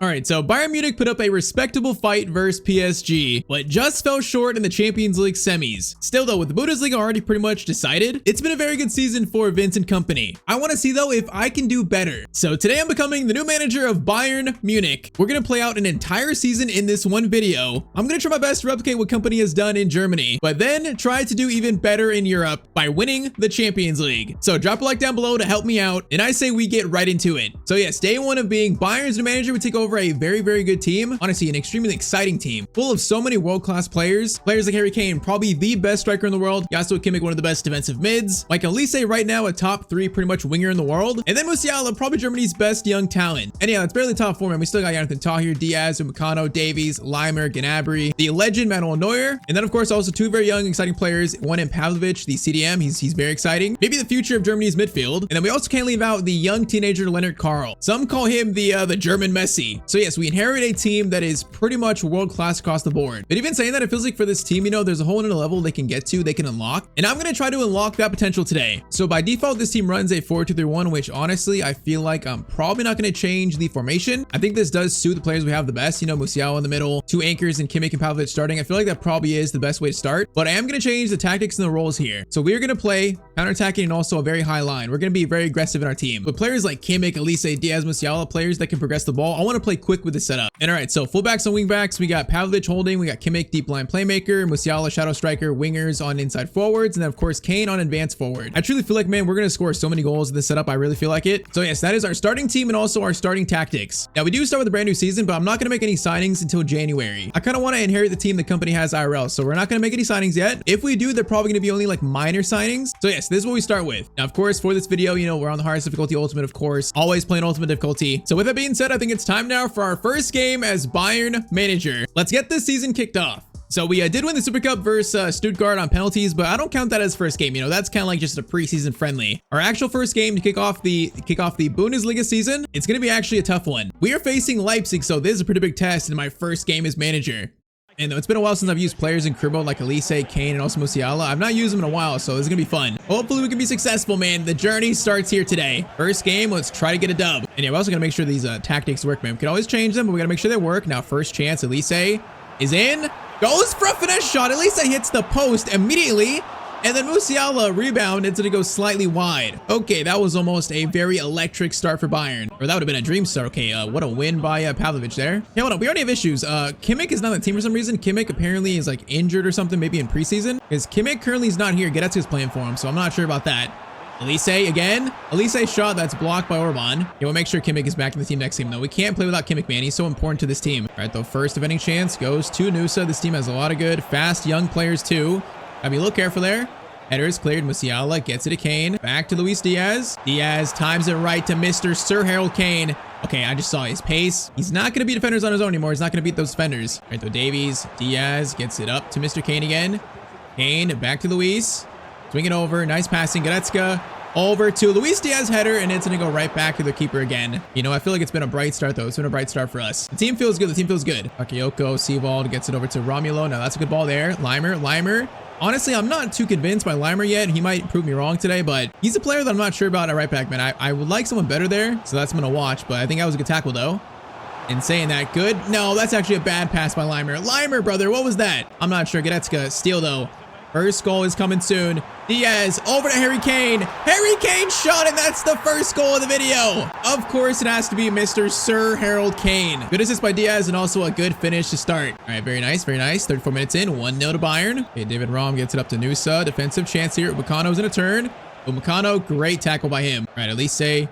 All right, so Bayern Munich put up a respectable fight versus PSG, but just fell short in the Champions League semis. Still though, with the Bundesliga already pretty much decided, it's been a very good season for Vince and company. I want to see though if I can do better. So today I'm becoming the new manager of Bayern Munich. We're going to play out an entire season in this one video. I'm going to try my best to replicate what company has done in Germany, but then try to do even better in Europe by winning the Champions League. So drop a like down below to help me out, and I say we get right into it. So yes, day one of being Bayern's new manager, we take over a very, very good team. Honestly, an extremely exciting team full of so many world-class players. Players like Harry Kane, probably the best striker in the world. Yasuo Kimmich, one of the best defensive mids. Like Elise right now, a top 3 pretty much winger in the world. And then Musiala, probably Germany's best young talent. And yeah, it's barely top 4, man. We still got Jonathan Tahir, Diaz, Upamecano, Davies, Leimer, Gnabry, the legend Manuel Neuer. And then of course also 2 very young, exciting players. One in Pavlovic, the CDM. He's very exciting. Maybe the future of Germany's midfield. And then we also can't leave out the young teenager Leonard Karl. Some call him the German Messi. So yes, we inherit a team that is pretty much world-class across the board. But even saying that, it feels like for this team, you know, there's a whole other level they can get to, they can unlock. And I'm going to try to unlock that potential today. So by default, this team runs a 4-2-3-1, which honestly, I feel like I'm probably not going to change the formation. I think this does suit the players we have the best. You know, Musiala in the middle, 2 anchors and Kimmich and Pavlovic starting. I feel like that probably is the best way to start. But I am going to change the tactics and the roles here. So we're going to play counter-attacking and also a very high line. We're going to be very aggressive in our team. But players like Kimmich, Elise, Diaz, Musiala, players that can progress the ball, I want to play quick with the setup. And all right, so fullbacks and wingbacks, we got Pavlovic holding, we got Kimmich deep line playmaker, Musiala shadow striker, wingers on inside forwards, and then of course Kane on advanced forward. I truly feel like, man, we're going to score so many goals in this setup. I really feel like it. So yes, that is our starting team and also our starting tactics. Now we do start with a brand new season, but I'm not going to make any signings until January. I kind of want to inherit the team the company has IRL, so we're not going to make any signings yet. If we do, they're probably going to be only like minor signings. So yes, this is what we start with. Now, of course, for this video, you know, we're on the hardest difficulty, ultimate, of course, always playing ultimate difficulty. So with that being said, I think it's time now for our first game as Bayern manager. Let's get this season kicked off. So we did win the Super Cup versus Stuttgart on penalties, but I don't count that as first game. You know, that's kind of like just a preseason friendly. Our actual first game to kick off the Bundesliga season, it's going to be actually a tough one. We are facing Leipzig, so this is a pretty big test in my first game as manager. And it's been a while since I've used players in career mode like Elise, Kane, and also Musiala. I've not used them in a while, so this is gonna be fun. Hopefully we can be successful, man. The journey starts here today. First game, let's try to get a dub. And yeah, we're also gonna make sure these tactics work, man. We can always change them, but we gotta make sure they work. Now, first chance, Elise is in. Goes for a finesse shot. Elise hits the post immediately. And then Musiala rebound, it's gonna go slightly wide. Okay, that was almost a very electric start for Bayern. Or that would have been a dream start. Okay, what a win by Pavlovic there. Yeah, hold on, we already have issues. Kimmich is not on the team for some reason. Kimmich apparently is like injured or something, maybe in preseason. Because Kimmich currently is not here. Goretzka's playing for him, so I'm not sure about that. Elise again. Elise shot that's blocked by Orban. Yeah, we'll make sure Kimmich is back in the team next game though. We can't play without Kimmich, man. He's so important to this team. All right, the first defending chance goes to Nusa. This team has a lot of good, fast, young players too. Gotta be a little careful there. Header is cleared. Musiala gets it to Kane. Back to Luis Diaz. Diaz times it right to Mr. Sir Harold Kane. Okay, I just saw his pace. He's not going to beat defenders on his own anymore. He's not going to beat those defenders. All right, though, Davies. Diaz gets it up to Mr. Kane again. Kane back to Luis. Swing it over. Nice passing. Goretzka over to Luis Diaz header, and it's going to go right back to the keeper again. You know, I feel like it's been a bright start, though. It's been a bright start for us. The team feels good. The team feels good. Bakayoko, Seavold gets it over to Romulo. Now, that's a good ball there. Leimer. Honestly, I'm not too convinced by Leimer yet. He might prove me wrong today, but he's a player that I'm not sure about at right back, man. I would like someone better there, so that's what I'm going to watch, but I think that was a good tackle, though. And saying that, good. No, that's actually a bad pass by Leimer. Leimer, brother, what was that? I'm not sure. Goretzka, steal, though. First goal is coming soon. Diaz over to Harry Kane. Harry Kane shot, and that's the first goal of the video. Of course, it has to be Mr. Sir Harold Kane. Good assist by Diaz, and also a good finish to start. All right, very nice, very nice. 34 minutes in, 1-0 to Bayern. Okay, David Raum gets it up to Nusa. Defensive chance here. Upamecano's in a turn. Upamecano, great tackle by him. All right, Elise.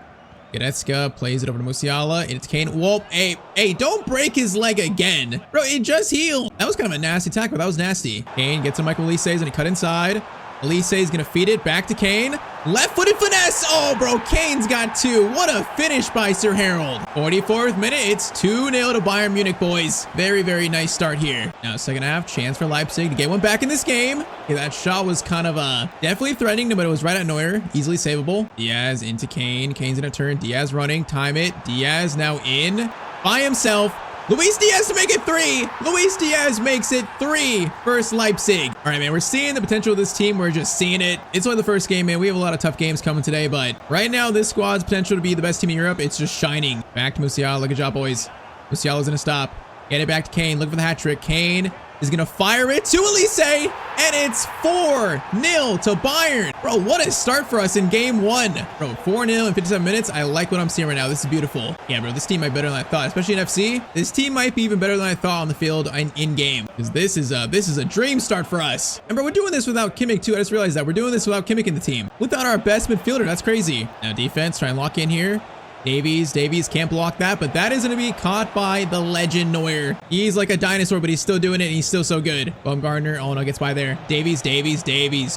Goretzka plays it over to Musiala, and it's Kane. Whoa, hey, don't break his leg again. Bro, it just healed. That was kind of a nasty tackle. That was nasty. Kane gets to Michael Elise's, and he cut inside. Elise is going to feed it back to Kane. Left-footed finesse. Oh, bro, Kane's got 2. What a finish by Sir Harold. 44th minute, it's 2-0 to Bayern Munich, boys. Very, very nice start here. Now, second half, chance for Leipzig to get one back in this game. Okay, that shot was kind of definitely threatening, but it was right at Neuer. Easily savable. Diaz into Kane. Kane's in a turn. Diaz running. Time it. Diaz now in by himself. Luis Diaz to make it 3. Luis Diaz makes it 3 versus Leipzig. All right, man, we're seeing the potential of this team. We're just seeing it. It's only the first game, man. We have a lot of tough games coming today, but right now, this squad's potential to be the best team in Europe, it's just shining. Back to Musiala. Good job, boys. Musiala's gonna stop. Get it back to Kane. Look for the hat trick. Kane is gonna fire it to Elise, and it's 4-0 to Bayern. Bro, what a start for us in game 1. Bro, 4-0 in 57 minutes. I like what I'm seeing right now. This is beautiful. Yeah, bro, this team might be better than I thought, especially in FC. This team might be even better than I thought on the field in game, because this is a dream start for us. And bro, we're doing this without Kimmich too. I just realized that we're doing this without Kimmich in the team, without our best midfielder. That's crazy. Now defense, try and lock in here. Davies can't block that, but that is going to be caught by the legend Neuer. He's like a dinosaur, but he's still doing it, and he's still so good. Baumgartner, oh no, gets by there. Davies.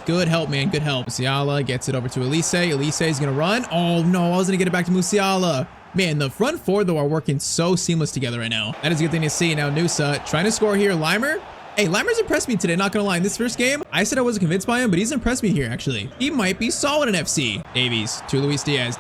Good help, man, good help. Musiala gets it over to Elise. Elise is going to run. Oh no, I was going to get it back to Musiala. Man, the front four, though, are working so seamless together right now. That is a good thing to see. Now, Nusa trying to score here. Limer. Hey, Limer's impressed me today, not gonna lie. In this first game, I said I wasn't convinced by him, but he's impressed me here, actually. He might be solid in FC. Davies to Luis Diaz.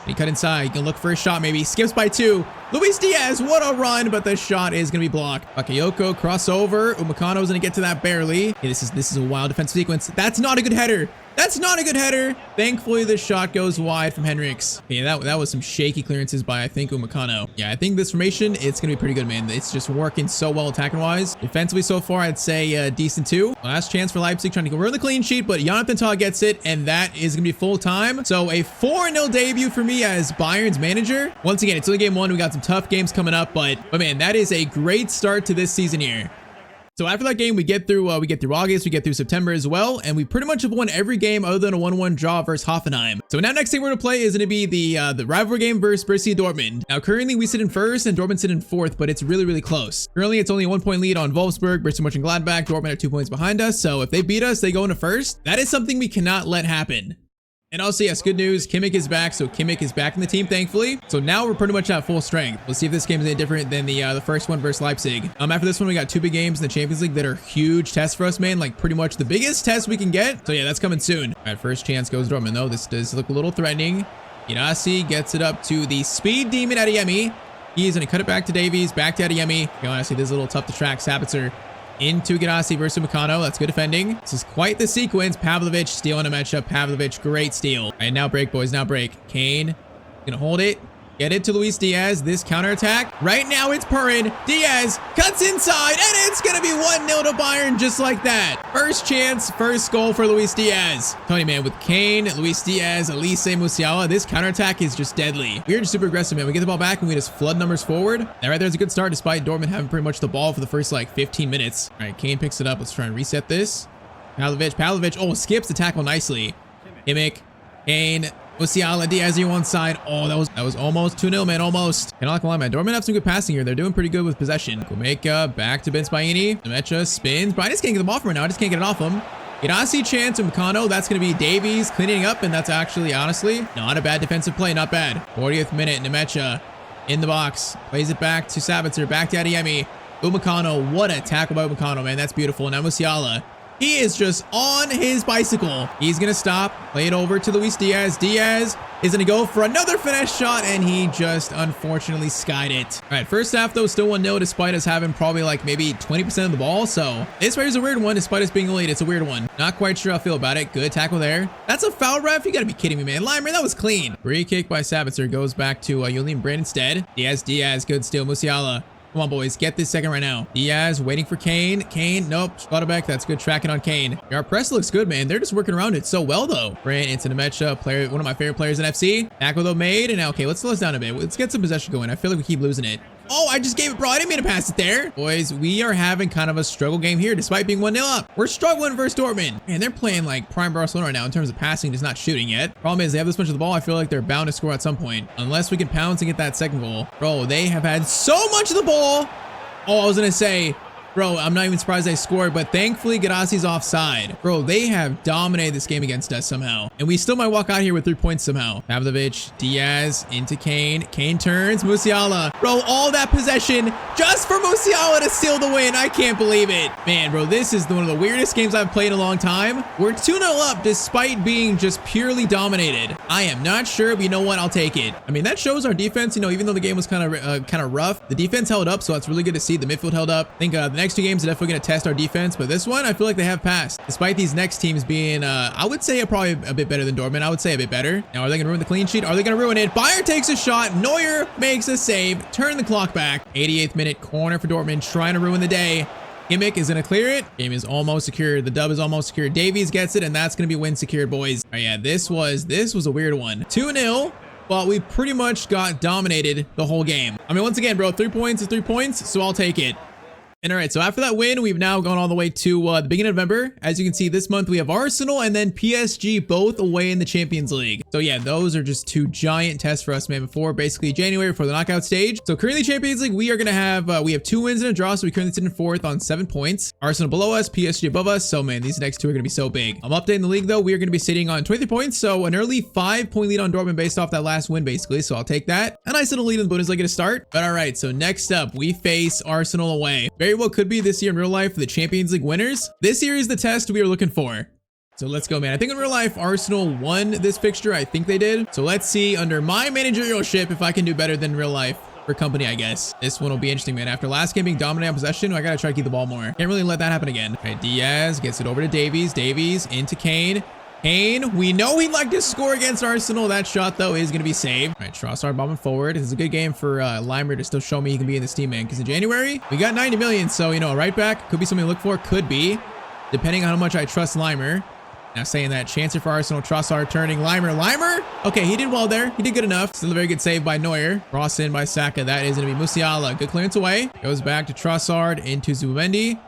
He cut inside. He can look for a shot, maybe. Skips by 2. Luis Diaz, what a run, but the shot is gonna be blocked. Bakayoko, crossover. Upamecano's gonna get to that barely. Hey, this is a wild defensive sequence. That's not a good header. That's not a good header. Thankfully, the shot goes wide from Henriks. Yeah, that was some shaky clearances by, I think, Upamecano. Yeah, I think this formation, it's going to be pretty good, man. It's just working so well attacking-wise. Defensively so far, I'd say decent too. Last chance for Leipzig trying to ruin the clean sheet, but Jonathan Tah gets it, and that is going to be full time. So a 4-0 debut for me as Bayern's manager. Once again, it's only game 1. We got some tough games coming up, but man, that is a great start to this season here. So after that game, we get through August, we get through September as well, and we pretty much have won every game other than a 1-1 draw versus Hoffenheim. So now next thing we're gonna play is gonna be the rivalry game versus Borussia Dortmund. Now currently we sit in first and Dortmund sit in 4th, but it's really close. Currently it's only a 1-point lead on Wolfsburg, Borussia Mönchengladbach. Dortmund are 2 points behind us, so if they beat us, they go into first. That is something we cannot let happen. And also, yes, good news. Kimmich is back. So Kimmich is back in the team, thankfully. So now we're pretty much at full strength. We'll see if this game is any different than the first one versus Leipzig. After this one, we got 2 big games in the Champions League that are huge tests for us, man. Like pretty much the biggest test we can get. So yeah, that's coming soon. All right, first chance goes Dortmund, though. This does look a little threatening. Girassi gets it up to the speed demon Adeyemi. He's going to cut it back to Davies, back to Adeyemi. Honestly, this is a little tough to track. Sabitzer into Girassi versus Upamecano. That's good defending. This is quite the sequence. Pavlovic stealing a matchup. Pavlovic, great steal. All right, now break, boys. Now break. Kane gonna hold it. Get it to Luis Diaz. This counterattack. Right now it's Purin. Diaz cuts inside, and it's going to be 1-0 to Bayern just like that. First chance, first goal for Luis Diaz. Tony, man, with Kane, Luis Diaz, Elise, Musiala, this counterattack is just deadly. We're just super aggressive, man. We get the ball back and we just flood numbers forward. That right there's a good start despite Dortmund having pretty much the ball for the first like 15 minutes. All right, Kane picks it up. Let's try and reset this. Pavlovic, oh, skips the tackle nicely. Kimmich, Kane, Musiala, Diaz on one side. Oh, that was almost 2-0, man, almost. Cannot lie, man. Dortmund have some good passing here. They're doing pretty good with possession. Gomeka back to Ben Spaini. Demetra spins. But I just can't get them off right now. I just can't get it off him. Girassi, chance, and Upamecano. That's going to be Davies cleaning up, and that's actually, honestly, not a bad defensive play. Not bad. 40th minute, Demetra in the box. Plays it back to Sabitzer. Back to Adeyemi. Upamecano. What a tackle by Upamecano, man. That's beautiful. Now Musiala. He is just on his bicycle. He's going to stop, play it over to Luis Diaz. Diaz is going to go for another finesse shot, and he just unfortunately skied it. All right, first half, though, still 1-0 despite us having probably like maybe 20% of the ball. So this right is a weird one despite us being a lead. It's a weird one. Not quite sure how I feel about it. Good tackle there. That's a foul, ref. You got to be kidding me, man. Limer, that was clean. Free kick by Sabitzer goes back to Julian Brandt instead. Diaz, good steal. Musiala. Come on, boys. Get this second right now. Diaz waiting for Kane. Kane, nope. Schlotterbeck, that's good tracking on Kane. Our press looks good, man. They're just working around it so well, though. Brandt into Demetra, player, one of my favorite players in FC. Tackle, though, made. And now, okay, let's slow this down a bit. Let's get some possession going. I feel like we keep losing it. Oh, I just gave it, bro. I didn't mean to pass it there. Boys, we are having kind of a struggle game here despite being 1-0 up. We're struggling versus Dortmund. Man, they're playing like prime Barcelona right now in terms of passing, just not shooting yet. Problem is they have this much of the ball. I feel like they're bound to score at some point. Unless we can pounce and get that second goal. Bro, they have had so much of the ball. Oh, I was going to say, bro, I'm not even surprised they scored, but thankfully Gadassi's offside. Bro, they have dominated this game against us somehow. And we still might walk out here with 3 points somehow. Pavlovic, Diaz, into Kane. Kane turns, Musiala. Bro, all that possession just for Musiala to steal the win. I can't believe it. Man, bro, this is one of the weirdest games I've played in a long time. We're 2-0 up despite being just purely dominated. I am not sure, but you know what? I'll take it. I mean, that shows our defense, you know, even though the game was kind of rough, the defense held up, so it's really good to see. The midfield held up. I think the next 2 games are definitely going to test our defense, but this one, I feel like they have passed. Despite these next teams being, I would say probably a bit better than Dortmund. I would say a bit better. Now, are they going to ruin the clean sheet? Are they going to ruin it? Bayern takes a shot. Neuer makes a save. Turn the clock back. 88th minute corner for Dortmund, trying to ruin the day. Kimmich is going to clear it. Game is almost secured. The dub is almost secured. Davies gets it, and that's going to be win secured, boys. Oh, yeah, this was a weird one. 2-0. But we pretty much got dominated the whole game. I mean, once again, bro, 3 points is 3 points, so I'll take it. And all right, so after that win, we've now gone all the way to the beginning of November. As you can see, this month we have Arsenal and then PSG both away in the Champions League. So yeah, those are just 2 giant tests for us, man, before basically January for the knockout stage. So currently Champions League, we are going to have, we have 2 wins and a draw. So we currently sit in 4th on 7 points. Arsenal below us, PSG above us. So man, these next 2 are going to be so big. I'm updating the league though. We are going to be sitting on 23 points. So an early 5-point lead on Dortmund based off that last win, basically. So I'll take that. A nice little lead in the Bundesliga to start. But all right, so next up, we face Arsenal away. Very well could be this year in real life for the Champions League winners. This year is the test we are looking for. So let's go, man. I think in real life, Arsenal won this fixture. I think they did. So let's see under my managerialship if I can do better than real life for company, I guess. This one will be interesting, man. After last game being dominated on possession, I got to try to keep the ball more. Can't really let that happen again. All right, Diaz gets it over to Davies. Davies into Kane. Kane, we know he'd like to score against Arsenal. That shot, though, is going to be saved. All right, Trossard bombing forward. This is a good game for Leimer to still show me he can be in this team, man. Because in January, we got 90 million. So, you know, a right back could be something to look for. Could be, depending on how much I trust Leimer. Now saying that, chancer for Arsenal. Trossard turning. Leimer. Okay, he did well there. He did good enough. Still a very good save by Neuer. Cross in by Saka. That is going to be Musiala. Good clearance away. Goes back to Trossard into Zubimendi.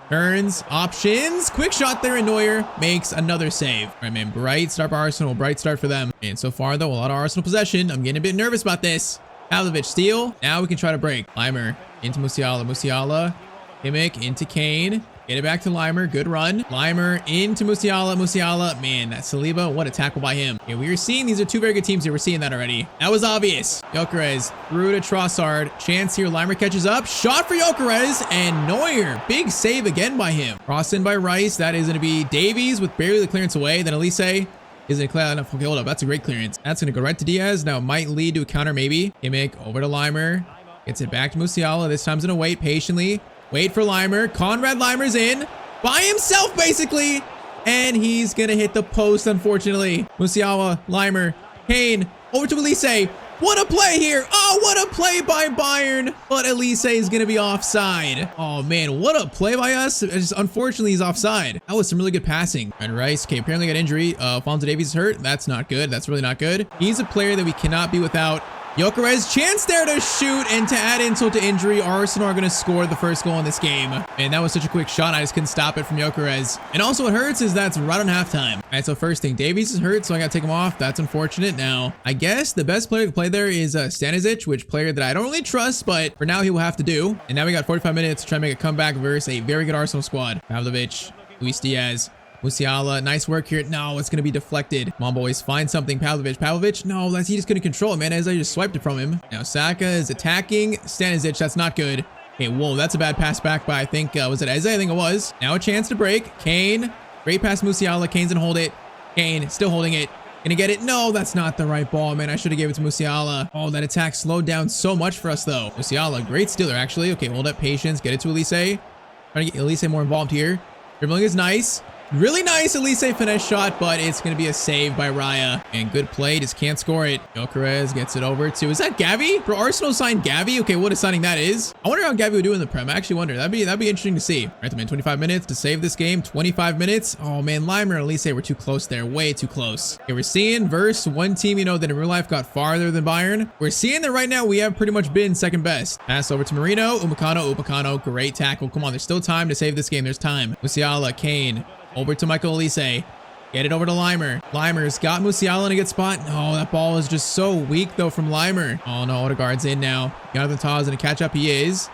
Turns, options, quick shot there, and Neuer makes another save. All right, man, bright start for Arsenal, bright start for them. And so far, though, a lot of Arsenal possession. I'm getting a bit nervous about this. Pavlovic steal. Now we can try to break. Leimer into Musiala. Kimmich into Kane. Get it back to Leimer. Good run. Leimer into Musiala. Man, that Saliba, what a tackle by him. Okay, we are seeing these are 2 very good teams here. We're seeing that already. That was obvious. Gyökeres through to Trossard. Chance here. Leimer catches up. Shot for Gyökeres. And Neuer. Big save again by him. Cross in by Rice. That is going to be Davies with barely the clearance away. Then Elise is going to clear enough. Okay, hold up. That's a great clearance. That's going to go right to Diaz. Now it might lead to a counter maybe. Kimmich over to Leimer. Gets it back to Musiala. This time's going to wait patiently. Wait for Leimer. Conrad Leimer's in by himself, basically. And he's going to hit the post, unfortunately. Musiala, Leimer, Kane, over to Elise. What a play here. Oh, what a play by Bayern. But Elise is going to be offside. Oh, man, what a play by us. Just, unfortunately, he's offside. That was some really good passing. And Rice, okay, apparently got injury. Alphonso Davies is hurt. That's not good. That's really not good. He's a player that we cannot be without. Gyökeres, chance there to shoot, and to add insult to injury, Arsenal are going to score the first goal in this game. Man, that was such a quick shot. I just couldn't stop it from Gyökeres. And also what hurts is that's right on halftime. All right, so first thing, Davies is hurt, so I got to take him off. That's unfortunate. Now, I guess the best player to play there is Stanisic, which player that I don't really trust, but for now he will have to do. And now we got 45 minutes to try to make a comeback versus a very good Arsenal squad. Pavlovic, Luis Diaz. Musiala, nice work here. No, it's going to be deflected. Come on, boys. Find something. Pavlovic. No, he just couldn't control it, man, as I just swiped it from him. Now, Saka is attacking Stanisic. That's not good. Okay, whoa, that's a bad pass back by, I think, was it Eze? I think it was. Now a chance to break. Kane. Great pass, Musiala. Kane's going to hold it. Kane still holding it. Gonna get it. No, that's not the right ball, man. I should have gave it to Musiala. Oh, that attack slowed down so much for us, though. Musiala, great stealer, actually. Okay, hold up. Patience. Get it to Elise. Trying to get Elise more involved here. Dribbling is nice. Really nice Elise finesse shot, but it's going to be a save by Raya. And good play, just can't score it. Gyökeres gets it over to, is that Gavi? For Arsenal signed Gavi? Okay, what a signing that is. I wonder how Gavi would do in the Prem. I actually wonder. That'd be interesting to see. All right, man, 25 minutes to save this game. 25 minutes. Oh, man, Leimer and Elise were too close there. Way too close. Okay, we're seeing versus one team, you know, that in real life got farther than Bayern. We're seeing that right now we have pretty much been second best. Pass over to Marino. Upamecano. Great tackle. Come on, there's still time to save this game. There's time. Musiala, Kane. Over to Michael Elise. Get it over to Leimer. Leimer's got Musiala in a good spot. No, that ball is just so weak, though, from Leimer. Oh, no, Odegaard's in now. Jonathan Tah is going to catch up. He is.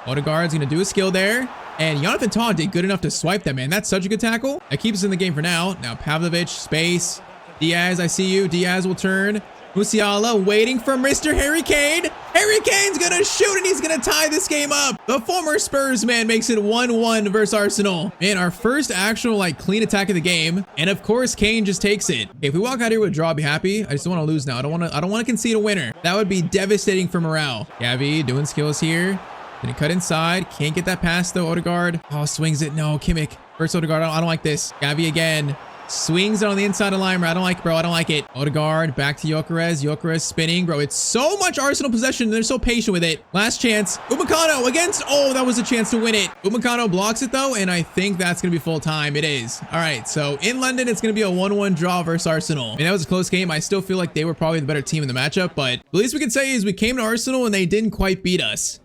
Odegaard's going to do a skill there. And Jonathan Tah did good enough to swipe that, man. That's such a good tackle. That keeps us in the game for now. Now, Pavlovic, space. Diaz, I see you. Diaz will turn. Musiala waiting for Mr. Harry Kane. Harry Kane's going to shoot, and he's going to tie this game up. The former Spurs man makes it 1-1 versus Arsenal. Man, our first actual, clean attack of the game. And, of course, Kane just takes it. If we walk out here with a draw, I'll be happy. I just don't want to lose now. I don't want to concede a winner. That would be devastating for morale. Gavi doing skills here. Gonna cut inside. Can't get that pass though. Odegaard. Oh, swings it. No, Kimmich. First Odegaard. I don't like this. Gavi again. Swings it on the inside of Limer. I don't like it, bro. I don't like it. Odegaard back to Gyökeres. Gyökeres spinning, bro. It's so much Arsenal possession. They're so patient with it. Last chance. Upamecano against. Oh, that was a chance to win it. Upamecano blocks it though, and I think that's gonna be full time. It is. All right. So in London, it's gonna be a 1-1 draw versus Arsenal. I mean, that was a close game. I still feel like they were probably the better team in the matchup, but the least we can say is we came to Arsenal and they didn't quite beat us.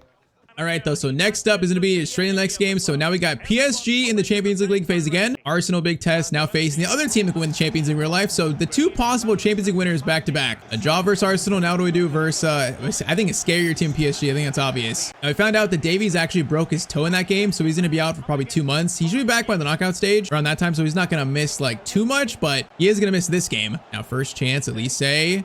All right, though. So next up is going to be straight in the next game. So now we got PSG in the Champions League phase again. Arsenal, big test, now facing the other team that can win the Champions League in real life. So the two possible Champions League winners back to back. A draw versus Arsenal. Now what do we do versus, I think a scarier team, PSG. I think that's obvious. Now we found out that Davies actually broke his toe in that game. So he's going to be out for probably 2 months. He should be back by the knockout stage around that time. So he's not going to miss like too much, but he is going to miss this game. Now first chance, Elise.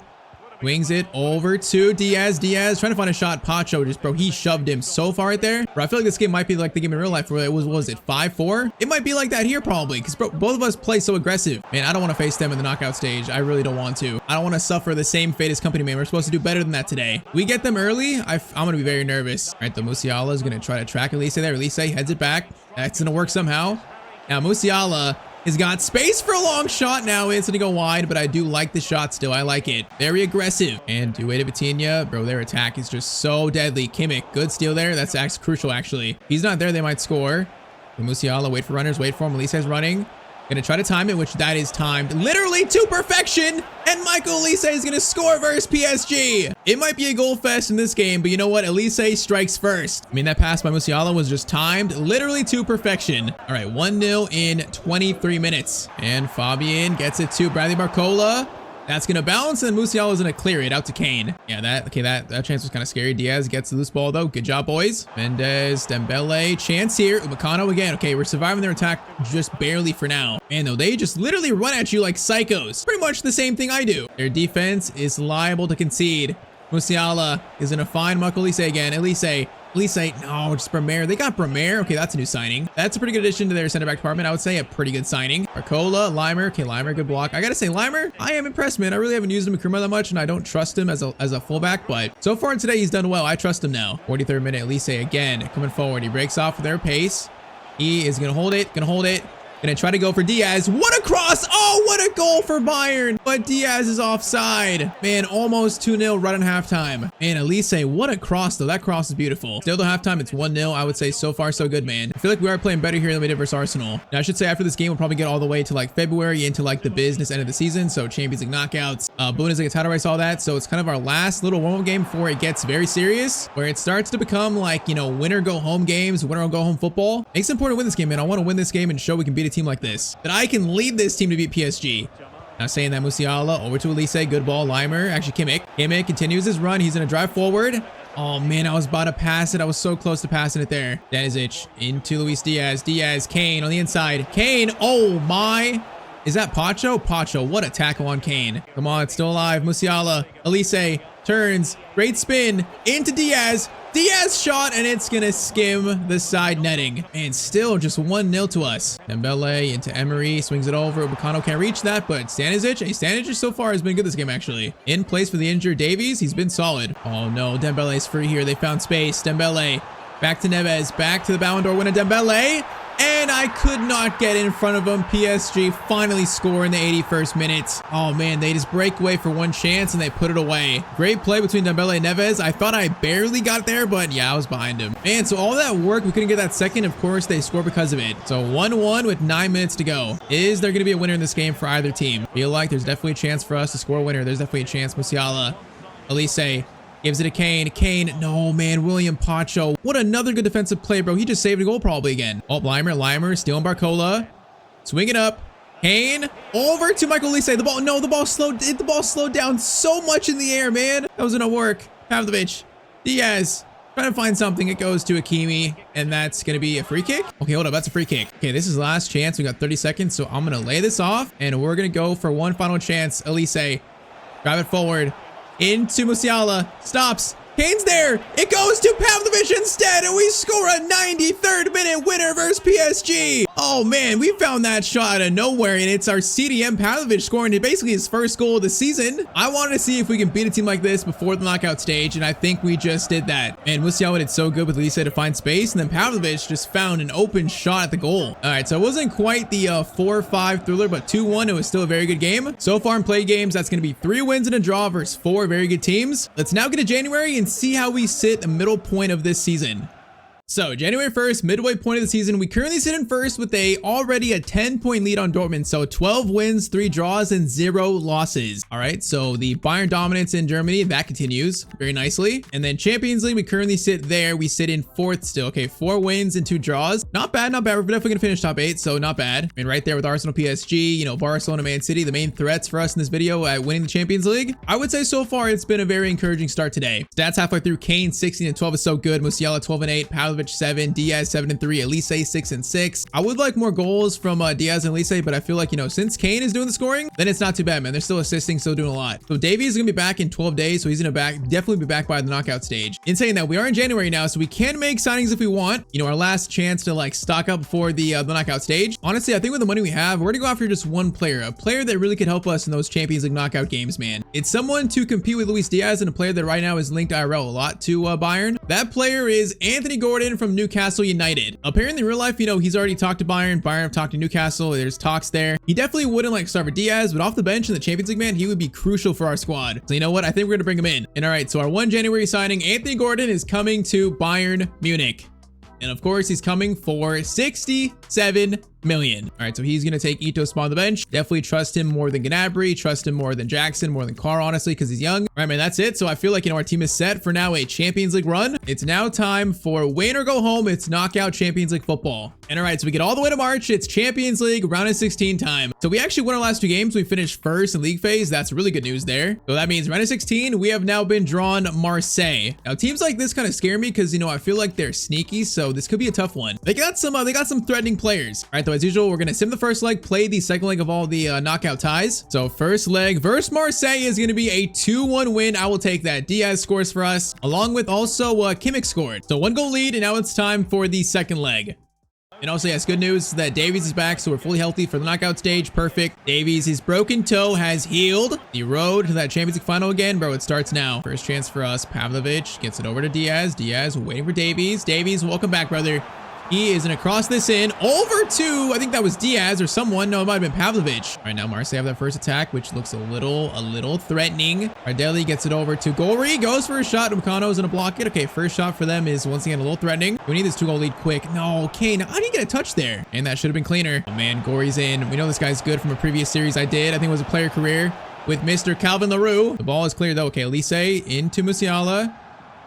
Wings it over to Diaz. Diaz trying to find a shot. Pacho just, bro, he shoved him so far right there. Bro, I feel like this game might be like the game in real life where it was, what was it, 5-4? It might be like that here probably because both of us play so aggressive. Man, I don't want to face them in the knockout stage. I really don't want to. I don't want to suffer the same fate as company, man. We're supposed to do better than that today. We get them early. I'm going to be very nervous. All right, the Musiala is going to try to track Elise there. Elise heads it back. That's going to work somehow. Now, Musiala has got space for a long shot now. It's gonna go wide, but I do like the shot still. I like it. Very aggressive. And Duet to Vitinha. Bro, their attack is just so deadly. Kimmich, good steal there. That's crucial, actually. He's not there. They might score. Musiala, wait for runners. Wait for him. Elise's running. Gonna try to time it, which that is timed literally to perfection. And Michael Elise is gonna score versus PSG. It might be a goal fest in this game, but you know what? Elise strikes first. I mean, that pass by Musiala was just timed literally to perfection. All right, 1-0 in 23 minutes. And Fabian gets it to Bradley Barcola. That's going to bounce, and Musiala is going to clear it out to Kane. Yeah, that chance was kind of scary. Diaz gets the loose ball, though. Good job, boys. Mendes, Dembele, chance here. Upamecano again. Okay, we're surviving their attack just barely for now. Man, though, they just literally run at you like psychos. Pretty much the same thing I do. Their defense is liable to concede. Musiala is going to find Michael Elise again. Elise, no, just Bremer. They got Bremer. Okay, that's a new signing. That's a pretty good addition to their center back department. I would say a pretty good signing. Barcola, Limer. Okay, Limer, good block. I gotta say, Limer, I am impressed, man. I really haven't used him in Kurma that much, and I don't trust him as a fullback, but so far today, he's done well. I trust him now. 43rd minute, Elise again coming forward. He breaks off their pace. He is gonna hold it. Gonna try to go for Diaz. What a cross! Oh, what a goal for Bayern! But Diaz is offside. Man, almost 2-0 right on halftime. Man, Elise, what a cross though. That cross is beautiful. Still though halftime, it's 1-0. I would say so far so good, man. I feel like we are playing better here than we did versus Arsenal. Now, I should say after this game, we'll probably get all the way to like February into like the business end of the season. So Champions League knockouts, Bundesliga title race, all that. So it's kind of our last little warm-up game before it gets very serious, where it starts to become like, you know, winner go home games, winner go home football. It's important to win this game, man. I want to win this game and show we can beat a team like this. That I can lead this team to beat PSG. Now saying that, Musiala over to Elise, good ball. Limer, actually Kimmich continues his run. He's gonna drive forward. Oh man, I was about to pass it. I was so close to passing it there. Danisic into Luis Diaz. Diaz, Kane on the inside. Kane, oh my. Is that Pacho? Pacho, what a tackle on Kane. Come on, it's still alive. Musiala, Elise turns, great spin into Diaz. Diaz shot, and it's gonna skim the side netting. And still just 1-0 to us. Dembele into Emery, swings it over. Upamecano can't reach that, but Stanisic so far has been good this game, actually. In place for the injured Davies, he's been solid. Oh no, Dembele's free here. They found space. Dembele, back to Neves, back to the Ballon d'Or winner Dembele. And I could not get in front of him. PSG finally score in the 81st minute. Oh man, they just break away for one chance and they put it away. Great play between Dembele and Neves. I thought I barely got there, but yeah, I was behind him. Man, so all that work, we couldn't get that second. Of course, they score because of it. So 1-1 with 9 minutes to go. Is there going to be a winner in this game for either team? Feel like there's definitely a chance for us to score a winner. There's definitely a chance. Musiala, Elise gives it to Kane. Kane, no, man. William Pacho. What another good defensive play, bro. He just saved a goal probably again. Oh, Limer, stealing Barcola. Swing it up. Kane, over to Michael Elise. The ball slowed down so much in the air, man. That was gonna work. Pavlovich, Diaz, trying to find something. It goes to Hakimi, and that's gonna be a free kick. Okay, hold up. That's a free kick. Okay, this is last chance. We got 30 seconds, so I'm gonna lay this off, and we're gonna go for one final chance. Elise, drive it forward. Into Musiala, stops, Kane's there. It goes to Pavlovich instead, and we score a 93rd minute winner versus PSG. Oh man, we found that shot out of nowhere, and it's our CDM Pavlovich scoring basically his first goal of the season. I wanted to see if we can beat a team like this before the knockout stage, and I think we just did that. And Musiala did so good with Lisa to find space, and then Pavlovich just found an open shot at the goal. All right, so it wasn't quite the 4-5 thriller, but 2-1. It was still a very good game. So far in play games, that's going to be 3 wins and a draw versus 4 very good teams. Let's now get to January and see how we sit the middle point of this season. So January 1st, midway point of the season, we currently sit in first with already a 10-point lead on Dortmund. So 12 wins, 3 draws, and 0 losses. All right, so the Bayern dominance in Germany, that continues very nicely. And then Champions League, we currently sit there. We sit in 4th still. Okay, 4 wins and 2 draws. Not bad, not bad. We're definitely gonna finish top 8, so not bad. And right there with Arsenal, PSG, you know, Barcelona, Man City, the main threats for us in this video at winning the Champions League. I would say so far, it's been a very encouraging start today. Stats halfway through, Kane 16 and 12 is so good. Musiala 12 and 8, Pavlovich 7, Diaz 7 and 3, Elise 6 and 6. I would like more goals from Diaz and Elise, but I feel like, you know, since Kane is doing the scoring, then it's not too bad, man. They're still assisting, still doing a lot. So Davies is gonna be back in 12 days, so he's gonna definitely be back by the knockout stage. In saying that, we are in January now, so we can make signings if we want. You know, our last chance to like stock up before the knockout stage. Honestly, I think with the money we have, we're gonna go after just one player, a player that really could help us in those Champions League knockout games, man. It's someone to compete with Luis Diaz, and a player that right now is linked IRL a lot to Bayern. That player is Anthony Gordon from Newcastle United. Apparently in real life, you know, he's already talked to Bayern. Bayern have talked to Newcastle. There's talks there. He definitely wouldn't like start for Diaz, but off the bench in the Champions League, man, he would be crucial for our squad. So you know what? I think we're gonna bring him in. And all right, so our 1 January signing, Anthony Gordon, is coming to Bayern Munich. And of course, he's coming for 67 million. All right, so he's gonna take Ito spot on the bench. Definitely trust him more than Gnabry, trust him more than Jackson, more than Carr, honestly, because he's young. All right, man, that's it. So I feel like, you know, our team is set for now a Champions League run. It's now time for win or go home. It's knockout Champions League football. And all right, so we get all the way to March. It's Champions League round of 16 time. So we actually won our last 2 games. We finished first in league phase. That's really good news there. So that means round of 16, we have now been drawn Marseille. Now teams like this kind of scare me because, you know, I feel like they're sneaky. So this could be a tough one. They got some threatening players. All right, though, as usual, we're gonna sim the first leg, play the second leg of all the knockout ties. So first leg versus Marseille is gonna be a 2-1 win. I will take that. Diaz scores for us, along with also Kimmich scored. So 1 goal lead, and now it's time for the second leg. And also, yes, good news that Davies is back, so we're fully healthy for the knockout stage. Perfect. Davies, his broken toe has healed. The road to that Champions League final again, bro, it starts now. First chance for us. Pavlovich gets it over to Diaz. Diaz waiting for Davies. Davies, welcome back, brother. He is gonna cross this in over to, I think that was Diaz or someone. No, it might have been Pavlovich. All right, now Marseille have that first attack, which looks a little threatening. Ardeli gets it over to Gori, goes for a shot. Upamecano's gonna block it. Okay, first shot for them is once again a little threatening. We need this 2-goal lead quick. No, Kane, how do you get a touch there? And that should have been cleaner. Oh man, Gori's in. We know this guy's good from a previous series I did. I think it was a player career with Mr. Calvin Leroux. The ball is clear though. Okay, Elise into Musiala.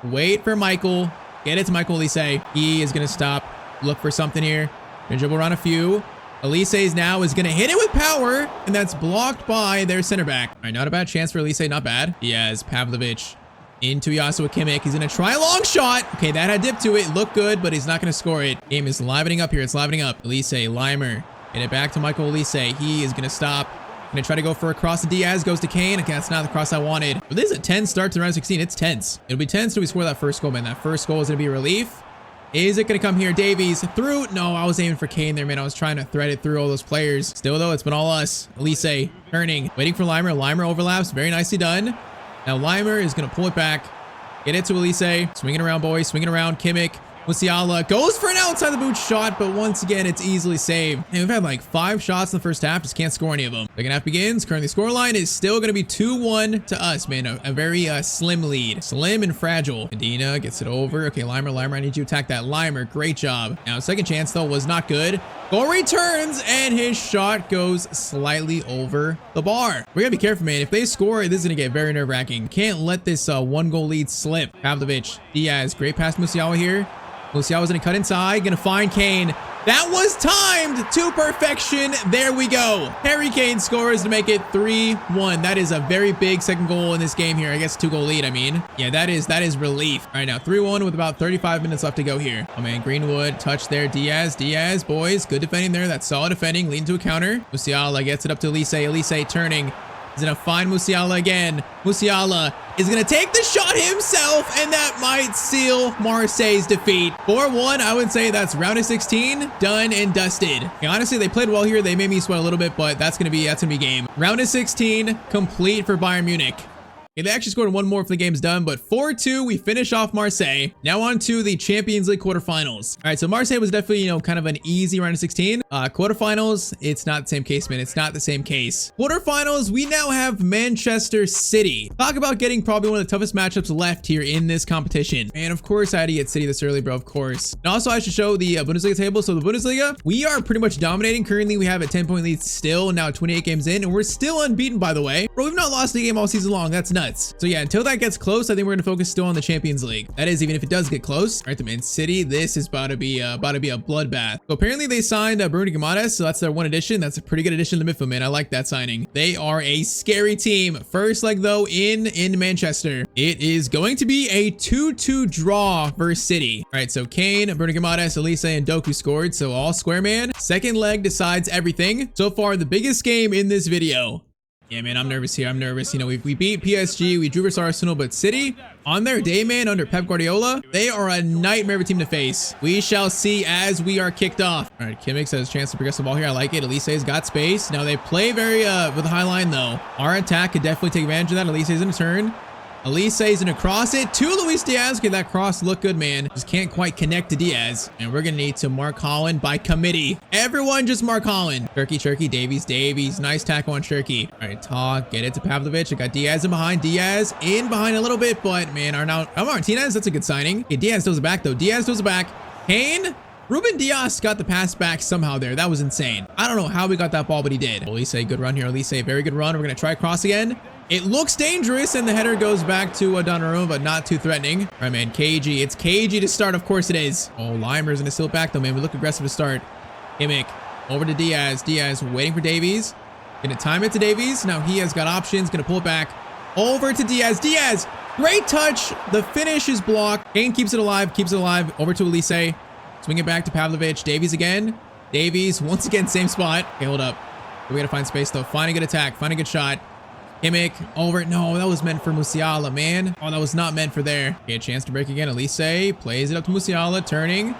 Wait for Michael. Get it to Michael Elise. He is gonna stop. Look for something here. Gonna dribble around a few. Elise's now is gonna hit it with power, and that's blocked by their center back. All right, not a bad chance for Elise, not bad. Diaz, Pavlovich into Yasuo Kimmich. He's gonna try a long shot. Okay, that had dip to it. Looked good, but he's not gonna score it. Game is livening up here. It's livening up. Elise, Limer. Get it back to Michael Elise. He is gonna stop. Gonna try to go for a cross to Diaz. Goes to Kane. Okay, that's not the cross I wanted. But this is a tense start to round 16. It's tense. It'll be tense till we score that first goal, man. That first goal is gonna be a relief. Is it going to come here? Davies through. No, I was aiming for Kane there, man. I was trying to thread it through all those players. Still, though, it's been all us. Elise turning, waiting for Limer. Limer overlaps. Very nicely done. Now, Limer is going to pull it back. Get it to Elise. Swinging around, boys. Swinging around. Kimmich. Musiala goes for an outside the boot shot, but once again, it's easily saved. And we've had like 5 shots in the first half, just can't score any of them. Second half begins. Currently, scoreline is still going to be 2-1 to us, man. A very slim lead. Slim and fragile. Medina gets it over. Okay, Limer, I need you to attack that. Limer, great job. Now, second chance, though, was not good. Goal returns, and his shot goes slightly over the bar. We're going to be careful, man. If they score, this is going to get very nerve-wracking. Can't let this 1-goal lead slip. Pavlovich, Diaz, great pass to Musiala here. Musiala's gonna cut inside, gonna find Kane. That was timed to perfection. There we go. Harry Kane scores to make it 3-1. That is a very big second goal in this game here. I guess 2-goal lead, I mean. Yeah, that is relief. All right, now 3-1 with about 35 minutes left to go here. Oh man, Greenwood, touch there. Diaz, boys. Good defending there. That's solid defending, leading to a counter. Musiala gets it up to Elise. Elise turning. He's gonna find Musiala again. Musiala is gonna take the shot himself, and that might seal Marseille's defeat. 4-1, I would say that's round of 16, done and dusted. Okay, honestly, they played well here. They made me sweat a little bit, but that's gonna be game. Round of 16, complete for Bayern Munich. Okay, they actually scored one more if the game's done, but 4-2, we finish off Marseille. Now on to the Champions League quarterfinals. All right, so Marseille was definitely, kind of an easy round of 16. Quarterfinals, it's not the same case, man. It's not the same case. Quarterfinals, we now have Manchester City. Talk about getting probably one of the toughest matchups left here in this competition. And of course, I had to get City this early, bro, of course. And also, I should show the Bundesliga table. So the Bundesliga, we are pretty much dominating. Currently, we have a 10-point lead still, now 28 games in, and we're still unbeaten, by the way. Bro, we've not lost a game all season long. That's nuts. So yeah, until that gets close, I think we're gonna focus still on the Champions League. That is, even if it does get close. All right, the Man City, this is about to be a bloodbath. So apparently they signed Bruno Guimaraes, so that's their one addition. That's a pretty good addition to the midfield, man. I like that signing. They are a scary team. First leg though in Manchester. It is going to be a 2-2 draw versus City. All right, so Kane, Bruno Guimaraes, Elise, and Doku scored. So all square, man. Second leg decides everything. So far, the biggest game in this video. Yeah, man, I'm nervous here. I'm nervous. We beat PSG. We drew versus Arsenal, but City, on their day, man, under Pep Guardiola, they are a nightmare of a team to face. We shall see as we are kicked off. All right, Kimmich has a chance to progress the ball here. I like it. Elise's got space. Now they play very with a high line, though. Our attack could definitely take advantage of that. Elise's in a turn. Elise is gonna cross it to Luis Diaz. Okay, that cross looked good, man. Just can't quite connect to Diaz. And we're gonna need to mark Holland by committee. Everyone just mark Holland. Turkey, Davies. Nice tackle on Turkey. All right, talk, get it to Pavlovic. I got Diaz in behind. Diaz in behind a little bit, but man, Martinez, that's a good signing. Okay, Diaz throws it back though. Diaz throws it back. Kane. Ruben Diaz got the pass back somehow there. That was insane. I don't know how we got that ball, but he did. Elise, good run here. Elise, very good run. We're gonna try cross again. It looks dangerous, and the header goes back to Donnarumma, but not too threatening. All right, man, KG. It's KG to start. Of course it is. Oh, Limer's gonna steal it back, though, man. We look aggressive to start. Kimmich over to Diaz. Diaz waiting for Davies. Gonna time it to Davies. Now he has got options. Gonna pull it back. Over to Diaz. Diaz, great touch. The finish is blocked. Kane keeps it alive. Over to Elise. Swing it back to Pavlovic. Davies again. Davies, once again, same spot. Okay, hold up. We gotta find space, though. Find a good attack. Find a good shot. Kimmich over. No, that was meant for Musiala, man. Oh, that was not meant for there. Okay, a chance to break again. Elise plays it up to Musiala, turning.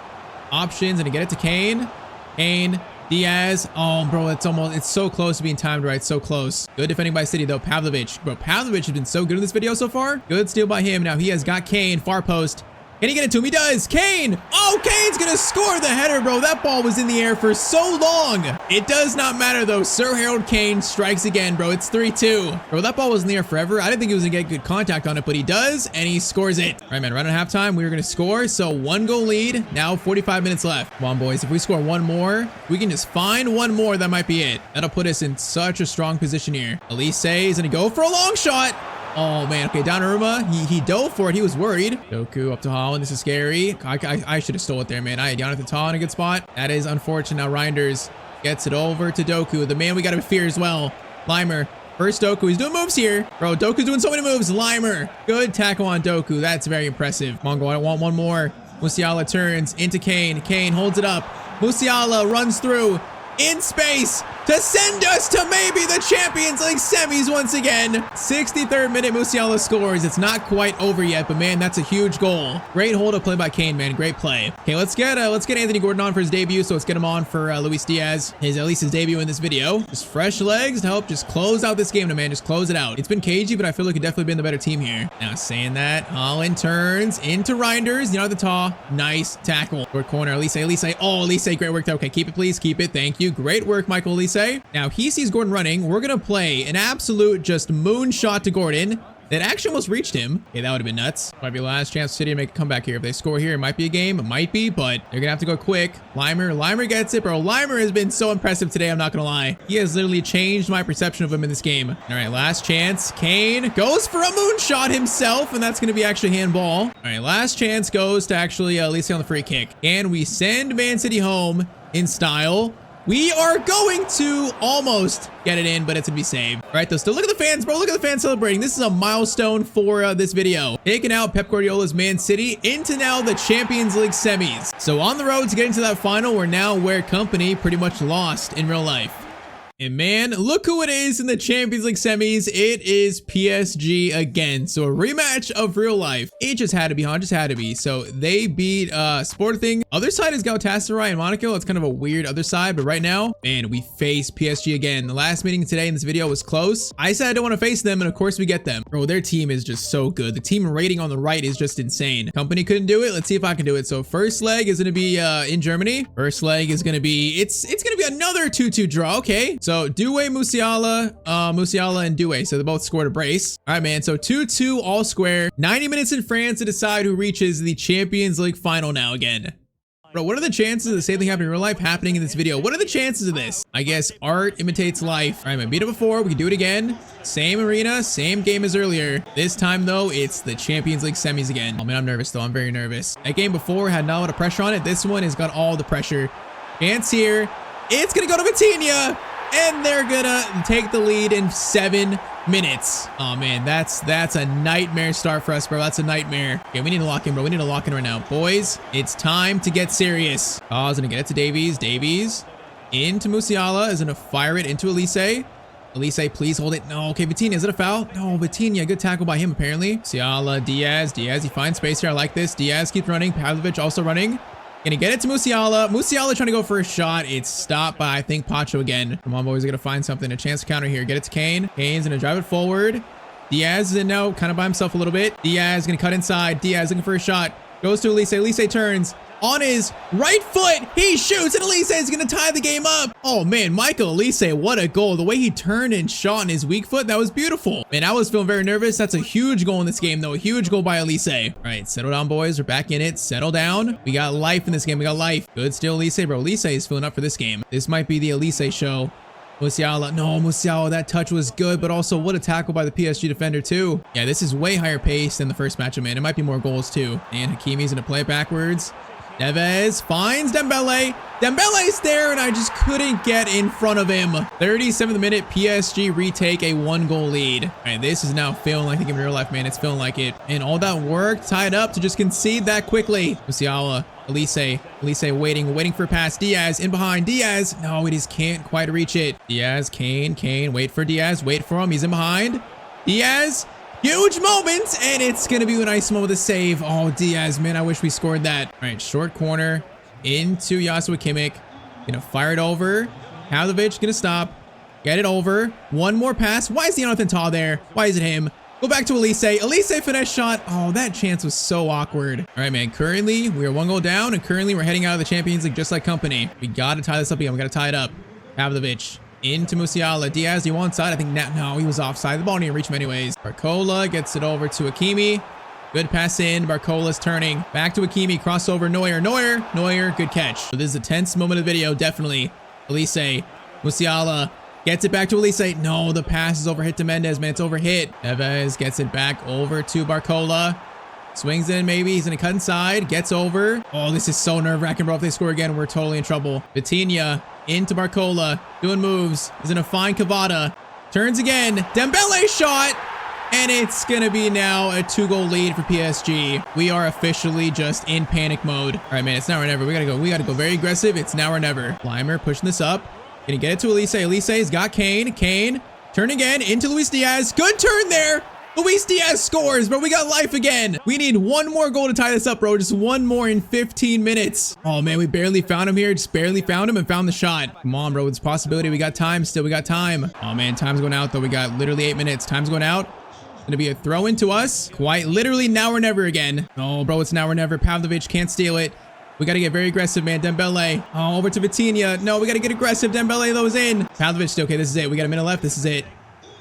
Options, and to get it to Kane. Kane, Diaz. Oh, bro, it's so close to being timed right. So close. Good defending by City, though. Pavlovic. Bro, Pavlovic has been so good in this video so far. Good steal by him. Now he has got Kane, far post. Can he get it to him? He does. Kane. Oh, Kane's going to score the header, bro. That ball was in the air for so long. It does not matter, though. Sir Harold Kane strikes again, bro. It's 3-2. Bro, that ball was in the air forever. I didn't think he was going to get good contact on it, but he does, and he scores it. All right, man. Right at halftime, we were going to score. So 1-goal lead. Now 45 minutes left. Come on, boys. If we score one more, we can just find one more. That might be it. That'll put us in such a strong position here. Elise is going to go for a long shot. Oh, man. Okay, Donnarumma, he dove for it. He was worried. Doku up to Holland. This is scary. I should have stole it there, man. I had Jonathan Tah in a good spot. That is unfortunate. Now Reinders gets it over to Doku. The man we got to fear as well. Limer. First Doku. He's doing moves here. Bro, Doku's doing so many moves. Limer. Good tackle on Doku. That's very impressive. Come on, go. I want one more. Musiala turns into Kane. Kane holds it up. Musiala runs through. In space to send us to maybe the Champions League semis once again. 63rd minute, Musiala scores. It's not quite over yet, but man, that's a huge goal. Great hold up play by Kane, man. Great play. Okay, let's get Anthony Gordon on for his debut. So let's get him on for Luis Diaz. At least his debut in this video. Just fresh legs to help just close out this game, man. Just close it out. It's been cagey, but I feel like it definitely been the better team here. Now saying that, Holland turns into Reinders. You know the Tah. Nice tackle. Short corner. Elise. Oh, Elise, great work there. Okay, keep it, please. Keep it. Thank you. Great work, Michael Elise. Now he sees Gordon running. We're gonna play an absolute just moonshot to Gordon that actually almost reached him. Okay, that would have been nuts. Might be last chance for City to make a comeback here. If they score here, it might be a game. It might be, but they're gonna have to go quick. Limer gets it, bro. Limer has been so impressive today, I'm not gonna lie. He has literally changed my perception of him in this game. All right, last chance. Kane goes for a moonshot himself, and that's gonna be actually handball. All right, last chance goes to actually Elise on the free kick. And we send Man City home in style. We are going to almost get it in, but it's gonna be saved. All right, though, still look at the fans, bro. Look at the fans celebrating. This is a milestone for this video. Taking out Pep Guardiola's Man City into now the Champions League semis. So on the road to getting to that final, we're now where company pretty much lost in real life. And man, look who it is in the Champions League semis. It is PSG again. So a rematch of real life. It just had to be, huh? Just had to be. So they beat Sporting. Other side is Galatasaray and Monaco. It's kind of a weird other side, but right now, man, we face PSG again. The last meeting today in this video was close. I said I don't want to face them, and of course we get them. Bro, their team is just so good. The team rating on the right is just insane. Company couldn't do it. Let's see if I can do it. So first leg is going to be in Germany. First leg is going to be, it's going to be another 2-2 draw. Okay. So Doué, Musiala and Doué. So they both scored a brace. All right, man. So 2-2 all square. 90 minutes in France to decide who reaches the Champions League final now again. Bro, what are the chances of the same thing happening in real life happening in this video? What are the chances of this? I guess art imitates life. All right, man, beat it before. We can do it again. Same arena, same game as earlier. This time, though, it's the Champions League semis again. Oh, man, I'm nervous, though. I'm very nervous. That game before had not a lot of pressure on it. This one has got all the pressure. Chance here. It's going to go to Vitinha. And they're gonna take the lead in 7 minutes. Oh man, that's a nightmare start for us, bro. That's a nightmare. Okay, we need to lock in, bro. We need to lock in right now. Boys, it's time to get serious. Oh, he's gonna get it to Davies. Davies into Musiala. Is gonna fire it into Elise. Elise, please hold it. No, okay, Vitinha, is it a foul? No, Vitinha, good tackle by him apparently. Musiala, Diaz, he finds space here. I like this. Diaz keeps running. Pavlovic also running. Gonna get it to Musiala. Musiala trying to go for a shot. It's stopped by, I think, Pacho again. Come on, boys. Gonna find something. A chance to counter here. Get it to Kane. Kane's gonna drive it forward. Diaz is in now, kind of by himself a little bit. Diaz gonna cut inside. Diaz looking for a shot. Goes to Elise. Elise turns. On his right foot, he shoots, and Elise is going to tie the game up. Oh, man, Michael Elise, what a goal. The way he turned and shot on his weak foot, that was beautiful. Man, I was feeling very nervous. That's a huge goal in this game, though. A huge goal by Elise. All right, settle down, boys. We're back in it. Settle down. We got life in this game. We got life. Good still, Elise, bro. Elise is filling up for this game. This might be the Elise show. Musiala, no, Musiala, that touch was good, but also what a tackle by the PSG defender too. Yeah, this is way higher pace than the first matchup, man. It might be more goals too. And Hakimi's going to play it backwards. Neves finds Dembele. Dembele's there, and I just couldn't get in front of him. 37th minute, PSG retake a 1-goal lead. All right, this is now feeling like the game in real life, man. It's feeling like it. And all that work tied up to just concede that quickly. Musiala, Elise waiting for a pass. Diaz in behind. Diaz, no, he just can't quite reach it. Diaz, Kane, wait for Diaz. Wait for him. He's in behind. Diaz. Huge moment, and it's going to be a nice moment to save. Oh, Diaz, man, I wish we scored that. All right, short corner into Joshua Kimmich. Going to fire it over. Pavlovic going to stop. Get it over. One more pass. Why is Jonathan Tah there? Why is it him? Go back to Elise. Elise finesse shot. Oh, that chance was so awkward. All right, man, currently we are 1 goal down, and currently we're heading out of the Champions League just like Company. We got to tie this up again. We got to tie it up. Pavlovic. Into Musiala. Diaz, you onside? I think no, he was offside. The ball didn't reach him anyways. Barcola gets it over to Hakimi. Good pass in. Barcola's turning. Back to Hakimi. Crossover. Neuer. Good catch. So this is a tense moment of the video. Definitely. Elise. Musiala gets it back to Elise. No, the pass is overhit to Mendes, man. It's overhit. Neves gets it back over to Barcola. Swings in, maybe. He's going to cut inside. Gets over. Oh, this is so nerve-wracking, bro. If they score again, we're totally in trouble. Vitinha into Barcola. Doing moves. He's going to find Cavada. Turns again. Dembele shot. And it's going to be now a 2-goal lead for PSG. We are officially just in panic mode. All right, man. It's now or never. We got to go very aggressive. It's now or never. Limer pushing this up. Going to get it to Elise. Elise's got Kane. Turn again into Luis Diaz. Good turn there. Luis Diaz scores, bro. We got life again. We need 1 more goal to tie this up, bro. Just 1 more in 15 minutes. Oh, man, we barely found him here. Just barely found him and found the shot. Come on, bro. It's a possibility. We got time still. We got time. Oh, man, time's going out, though. We got literally 8 minutes. Time's going out. Going to be a throw into us. Quite literally now or never again. Oh, bro, it's now or never. Pavlovic can't steal it. We got to get very aggressive, man. Dembele. Oh, over to Vitinha. No, we got to get aggressive. Dembele, though, is in. Pavlovic still. Okay, this is it. We got a minute left. This is it.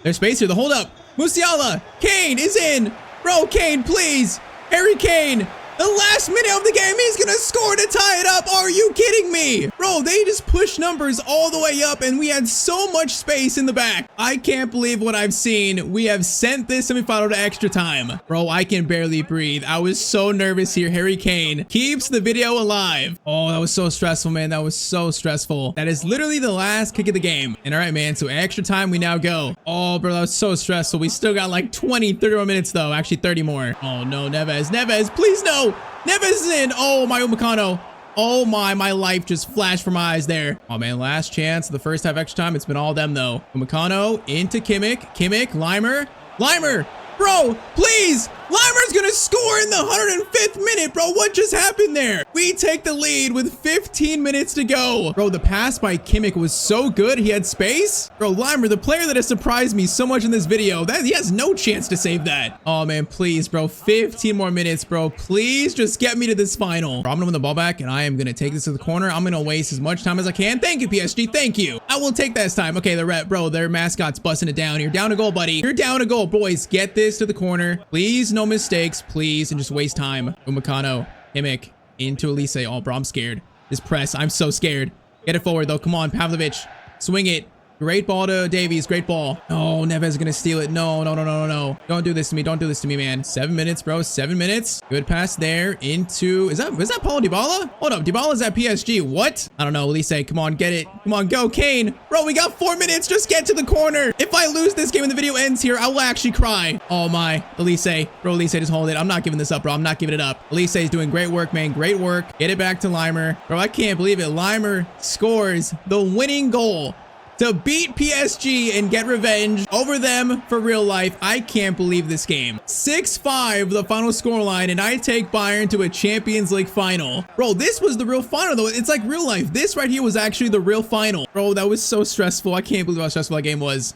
There's space here. The hold up. Musiala. Kane is in. Bro, Kane, please. Harry Kane. The last minute of the game, he's going to score to tie it up. Are you kidding me? Bro, they just pushed numbers all the way up, and we had so much space in the back. I can't believe what I've seen. We have sent this semifinal to extra time. Bro, I can barely breathe. I was so nervous here. Harry Kane keeps the video alive. Oh, that was so stressful, man. That was so stressful. That is literally the last kick of the game. And all right, man, so extra time we now go. Oh, bro, that was so stressful. We still got like 20, 30 more minutes, though. Actually, 30 more. Oh, no, Neves, please, no. Neves is in. Oh, my Upamecano. Oh my life just flashed from my eyes there. Oh man, last chance. The first half extra time. It's been all them though. Upamecano into Kimmich. Kimmich, Limer. Bro, please. Limer's gonna score in the 105th minute, bro. What just happened there? We take the lead with 15 minutes to go. Bro, the pass by Kimmich was so good. He had space. Bro, Limer, the player that has surprised me so much in this video, that he has no chance to save that. Oh man, please, bro. 15 more minutes, bro. Please just get me to this final. Bro, I'm gonna win the ball back, and I am gonna take this to the corner. I'm gonna waste as much time as I can. Thank you, PSG. Thank you. I will take this time. Okay, their mascot's busting it down. You're down a goal, buddy. You're down a goal, boys. Get this to the corner. Please, no mistakes, please, and just waste time. Upamecano, Kimmich, into Elise. Oh, bro, I'm scared. This press, I'm so scared. Get it forward, though. Come on, Pavlovic. Swing it. Great ball to Davies. Great ball. Oh, Neves is going to steal it. No. Don't do this to me. Don't do this to me, man. 7 minutes, bro. 7 minutes. Good pass there into... Was that Paulo Dybala? Hold up. Dybala's at PSG. What? I don't know. Elise, come on. Get it. Come on. Go, Kane. Bro, we got 4 minutes. Just get to the corner. If I lose this game and the video ends here, I will actually cry. Oh, my. Elise. Bro, Elise, just hold it. I'm not giving this up, bro. I'm not giving it up. Elise is doing great work, man. Great work. Get it back to Limer. Bro, I can't believe it. Limer scores the winning goal to beat PSG and get revenge over them for real life. I can't believe this game. 6-5 the final scoreline, and I take Bayern to a Champions League final. Bro, this was the real final though. It's like real life. This right here was actually the real final. Bro, that was so stressful. I can't believe how stressful that game was.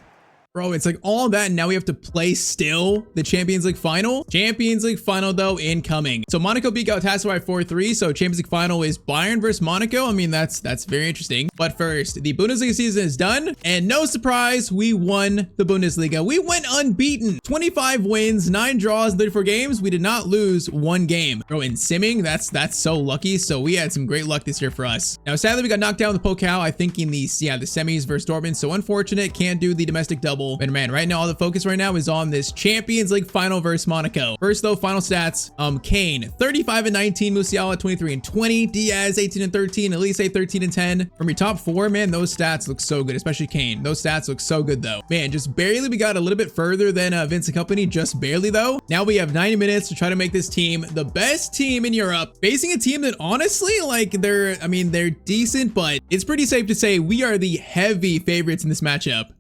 Bro, it's like all that, and now we have to play still the Champions League final. Champions League final, though, incoming. So Monaco beat Galatasaray 4-3. So Champions League final is Bayern versus Monaco. I mean, that's very interesting. But first, the Bundesliga season is done. And no surprise, we won the Bundesliga. We went unbeaten. 25 wins, 9 draws, 34 games. We did not lose 1 game. Bro, in simming, that's so lucky. So we had some great luck this year for us. Now, sadly, we got knocked down with the Pokal, I think, in the semis versus Dortmund. So unfortunate, can't do the domestic double. But man, right now all the focus right now is on this Champions League final versus Monaco. First though, final stats. Kane 35-19, Musiala 23-20, Diaz 18-13, Elise 13-10. From your top 4, man, those stats look so good, especially Kane. Those stats look so good though. Man, just barely we got a little bit further than Vincent Company, just barely though. Now we have 90 minutes to try to make this team the best team in Europe, facing a team that honestly, like they're decent, but it's pretty safe to say we are the heavy favorites in this matchup.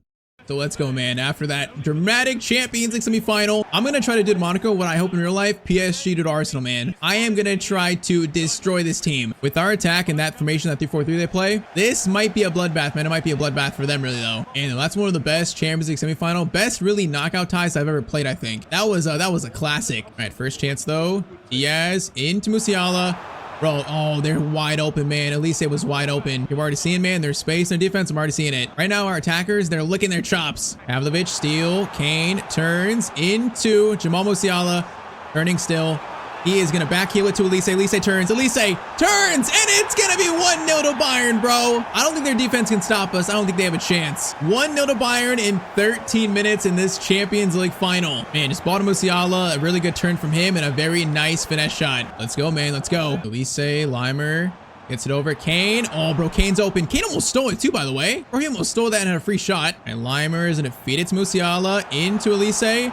So let's go, man. After that dramatic Champions League semifinal, I'm going to try to do to Monaco what I hope in real life PSG did to Arsenal, man. I am going to try to destroy this team. With our attack and that formation, that 3-4-3 they play, this might be a bloodbath, man. It might be a bloodbath for them, really, though. And that's one of the best Champions League semifinal, best really knockout ties I've ever played, I think. That was a classic. All right, first chance, though. Diaz into Musiala. Bro, oh, they're wide open, man. At least it was wide open. You're already seeing, man, there's space in their defense. I'm already seeing it. Right now, our attackers, they're licking their chops. Pavlovic, steal. Kane turns into Jamal Musiala. Turning still. He is going to back heel it to Elise. Elise turns. Elise turns. And it's going to be 1-0 to Bayern, bro. I don't think their defense can stop us. I don't think they have a chance. 1-0 to Bayern in 13 minutes in this Champions League final. Man, just ball to Musiala. A really good turn from him and a very nice finesse shot. Let's go, man. Let's go. Elise, Limer. Gets it over. Kane. Oh, bro, Kane's open. Kane almost stole it too, by the way. Bro, he almost stole that and had a free shot. And Limer is going to feed it to Musiala. Into Elise.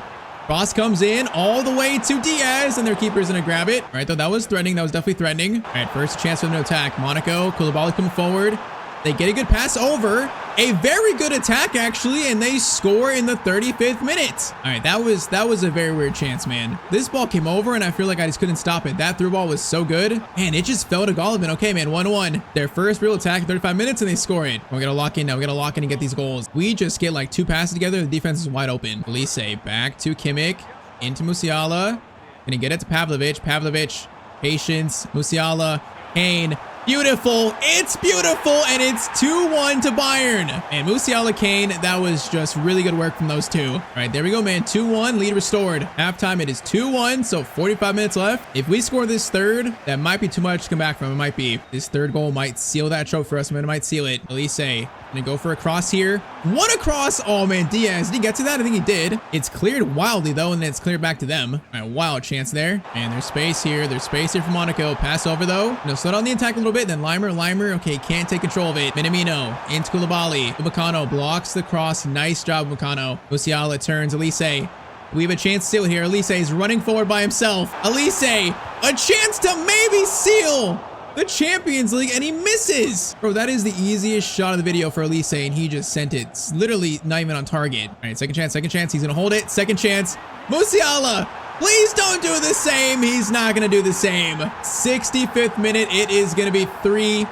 Cross comes in all the way to Diaz, and their keeper's gonna grab it. All right, though, that was threatening. That was definitely threatening. All right, first chance for them to attack. Monaco, Koulibaly coming forward. They get a good pass over. A very good attack, actually, and they score in the 35th minute. All right, that was a very weird chance, man. This ball came over, and I feel like I just couldn't stop it. That through ball was so good. Man, it just fell to Golovin. Okay, man, 1-1. Their first real attack in 35 minutes, and they score it. We gotta lock in now. We gotta lock in and get these goals. We just get like 2 passes together. The defense is wide open. Elise back to Kimmich. Into Musiala. Gonna get it to Pavlovic. Pavlovic. Patience. Musiala. Kane. Beautiful. It's beautiful. And it's 2-1 to Bayern. And Musiala, Kane, that was just really good work from those two. All right, there we go, man. 2-1. Lead restored. Halftime, it is 2-1. So 45 minutes left. If we score this third, that might be too much to come back from. It might be. This third goal might seal that trophy for us, man. It might seal it. Elise. Gonna go for a cross here. What a cross. Oh, man. Diaz. Did he get to that? I think he did. It's cleared wildly, though, and then it's cleared back to them. All right, wild chance there. And there's space here. There's space here for Monaco. Pass over, though. No, slow down the attack a little bit. Then Limer. Okay, can't take control of it. Minamino into Koulibaly. Upamecano blocks the cross. Nice job, Upamecano. Musiala turns. Elise. We have a chance to seal here. Elise is running forward by himself. Elise, a chance to maybe seal the Champions League and he misses. Bro, that is the easiest shot of the video for Elise, and he just sent it. It's literally not even on target. All right, second chance. He's gonna hold it. Second chance. Musiala. Please don't do the same. He's not going to do the same. 65th minute. It is going to be 3-1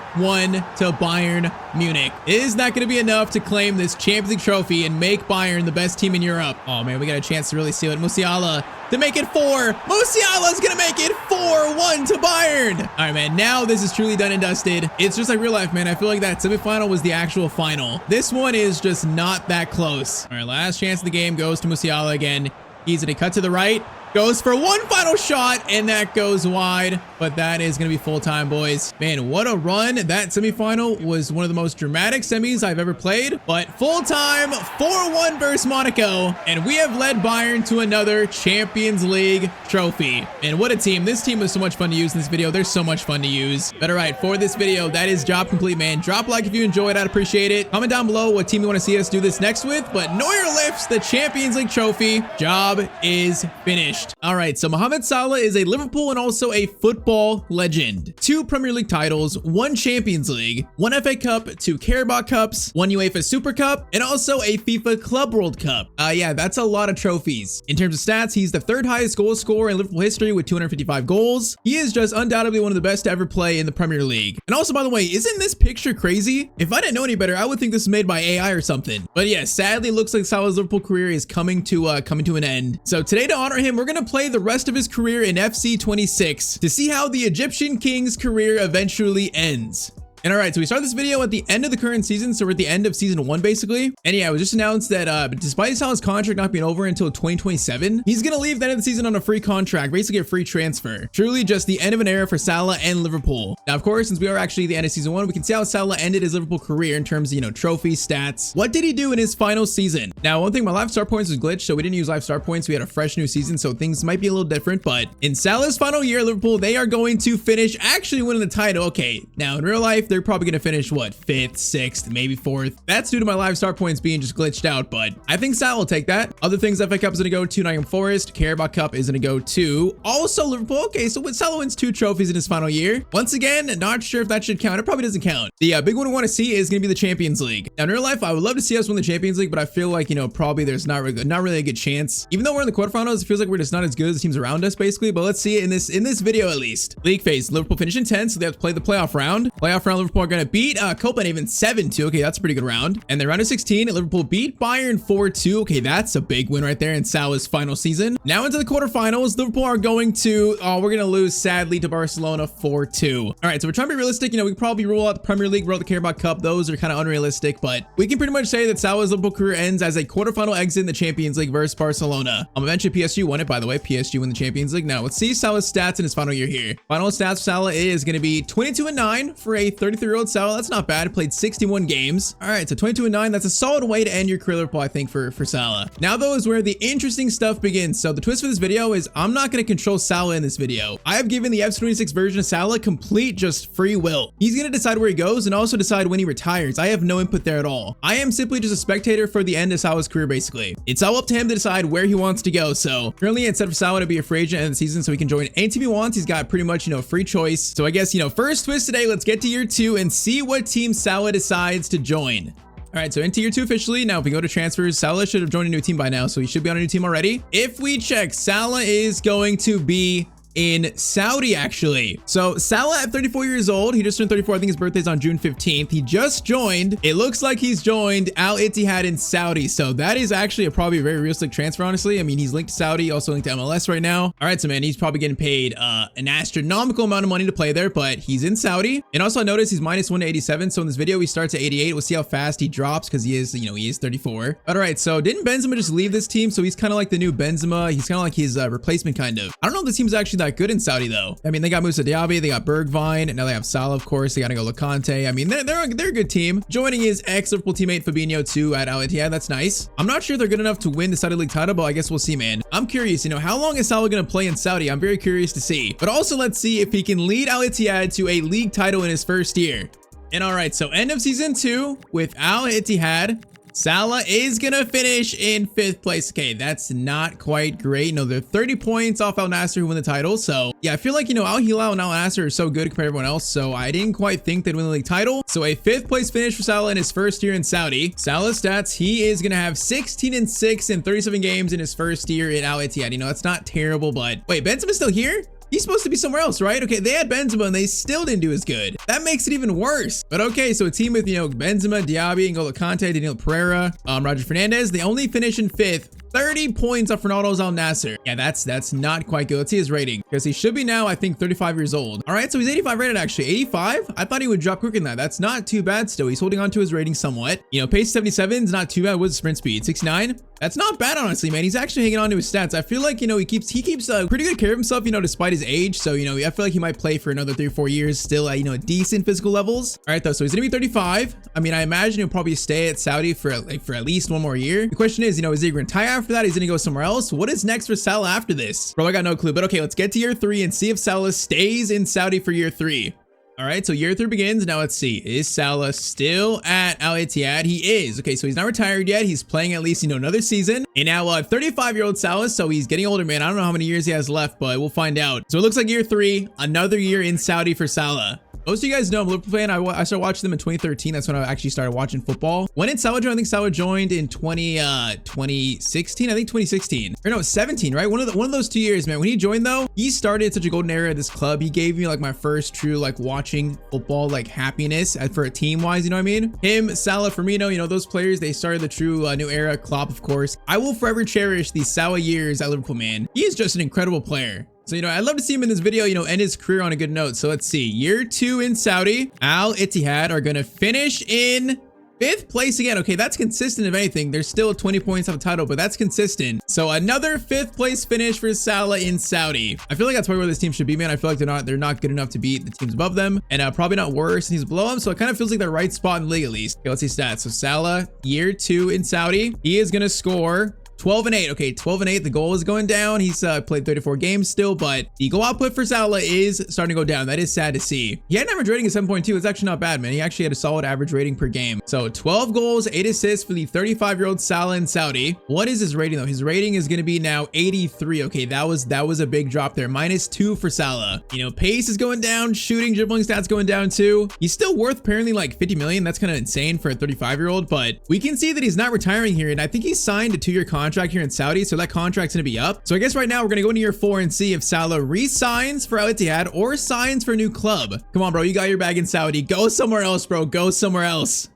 to Bayern Munich. Is that going to be enough to claim this Champions League trophy and make Bayern the best team in Europe? Oh, man, we got a chance to really seal it. Musiala to make it 4. Musiala's going to make it 4-1 to Bayern. All right, man. Now this is truly done and dusted. It's just like real life, man. I feel like that semifinal was the actual final. This one is just not that close. All right, last chance of the game goes to Musiala again. He's going to cut to the right. Goes for one final shot, and that goes wide, but that is going to be full time, boys. Man, what a run. That semifinal was one of the most dramatic semis I've ever played, but full time 4-1 versus Monaco, and we have led Bayern to another Champions League trophy. And what a team. This team was so much fun to use in this video. They're so much fun to use. But all right, for this video, that is job complete, man. Drop a like if you enjoyed. I'd appreciate it. Comment down below what team you want to see us do this next with, but Neuer lifts the Champions League trophy. Job is finished. All right, so Mohamed Salah is a Liverpool and also a football legend. 2 Premier League titles, 1 Champions League, 1 FA Cup, 2 Carabao Cups, 1 UEFA Super Cup, and also a FIFA Club World Cup. Yeah, that's a lot of trophies. In terms of stats, he's the 3rd highest goal scorer in Liverpool history with 255 goals. He is just undoubtedly one of the best to ever play in the Premier League. And also, by the way, isn't this picture crazy? If I didn't know any better, I would think this is made by AI or something. But yeah, sadly, it looks like Salah's Liverpool career is coming to an end. So today, to honor him, we're gonna play the rest of his career in FC 26 to see how the Egyptian King's career eventually ends. And all right, so we start this video at the end of the current season. So we're at the end of season 1, basically. And yeah, it was just announced that despite Salah's contract not being over until 2027, he's going to leave the end of the season on a free contract, basically a free transfer. Truly just the end of an era for Salah and Liverpool. Now, of course, since we are actually the end of season 1, we can see how Salah ended his Liverpool career in terms of, trophies, stats. What did he do in his final season? Now, one thing, my live star points was glitched, so we didn't use live star points. We had a fresh new season, so things might be a little different. But in Salah's final year, Liverpool, they are going to finish actually winning the title. Okay, now in real life, they're probably going to finish what, 5th, 6th, maybe 4th. That's due to my live star points being just glitched out, but I think Salah will take that. Other things, FA Cup is going to go to Nottingham Forest. Carabao Cup is going to go to also Liverpool. Okay, so Salah wins 2 trophies in his final year. Once again, not sure if that should count. It probably doesn't count. The big one we want to see is going to be the Champions League. Now, in real life, I would love to see us win the Champions League, but I feel like, probably there's not really a good chance. Even though we're in the quarterfinals, it feels like we're just not as good as the teams around us, basically. But let's see it in this video at least. League phase, Liverpool finish in 10th, so they have to play the playoff round. Liverpool are going to beat Copenhagen 7-2. Okay, that's a pretty good round. And then round of 16, Liverpool beat Bayern 4-2. Okay, that's a big win right there in Salah's final season. Now into the quarterfinals, Liverpool are going to, we're going to lose sadly to Barcelona 4-2. All right, so we're trying to be realistic. We could probably rule out the Premier League, rule out the Carabao Cup. Those are kind of unrealistic, but we can pretty much say that Salah's Liverpool career ends as a quarterfinal exit in the Champions League versus Barcelona. Eventually PSG won it, by the way. PSG won the Champions League. Now let's see Salah's stats in his final year here. Final stats for Salah is going to be 22-9 for a 33-year-old Salah. That's not bad. Played 61 games. All right, so 22-9. That's a solid way to end your career, Liverpool, I think, for Salah. Now, though, is where the interesting stuff begins. So the twist for this video is I'm not going to control Salah in this video. I have given the FC26 version of Salah complete just free will. He's going to decide where he goes and also decide when he retires. I have no input there at all. I am simply just a spectator for the end of Salah's career, basically. It's all up to him to decide where he wants to go. So currently, instead of Salah to be a free agent at the end of the season so he can join any team he wants, he's got pretty much, free choice. So I guess, first twist today, let's get to year 2 and see what team Salah decides to join. All right, so into year 2 officially. Now, if we go to transfers, Salah should have joined a new team by now, so he should be on a new team already. If we check, Salah is going to be in Saudi, actually. So Salah at 34 years old, he just turned 34. I think his birthday's on June 15th. He just joined, it looks like he's joined Al Ittihad in Saudi. So that is actually probably a very realistic transfer, honestly. I mean, he's linked to Saudi, also linked to MLS right now. All right, so man, he's probably getting paid an astronomical amount of money to play there, but he's in Saudi. And also I noticed he's -1 to 87. So in this video, he starts at 88. We'll see how fast he drops because he is, he is 34. All right, so didn't Benzema just leave this team? So he's kind of like the new Benzema. He's kind of like his replacement, kind of. I don't know if this team's actually that good in Saudi though. I mean, they got Moussa Diaby, they got Bergwijn, and now they have Salah, of course. They got to go Kante. I mean, they're a good team. Joining his ex-Liverpool teammate Fabinho too at Al Ittihad. That's nice. I'm not sure they're good enough to win the Saudi League title, but I guess we'll see, man. I'm curious, how long is Salah going to play in Saudi? I'm very curious to see. But also, let's see if he can lead Al Ittihad to a league title in his first year. And all right, so end of season 2 with Al Ittihad. Salah is gonna finish in 5th place. Okay, that's not quite great. No, they're 30 points off Al Nassr, who won the title. So yeah, I feel like, Al Hilal and Al Nassr are so good compared to everyone else. So I didn't quite think they'd win the league title. So a 5th place finish for Salah in his first year in Saudi. Salah's stats, he is gonna have 16-6 in 37 games in his first year in Al Ittihad. That's not terrible, but wait, Benzema's still here? He's supposed to be somewhere else, right? Okay, they had Benzema and they still didn't do as good. That makes it even worse. But okay, so a team with, Benzema, Diaby, N'Golo Kante, Daniel Pereira, Roger Fernandez, they only finished in 5th. 30 points off Ronaldo's Al Nassr. Yeah, that's not quite good. Let's see his rating, because he should be now, I think, 35 years old. All right, so he's 85 rated, actually. 85? I thought he would drop quicker than that. That's not too bad still. He's holding on to his rating somewhat. Pace 77 is not too bad with sprint speed. 69? That's not bad, honestly, man. He's actually hanging on to his stats. I feel like, he keeps pretty good care of himself, despite his age. So, I feel like he might play for another 3 or 4 years still at, decent physical levels. All right, though, so he's gonna be 35. I mean, I imagine he'll probably stay at Saudi for at least 1 more year. The question is, is he gonna retire after that? He's gonna go somewhere else? What is next for Salah after this? Bro, I got no clue. But okay, let's get to year 3 and see if Salah stays in Saudi for year 3. All right, so year 3 begins. Now let's see. Is Salah still at Al Ittihad? He is. Okay, so he's not retired yet. He's playing at least, another season. And now 35-year-old Salah, so he's getting older, man. I don't know how many years he has left, but we'll find out. So it looks like year 3, another year in Saudi for Salah. Most of you guys know I'm a Liverpool fan. I started watching them in 2013. That's when I actually started watching football. When did Salah join? I think Salah joined in 2016. I think 2016. Or no, 17, right? One of those 2 years, man. When he joined, though, he started such a golden era at this club. He gave me my first true watching football happiness for a team wise. You know what I mean? Him, Salah, Firmino, those players, they started the true new era. Klopp, of course. I will forever cherish these Salah years at Liverpool, man. He is just an incredible player. So, I'd love to see him in this video, end his career on a good note. So let's see. Year 2 in Saudi, Al Ittihad are going to finish in 5th place again. Okay, that's consistent if anything. There's still 20 points off the title, but that's consistent. So another 5th place finish for Salah in Saudi. I feel like that's probably where this team should be, man. I feel like they're not good enough to beat the teams above them, and probably not worse than he's below them. So it kind of feels like the right spot in the league at least. Okay, let's see stats. So Salah, year 2 in Saudi, he is going to score 12-8. Okay, 12-8. The goal is going down. He's played 34 games still, but the goal output for Salah is starting to go down. That is sad to see. He had an average rating of 7.2. It's actually not bad, man. He actually had a solid average rating per game. So 12 goals, 8 assists for the 35-year-old Salah in Saudi. What is his rating though? His rating is going to be now 83. Okay, that was a big drop there. -2 for Salah. Pace is going down. Shooting, dribbling stats going down too. He's still worth apparently 50 million. That's kind of insane for a 35-year-old, but we can see that he's not retiring here. And I think he signed a 2-year contract here in Saudi, so that contract's gonna be up. So I guess right now we're gonna go into year 4 and see if Salah re-signs for Al Ittihad or signs for a new club. Come on, bro, you got your bag in Saudi. Go somewhere else, bro. Go somewhere else.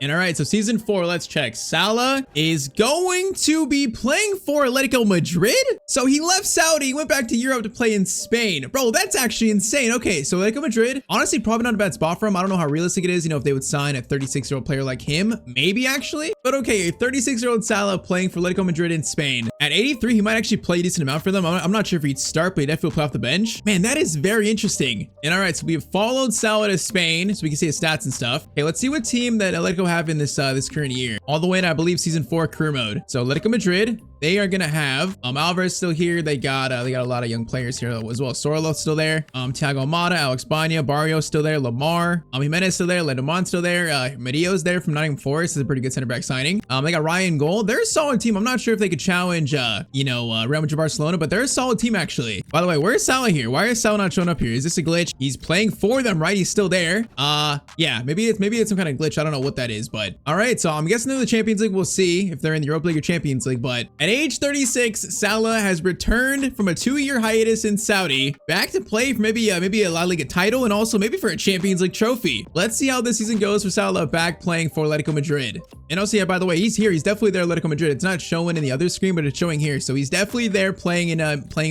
And all right, so season 4, let's check. Salah is going to be playing for Atletico Madrid. So he left Saudi, went back to Europe to play in Spain. Bro, that's actually insane. Okay, so Atletico Madrid, honestly, probably not a bad spot for him. I don't know how realistic it is, if they would sign a 36-year-old player like him. Maybe actually. But okay, a 36-year-old Salah playing for Atletico Madrid in Spain. At 83, he might actually play a decent amount for them. I'm not sure if he'd start, but he definitely will play off the bench. Man, that is very interesting. And all right, so we have followed Salah to Spain, so we can see his stats and stuff. Okay, let's see what team that Atletico have in this current year, all the way in, I believe, season 4 career mode. So Atletico Madrid, they are gonna have Alvarez still here. They got a lot of young players here as well. Sorlo still there, Thiago Mata, Alex Banya, Barrio still there, Lamar, Jimenez still there, Ledemont still there, Medio's there from Nottingham Forest. This is a pretty good center back signing. They got Ryan Goal. They're a solid team. I'm not sure if they could challenge Real Madrid, Barcelona, but they're a solid team actually. By the way, where's Salah here? Why is Salah not showing up here? Is this a glitch? He's playing for them, right? He's still there. Yeah, maybe it's some kind of glitch. I don't know what that is, but all right, so I'm guessing they're in the Champions League. We'll see if they're in the Europa League or Champions League. But at age 36, Salah has returned from a 2-year hiatus in Saudi back to play for maybe a La Liga title and also maybe for a Champions League trophy. Let's see how this season goes for Salah back playing for Atletico Madrid. And also, yeah, by the way, he's here. He's definitely there at Atletico Madrid. It's not showing in the other screen, but it's showing here. So he's definitely there playing in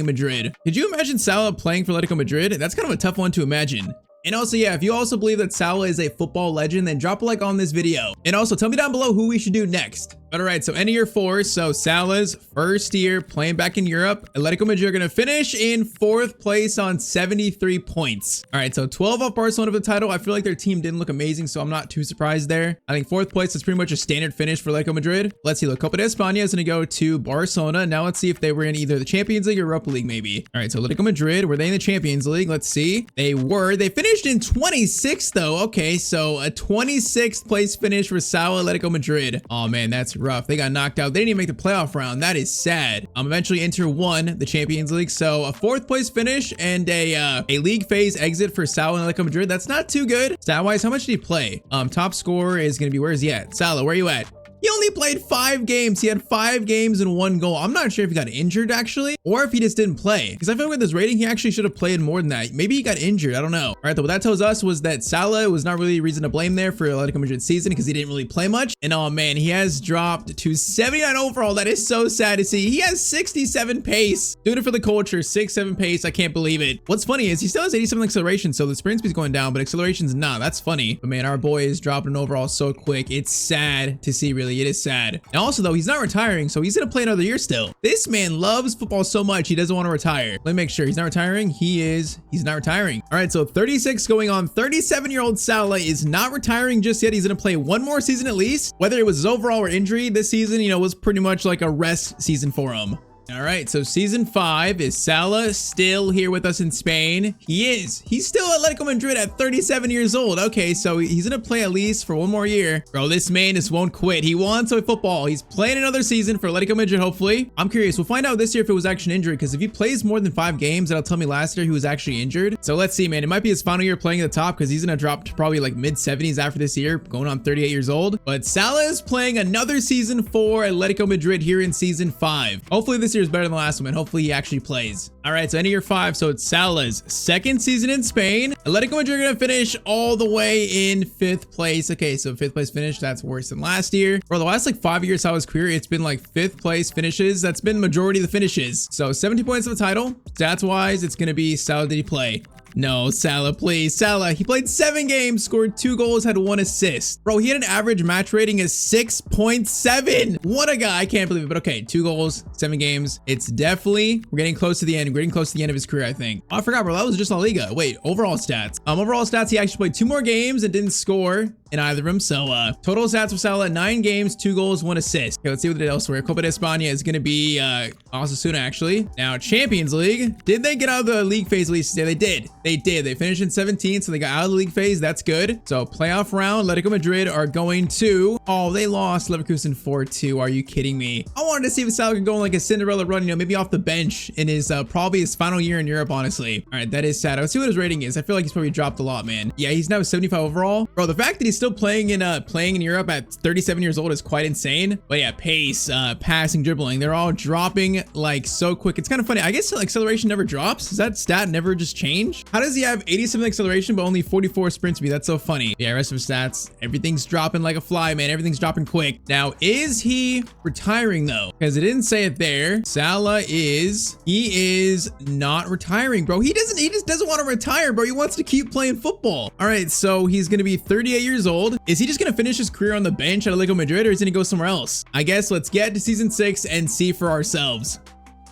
Madrid. Could you imagine Salah playing for Atletico Madrid? That's kind of a tough one to imagine. And also, yeah, if you also believe that Salah is a football legend, then drop a like on this video. And also, tell me down below who we should do next. But all right, so end of year 4. So Salah's first year playing back in Europe. Atletico Madrid are going to finish in 4th place on 73 points. All right, so 12 off Barcelona for the title. I feel like their team didn't look amazing, so I'm not too surprised there. I think 4th place is pretty much a standard finish for Atletico Madrid. Let's see. La Copa de España is going to go to Barcelona. Now let's see if they were in either the Champions League or Europa League maybe. All right, so Atletico Madrid, were they in the Champions League? Let's see. They were. They finished in 26th though. Okay, so a 26th place finish for Sao Atletico Madrid. Oh man, that's rough. They got knocked out. They didn't even make the playoff round. That is sad. Eventually Inter won the Champions League. So a 4th place finish and a league phase exit for Sao Atletico Madrid. That's not too good. Stat-wise, how much did he play? Top scorer is going to be, where's he at? Salah, where are you at? He only played 5 games. He had 5 games and 1 goal. I'm not sure if he got injured actually, or if he just didn't play. Because I feel like with his rating, he actually should have played more than that. Maybe he got injured. I don't know. All right, though, what that tells us was that Salah was not really a reason to blame there for Atletico Madrid's season because he didn't really play much. And oh man, he has dropped to 79 overall. That is so sad to see. He has 67 pace. Doing it for the culture, 6'7" pace. I can't believe it. What's funny is he still has 87 acceleration, so the sprint speed's going down, but acceleration's not. That's funny. But man, our boy is dropping overall so quick. It's sad to see, really. It is sad. And also though, he's not retiring, so he's gonna play another year still. This man loves football so much, he doesn't want to retire. Let me make sure he's not retiring. He's not retiring. All right, so 36 going on. 37-year-old Salah is not retiring just yet. He's gonna play 1 more season at least. Whether it was his overall or injury, this season, you know, was pretty much like a rest season for him. All right, so season 5 is Salah still here with us in Spain. He is. He's still at Atletico Madrid at 37 years old. Okay, so he's gonna play at least for 1 more year. Bro, this man just won't quit. He wants to play football. He's playing another season for Atletico Madrid, hopefully. I'm curious. We'll find out this year if it was actually injured, because if he plays more than 5 games, that'll tell me last year he was actually injured. So let's see, man. It might be his final year playing at the top, because he's gonna drop to probably like mid-70s after this year, going on 38 years old. But Salah is playing another season for Atletico Madrid here in season 5. Hopefully this year is better than the last one. Hopefully he actually plays. All right, so end of year 5. So it's Salah's 2nd season in Spain. Atletico Madrid are gonna finish all the way in 5th place. Okay, so 5th place finish. That's worse than last year. For the last like 5 years Salah's career, it's been like 5th place finishes. That's been the majority of the finishes. So 70 points of the title. Stats wise, it's gonna be Salah. Did he play? No, Salah, please. Salah, he played 7 games, scored 2 goals, had 1 assist. Bro, he had an average match rating of 6.7. What a guy. I can't believe it. But okay, 2 goals, 7 games. It's definitely, we're getting close to the end. We're getting close to the end of his career, I think. Oh, I forgot, bro. That was just La Liga. Wait, overall stats. Overall stats, he actually played 2 more games and didn't score in either of them. So total stats for Salah: 9 games, 2 goals, 1 assist. Okay, let's see what it elsewhere. Copa de España is going to be Osasuna, actually. Now, Champions League. Did they get out of the league phase at least? Yeah, they did. They did. They finished in 17th, so they got out of the league phase. That's good. So playoff round, Atletico Madrid are going to, oh, they lost Leverkusen 4-2. Are you kidding me? I wanted to see if Salah could go on like a Cinderella run, you know, maybe off the bench in his probably his final year in Europe, honestly. All right, that is sad. Let's see what his rating is. I feel like he's probably dropped a lot, man. Yeah, he's now 75 overall. Bro, the fact that he's still playing in Europe at 37 years old is quite insane. But yeah, pace, passing, dribbling, they're all dropping like so quick. It's kind of funny. I guess acceleration never drops. Does that stat never just change? How does he have 87 acceleration but only 44 sprint speed? That's so funny. Yeah, rest of his stats, everything's dropping like a fly, man. Everything's dropping quick. Now, is he retiring though? Because it didn't say it there. Salah he is not retiring, bro. He just doesn't want to retire, bro. He wants to keep playing football. All right, so he's gonna be 38 years old. Is he just gonna finish his career on the bench at Atletico Madrid, or is he gonna go somewhere else? I guess let's get to season 6 and see for ourselves.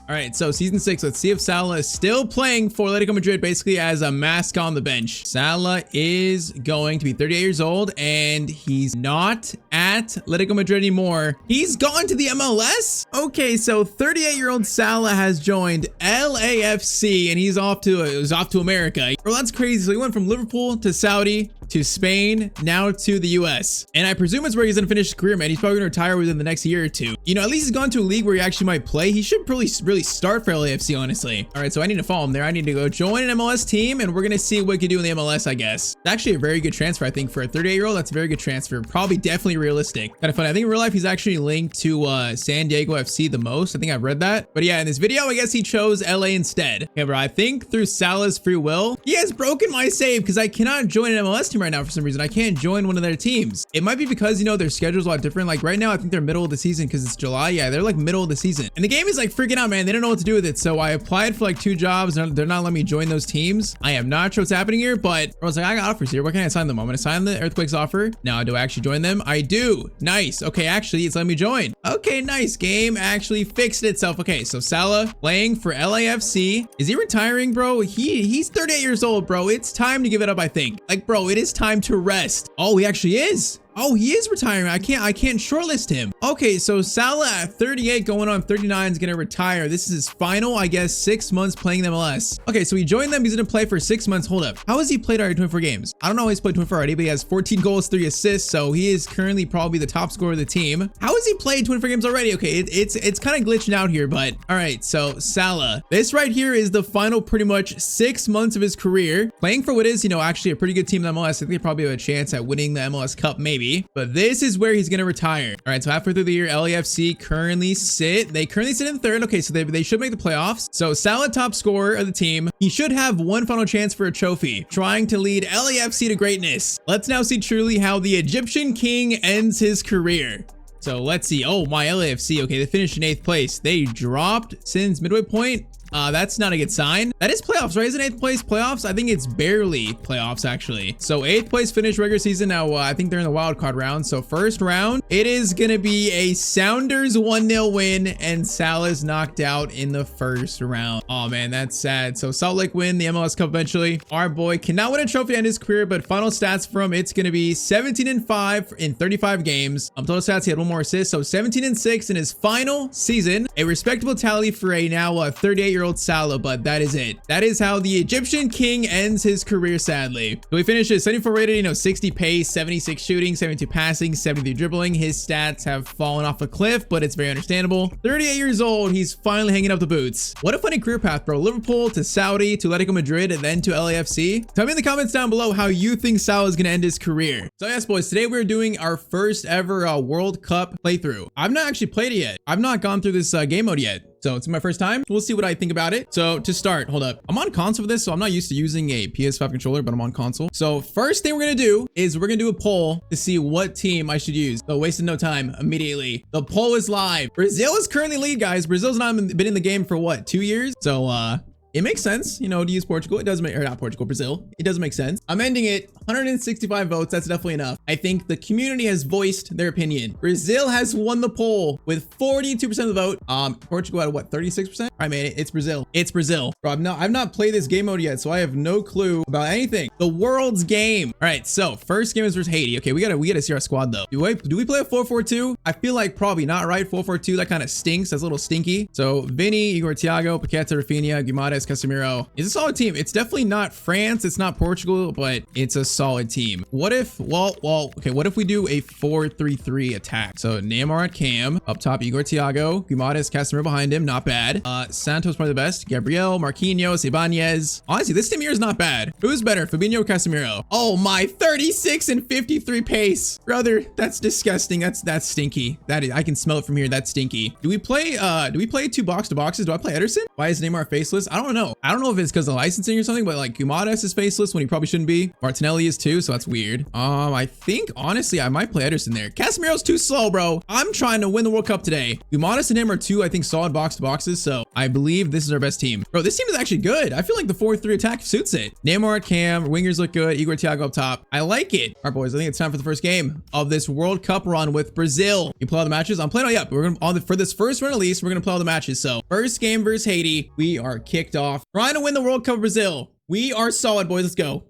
All right, so season 6, let's see if Salah is still playing for Atletico Madrid, basically as a mascot on the bench. Salah is going to be 38 years old, and he's not at Atletico Madrid anymore. He's gone to the MLS? Okay, so 38-year-old Salah has joined LAFC, and he's off to America. Bro, that's crazy. So he went from Liverpool to Saudi to Spain, now to the US. And I presume it's where he's gonna finish his career, man. He's probably gonna retire within the next year or 2. You know, at least he's gone to a league where he actually might play. He should really start for LAFC, honestly. All right, so I need to follow him there. I need to go join an MLS team, and we're gonna see what we can do in the MLS, I guess. It's actually a very good transfer, I think. For a 38-year-old, that's a very good transfer. Probably definitely realistic. Kind of funny. I think in real life, he's actually linked to San Diego FC the most. I think I've read that. But yeah, in this video, I guess he chose LA instead. Okay, bro, I think through Salah's free will, he has broken my save because I cannot join an MLS team right now for some reason. I can't join one of their teams. It might be because, you know, their schedule's a lot different. Like right now, I think they're middle of the season because it's July. Yeah, they're like middle of the season. And the game is like freaking out, man. They don't know what to do with it. So I applied for like 2 jobs. They're not letting me join those teams. I am not sure what's happening here, but I was like, I got offers here. What can I sign them? I'm going to sign the Earthquakes offer. Now, do I actually join them? I do. 2. Nice. Okay, actually, it's letting me join. Okay, nice. Game actually fixed itself. Okay, so Salah playing for LAFC. Is he retiring, bro? He's 38 years old, bro. It's time to give it up, I think. Like, bro, it is time to rest. Oh, he actually is. Oh, he is retiring. I can't shortlist him. Okay, so Salah at 38 going on 39 is gonna retire. This is his final, I guess, 6 months playing the MLS. Okay, so he joined them. He's gonna play for 6 months. Hold up. How has he played already 24 games? I don't know how he's played 24 already, but he has 14 goals, 3 assists. So he is currently probably the top scorer of the team. How has he played 24 games already? Okay, it's kind of glitching out here, but all right. So Salah, this right here is the final pretty much 6 months of his career playing for what is, actually a pretty good team in the MLS. I think they probably have a chance at winning the MLS Cup, maybe. But this is where he's going to retire. All right, so halfway through the year, LAFC currently sit in third. Okay, so they should make the playoffs. So Salah, top scorer of the team. He should have one final chance for a trophy, trying to lead LAFC to greatness. Let's now see truly how the Egyptian king ends his career. So let's see. Oh, my LAFC. Okay, they finished in 8th place. They dropped since midway point. That's not a good sign. That is playoffs, right? Isn't 8th place playoffs? I think it's barely playoffs, actually. So 8th place finished regular season. Now, I think they're in the wild card round. So first round, it is going to be a Sounders 1-0 win, and Salah's knocked out in the first round. Oh, man, that's sad. So Salt Lake win the MLS Cup eventually. Our boy cannot win a trophy to end his career, but final stats from it's going to be 17-5 in 35 games. Total stats, he had 1 more assist. So 17-6 in his final season. A respectable tally for a now 38-year-old Salah, but that is it. That is how the Egyptian king ends his career, sadly. So he finishes 74 rated, 60 pace, 76 shooting, 72 passing, 73 dribbling. His stats have fallen off a cliff, but it's very understandable. 38 years old, he's finally hanging up the boots. What a funny career path, bro. Liverpool to Saudi to Atletico Madrid and then to LAFC. Tell me in the comments down below how you think Salah is going to end his career. So yes, boys, today we're doing our first ever World Cup playthrough. I've not actually played it yet. I've not gone through this game mode yet. So it's my first time. We'll see what I think about it. So to start, hold up. I'm on console for this, so I'm not used to using a PS5 controller, but I'm on console. So first thing we're gonna do is we're gonna do a poll to see what team I should use. So wasting no time, immediately. The poll is live. Brazil is currently lead, guys. Brazil's not been in the game for what, 2 years? So it makes sense, to use Portugal. It does make, or not Portugal, Brazil. It does make sense. I'm ending it 165 votes. That's definitely enough. I think the community has voiced their opinion. Brazil has won the poll with 42% of the vote. Portugal at what, 36%? I made it. It's Brazil. It's Brazil. Bro, I've not played this game mode yet, so I have no clue about anything. The world's game. All right, so first game is versus Haiti. Okay, we gotta see our squad though. Do we play a 4-4-2? I feel like probably not, right? 4-4-2, that kind of stinks. That's a little stinky. So Vinny, Igor, Thiago, Paqueta, Rafinha, Guimaraes, Casemiro. It's a solid team. It's definitely not France. It's not Portugal, but it's a solid team. What if, okay, what if we do a 4-3-3 attack? So Neymar at cam, up top Igor, Thiago, Guimaraes, Casemiro behind him, not bad. Santos probably the best. Gabriel, Marquinhos, Ibanez. Honestly, this team here is not bad. Who's better, Fabinho or Casemiro? Oh my, 36 and 53 pace. Brother, that's disgusting. That's stinky. That is, I can smell it from here. That's stinky. Do we play 2 box to boxes? Do I play Ederson? Why is Neymar faceless? I don't know. I don't know if it's because of licensing or something, but like Guimaraes is faceless when he probably shouldn't be. Martinelli is too, so that's weird. I think honestly I might play Ederson there. Casemiro's too slow, bro. I'm trying to win the World Cup today. Guimaraes and him are 2, I think, solid box to boxes, so I believe this is our best team. Bro, this team is actually good. I feel like the 4-3 attack suits it. Neymar at cam, wingers look good. Igor, Thiago up top. I like it. All right, boys, I think it's time for the first game of this World Cup run with Brazil. You play all the matches. I'm playing. Oh yeah, we're gonna for this first run at least. We're gonna play all the matches. So first game versus Haiti. We are kicked off. Trying to win the World Cup of Brazil. We are solid, boys. Let's go.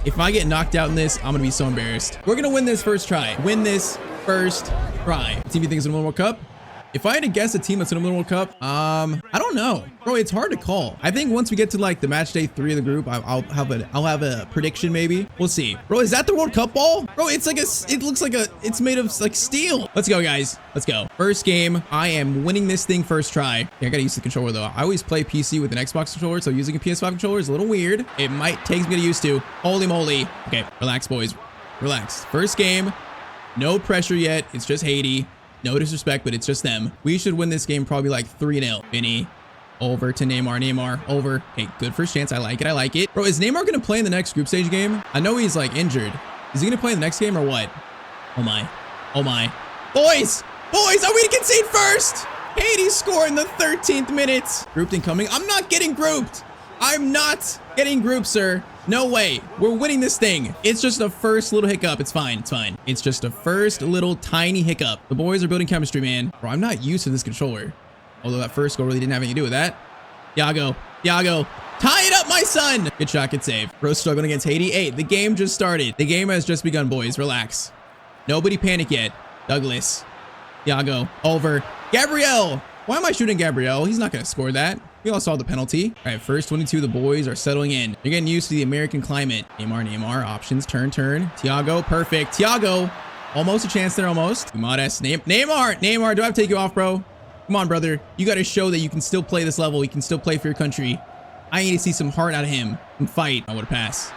If I get knocked out in this, I'm gonna be so embarrassed. We're gonna win this first try. Win this first try. What team you think is gonna win the World Cup? If I had to guess a team that's gonna win the World Cup, I don't know, bro. It's hard to call. I think once we get to like the match day 3 of the group, I'll have a prediction maybe. We'll see. Bro, is that the World Cup ball? Bro, it's like it looks like it's made of like steel. Let's go, guys. Let's go. First game. I am winning this thing first try. Yeah, I gotta use the controller though. I always play PC with an Xbox controller, so using a PS5 controller is a little weird. It might take me to get used to. Holy moly. Okay, relax, boys. Relax. First game. No pressure yet. It's just Haiti. No disrespect, but it's just them. We should win this game probably like 3-0. Vinny, over to Neymar. Neymar, over. Okay, good first chance. I like it. I like it. Bro, is Neymar going to play in the next group stage game? I know he's like injured. Is he going to play in the next game or what? Oh my. Oh my. Boys! Boys, are we to concede first? Haiti score in the 13th minute. Grouped incoming. I'm not getting grouped. I'm not getting group, sir. No way. We're winning this thing. It's just a first little hiccup. It's fine. It's fine. It's just a first little tiny hiccup. The boys are building chemistry, man. Bro, I'm not used to this controller. Although that first goal really didn't have anything to do with that. Thiago. Thiago. Tie it up, my son. Good shot. Good save. Bro's struggling against Haiti. Hey, the game just started. The game has just begun, boys. Relax. Nobody panic yet. Douglas. Thiago. Over. Gabriel. Why am I shooting Gabriel? He's not going to score that. We all saw the penalty. All right, first 22, the boys are settling in. They're getting used to the American climate. Neymar, options, turn. Thiago, perfect. Thiago, almost a chance there, almost. Modest, Neymar, do I have to take you off, bro? Come on, brother. You got to show that you can still play this level. You can still play for your country. I need to see some heart out of him and fight. I would pass.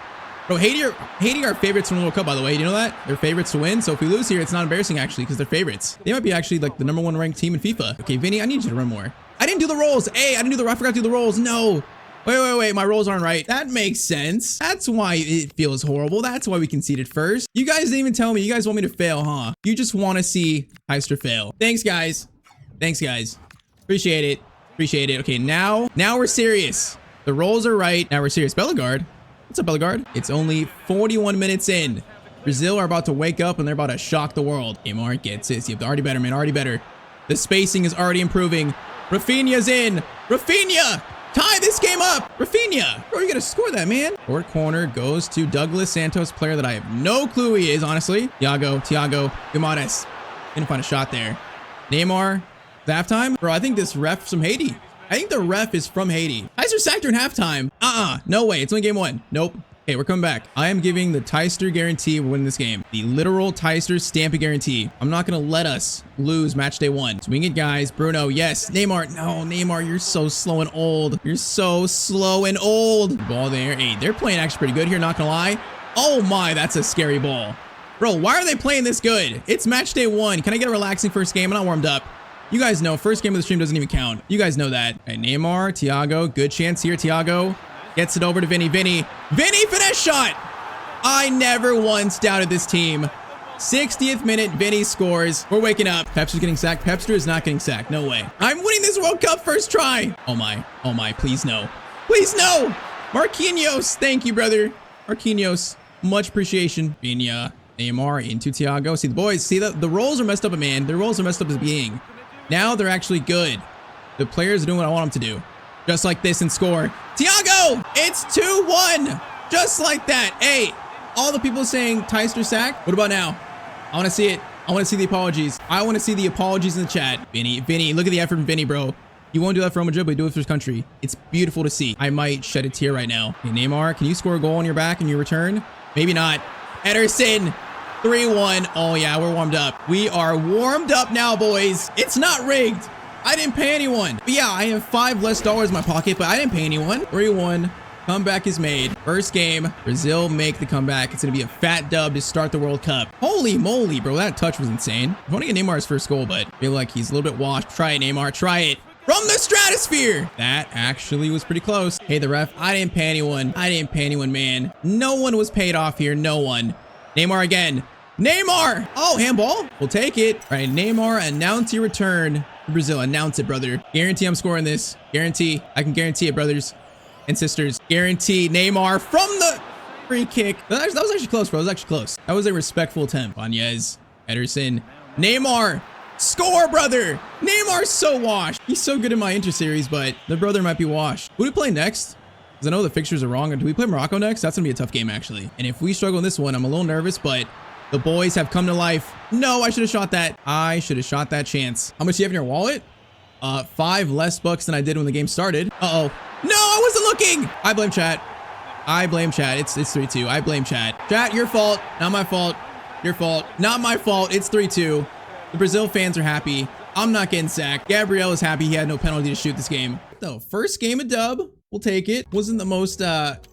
Bro, Haiti are favorites from the World Cup, by the way. Do you know that? They're favorites to win. So if we lose here, it's not embarrassing, actually, because they're favorites. They might be actually like the #1 ranked team in FIFA. Okay, Vinny, I need you to run more. I didn't do the rolls. Hey, I forgot to do the rolls. No. Wait. My rolls aren't right. That makes sense. That's why it feels horrible. That's why we conceded first. You guys didn't even tell me. You guys want me to fail, huh? You just want to see Tyztir fail. Thanks, guys. Appreciate it. Okay, now we're serious. The rolls are right. Now we're serious. Bellegarde. What's up, Bellegarde? It's only 41 minutes in. Brazil are about to wake up and they're about to shock the world. Neymar gets it. See, already better, man. Already better. The spacing is already improving. Rafinha's in. Rafinha! Tie this game up! Rafinha! Bro, you gotta score that, man. Short corner goes to Douglas Santos, player that I have no clue who he is, honestly. Thiago. Guimaraes. Didn't find a shot there. Neymar. Halftime? Bro, I think this ref's from Haiti. I think the ref is from Haiti. Tyztir sacked her in halftime. No way. It's only game 1. Nope. Okay, we're coming back. I am giving the Tyztir guarantee we're winning this game. The literal Tyztir stamping guarantee. I'm not going to let us lose match day 1. Swing it, guys. Bruno, yes. Neymar. No, Neymar, you're so slow and old. Ball there. Hey, they're playing actually pretty good here, not going to lie. Oh my, that's a scary ball. Bro, why are they playing this good? It's match day 1. Can I get a relaxing first game? I'm not warmed up. You guys know, first game of the stream doesn't even count. You guys know that. All right, Neymar, Thiago, good chance here. Thiago gets it over to Vinny. Vinny, finesse shot. I never once doubted this team. 60th minute, Vinny scores. We're waking up. Pepster's getting sacked. Pepster is not getting sacked. No way. I'm winning this World Cup first try. Oh my, please no. Marquinhos, thank you, brother. Marquinhos, much appreciation. Vinya, Neymar into Thiago. See, the boys, see the rolls are messed up, man. The rolls are messed up as being. Now they're actually good. The players are doing what I want them to do. Just like this and score. Thiago! It's 2-1! Just like that. Hey, all the people saying Tyztir sack. What about now? I want to see it. I want to see the apologies. I want to see the apologies in the chat. Vinny, look at the effort from Vinny, bro. You won't do that for Real Madrid, but you do it for his country. It's beautiful to see. I might shed a tear right now. Hey, Neymar, can you score a goal on your back in your return? Maybe not. Ederson. 3-1. Oh yeah, we're warmed up. We are warmed up now, boys. It's not rigged. I didn't pay anyone. But yeah, I have $5 less in my pocket, but I didn't pay anyone. 3-1. Comeback is made. First game, Brazil make the comeback. It's gonna be a fat dub to start the World Cup. Holy moly, bro, that touch was insane. I want to get Neymar's first goal, but I feel like he's a little bit washed. Try it, Neymar. Try it. From the stratosphere. That actually was pretty close. Hey, the ref, I didn't pay anyone. Man. No one was paid off here. No one. Neymar again. Neymar! Oh, handball. We'll take it. All right, Neymar, announce your return to Brazil. Announce it, brother. Guarantee I'm scoring this. Guarantee. I can guarantee it, brothers and sisters. Guarantee. Neymar from the free kick. That was actually close, bro. That was actually close. That was a respectful attempt. Banez, Ederson, Neymar. Score, brother. Neymar's so washed. He's so good in my inter-series, but the brother might be washed. Who do we play next? Because I know the fixtures are wrong. Do we play Morocco next? That's going to be a tough game, actually. And if we struggle in this one, I'm a little nervous, but the boys have come to life. No, I should have shot that. I should have shot that chance. How much do you have in your wallet? 5 less bucks than I did when the game started. Uh-oh. No, I wasn't looking. I blame chat. It's 3-2. I blame chat. Chat, your fault. Not my fault. Your fault. Not my fault. It's 3-2. The Brazil fans are happy. I'm not getting sacked. Gabriel is happy he had no penalty to shoot this game. So, first game a dub. We'll take it. Wasn't the most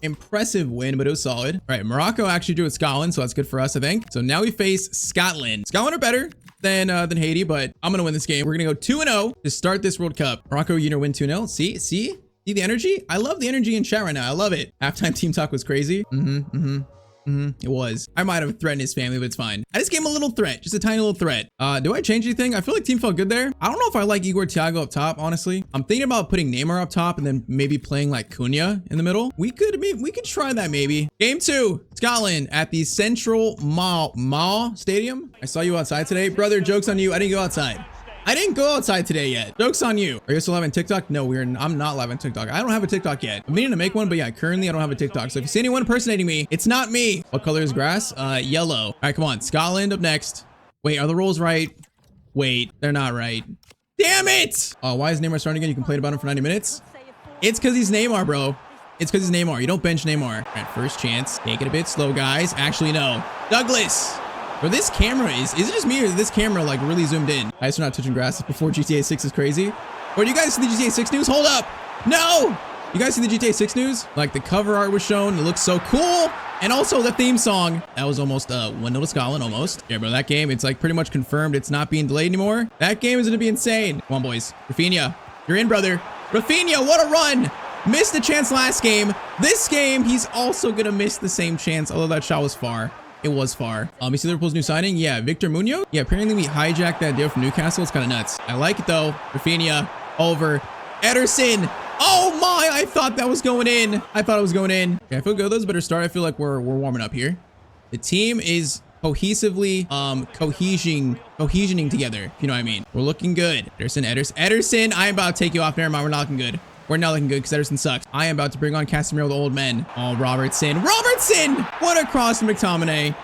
impressive win, but it was solid. All right, Morocco actually drew with Scotland, so that's good for us, I think. So now we face Scotland. Scotland are better than Haiti, but I'm going to win this game. We're going to go 2-0 to start this World Cup. Morocco, you know, win 2-0. See the energy? I love the energy in chat right now. I love it. Halftime team talk was crazy. It was. I might have threatened his family, but it's fine. I just gave him a little threat, just a tiny little threat. Do I change anything? I feel like team felt good there. I don't know if I like Igor Thiago up top, honestly. I'm thinking about putting Neymar up top and then maybe playing like Cunha in the middle. We could try that maybe. Game 2, Scotland at the Central Mall Stadium. I saw you outside today. Brother, joke's on you. I didn't go outside. I didn't go outside today yet. Joke's on you. Are you still live on TikTok? No, I'm not live on TikTok. I don't have a TikTok yet. I'm meaning to make one, but yeah, currently I don't have a TikTok. So if you see anyone impersonating me, it's not me. What color is grass? Yellow. All right, come on. Scotland up next. Wait, are the rules right? Wait, they're not right. Damn it! Why is Neymar starting again? You complain about him for 90 minutes? It's because he's Neymar, bro. It's because he's Neymar. You don't bench Neymar. All right, first chance. Take it a bit slow, guys. Actually, no. Douglas. Bro, this camera is it just me or is this camera like really zoomed in? I just not touching grass before GTA 6 is crazy. Or do you guys see the GTA 6 news? Hold up. No. You guys see the GTA 6 news? Like the cover art was shown. It looks so cool. And also the theme song. That was almost 1-0 to Scotland, almost. Yeah, bro, that game, it's like pretty much confirmed it's not being delayed anymore. That game is going to be insane. Come on, boys. Rafinha, you're in, brother. Rafinha, what a run. Missed the chance last game. This game, he's also going to miss the same chance, although that shot was far. It was far. You see Liverpool's new signing? Yeah, Victor Munoz. Yeah, apparently we hijacked that deal from Newcastle. It's kind of nuts. I like it though. Rafinha over. Ederson. Oh my, I thought that was going in. I thought it was going in. Okay, I feel good. That was a better start. I feel like we're warming up here. The team is cohesively cohesioning together, if you know what I mean. We're looking good. Ederson, I am about to take you off. Never mind, we're not looking good. We're not looking good because Ederson sucks. I am about to bring on Casemiro, the old men. Oh, Robertson. What a cross from McTominay.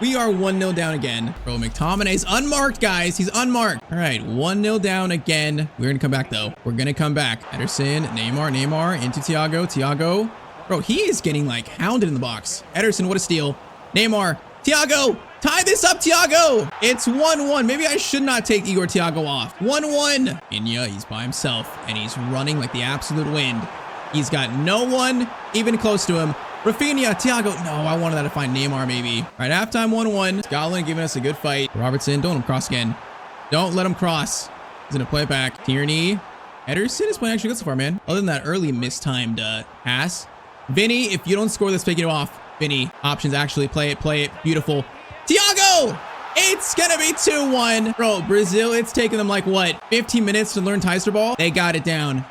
We are 1-0 down again. Bro, McTominay's unmarked, guys. He's unmarked. All right, 1-0 down again. We're going to come back, though. We're going to come back. Ederson, Neymar, into Thiago. Bro, he is getting, like, hounded in the box. Ederson, what a steal. Neymar, Thiago. Tie this up, Thiago. It's 1-1. Maybe I should not take Igor Thiago off. 1-1. Inya, he's by himself, and he's running like the absolute wind. He's got no one even close to him. Rafinha, Thiago. No, I wanted that to find Neymar, maybe. All right, halftime 1-1. Scotland giving us a good fight. Robertson, don't let him cross again. Don't let him cross. He's going to play it back. Tierney. Ederson is playing actually good so far, man. Other than that early mistimed pass. Vinny, if you don't score, let's take it off. Vinny, options actually. Play it. Beautiful. Thiago! It's gonna be 2-1. Bro, Brazil, it's taken them like, what, 15 minutes to learn Tyztir ball? They got it down.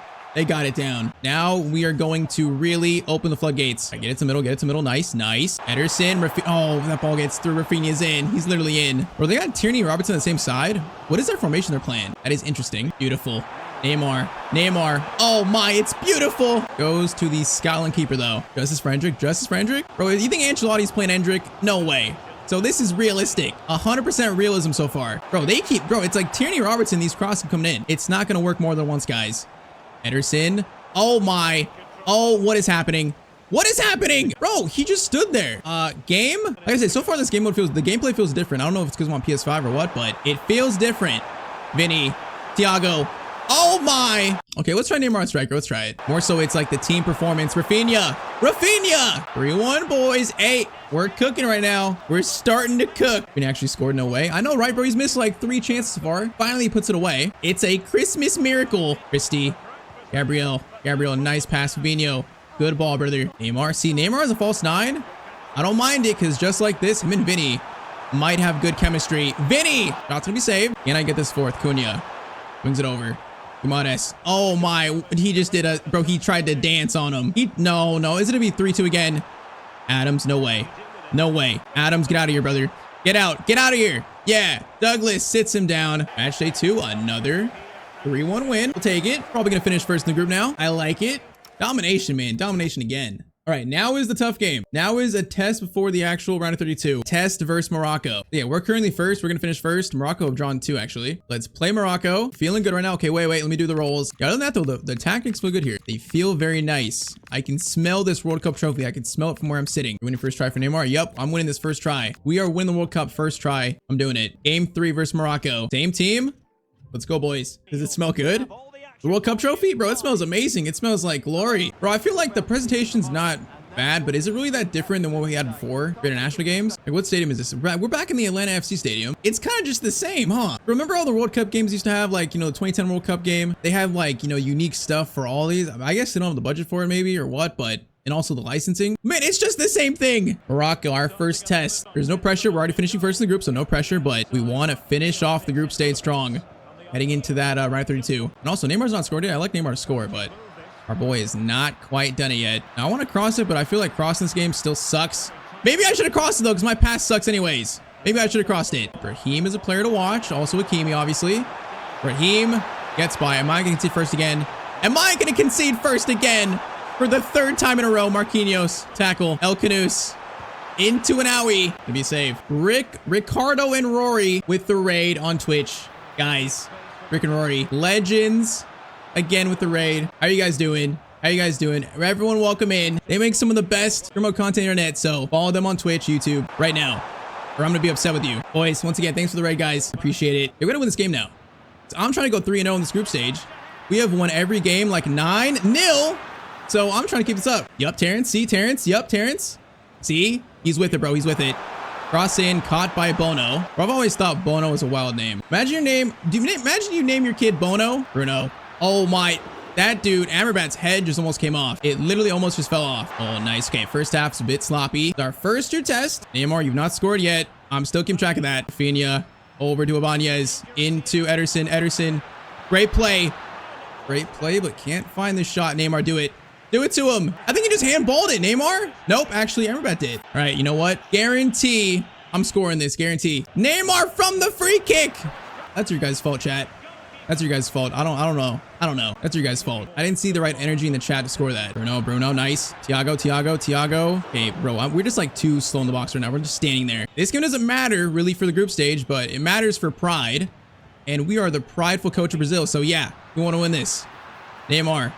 Now we are going to really open the floodgates. Right, get it to middle. Nice. Ederson, oh, that ball gets through. Rafinha's in. He's literally in. Bro, they got Tierney and Robertson on the same side. What is their formation they're playing? That is interesting. Beautiful. Neymar. Oh my, it's beautiful. Goes to the Scotland keeper though. Justice Frandrick. Bro, you think Ancelotti's playing Endrick? No way. So this is realistic. 100% realism so far. Bro, it's like Tierney Robertson, these crosses coming in. It's not going to work more than once, guys. Ederson. Oh my. Oh, what is happening? Bro, he just stood there. Game? Like I said, so far this game mode the gameplay feels different. I don't know if it's because I'm on PS5 or what, but it feels different. Vinny. Thiago. Oh my. Okay, let's try Neymar on striker. Let's try it. More so it's like the team performance. Rafinha. 3-1, boys. Hey, we're cooking right now. We're starting to cook. We actually scored, no way. I know, right, bro? He's missed like 3 chances so far. Finally puts it away. It's a Christmas miracle. Christie. Gabriel, nice pass. Fabinho. Good ball, brother. Neymar. See, Neymar has a false 9. I don't mind it because just like this, him and Vinny might have good chemistry. Vinny. Shot's gonna be saved. Can I get this fourth? Cunha. Wings it over. Guimaraes. Oh my, he just did he tried to dance on him. No, is it gonna be 3-2 again? Adams, no way. Adams, get out of here, brother. Get out of here. Yeah, Douglas sits him down. Match day 2, another 3-1 win. We'll take it. Probably gonna finish first in the group now. I like it. Domination, man, domination again. All right, now is the tough game. Now is a test before the actual round of 32. Test versus Morocco. Yeah, we're currently first. We're gonna finish first. Morocco have drawn 2, actually. Let's play Morocco. Feeling good right now. Okay, wait. Let me do the rolls. Other than that, though, the tactics feel good here. They feel very nice. I can smell this World Cup trophy. I can smell it from where I'm sitting. Winning first try for Neymar. Yep, I'm winning this first try. We are winning the World Cup first try. I'm doing it. Game 3 versus Morocco. Same team. Let's go, boys. Does it smell good? The World Cup trophy? Bro, it smells amazing. It smells like glory. Bro, I feel like the presentation's not bad, but is it really that different than what we had before for international games? Like, what stadium is this? We're back in the Atlanta FC stadium. It's kind of just the same, huh? Remember all the World Cup games used to have, like, you know, the 2010 World Cup game? They have, like, you know, unique stuff for all these. I guess they don't have the budget for it maybe or what, but and also the licensing. Man, it's just the same thing. Morocco, our first test. There's no pressure. We're already finishing first in the group, so no pressure, but we want to finish off the group stage strong. Heading into that round 32. And also, Neymar's not scored yet. I like Neymar's score, but our boy is not quite done it yet. Now, I want to cross it, but I feel like crossing this game still sucks. Maybe I should have crossed it, though, because my pass sucks anyways. Maybe I should have crossed it. Raheem is a player to watch. Also Hakimi, obviously. Raheem gets by. Am I going to concede first again? Am I going to concede first again for the third time in a row? Marquinhos, tackle. El Canus into an owie to be saved. Ricardo and Rory with the raid on Twitch. Guys, Rick and Rory, legends again with the raid. How are you guys doing? How you guys doing? Everyone welcome in. They make some of the best remote content internet, so follow them on Twitch, YouTube right now, or I'm going to be upset with you. Boys, once again, thanks for the raid, guys. Appreciate it. We're going to win this game now. So I'm trying to go 3-0 in this group stage. We have won every game like 9-0. So I'm trying to keep this up. Yup, Terrence. See, Terrence. Yup, Terrence. See? He's with it, bro. He's with it. Cross in, caught by Bono. Bro, I've always thought Bono was a wild name. Imagine your name. Imagine you name your kid Bono. Bruno. Oh my. That dude, Amrabat's head just almost came off. It literally almost just fell off. Oh, nice. Okay, first half's a bit sloppy. It's our first year test. Neymar, you've not scored yet. I'm still keeping track of that. Rafinha over to Ibanez. Into Ederson. Ederson. Great play. Great play, but can't find the shot. Neymar, do it. Do it to him. I think he just handballed it. Neymar? Nope, actually, Amrabat did. All right, you know what? Guarantee I'm scoring this. Guarantee. Neymar from the free kick. That's your guys' fault, chat. That's your guys' fault. I don't know. That's your guys' fault. I didn't see the right energy in the chat to score that. Bruno, nice. Thiago. Okay, bro, we're just like too slow in the box right now. We're just standing there. This game doesn't matter really for the group stage, but it matters for pride. And we are the prideful coach of Brazil. So yeah, we want to win this. Neymar.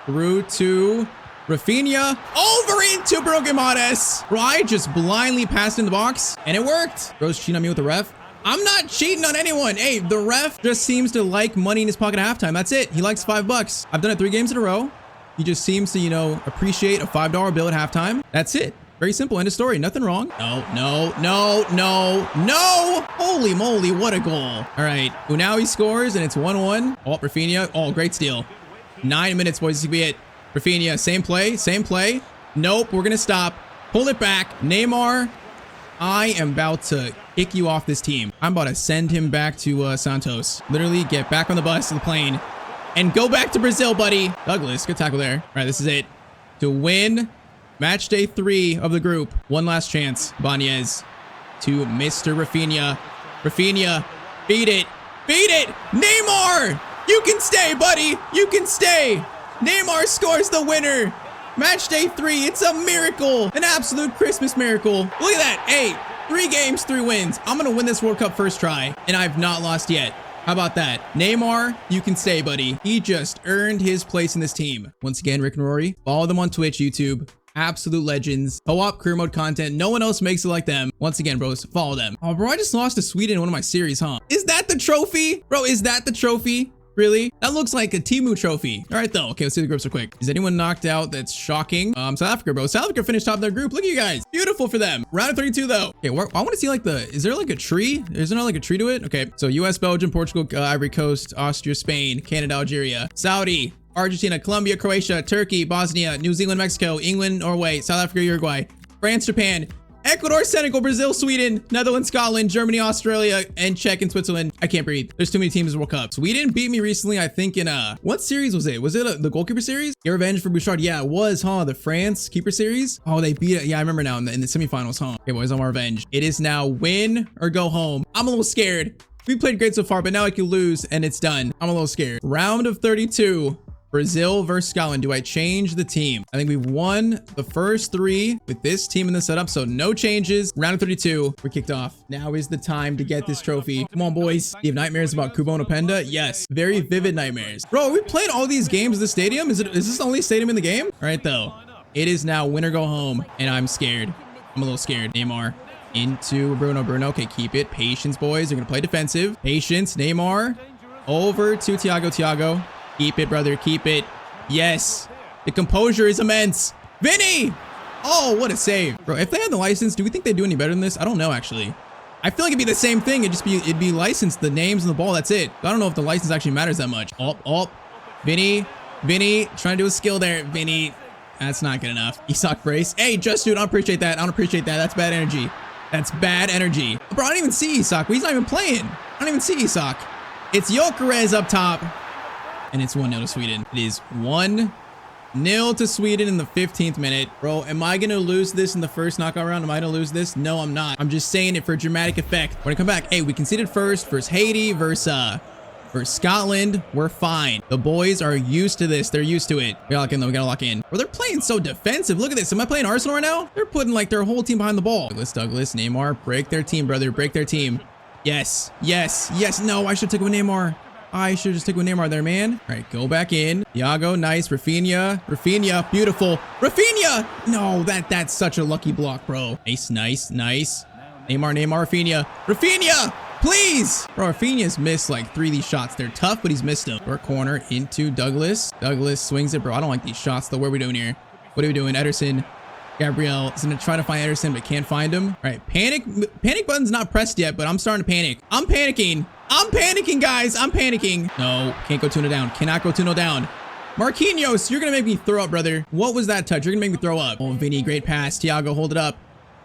Through to Rafinha. Over into Bruno Guimaraes. Bro, I just blindly passed in the box and it worked. Bro's cheating on me with the ref. I'm not cheating on anyone. Hey, the ref just seems to like money in his pocket at halftime. That's it. He likes $5. I've done it 3 games in a row. He just seems to, you know, appreciate a $5 bill at halftime. That's it. Very simple. End of story. Nothing wrong. No. Holy moly. What a goal. All right. Well, now he scores and it's 1-1. Oh, Rafinha. Oh, great steal. 9 minutes, boys. This could be it. Rafinha. Same play. Nope. We're going to stop. Pull it back. Neymar. I am about to kick you off this team. I'm about to send him back to Santos. Literally get back on the bus to the plane and go back to Brazil, buddy. Douglas, good tackle there. All right, this is it. To win match day 3 of the group. One last chance. Ibanez to Mr. Rafinha. Rafinha, beat it. Neymar, you can stay, buddy. You can stay. Neymar scores the winner. Match day 3, it's a miracle. An absolute Christmas miracle. Look at that. Hey, 3 games, 3 wins. I'm going to win this World Cup first try, and I've not lost yet. How about that? Neymar, you can stay, buddy. He just earned his place in this team. Once again, Rick and Rory, follow them on Twitch, YouTube. Absolute legends. Co-op career mode content. No one else makes it like them. Once again, bros, follow them. Oh, bro, I just lost to Sweden in one of my series, huh? Is that the trophy? Bro, is that the trophy? Really? That looks like a Timu trophy. All right, though. Okay, let's see the groups real quick. Is anyone knocked out? That's shocking. South Africa, bro. South Africa finished top of their group. Look at you guys. Beautiful for them. Round of 32, though. Okay, I want to see like is there like a tree? Is there not like a tree to it? Okay, so US, Belgium, Portugal, Ivory Coast, Austria, Spain, Canada, Algeria, Saudi, Argentina, Colombia, Croatia, Turkey, Bosnia, New Zealand, Mexico, England, Norway, South Africa, Uruguay, France, Japan, Ecuador, Senegal, Brazil, Sweden, Netherlands, Scotland, Germany, Australia, and Czech and Switzerland. I can't breathe. There's too many teams in the World Cup. Sweden beat me recently, I think in what series was it? Was it the goalkeeper series? Get revenge for Bouchard. Yeah, it was, huh? The France keeper series. Oh, they beat it. Yeah, I remember now in the semifinals, huh? Okay, boys, on my revenge. It is now win or go home. I'm a little scared. We played great so far, but now I can lose and it's done. I'm a little scared. Round of 32. Brazil versus Scotland. Do I change the team? I think we've won the first 3 with this team in the setup, so no changes. Round of 32, we're kicked off. Now is the time to get this trophy. Come on, boys. Do you have nightmares about Kubo and Openda? Yes, very vivid nightmares. Bro, are we playing all these games in the stadium? Is this the only stadium in the game? All right, though. It is now win or go home, and I'm scared. I'm a little scared. Neymar into Bruno. Okay, keep it. Patience, boys. They're going to play defensive. Patience. Neymar over to Thiago. Keep it, brother. Keep it. Yes. The composure is immense. Vinny! Oh, what a save. Bro, if they had the license, do we think they'd do any better than this? I don't know, actually. I feel like it'd be the same thing. It'd be licensed, the names and the ball. That's it. I don't know if the license actually matters that much. Vinny trying to do a skill there. Vinny. That's not good enough. Isak brace. Hey, just dude, I don't appreciate that. I don't appreciate that. That's bad energy. That's bad energy. Bro, I don't even see Isak. He's not even playing. I don't even see Isak. It's Gyökeres up top. And it's 1-0 to Sweden. It is 1-0 to Sweden in the 15th minute. Bro, am I going to lose this in the first knockout round? Am I going to lose this? No, I'm not. I'm just saying it for dramatic effect. We're going to come back. Hey, we conceded first versus Haiti versus Scotland. We're fine. The boys are used to this. They're used to it. We gotta lock in though. We gotta lock in. Bro, they're playing so defensive. Look at this. Am I playing Arsenal right now? They're putting like their whole team behind the ball. Douglas, Neymar. Break their team, brother. Break their team. Yes. Yes. Yes. No, I should take with Neymar. I should just take with Neymar there, man. All right, go back in. Thiago, nice. Rafinha, beautiful. Rafinha! No, that's such a lucky block, bro. Nice. Neymar, Rafinha! Please! Bro, Rafinha's missed like 3 of these shots. They're tough, but he's missed them. Short corner into Douglas. Douglas swings it, bro. I don't like these shots, though. What are we doing here? What are we doing? Ederson. Gabriel is going to try to find Ederson, but can't find him. All right, panic button's not pressed yet, but I'm starting to panic. I'm panicking, guys. I'm panicking. No, can't go 2-0 down. Cannot go 2-0 down. Marquinhos, you're going to make me throw up, brother. What was that touch? You're going to make me throw up. Oh, Vinny, great pass. Thiago, hold it up.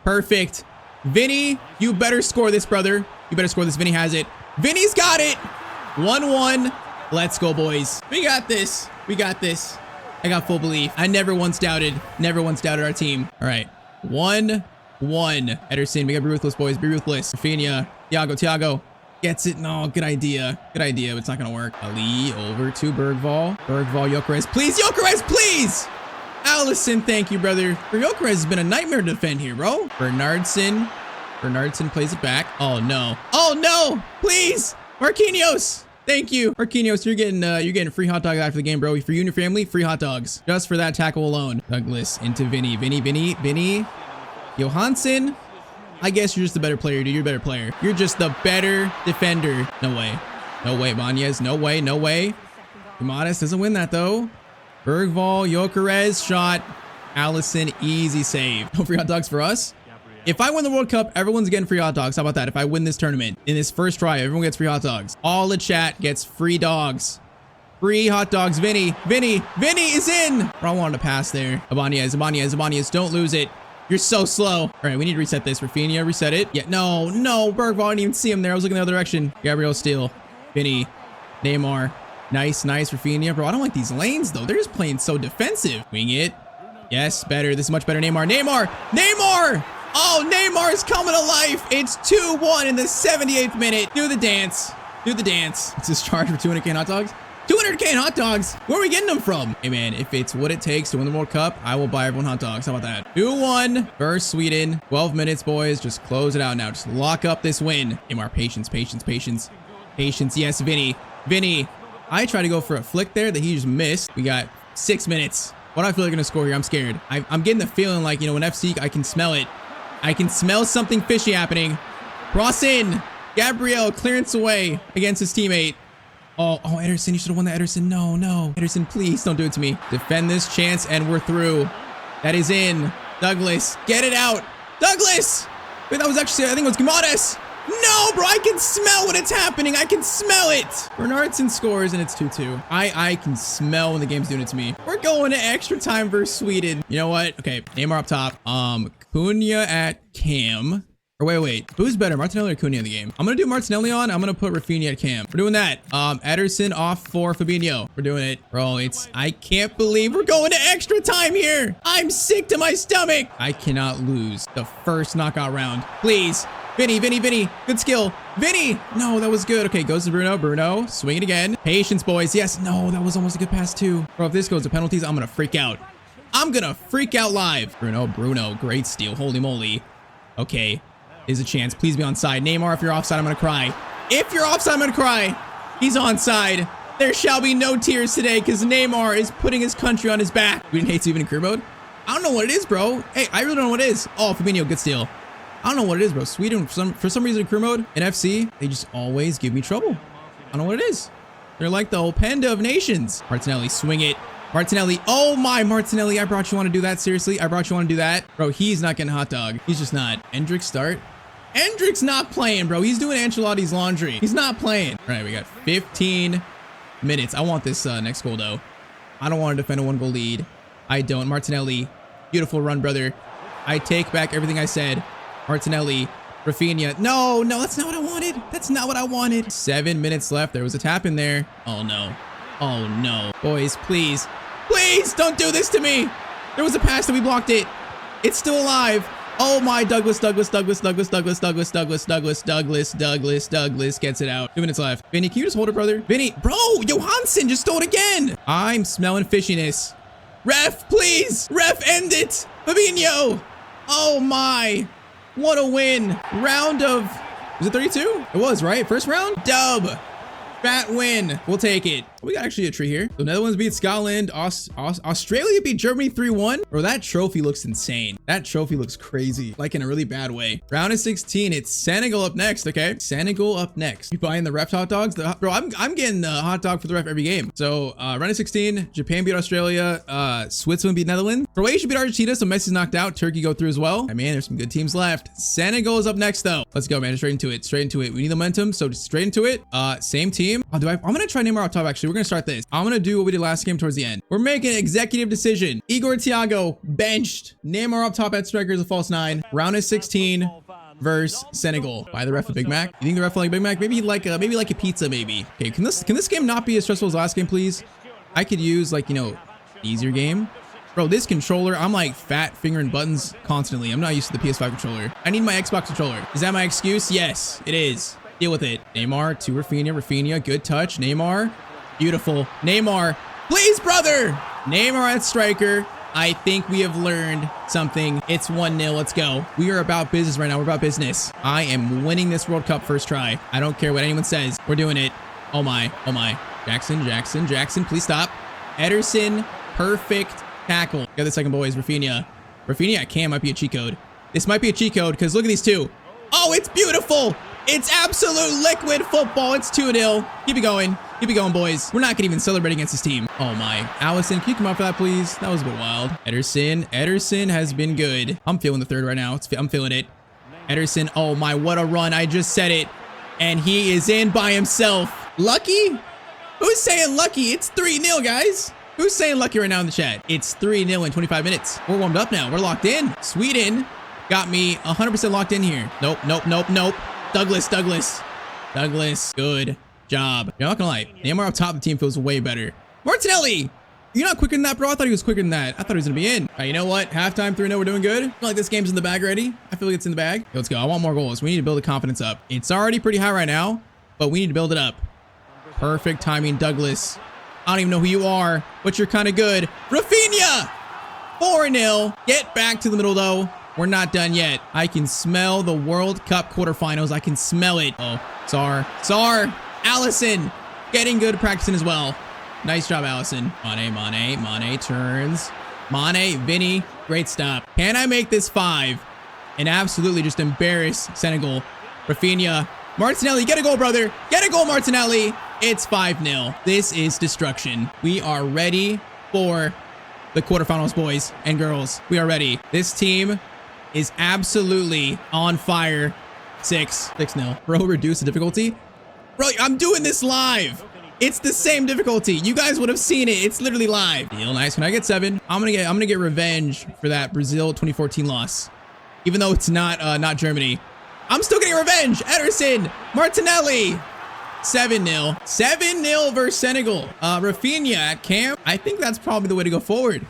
Perfect. Vinny, you better score this, brother. You better score this. Vinny has it. Vinny's got it. 1-1. Let's go, boys. We got this. We got this. I got full belief. I never once doubted our team. All right. 1-1. Ederson, we gotta be ruthless, boys. Be ruthless. Rafinha. Thiago. Gets it. No, good idea. But it's not gonna work. Ali over to Bergvall. Gyökeres. Please, Gyökeres, please! Allison, thank you, brother. Gyökeres has been a nightmare to defend here, bro. Bernardson plays it back. Oh, no. Please. Marquinhos. Thank you. Marquinhos, you're getting free hot dogs after the game, bro. For you and your family, free hot dogs. Just for that tackle alone. Douglas into Vinny. Johansson. I guess you're just a better player, dude. You're a better player. You're just the better defender. No way. Banez. No way. Modest doesn't win that, though. Bergvall, Gyökeres, shot. Allison, easy save. No free hot dogs for us. If I win the World Cup, everyone's getting free hot dogs. How about that? If I win this tournament, in this first try, everyone gets free hot dogs. All the chat gets free dogs. Free hot dogs. Vinny is in. Bro, I wanted to pass there. Ibanez, don't lose it. You're so slow. All right, we need to reset this. Rafinha, reset it. Yeah, no, Bergvall, I didn't even see him there. I was looking the other direction. Gabriel steal. Vinny, Neymar. Nice, Rafinha. Bro, I don't like these lanes, though. They're just playing so defensive. Wing it. Yes, better. This is much better. Neymar! Oh, Neymar's coming to life. It's 2-1 in the 78th minute. Do the dance. It's this charge for 200k hot dogs. 200k hot dogs. Where are we getting them from? Hey, man, if it's what it takes to win the World Cup, I will buy everyone hot dogs. How about that? 2-1 versus Sweden. 12 minutes, boys. Just close it out now. Just lock up this win. Neymar, patience. Yes, Vinny. I tried to go for a flick there that he just missed. We got 6 minutes. What do I feel like going to score here? I'm scared. I'm getting the feeling like, in FC, I can smell it. I can smell something fishy happening. Cross in. Gabriel, clearance away against his teammate. Oh, Ederson, you should have won that, Ederson. No. Ederson, please don't do it to me. Defend this chance, and we're through. That is in. Douglas, get it out. Douglas! Wait, that was actually, I think it was Guimaraes. No, bro, I can smell when it's happening. I can smell it. Bernardson scores, and it's 2-2. I can smell when the game's doing it to me. We're going to extra time versus Sweden. You know what? Okay, Neymar up top. Cunha at cam. Or wait. Who's better, Martinelli or Cunha in the game? I'm going to do Martinelli on. I'm going to put Rafinha at cam. We're doing that. Ederson off for Fabinho. We're doing it. Bro, I can't believe we're going to extra time here. I'm sick to my stomach. I cannot lose the first knockout round. Please. Vinny. Good skill. Vinny. No, that was good. Okay, goes to Bruno. Swing it again. Patience, boys. Yes. No, that was almost a good pass too. Bro, if this goes to penalties, I'm going to freak out. Live. Bruno. Great steal. Holy moly. Okay. Is a chance. Please be onside. Neymar, if you're offside, I'm going to cry. He's onside. There shall be no tears today because Neymar is putting his country on his back. We didn't hate to even in career mode. I don't know what it is, bro. Hey, I really don't know what it is. Oh, Fabinho, good steal. I don't know what it is, bro. Sweden, for some reason in career mode, in FC, they just always give me trouble. I don't know what it is. They're like the Openda of nations. Martinelli, swing it. Oh my, Martinelli, I brought you on to do that. Seriously, I brought you on to do that. Bro, he's not getting a hot dog. He's just not. Endrick start. Endrick's not playing, bro. He's doing Ancelotti's laundry. He's not playing. All right, we got 15 minutes. I want this next goal, though. I don't want to defend a 1-goal lead. I don't. Martinelli. Beautiful run, brother. I take back everything I said. Martinelli. Rafinha. No, that's not what I wanted. That's not what I wanted. 7 minutes left. There was a tap in there. Oh, no. Oh, no. Boys, please. Please don't do this to me. There was a pass and we blocked it. It's still alive. Oh, my. Douglas gets it out. 2 minutes left. Vinny, can you just hold it, brother? Vinny. Bro, Johansson just stole it again. I'm smelling fishiness. Ref, please. Ref, end it. Fabinho. Oh, my. What a win. Round of, was it 32? It was, right? First round? Dub. Fat win. We'll take it. We got actually a tree here. So Netherlands beat Scotland. Australia beat Germany 3-1. Bro, that trophy looks insane. That trophy looks crazy, like in a really bad way. Round of 16. It's Senegal up next, okay? Senegal up next. You buying the ref hot dogs? Bro, I'm getting a hot dog for the ref every game. So round of 16, Japan beat Australia. Switzerland beat Netherlands. Croatia beat Argentina, so Messi's knocked out. Turkey go through as well. I mean, there's some good teams left. Senegal is up next though. Let's go, man. Straight into it. Straight into it. We need the momentum, so just straight into it. Same team. I'm gonna try Neymar up top actually. We're gonna start this. I'm gonna do what we did last game towards the end. We're making an executive decision. Igor Thiago benched. Neymar up top at striker is a false 9. Round of 16 versus Senegal. Buy the ref a Big Mac. You think the ref will like Big Mac? Maybe like a pizza maybe. Okay, can this game not be as stressful as last game, please? I could use like, you know, easier game. Bro, this controller, I'm like fat fingering buttons constantly. I'm not used to the PS5 controller. I need my Xbox controller. Is that my excuse? Yes, it is. Deal with it. Neymar to Rafinha. Rafinha, good touch. Neymar, beautiful. Neymar, please, brother. Neymar at striker. I think we have learned something. It's 1-0. Let's go. We are about business right now. We're about business. I am winning this World Cup first try. I don't care what anyone says. We're doing it. Oh my. Oh my. Jackson, please stop. Ederson, perfect tackle. Got the second, boys. Rafinha. Rafinha at Cam might be a cheat code. This might be a cheat code because look at these two. Oh, it's beautiful. It's absolute liquid football. It's 2-0. Keep it going. Keep it going, boys. We're not gonna even celebrate against this team. Oh my. Allison, can you come out for that, please? That was a bit wild. Ederson has been good. I'm feeling the third right now. I'm feeling it. Ederson, oh my, what a run. I just said it. And he is in by himself. Lucky? Who's saying lucky? It's 3-0, guys. Who's saying lucky right now in the chat? It's 3-0 in 25 minutes. We're warmed up now. We're locked in. Sweden got me 100% locked in here. Nope. Douglas, good job. You're not gonna lie, Neymar up top of the team feels way better. Martinelli, you're not quicker than that, bro. I thought he was quicker than that. I thought he was gonna be in. All right, you know what? Halftime 3-0, we're doing good. I feel like this game's in the bag already. I feel like it's in the bag. Let's go. I want more goals. We need to build the confidence up. It's already pretty high right now, but we need to build it up. Perfect timing, Douglas. I don't even know who you are, but you're kind of good. Rafinha, 4-0. Get back to the middle though. We're not done yet. I can smell the World Cup quarterfinals. I can smell it. Oh, Sar, Allison, getting good practicing as well. Nice job, Allison. Mane turns. Mane, Vinny, great stop. Can I make this 5 and absolutely just embarrass Senegal? Rafinha, Martinelli, get a goal, brother. Get a goal, Martinelli. It's 5-0. This is destruction. We are ready for the quarterfinals, boys and girls. We are ready. This team is absolutely on fire. 6-0. Bro, reduce the difficulty. Bro, I'm doing this live. It's the same difficulty. You guys would have seen it. It's literally live. Deal, nice. Can I get 7? I'm gonna get revenge for that Brazil 2014 loss. Even though it's not Germany. I'm still getting revenge. Ederson, Martinelli. 7-0. 7-0 versus Senegal. Rafinha at Cam. I think that's probably the way to go forward.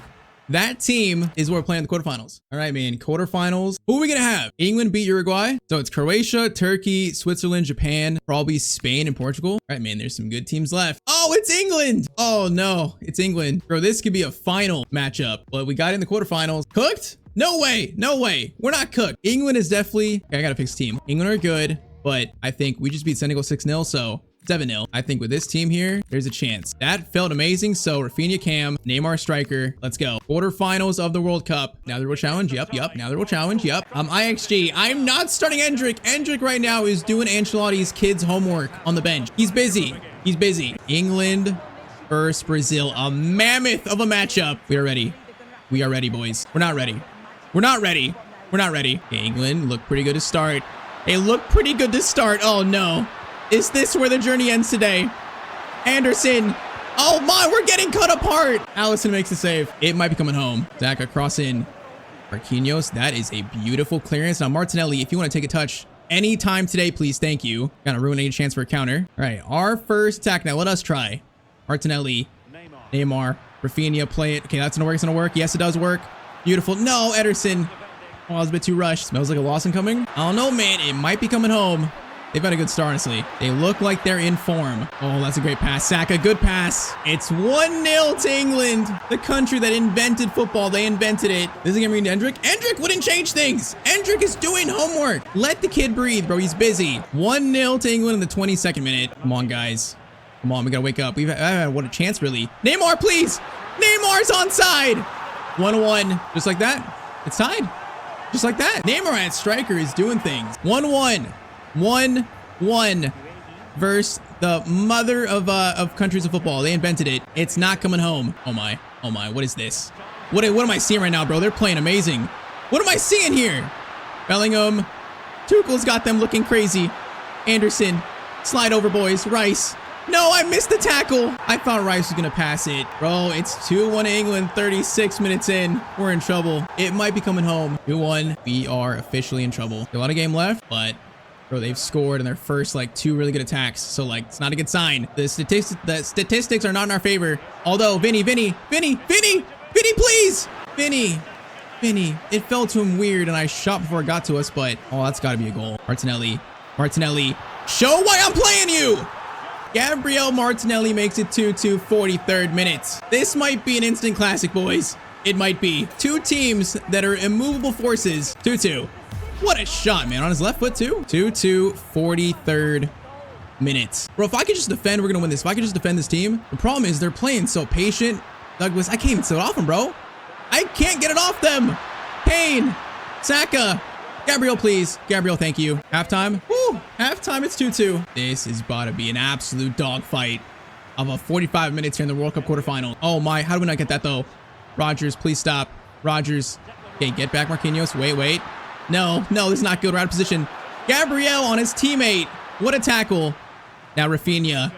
That team is what we're playing in the quarterfinals. All right, man. Quarterfinals. Who are we going to have? England beat Uruguay. So it's Croatia, Turkey, Switzerland, Japan, probably Spain and Portugal. All right, man. There's some good teams left. Oh, it's England. Oh, no. It's England. Bro, this could be a final matchup. But we got in the quarterfinals. Cooked? No way. No way. We're not cooked. England is definitely... Okay, I got to fix team. England are good, but I think we just beat Senegal 6-0, so... 7-0. I think with this team here, there's a chance. That felt amazing. So Rafinha Cam, Neymar striker. Let's go. Quarterfinals of the World Cup. Now there will challenge. Yep. Now there will challenge. Yep. IXG. I'm not starting Endrick. Endrick right now is doing Ancelotti's kids' homework on the bench. He's busy. England versus Brazil. A mammoth of a matchup. We are ready. We are ready, boys. We're not ready. Okay, England look pretty good to start. Oh no. Is this where the journey ends today? Anderson, Oh my, we're getting cut apart. Allison makes the save. It might be coming home. Zaka cross in. Marquinhos, that is a beautiful clearance. Now Martinelli, if you want to take a touch anytime today, please, thank you. Gonna ruin any chance for a counter. All right, our first attack now. Let us try. Martinelli, Neymar, Rafinha, play it. Okay, that's gonna work. It's gonna work. Yes, it does work. Beautiful. No, Ederson. Oh, I was a bit too rushed. Smells like a Lawson coming. I don't know, man. It might be coming home. They've had a good start, honestly. They look like they're in form. Oh, that's a great pass. Saka, good pass. It's 1-0 to England, the country that invented football. They invented it. This is gonna be Endrick. Endrick wouldn't change things. Endrick is doing homework. Let the kid breathe, bro. He's busy. 1-0 to England in the 22nd minute. Come on, guys. Come on, we gotta wake up. We've had what a chance, really. Neymar, please. Neymar's onside. 1-1. Just like that. It's tied. Just like that. Neymar at striker is doing things. 1-1. 1-1 versus the mother of countries of football. They invented it. It's not coming home. Oh my. Oh my. What is this? What am I seeing right now, bro? They're playing amazing. What am I seeing here? Bellingham. Tuchel's got them looking crazy. Anderson. Slide over, boys. Rice. No, I missed the tackle. I thought Rice was going to pass it. Bro, it's 2-1 England, 36 minutes in. We're in trouble. It might be coming home. 2-1. We are officially in trouble. A lot of game left, but bro, they've scored in their first like 2 really good attacks. So like, it's not a good sign. The statistics are not in our favor. Although Vinny, please. Vinny. It fell to him weird and I shot before it got to us, but oh, that's gotta be a goal. Martinelli. Show why I'm playing you. Gabriel Martinelli makes it 2-2, 43rd minute. This might be an instant classic, boys. It might be. 2 teams that are immovable forces. 2-2. What a shot, man. On his left foot, too. 2-2, 43rd minute. Bro, if I could just defend, we're going to win this. If I could just defend this team. The problem is they're playing so patient. Douglas, I can't even sit it off them, bro. I can't get it off them. Kane. Saka. Gabriel, please. Gabriel, thank you. Halftime. Woo. Halftime, it's 2-2. This is about to be an absolute dogfight of a 45 minutes here in the World Cup quarterfinal. Oh, my. How do we not get that, though? Rogers, please stop. Rogers. Okay, get back, Marquinhos. Wait. No, this is not good. We're out of position. Gabriel on his teammate. What a tackle. Now Rafinha.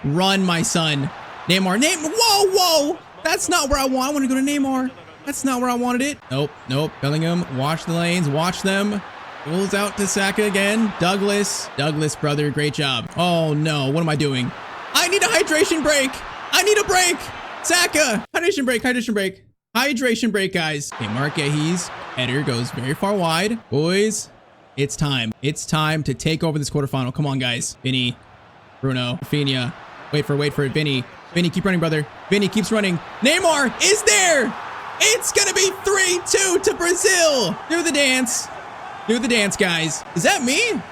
Run, my son. Neymar. Whoa. That's not where I want. I want to go to Neymar. That's not where I wanted it. Nope. Bellingham. Watch the lanes. Watch them. Pulls out to Saka again. Douglas, brother. Great job. Oh, no. What am I doing? I need a hydration break. I need a break. Saka. Hydration break, guys. Okay, Marquinhos. Header goes very far wide. Boys, it's time. It's time to take over this quarterfinal. Come on, guys. Vinny, Bruno, Rafinha. Wait for it. Vinny, keep running, brother. Vinny keeps running. Neymar is there. It's going to be 3-2 to Brazil. Do the dance, guys. Is that me? Is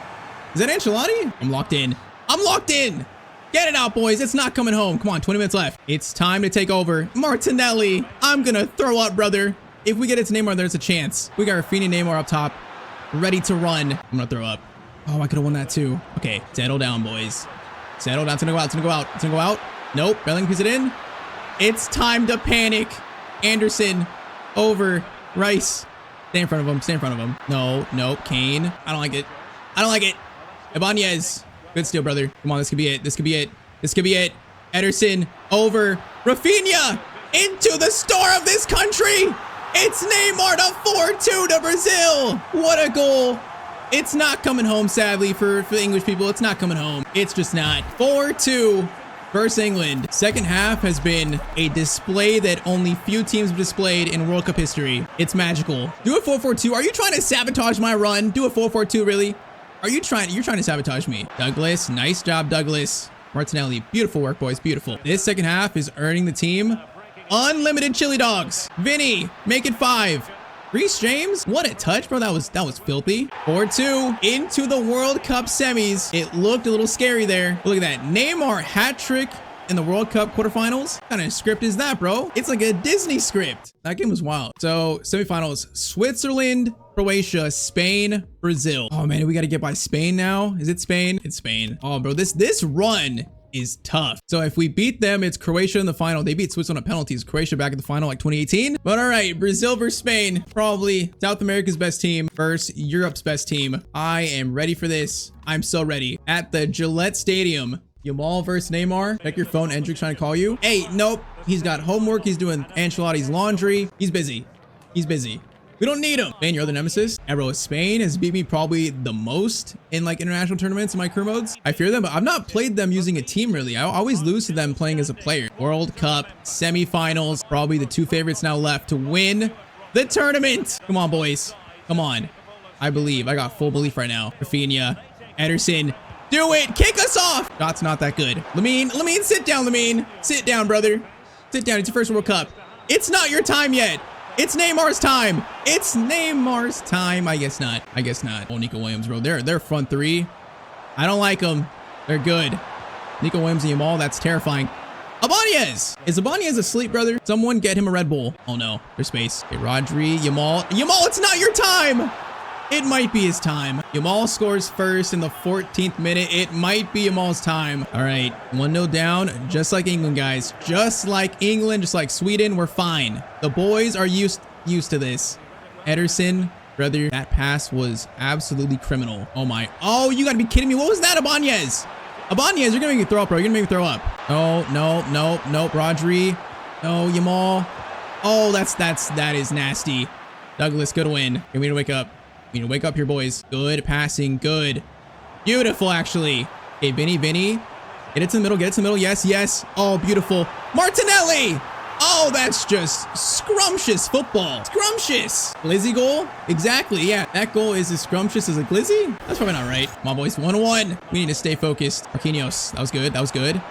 that Ancelotti? I'm locked in. Get it out, boys. It's not coming home. Come on, 20 minutes left. It's time to take over. Martinelli. I'm going to throw up, brother. If we get it to Neymar, there's a chance. We got Rafinha, Neymar up top, ready to run. I'm going to throw up. Oh, I could have won that too. Okay, settle down, boys. Settle down. It's going to go out. Nope. Bellingham puts it in. It's time to panic. Anderson over Rice. Stay in front of him. No. Kane. I don't like it. Ibanez. Good steal, brother. Come on, this could be it. Ederson over Rafinha into the star of this country. It's Neymar to 4-2 to Brazil. What a goal. It's not coming home, sadly, for the English people. It's not coming home. It's just not. 4-2 versus England. Second half has been a display that only few teams have displayed in World Cup history. It's magical. Do a 4-4-2. Are you trying to sabotage my run? Do a 4-4-2, really? You're trying to sabotage me. Douglas, nice job, Douglas. Martinelli, beautiful work, boys, beautiful. This second half is earning the team unlimited chili dogs. Vinny, make it 5. Reece James, what a touch, bro. That was filthy. 4-2 into the World Cup semis. It looked a little scary there. Look at that. Neymar hat trick in the World Cup quarterfinals. What kind of script is that, bro? It's like a Disney script. That game was wild. So semifinals, Switzerland, Croatia, Spain, Brazil. Oh man, we got to get by Spain now. Is it Spain? It's Spain. Oh, bro, this run is tough. So if we beat them, it's Croatia in the final. They beat Switzerland on penalties. Croatia back in the final like 2018. But all right, Brazil versus Spain. Probably South America's best team versus Europe's best team. I am ready for this. I'm so ready. At the Gillette Stadium, Yamal versus Neymar. Check your phone. Endrick's trying to call you. Hey, nope. He's got homework. He's doing Ancelotti's laundry. He's busy. He's busy. We don't need him. Spain, your other nemesis. And bro, Spain has beat me probably the most in like international tournaments in my career modes. I fear them, but I've not played them using a team really. I always lose to them playing as a player. World Cup, semifinals, probably the two favorites now left to win the tournament. Come on, boys. Come on. I believe. I got full belief right now. Rafinha, Ederson. Do it. Kick us off. Shot's not that good. Lamine, sit down, Lamine. Sit down, brother. Sit down. It's your first World Cup. It's not your time yet. It's Neymar's time. It's Neymar's time. I guess not. I guess not. Oh, Nico Williams, bro. They're front three. I don't like them. They're good. Nico Williams and Yamal. That's terrifying. Ibanez. Is Ibanez asleep, brother? Someone get him a Red Bull. Oh, no. There's space. Okay, Rodri, Yamal. Yamal, it's not your time. It might be his time. Yamal scores first in the 14th minute. It might be Yamal's time. All right, 1-0 down, just like England, guys. Just like England, just like Sweden, we're fine. The boys are used to this. Ederson, brother, that pass was absolutely criminal. Oh my, oh, you gotta be kidding me. What was that, Ibanez? Ibanez, you're gonna make me throw up, bro. You're gonna make me throw up. Oh, no, Rodri. No, Yamal. Oh, that is nasty. Douglas, good win. We need to wake up. We need to wake up here, boys. Good passing. Good. Beautiful, actually. Okay, Vinny. Get it to the middle. Get it to the middle. Yes. Oh, beautiful. Martinelli. Oh, that's just scrumptious football. Scrumptious. Glizzy goal? Exactly. Yeah, that goal is as scrumptious as a glizzy. That's probably not right. Come on, boys. 1-1. We need to stay focused. Marquinhos. That was good. That was good.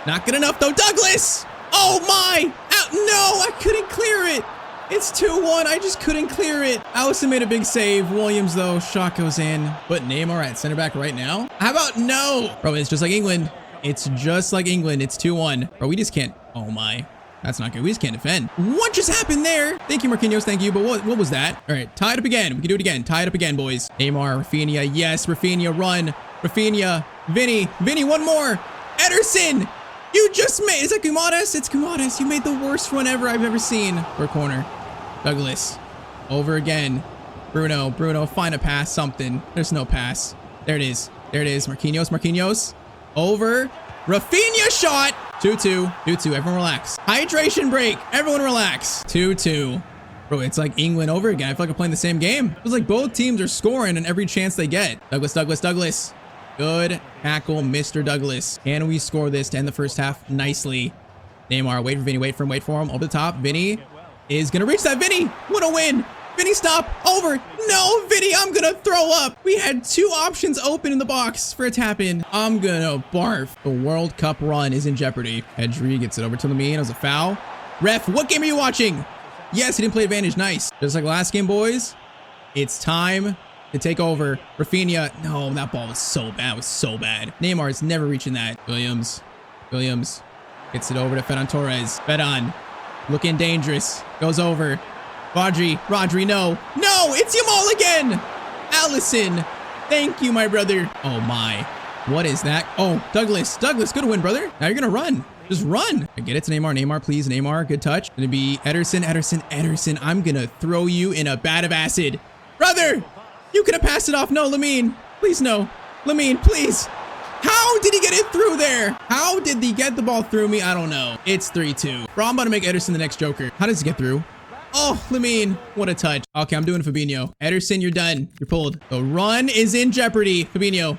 Not good enough, though. Douglas. Oh, my. No, I couldn't clear it. It's 2-1. I just couldn't clear it. Allison made a big save. Williams, though, shot goes in. Put Neymar at center back right now. How about no? Bro, it's just like England. It's just like England. It's 2-1. Bro, we just can't. Oh, my. That's not good. We just can't defend. What just happened there? Thank you, Marquinhos. Thank you. But what was that? All right, tie it up again. We can do it again. Tie it up again, boys. Neymar, Rafinha. Yes, Rafinha, run. Rafinha. Vinny, one more. Ederson. You just made, is that Gumares? It's Gumares. You made the worst run ever I've ever seen. For a corner. Douglas. Over again. Bruno, find a pass, something. There's no pass. There it is. Marquinhos. Over. Rafinha shot. 2-2. Everyone relax. Hydration break. Everyone relax. 2-2. Bro, it's like England over again. I feel like I'm playing the same game. It was like both teams are scoring in every chance they get. Douglas. Good tackle, Mr. Douglas. Can we score this to end the first half nicely? Neymar, wait for Vinny, wait for him. Over the top, Vinny is gonna reach that. Vinny, what a win. Vinny, stop, over. No, Vinny, I'm gonna throw up. We had two options open in the box for a tap in. I'm gonna barf. The World Cup run is in jeopardy. Pedri gets it over to Lamine. It was a foul. Ref, what game are you watching? Yes, he didn't play advantage, nice. Just like last game, boys, it's time to take over. Rafinha, no, that ball was so bad. It was so bad. Neymar is never reaching that. Williams gets it over to Ferran Torres. Ferran, looking dangerous. Goes over. Rodri, no, it's Yamal again. Allison, thank you, my brother. Oh my, what is that? Oh, Douglas, good win, brother. Now you're gonna run. Just run. Get it to Neymar, please. Neymar, good touch. Gonna be Ederson. I'm gonna throw you in a vat of acid. Brother, you could have passed it off. No, Lamine, please, no. Lamine, please. How did he get it through there? How did he get the ball through me? I don't know. It's 3-2. Bro, I'm about to make Ederson the next Joker. How does he get through? Oh, Lamine, what a touch. Okay, I'm doing Fabinho. Ederson, you're done. You're pulled. The run is in jeopardy. Fabinho,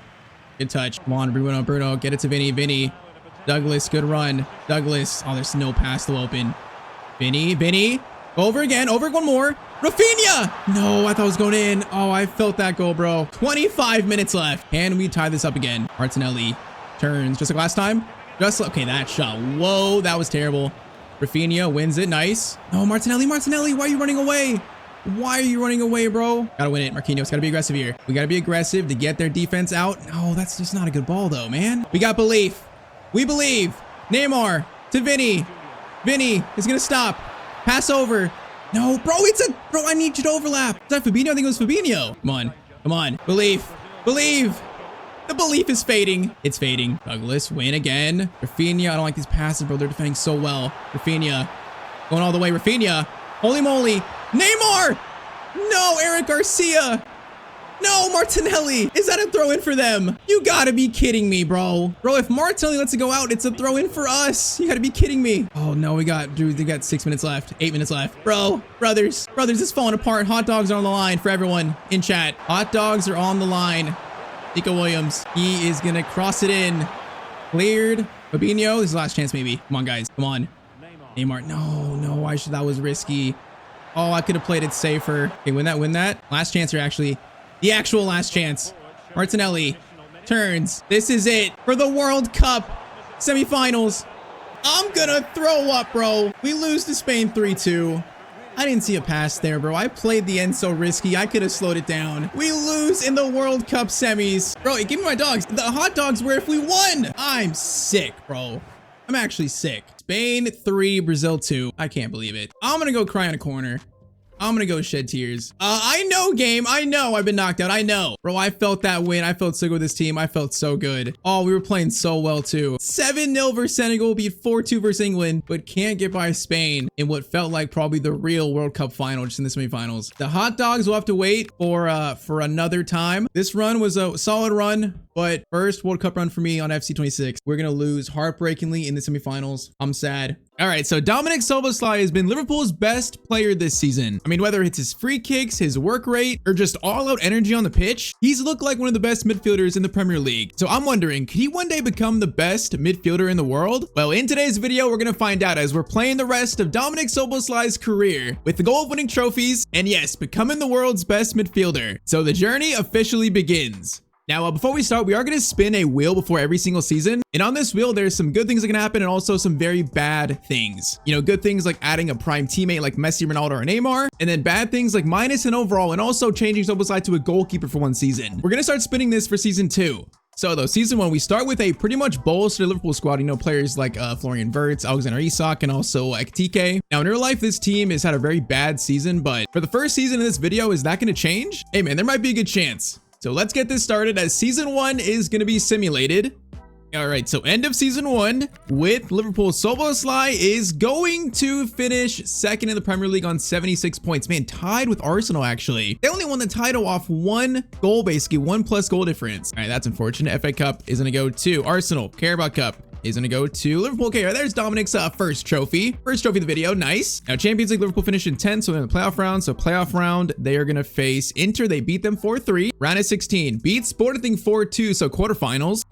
good touch. Come on, Bruno. Get it to Vinny. Douglas, good run. Douglas, oh, there's no pass to open. Vinny, over one more. Rafinha! No, I thought it was going in. Oh, I felt that goal, bro. 25 minutes left. Can we tie this up again? Martinelli turns just like last time. Okay, that shot. Whoa, that was terrible. Rafinha wins it. Nice. No, Martinelli. Why are you running away? Why are you running away, bro? Gotta win it. Marquinhos, gotta be aggressive here. We gotta be aggressive to get their defense out. No, that's just not a good ball, though, man. We got belief. We believe. Neymar to Vinny. Vinny is gonna stop. Pass over. No, bro, bro, I need you to overlap. Is that Fabinho? I think it was Fabinho. Come on. Believe. The belief is fading. It's fading. Douglas, win again. Rafinha, I don't like these passes, bro. They're defending so well. Rafinha, going all the way. Rafinha, holy moly. Neymar! No, Eric Garcia. No, Martinelli. Is that a throw in for them? You gotta be kidding me, bro. Bro, if Martinelli lets it go out, it's a throw in for us. You gotta be kidding me. Oh no, we got 6 minutes left, 8 minutes left. Bro, brothers, it's falling apart. Hot dogs are on the line for everyone in chat. Hot dogs are on the line. Nico Williams, he is gonna cross it in. Cleared. Fabinho, this is the last chance maybe. Come on, guys, come on. Neymar, no, that was risky. Oh, I could have played it safer. Okay, win that. Last chance here, actually. The actual last chance. Martinelli turns. This is it for the World Cup semifinals. I'm gonna throw up, bro. We lose to Spain 3-2. I didn't see a pass there, bro. I played the end so risky. I could have slowed it down. We lose in the World Cup semis. Bro, give me my dogs. The hot dogs were if we won. I'm sick, bro. I'm actually sick. Spain 3, Brazil 2. I can't believe it. I'm gonna go cry in a corner. I'm gonna go shed tears. I know, game. I know I've been knocked out. I know. Bro, I felt that win. I felt so good with this team. I felt so good. Oh, we were playing so well, too. 7-0 versus Senegal, beat 4-2 versus England, but can't get by Spain in what felt like probably the real World Cup final, just in the semifinals. The hot dogs will have to wait for another time. This run was a solid run, but first World Cup run for me on FC26. We're gonna lose heartbreakingly in the semifinals. I'm sad. All right, so Dominic Szoboszlai has been Liverpool's best player this season. I mean, whether it's his free kicks, his work rate, or just all-out energy on the pitch, he's looked like one of the best midfielders in the Premier League. So I'm wondering, could he one day become the best midfielder in the world? Well, in today's video, we're gonna find out as we're playing the rest of Dominic Szoboszlai's career with the goal of winning trophies, and yes, becoming the world's best midfielder. So the journey officially begins. Now, before we start, we are going to spin a wheel before every single season. And on this wheel, there's some good things that can happen and also some very bad things. You know, good things like adding a prime teammate like Messi, Ronaldo, or Neymar. And then bad things like minus an overall and also changing Szoboszlai to a goalkeeper for one season. We're going to start spinning this for season 2. So though, season 1, we start with a pretty much bolstered Liverpool squad. You know, players like Florian Wirtz, Alexander Isak, and also Ekitike. Now, in real life, this team has had a very bad season, but for the first season of this video, is that going to change? Hey man, there might be a good chance. So let's get this started as season 1 is going to be simulated. All right, so end of season 1 with Liverpool. Szoboszlai is going to finish second in the Premier League on 76 points. Man, tied with Arsenal, actually. They only won the title off 1 goal, basically 1+ goal difference. All right, that's unfortunate. FA Cup is going to go to Arsenal. Carabao Cup is gonna go to Liverpool. Okay, there's Dominic's first trophy of the video. Nice. Now, Champions League, Liverpool finished in 10th, so they're in the playoff round. So playoff round, they are gonna face Inter. They beat them 4-3. Round of 16, beat Sporting 4-2. So quarterfinals,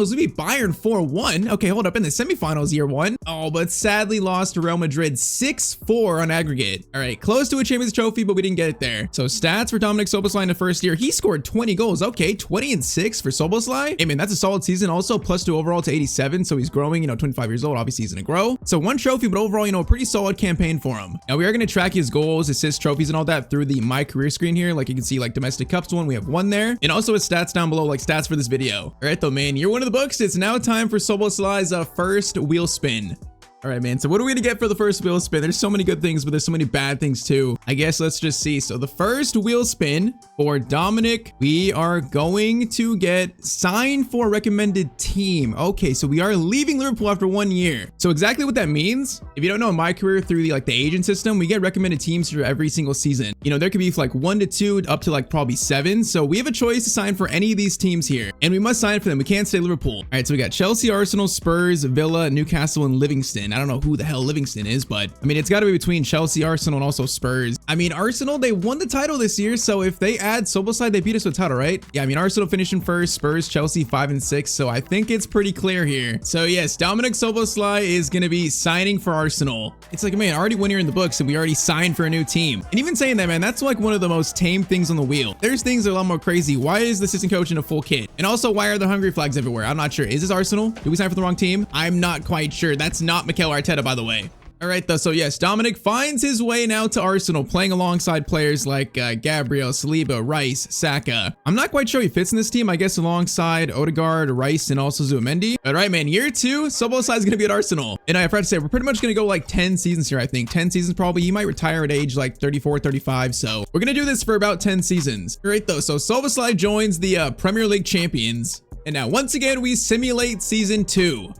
we beat Bayern 4-1. Okay, hold up. In the semifinals, year 1. Oh, but sadly lost to Real Madrid 6-4 on aggregate. All right, close to a Champions Trophy, but we didn't get it there. So stats for Dominic Szoboszlai in the first year, he scored 20 goals. Okay, 20-6 for Szoboszlai. Hey man, that's a solid season. Also +2 overall to 87. So he's growing, you know, 25 years old, obviously he's gonna grow. So 1 trophy, but overall, you know, a pretty solid campaign for him. Now we are gonna track his goals, assists, trophies, and all that through the My Career screen here. Like you can see, like domestic cups one, we have 1 there, and also his stats down below, like stats for this video. All right though, man, you're 1 of the books. It's now time for Szoboszlai's first wheel spin. All right, man. So what are we gonna get for the first wheel spin? There's so many good things, but there's so many bad things too. I guess let's just see. So the first wheel spin for Dominic, we are going to get signed for recommended team. Okay, so we are leaving Liverpool after 1 year. So exactly what that means, if you don't know, in My Career through the agent system, we get recommended teams for every single season. You know, there could be like 1 to 2 up to like probably 7. So we have a choice to sign for any of these teams here, and we must sign for them. We can't stay Liverpool. All right, so we got Chelsea, Arsenal, Spurs, Villa, Newcastle, and Livingston. I don't know who the hell Livingston is, but I mean, it's got to be between Chelsea, Arsenal, and also Spurs. I mean, Arsenal, they won the title this year, so if they add Szoboszlai, they beat us with the title, right? Yeah, I mean, Arsenal finishing first, Spurs, Chelsea 5 and 6, so I think it's pretty clear here. So yes, Dominic Szoboszlai is going to be signing for Arsenal. It's like, man, already 1 year in the books, and we already signed for a new team. And even saying that, man, that's like one of the most tame things on the wheel. There's things that are a lot more crazy. Why is the assistant coach in a full kit? And also, why are there hungry flags everywhere? I'm not sure. Is this Arsenal? Did we sign for the wrong team? I'm not quite sure. That's not Mikel Arteta, by the way. All right, though. So yes, Dominic finds his way now to Arsenal, playing alongside players like Gabriel, Saliba, Rice, Saka. I'm not quite sure he fits in this team. I guess alongside Odegaard, Rice, and also Zubimendi. All right, man. Year 2, Szoboszlai is going to be at Arsenal. And I forgot to say, we're pretty much going to go like 10 seasons here, I think. 10 seasons probably. He might retire at age like 34, 35. So we're going to do this for about 10 seasons. All right, though. So Szoboszlai joins the Premier League champions. And now, once again, we simulate season 2.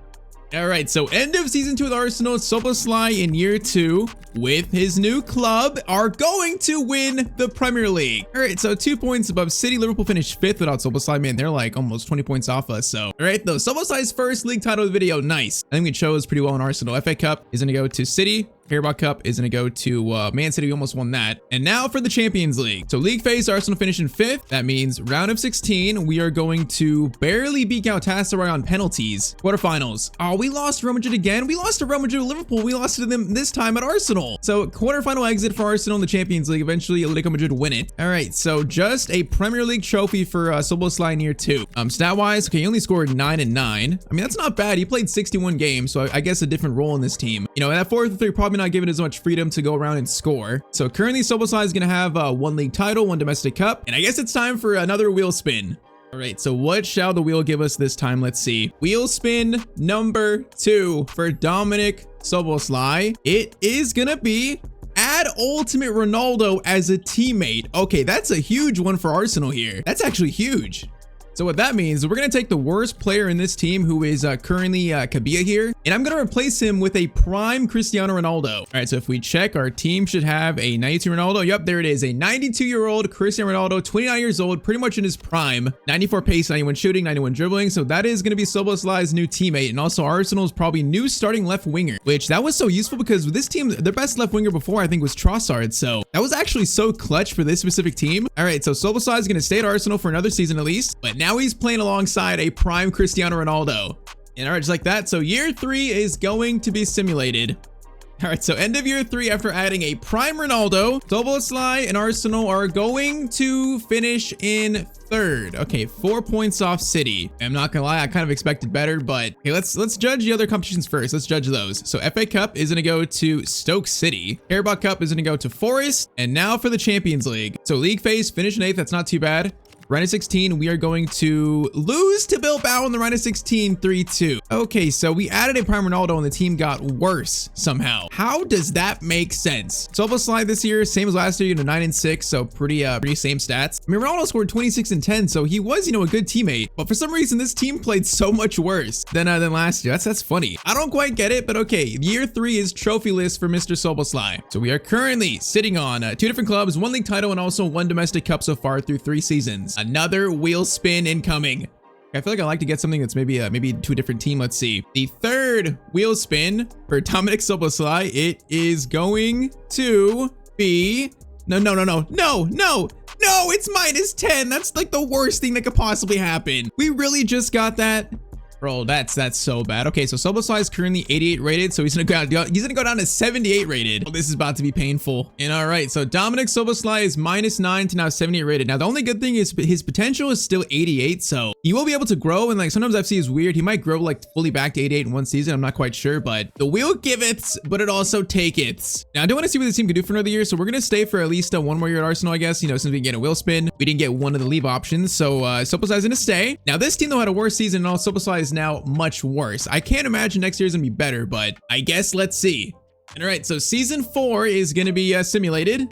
All right, so end of season 2 with Arsenal, Szoboszlai in year 2. with his new club are going to win the Premier League. All right, so 2 points above City. Liverpool finished 5th without Szoboszlai. Man, they're like almost 20 points off us. So, all right, though, Szoboszlai's first league title of the video, nice. I think we chose pretty well in Arsenal. FA Cup is going to go to City. Carabao Cup is going to go to Man City. We almost won that. And now for the Champions League. So league phase, Arsenal finished in 5th. That means round of 16, we are going to barely beat Galatasaray on penalties. Quarterfinals. Oh, we lost to Real Madrid again. We lost to Real Madrid, Liverpool. We lost to them this time at Arsenal. So quarterfinal exit for Arsenal in the Champions League. Eventually, Atletico Madrid win it. All right, so just a Premier League trophy for Szoboszlai in year 2. Stat-wise, okay, he only scored 9 and 9. I mean, that's not bad. He played 61 games, so I guess a different role in this team. You know, that 4-3 probably not given as much freedom to go around and score. So currently, Szoboszlai is going to have 1 league title, 1 domestic cup, and I guess it's time for another wheel spin. All right, so what shall the wheel give us this time? Let's see. Wheel spin number 2 for Dominic Szoboszlai. It is going to be add Ultimate Ronaldo as a teammate. Okay, that's a huge one for Arsenal here. That's actually huge. So what that means, we're going to take the worst player in this team, who is currently Kabia here, and I'm going to replace him with a prime Cristiano Ronaldo. All right, so if we check, our team should have a 92 Ronaldo. Yep, there it is. A 92-year-old Cristiano Ronaldo, 29 years old, pretty much in his prime. 94 pace, 91 shooting, 91 dribbling. So that is going to be Szoboszlai's new teammate, and also Arsenal's probably new starting left winger, which that was so useful because with this team, their best left winger before, I think, was Trossard. So that was actually so clutch for this specific team. All right, so Szoboszlai is going to stay at Arsenal for another season at least, but now he's playing alongside a prime Cristiano Ronaldo. And all right, just like that. So year 3 is going to be simulated. All right, so end of year 3 after adding a prime Ronaldo, Szoboszlai and Arsenal are going to finish in 3rd. Okay, 4 points off City. I'm not gonna lie, I kind of expected better, but okay, let's judge the other competitions first. Let's judge those. So FA Cup is gonna go to Stoke City. Carabao Cup is gonna go to Forest. And now for the Champions League. So league phase, finish in 8th. That's not too bad. Round of 16, we are going to lose to Bilbao in the round of 16, 3-2. Okay, so we added a prime Ronaldo and the team got worse somehow. How does that make sense? Szoboszlai this year, same as last year, you know, 9 and 6, so pretty same stats. I mean, Ronaldo scored 26 and 10, so he was, you know, a good teammate. But for some reason, this team played so much worse than last year. That's funny. I don't quite get it, but okay. Year 3 is trophy list for Mr. Szoboszlai. So we are currently sitting on 2 different clubs, 1 league title, and also 1 domestic cup so far through 3 seasons. Another wheel spin incoming. I feel like I like to get something that's maybe to a different team. Let's see. The 3rd wheel spin for Dominic Szoboszlai. It is going to be no, it's -10. That's like the worst thing that could possibly happen. We really just got that. Bro, that's so bad. Okay, so Szoboszlai is currently 88 rated, so he's gonna go down to 78 rated. Oh, this is about to be painful. And all right, so Dominic Szoboszlai is -9 to now 78 rated. Now the only good thing is his potential is still 88, so he will be able to grow. And like sometimes FC is weird. He might grow like fully back to 88 in 1 season. I'm not quite sure, but the wheel giveth, but it also taketh. Now I do want to see what this team can do for another year, so we're gonna stay for at least 1 more year at Arsenal, I guess. You know, since we get a wheel spin, we didn't get one of the leave options, so Szoboszlai is gonna stay. Now this team though had a worse season, and all Szoboszlai is now much worse. I can't imagine next year is gonna be better, but I guess let's see. And all right, so season 4 is gonna be simulated.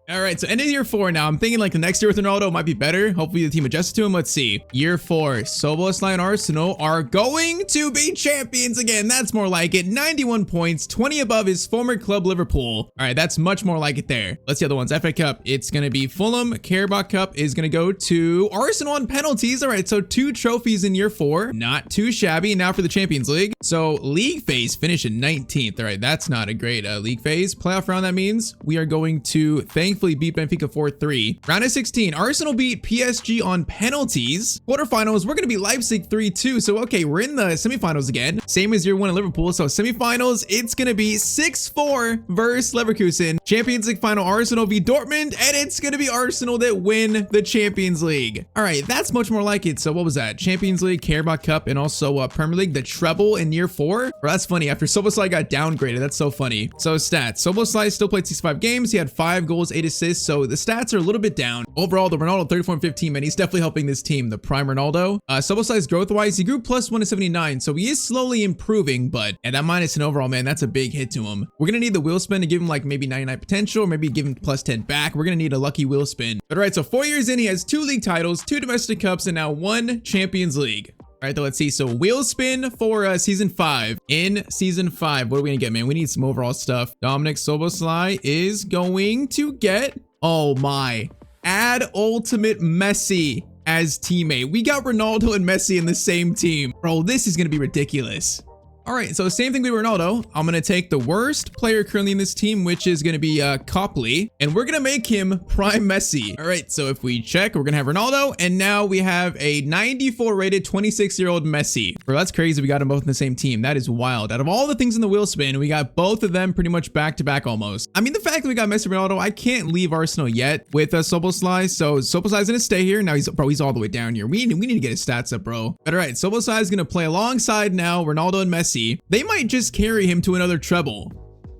All right, so end of year 4 now. I'm thinking like the next year with Ronaldo might be better. Hopefully the team adjusts to him. Let's see. Year 4, Szoboszlai and Arsenal are going to be champions again. That's more like it. 91 points, 20 above his former club Liverpool. All right, that's much more like it there. Let's see other ones. FA Cup, it's going to be Fulham. Carabao Cup is going to go to Arsenal on penalties. All right, so 2 trophies in year 4. Not too shabby. Now for the Champions League. So league phase finish in 19th. All right, that's not a great league phase. Playoff round, that means we are going to thankfully beat Benfica 4-3. Round of 16, Arsenal beat PSG on penalties. Quarterfinals, we're going to be Leipzig 3-2. So, okay, we're in the semifinals again. Same as year 1 in Liverpool. So, semifinals, it's going to be 6-4 versus Leverkusen. Champions League final, Arsenal beat Dortmund, and it's going to be Arsenal that win the Champions League. All right, that's much more like it. So, what was that? Champions League, Carabao Cup, and also Premier League, the treble in year 4. Bro, that's funny. After Szoboszlai got downgraded, that's so funny. So, stats. Szoboszlai still played 65 games. He had 5 goals, 8 assists. So the stats are a little bit down. Overall, the Ronaldo 34 and 15, man, he's definitely helping this team, the prime Ronaldo. Szoboszlai's growth-wise, he grew +1 to 79, so he is slowly improving, but at that -10 overall, man, that's a big hit to him. We're gonna need the wheel spin to give him like maybe 99 potential, or maybe give him +10 back. We're gonna need a lucky wheel spin. But all right, so 4 years in, he has 2 league titles, 2 domestic cups, and now 1 Champions League. All right, though, let's see. So wheel spin for season 5. In season 5, what are we gonna get, man? We need some overall stuff. Dominic Szoboszlai is going to get, oh my, add ultimate Messi as teammate. We got Ronaldo and Messi in the same team. Bro, this is gonna be ridiculous. All right, so same thing with Ronaldo. I'm going to take the worst player currently in this team, which is going to be Copley, and we're going to make him Prime Messi. All right, so if we check, we're going to have Ronaldo, and now we have a 94 rated 26-year-old Messi. Bro, that's crazy. We got them both in the same team. That is wild. Out of all the things in the wheel spin, we got both of them pretty much back to back almost. I mean, the fact that we got Messi and Ronaldo, I can't leave Arsenal yet with Szoboszlai. So Szoboszlai's going to stay here. Now he's all the way down here. We need to get his stats up, bro. But all right, Szoboszlai is going to play alongside now Ronaldo and Messi. They might just carry him to another treble.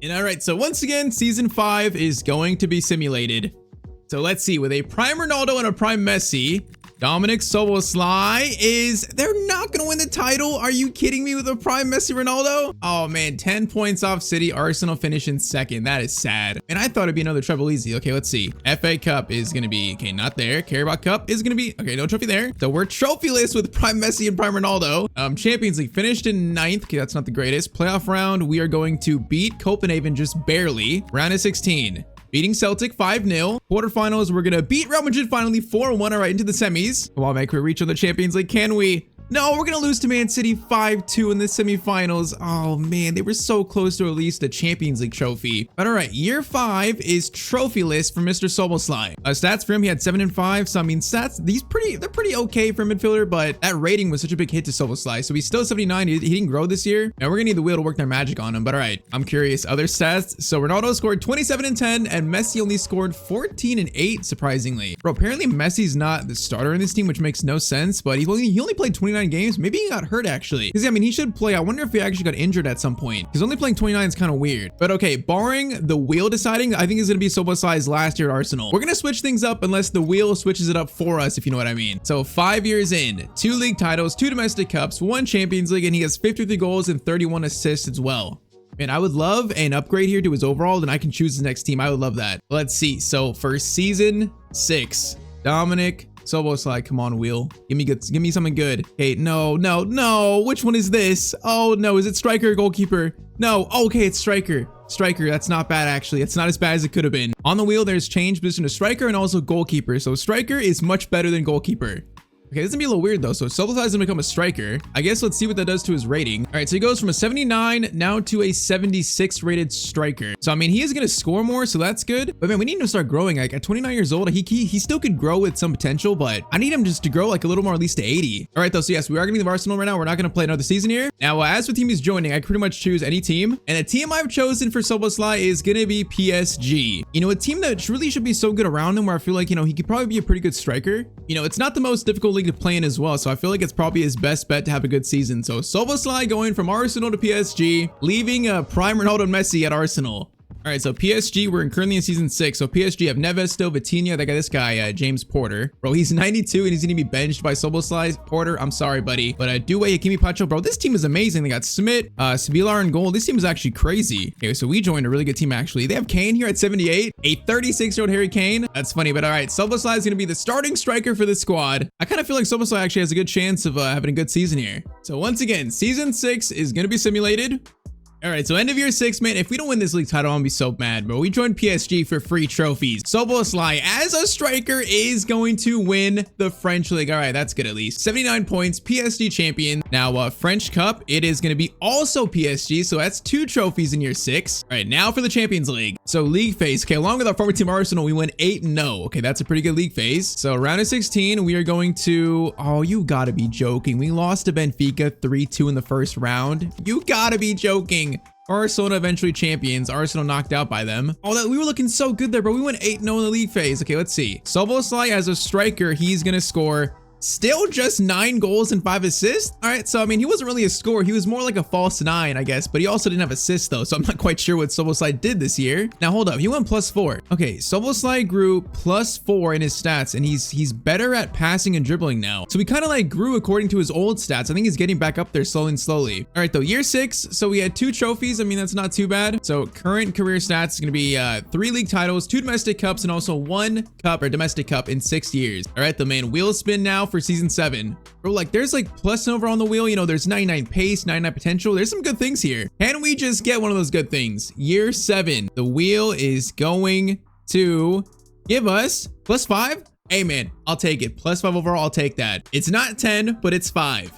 And all right, so once again, season 5 is going to be simulated. So let's see, with a prime Ronaldo and a prime Messi, Dominic Szoboszlai they're not going to win the title. Are you kidding me with a prime Messi Ronaldo? Oh man, 10 points off City. Arsenal finish in second. That is sad. And I thought it'd be another treble easy. Okay, let's see. FA Cup is going to be, okay, not there. Carabao Cup is going to be, okay, no trophy there. So we're trophyless with prime Messi and prime Ronaldo. Champions League finished in 9th. Okay, that's not the greatest. Playoff round, we are going to beat Copenhagen just barely. Round of 16. Beating Celtic 5-0. Quarterfinals, we're going to beat Real Madrid finally 4-1. All right, into the semis. Come on, man. Can we reach on the Champions League? Can we? No, we're going to lose to Man City 5-2 in the semifinals. Oh, man, they were so close to at least the Champions League trophy. But all right, year 5 is trophyless for Mr. Szoboszlai. Stats for him, he had 7 and 5. So, I mean, stats, they're pretty okay for a midfielder, but that rating was such a big hit to Szoboszlai. So he's still 79. He didn't grow this year. Now we're going to need the wheel to work their magic on him. But all right, I'm curious. Other stats. So Ronaldo scored 27 and 10, and Messi only scored 14 and 8, surprisingly. Bro, apparently Messi's not the starter in this team, which makes no sense, but he only played 29 games. Maybe he got hurt actually, because I mean he should play. I wonder if he actually got injured at some point, because only playing 29 is kind of weird. But okay, barring the wheel deciding, I think it's gonna be Szoboszlai's last year at Arsenal. We're gonna switch things up unless the wheel switches it up for us, if you know what I mean. So 5 years in, 2 league titles, 2 domestic cups, 1 Champions League, and he has 53 goals and 31 assists as well. Man, I would love an upgrade here to his overall, then I can choose the next team. I would love that. Let's see. So for season 6, Dominic Szoboszlai, come on, wheel. Give me something good. Okay, no. Which one is this? Oh no, is it striker or goalkeeper? No, okay, it's striker. Striker, that's not bad actually. It's not as bad as it could have been. On the wheel, there's change position to striker and also goalkeeper. So striker is much better than goalkeeper. Okay, this is gonna be a little weird though. So Szoboszlai's gonna become a striker. I guess let's see what that does to his rating. All right, so he goes from a 79 now to a 76 rated striker. So I mean, he is gonna score more, so that's good. But man, we need him to start growing. Like at 29 years old, he still could grow with some potential, but I need him just to grow like a little more, at least to 80. All right, though. So yes, we are gonna leave Arsenal right now. We're not gonna play another season here. Now, as the team he's joining, I can pretty much choose any team, and a team I've chosen for Szoboszlai is gonna be PSG. You know, a team that really should be so good around him, where I feel like, you know, he could probably be a pretty good striker. You know, it's not the most difficult league to play in as well, so I feel like it's probably his best bet to have a good season. So Szoboszlai going from Arsenal to PSG, leaving prime Ronaldo and Messi at Arsenal. All right, so PSG, we're currently in season 6. So PSG have Neves still, Vitinha, they got this guy, James Porter. Bro, he's 92 and he's gonna be benched by Szoboszlai. Porter, I'm sorry, buddy. But Due, Hakimi, Pacho, bro, this team is amazing. They got Smith, Savilar in goal. This team is actually crazy. Okay, so we joined a really good team, actually. They have Kane here at 78, a 36-year-old Harry Kane. That's funny, but all right, Szoboszlai is gonna be the starting striker for this squad. I kind of feel like Szoboszlai actually has a good chance of having a good season here. So once again, season 6 is gonna be simulated. All right, so end of year 6, man. If we don't win this league title, I'm gonna be so mad, bro. We joined PSG for free trophies. Szoboszlai, as a striker, is going to win the French league. All right, that's good at least. 79 points, PSG champion. Now, French Cup, it is gonna be also PSG, so that's 2 trophies in year 6. All right, now for the Champions League. So league phase, okay, along with our former team Arsenal, we went 8-0. Okay, that's a pretty good league phase. So round of 16, we are going to, oh, you gotta be joking. We lost to Benfica 3-2 in the first round. You gotta be joking. Barcelona eventually champions. Arsenal knocked out by them. Oh, we were looking so good there, bro. We went 8-0 in the league phase. Okay, let's see. Szoboszlai as a striker, he's gonna score still just 9 goals and 5 assists. All right, so I mean, he wasn't really a scorer. He was more like a false 9, I guess, but he also didn't have assists though, so I'm not quite sure what Szoboszlai did this year. Now hold up, he went +4. Okay, Szoboszlai grew +4 in his stats, and he's better at passing and dribbling now. So he kind of like grew according to his old stats. I think he's getting back up there slowly and slowly. All right, though, year 6, so we had 2 trophies. I mean, that's not too bad. So current career stats is gonna be 3 league titles, 2 domestic cups, and also 1 cup or domestic cup in 6 years. All right, the main wheel spin now for season 7. Bro, like there's like plus and over on the wheel. You know, there's 99 pace, 99 potential. There's some good things here. Can we just get one of those good things? Year 7. The wheel is going to give us plus 5. Hey man, I'll take it. Plus 5 overall, I'll take that. It's not 10, but it's 5.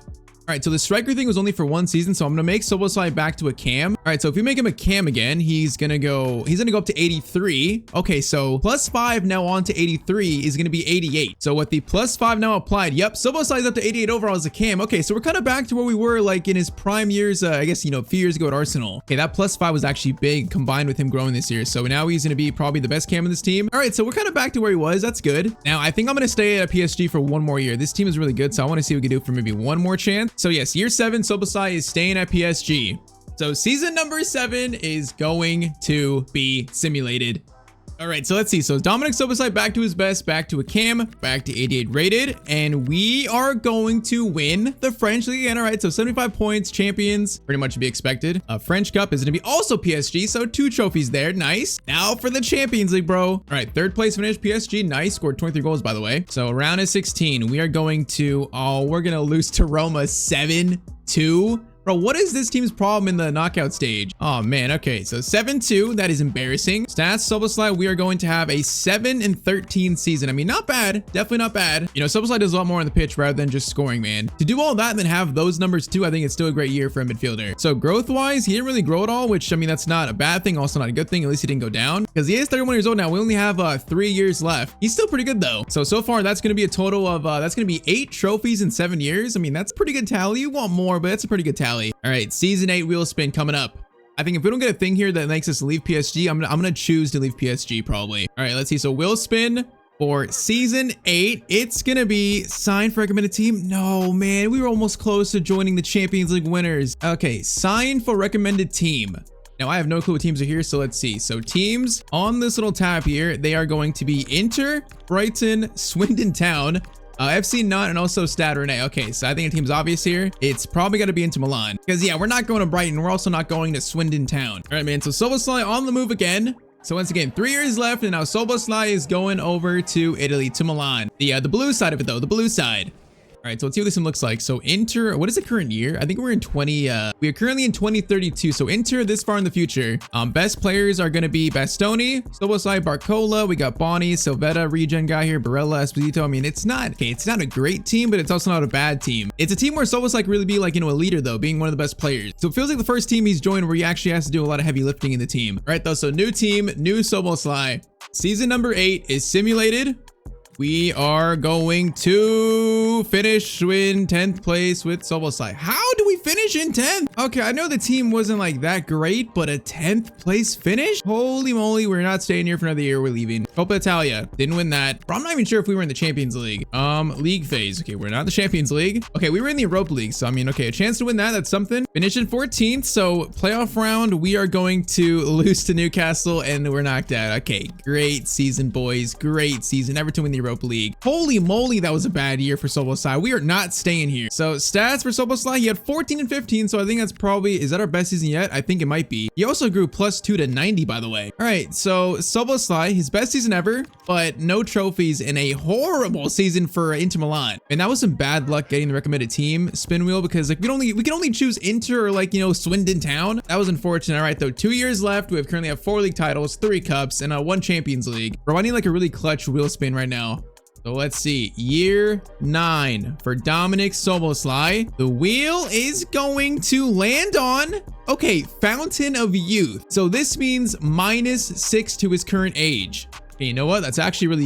All right, so the striker thing was only for 1 season, so I'm gonna make Soboslai back to a cam. All right, so if we make him a cam again, he's gonna go up to 83. Okay, so plus 5 now on to 83 is gonna be 88. So with the plus 5 now applied, yep, Soboslai's up to 88 overall as a cam. Okay, so we're kind of back to where we were like in his prime years, I guess, you know, a few years ago at Arsenal. Okay, that plus 5 was actually big combined with him growing this year. So now he's gonna be probably the best cam in this team. All right, so we're kind of back to where he was. That's good. Now I think I'm gonna stay at PSG for 1 more year. This team is really good, so I want to see what we can do for maybe 1 more chance. So yes, year 7, Soboslai is staying at PSG. So season number 7 is going to be simulated. All right, so let's see. So Dominic Soboslai back to his best, back to a cam, back to 88 rated, and we are going to win the French League again. All right, so 75 points, champions, pretty much to be expected. French Cup is going to be also PSG, so 2 trophies there. Nice. Now for the Champions League, bro. All right, 3rd place finish, PSG. Nice. Scored 23 goals, by the way. So round of 16, we are going to, we're going to lose to Roma 7-2. Bro, what is this team's problem in the knockout stage? Oh man, okay, so 7-2, that is embarrassing. Stats, Soboslai, we are going to have a 7-13 season. I mean, not bad, definitely not bad. You know, Soboslai does a lot more on the pitch rather than just scoring, man. To do all that and then have those numbers too, I think it's still a great year for a midfielder. So growth-wise, he didn't really grow at all, which, I mean, that's not a bad thing, also not a good thing. At least he didn't go down, because he is 31 years old now. We only have 3 years left. He's still pretty good though. So far, that's going to be a total of, that's going to be 8 trophies in 7 years. I mean, that's a pretty good tally. You want more, but that's a pretty good tally. All right, season 8 wheel spin coming up. I think if we don't get a thing here that makes us leave PSG, I'm gonna choose to leave PSG probably. All right, let's see. So wheel spin for season 8. It's gonna be signed for recommended team. No, man, we were almost close to joining the Champions League winners. Okay, sign for recommended team. Now I have no clue what teams are here, so let's see. So teams on this little tab here, they are going to be Inter, Brighton, Swindon Town, FC Nantes, and also Stade Rennais. Okay, so I think the team's obvious here. It's probably got to be Inter Milan, because yeah, we're not going to Brighton. We're also not going to Swindon Town. All right, man. So Soboslai on the move again. So once again, 3 years left, and now Soboslai is going over to Italy, to Milan. The blue side of it though, the blue side. All right, so let's see what this one looks like. So Inter, what is the current year? I think we're in we are currently in 2032. So Inter this far in the future. Best players are going to be Bastoni, Soboslai, Barcola. We got Boni, Silvetta, regen guy here, Barella, Esposito. I mean, it's not a great team, but it's also not a bad team. It's a team where Soboslai really be like, you know, a leader though, being one of the best players. So it feels like the first team he's joined where he actually has to do a lot of heavy lifting in the team. All right, though, so new team, new Soboslai. Season number 8 is simulated. We are going to finish in 10th place with Soboslai. How do we finish in 10th? Okay, I know the team wasn't like that great, but a 10th place finish? Holy moly, we're not staying here for another year. We're leaving. Coppa Italia. Didn't win that. Bro, I'm not even sure if we were in the Champions League. League phase. Okay, we're not in the Champions League. Okay, we were in the Europa League. So, I mean, okay, a chance to win that. That's something. Finish in 14th. So, playoff round, we are going to lose to Newcastle and we're knocked out. Okay, great season, boys. Great season. Everton win the Europa League. Holy moly, that was a bad year for Soboslai. We are not staying here. So stats for Soboslai, he had 14 and 15. So I think that's probably, is that our best season yet? I think it might be. He also grew +2 to 90, by the way. All right, so Soboslai, his best season ever, but no trophies in a horrible season for Inter Milan. And that was some bad luck getting the recommended team spin wheel, because like we can only choose Inter or like, you know, Swindon Town. That was unfortunate. All right, though, 2 years left. We currently have 4 league titles, 3 cups, and 1 Champions League. Bro, I need like a really clutch wheel spin right now. So let's see, year 9 for Dominic Soboslai. The wheel is going to land on, okay, Fountain of Youth. So this means -6 to his current age. Okay, you know what? That's actually really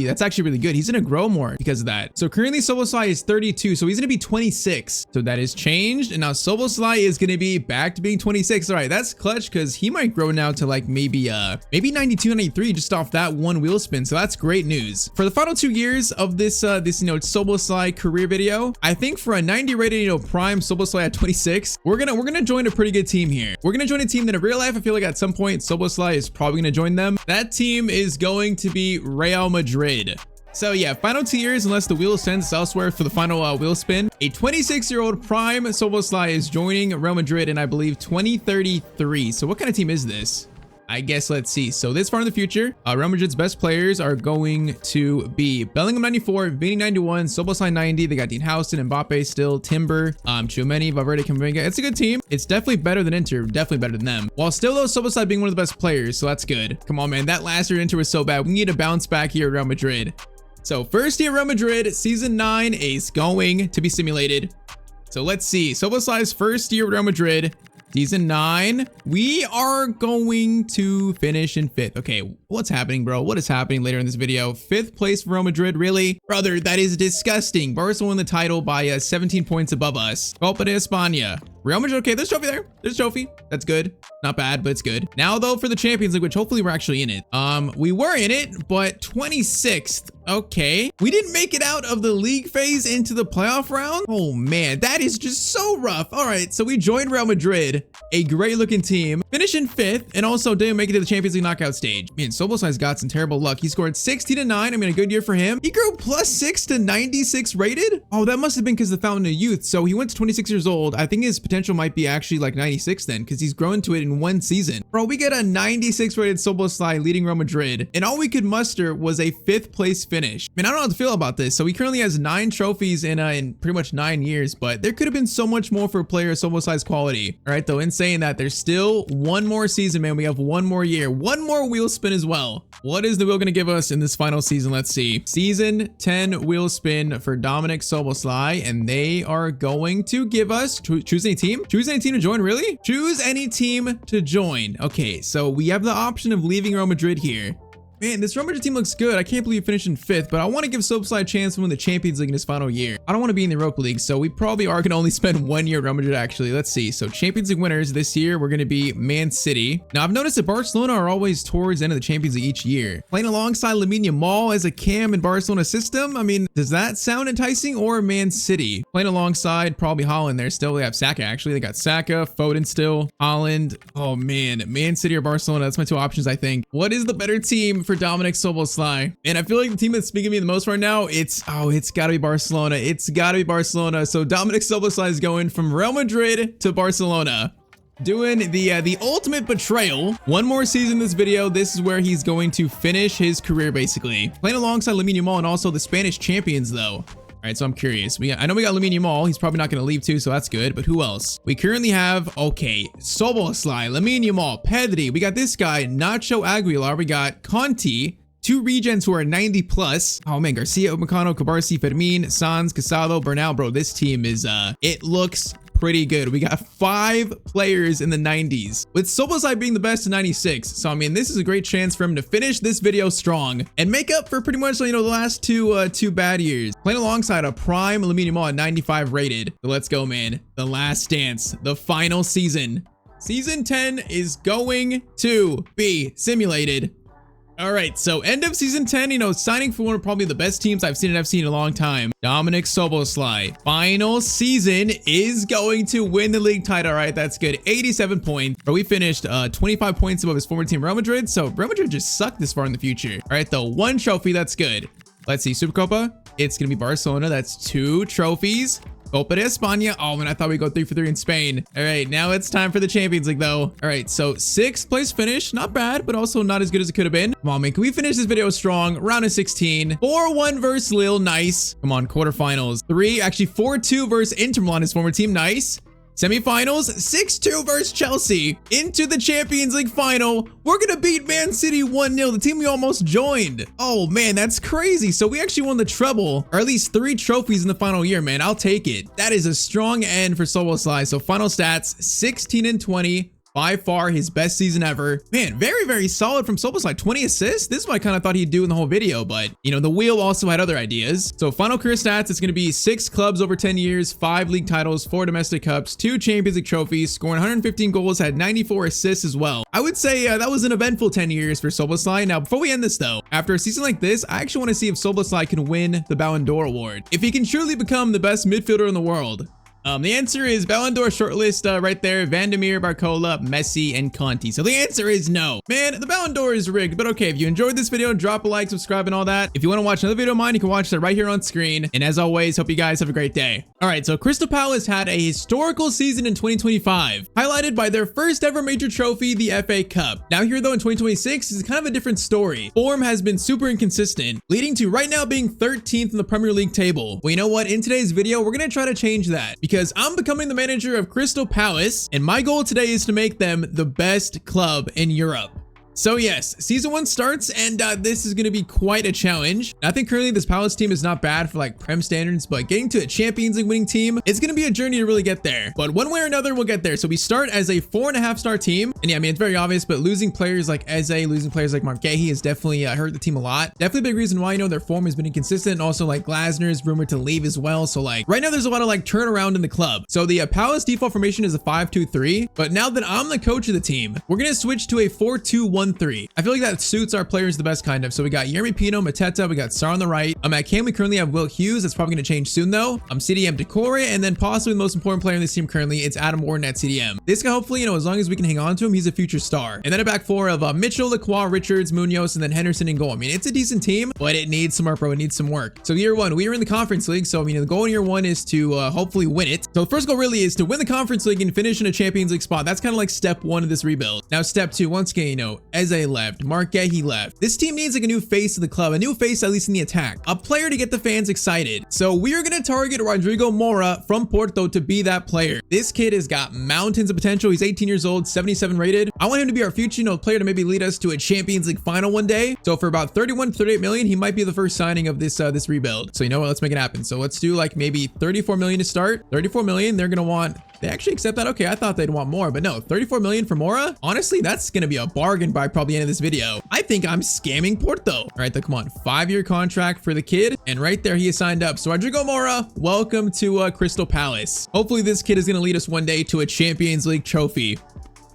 good. He's gonna grow more because of that. So currently Soboslai is 32, so he's gonna be 26. So that is changed, and now Soboslai is gonna be back to being 26. All right, that's clutch because he might grow now to like maybe 92, 93 just off that 1 wheel spin. So that's great news. For the final 2 years of this you know, Soboslai career video, I think for a 90 rated, you know, prime Soboslai at 26, we're gonna join a pretty good team here. We're gonna join a team that in real life I feel like at some point Soboslai is probably gonna join them. That team is going to be Real Madrid. So yeah, final 2 years unless the wheel sends us elsewhere for the final wheel spin. A 26-year-old prime Soboslai is joining Real Madrid in, I believe, 2033. So what kind of team is this? I guess let's see. So this far in the future, Real Madrid's best players are going to be Bellingham 94, Vini 91, Szoboszlai 90. They got Dean Houston, Mbappe still, Timber, Tchouameni, Valverde, Camavinga. It's a good team. It's definitely better than Inter, definitely better than them. While still though, Szoboszlai being one of the best players, so that's good. Come on, man. That last year Inter was so bad. We need to bounce back here at Real Madrid. So first year Real Madrid, season 9 is going to be simulated. So let's see. Szoboszlai's first year at Real Madrid. Season 9, we are going to finish in 5th. Okay, what's happening, bro? What is happening later in this video? 5th place for Real Madrid, really? Brother, that is disgusting. Barca won the title by 17 points above us. Copa de España. Real Madrid, okay, there's a trophy there. There's a trophy. That's good. Not bad, but it's good. Now, though, for the Champions League, which hopefully we're actually in it. We were in it, but 26th. Okay. We didn't make it out of the league phase into the playoff round. Oh, man, that is just so rough. All right, so we joined Real Madrid, a great-looking team, finished in 5th, and also didn't make it to the Champions League knockout stage. Man, Szoboszlai's got some terrible luck. He scored 60-9. I mean, a good year for him. He grew +6 to 96 rated. Oh, that must have been because of the Fountain of Youth. So he went to 26 years old. I think his potential might be actually like 96 then, because he's grown to it in 1 season. Bro, we get a 96 rated Szoboszlai leading Real Madrid, and all we could muster was a 5th place finish. Man, I don't know how to feel about this. So he currently has 9 trophies in pretty much 9 years, but there could have been so much more for a player of Szoboszlai's quality. All right, though, in saying that, there's still 1 more season, man. We have 1 more year, 1 more wheel spin as well. What is the wheel going to give us in this final season? Let's see. Season 10 wheel spin for Dominik Szoboszlai, and they are going to give us, choose any team? Choose any team to join, really? Choose any team to join. Okay, so we have the option of leaving Real Madrid here. Man, this Real Madrid team looks good. I can't believe he finished in 5th, but I want to give Szoboszlai a chance to win the Champions League in his final year. I don't want to be in the Europa League, so we probably are going to only spend 1 year at Real Madrid, actually. Let's see. So Champions League winners this year, we're going to be Man City. Now, I've noticed that Barcelona are always towards the end of the Champions League each year. Playing alongside Lamine Yamal as a cam in Barcelona's system, I mean, does that sound enticing? Or Man City? Playing alongside probably Holland there still. They have Saka, actually. They got Saka, Foden still, Holland. Oh, man. Man City or Barcelona? That's my 2 options, I think. What is the better team for Dominik Szoboszlai? And I feel like the team that's speaking to me the most right now, it's gotta be Barcelona. It's gotta be Barcelona. So Dominik Szoboszlai is going from Real Madrid to Barcelona, doing the ultimate betrayal. 1 more season in this video. This is where he's going to finish his career, basically. Playing alongside Lamine Yamal and also the Spanish champions, though. All right, so I'm curious. I know we got Lamine Yamal. He's probably not going to leave too, so that's good. But who else? We currently have, okay, Szoboszlai, Lamine Yamal, Pedri. We got this guy, Nacho Aguilar. We got Conti. 2 regens who are 90 plus. Oh man, Garcia, Upamecano, Kubarsi, Fermin, Sans, Casado, Bernal. Bro, this team is, it looks pretty good. We got 5 players in the 90s, with Szoboszlai being the best in 96. So, I mean, this is a great chance for him to finish this video strong and make up for pretty much, you know, the last two bad years. Playing alongside a prime Lamine Yamal at 95 rated. So let's go, man. The last dance, the final season. Season 10 is going to be simulated. All right, so end of season 10, you know, signing for one of probably the best teams I've seen in FC in a long time. Dominik Szoboszlai. Final season is going to win the league title. All right, that's good. 87 points. But we finished 25 points above his former team, Real Madrid. So Real Madrid just sucked this far in the future. All right, though, 1 trophy, that's good. Let's see, Supercopa. It's going to be Barcelona. That's 2 trophies. Copa de España. Oh, man, I thought we'd go 3 for 3 in Spain. All right, now it's time for the Champions League, though. All right, so 6th place finish. Not bad, but also not as good as it could have been. Come on, man. Can we finish this video strong? Round of 16. 4-1 versus Lille. Nice. Come on, quarterfinals. 4-2 versus Inter Milan, his former team. Nice. Semifinals, 6-2 versus Chelsea. Into the Champions League final. We're gonna beat Man City 1-0, the team we almost joined. Oh man, that's crazy. So we actually won the treble, or at least 3 trophies in the final year, man. I'll take it. That is a strong end for Szoboszlai. So final stats, 16 and 20. By far his best season ever. Man, very, very solid from Szoboszlai. 20 assists. This is what I kind of thought he'd do in the whole video, but you know, the wheel also had other ideas. So final career stats, it's going to be 6 clubs over 10 years, 5 league titles, 4 domestic cups, 2 Champions League trophies, scoring 115 goals, had 94 assists as well. I would say that was an eventful 10 years for Szoboszlai. Now, before we end this though, after a season like this, I actually want to see if Szoboszlai can win the Ballon d'Or award. If he can truly become the best midfielder in the world. The answer is Ballon d'Or shortlist right there. Vandemir, Barcola, Messi, and Conti. So the answer is no. Man, the Ballon d'Or is rigged, but okay, if you enjoyed this video, drop a like, subscribe, and all that. If you want to watch another video of mine, you can watch that right here on screen. And as always, hope you guys have a great day. All right, so Crystal Palace had a historical season in 2025, highlighted by their first ever major trophy, the FA Cup. Now here though in 2026 is kind of a different story. Form has been super inconsistent, leading to right now being 13th in the Premier League table. Well, you know what? In today's video, we're going to try to change that because I'm becoming the manager of Crystal Palace, and my goal today is to make them the best club in Europe. So yes, season 1 starts, and this is going to be quite a challenge. I think currently this Palace team is not bad for like Prem standards, but getting to a Champions League winning team, it's going to be a journey to really get there. But one way or another, we'll get there. So we start as a 4.5-star team, and yeah, I mean, it's very obvious, but losing players like Eze, losing players like Marquehi has definitely hurt the team a lot. Definitely a big reason why, you know, their form has been inconsistent, and also like Glasner is rumored to leave as well. So like right now there's a lot of like turnaround in the club. So the Palace default formation is a 5-2-3, but now that I'm the coach of the team, we're going to switch to a 4-2-1-3. I feel like that suits our players the best kind of. So we got Yeremy Pino, Mateta, we got Sar on the right. At Cam, we currently have Will Hughes. That's probably going to change soon though. CDM Decore, and then possibly the most important player in this team currently, it's Adam Wharton at CDM. This guy, hopefully, you know, as long as we can hang on to him, he's a future star. And then a back four of Mitchell, Lacroix, Richards, Munoz, and then Henderson in goal. I mean, it's a decent team, but it needs some work, bro. It needs some work. So year 1, we are in the Conference League. So, I mean, the goal in year 1 is to hopefully win it. So the first goal really is to win the Conference League and finish in a Champions League spot. That's kind of like step 1 of this rebuild. Now, step 2, once again, you know, Eze left, Marquehi left. This team needs like a new face of the club, a new face at least in the attack, a player to get the fans excited. So we are going to target Rodrigo Mora from Porto to be that player. This kid has got mountains of potential. He's 18 years old, 77 rated. I want him to be our future, you know, player to maybe lead us to a Champions League final one day. So for about 31 to 38 million, he might be the first signing of this this rebuild. So you know what, let's make it happen. So let's do like maybe 34 million to start. 34 million, they're going to want, they actually accept that. Okay, I thought they'd want more, but no, 34 million for Mora. Honestly, that's going to be a bargain by probably the end of this video. I think I'm scamming Porto. All right, then come on, 5-year contract for the kid, and right there he is signed up. So Rodrigo Mora, welcome to Crystal Palace. Hopefully this kid is going to lead us one day to a Champions League trophy.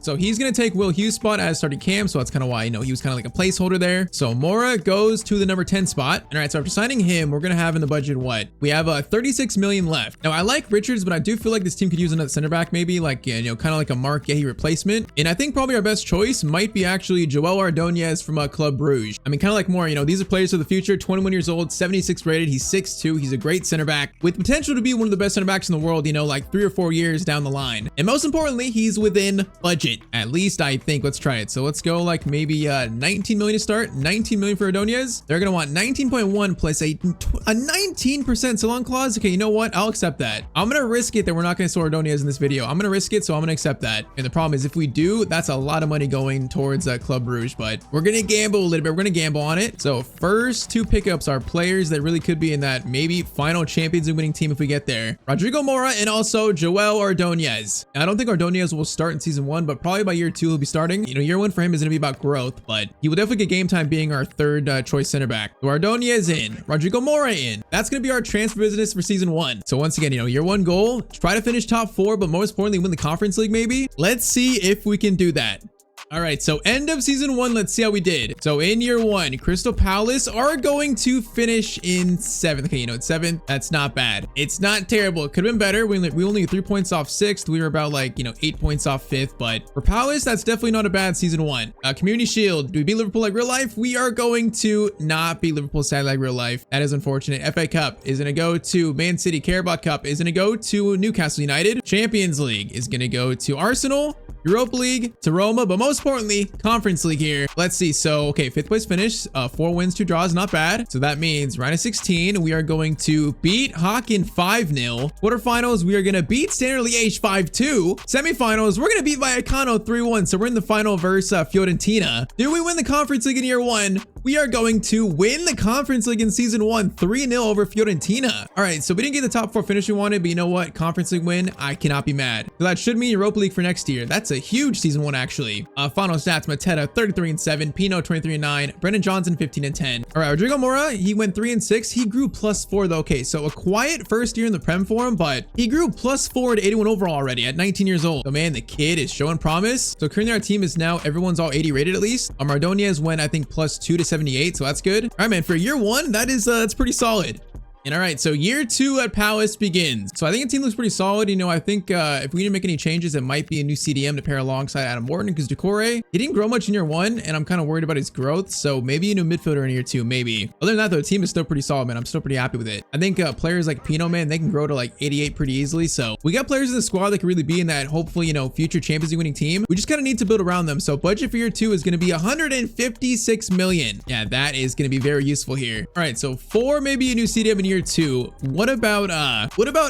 So he's going to take Will Hughes' spot as starting cam. So that's kind of why, you know, he was kind of like a placeholder there. So Mora goes to the number 10 spot. All right, so after signing him, we're going to have in the budget what? We have 36 million left. Now, I like Richards, but I do feel like this team could use another center back, maybe like, you know, kind of like a Marquehi replacement. And I think probably our best choice might be actually Joel Ordonez from Club Brugge. I mean, kind of like more, you know, these are players for the future, 21 years old, 76 rated. He's 6'2". He's a great center back with potential to be one of the best center backs in the world, you know, like 3 or 4 years down the line. And most importantly, he's within budget. At least I think. Let's try it. So let's go like maybe 19 million to start. 19 million for Ordonez. They're going to want 19.1 plus a 19% salon clause. Okay, you know what? I'll accept that. I'm going to risk it that we're not going to sell Ordonez in this video. I'm going to risk it, so I'm going to accept that. And the problem is if we do, that's a lot of money going towards Club Brugge, but we're going to gamble a little bit. We're going to gamble on it. So first 2 pickups are players that really could be in that maybe final Champions League winning team if we get there. Rodrigo Mora and also Joel Ordonez. Now, I don't think Ordonez will start in season 1, but probably by year 2 he'll be starting. You know, year 1 for him is going to be about growth, but he will definitely get game time being our 3rd choice center back. So Ordonez in, Rodrigo Mora in. That's going to be our transfer business for season 1. So once again, you know, year 1 goal, try to finish top 4, but most importantly, win the Conference League maybe. Let's see if we can do that. All right, so end of season 1, let's see how we did. So in year 1, Crystal Palace are going to finish in 7th. Okay, you know, it's 7th. That's not bad. It's not terrible. It could have been better. We only 3 points off 6th. We were about like, you know, 8 points off 5th. But for Palace, that's definitely not a bad season 1. Community Shield. Do we beat Liverpool like real life? We are going to not beat Liverpool sadly like real life. That is unfortunate. FA Cup is going to go to Man City. Carabao Cup is going to go to Newcastle United. Champions League is going to go to Arsenal. Europa League to Roma, but most importantly, Conference League here. Let's see. So, okay, 5th place finish, 4 wins, 2 draws, not bad. So that means round of 16, we are going to beat Hocken 5-0. Quarterfinals, we are going to beat Standard Liège 5-2. Semifinals, we're going to beat Vallecano 3-1. So we're in the final versus Fiorentina. Do we win the Conference League in year 1? We are going to win the Conference League in season 1, 3-0 over Fiorentina. All right, so we didn't get the top 4 finish we wanted, but you know what? Conference League win, I cannot be mad. So that should mean Europa League for next year. That's a huge season 1 actually. Final stats: Mateta 33-7, Pino 23-9, Brendan Johnson 15-10. All right, Rodrigo Mora, he went 3-6. He grew +4 though. Okay, so a quiet first year in the Prem for him, but he grew +4 to 81 overall already at 19 years old. So man, the kid is showing promise. So currently our team is now everyone's all 80 rated at least. Ordonez went I think +2 to 78, so that's good. All right, man, for year 1, that is that's pretty solid. And all right, so year 2 at Palace begins. So I think the team looks pretty solid. You know, I think if we need to make any changes, it might be a new CDM to pair alongside Adam Morton, because Decore, he didn't grow much in year 1, and I'm kind of worried about his growth. So maybe a new midfielder in year 2, maybe. Other than that, though, the team is still pretty solid, man. I'm still pretty happy with it. I think players like Pino, man, they can grow to like 88 pretty easily. So we got players in the squad that can really be in that, hopefully, you know, future Champions League winning team. We just kind of need to build around them. So budget for year 2 is going to be 156 million. Yeah, that is going to be very useful here. All right, so 4, maybe a new CDM in year 2. What about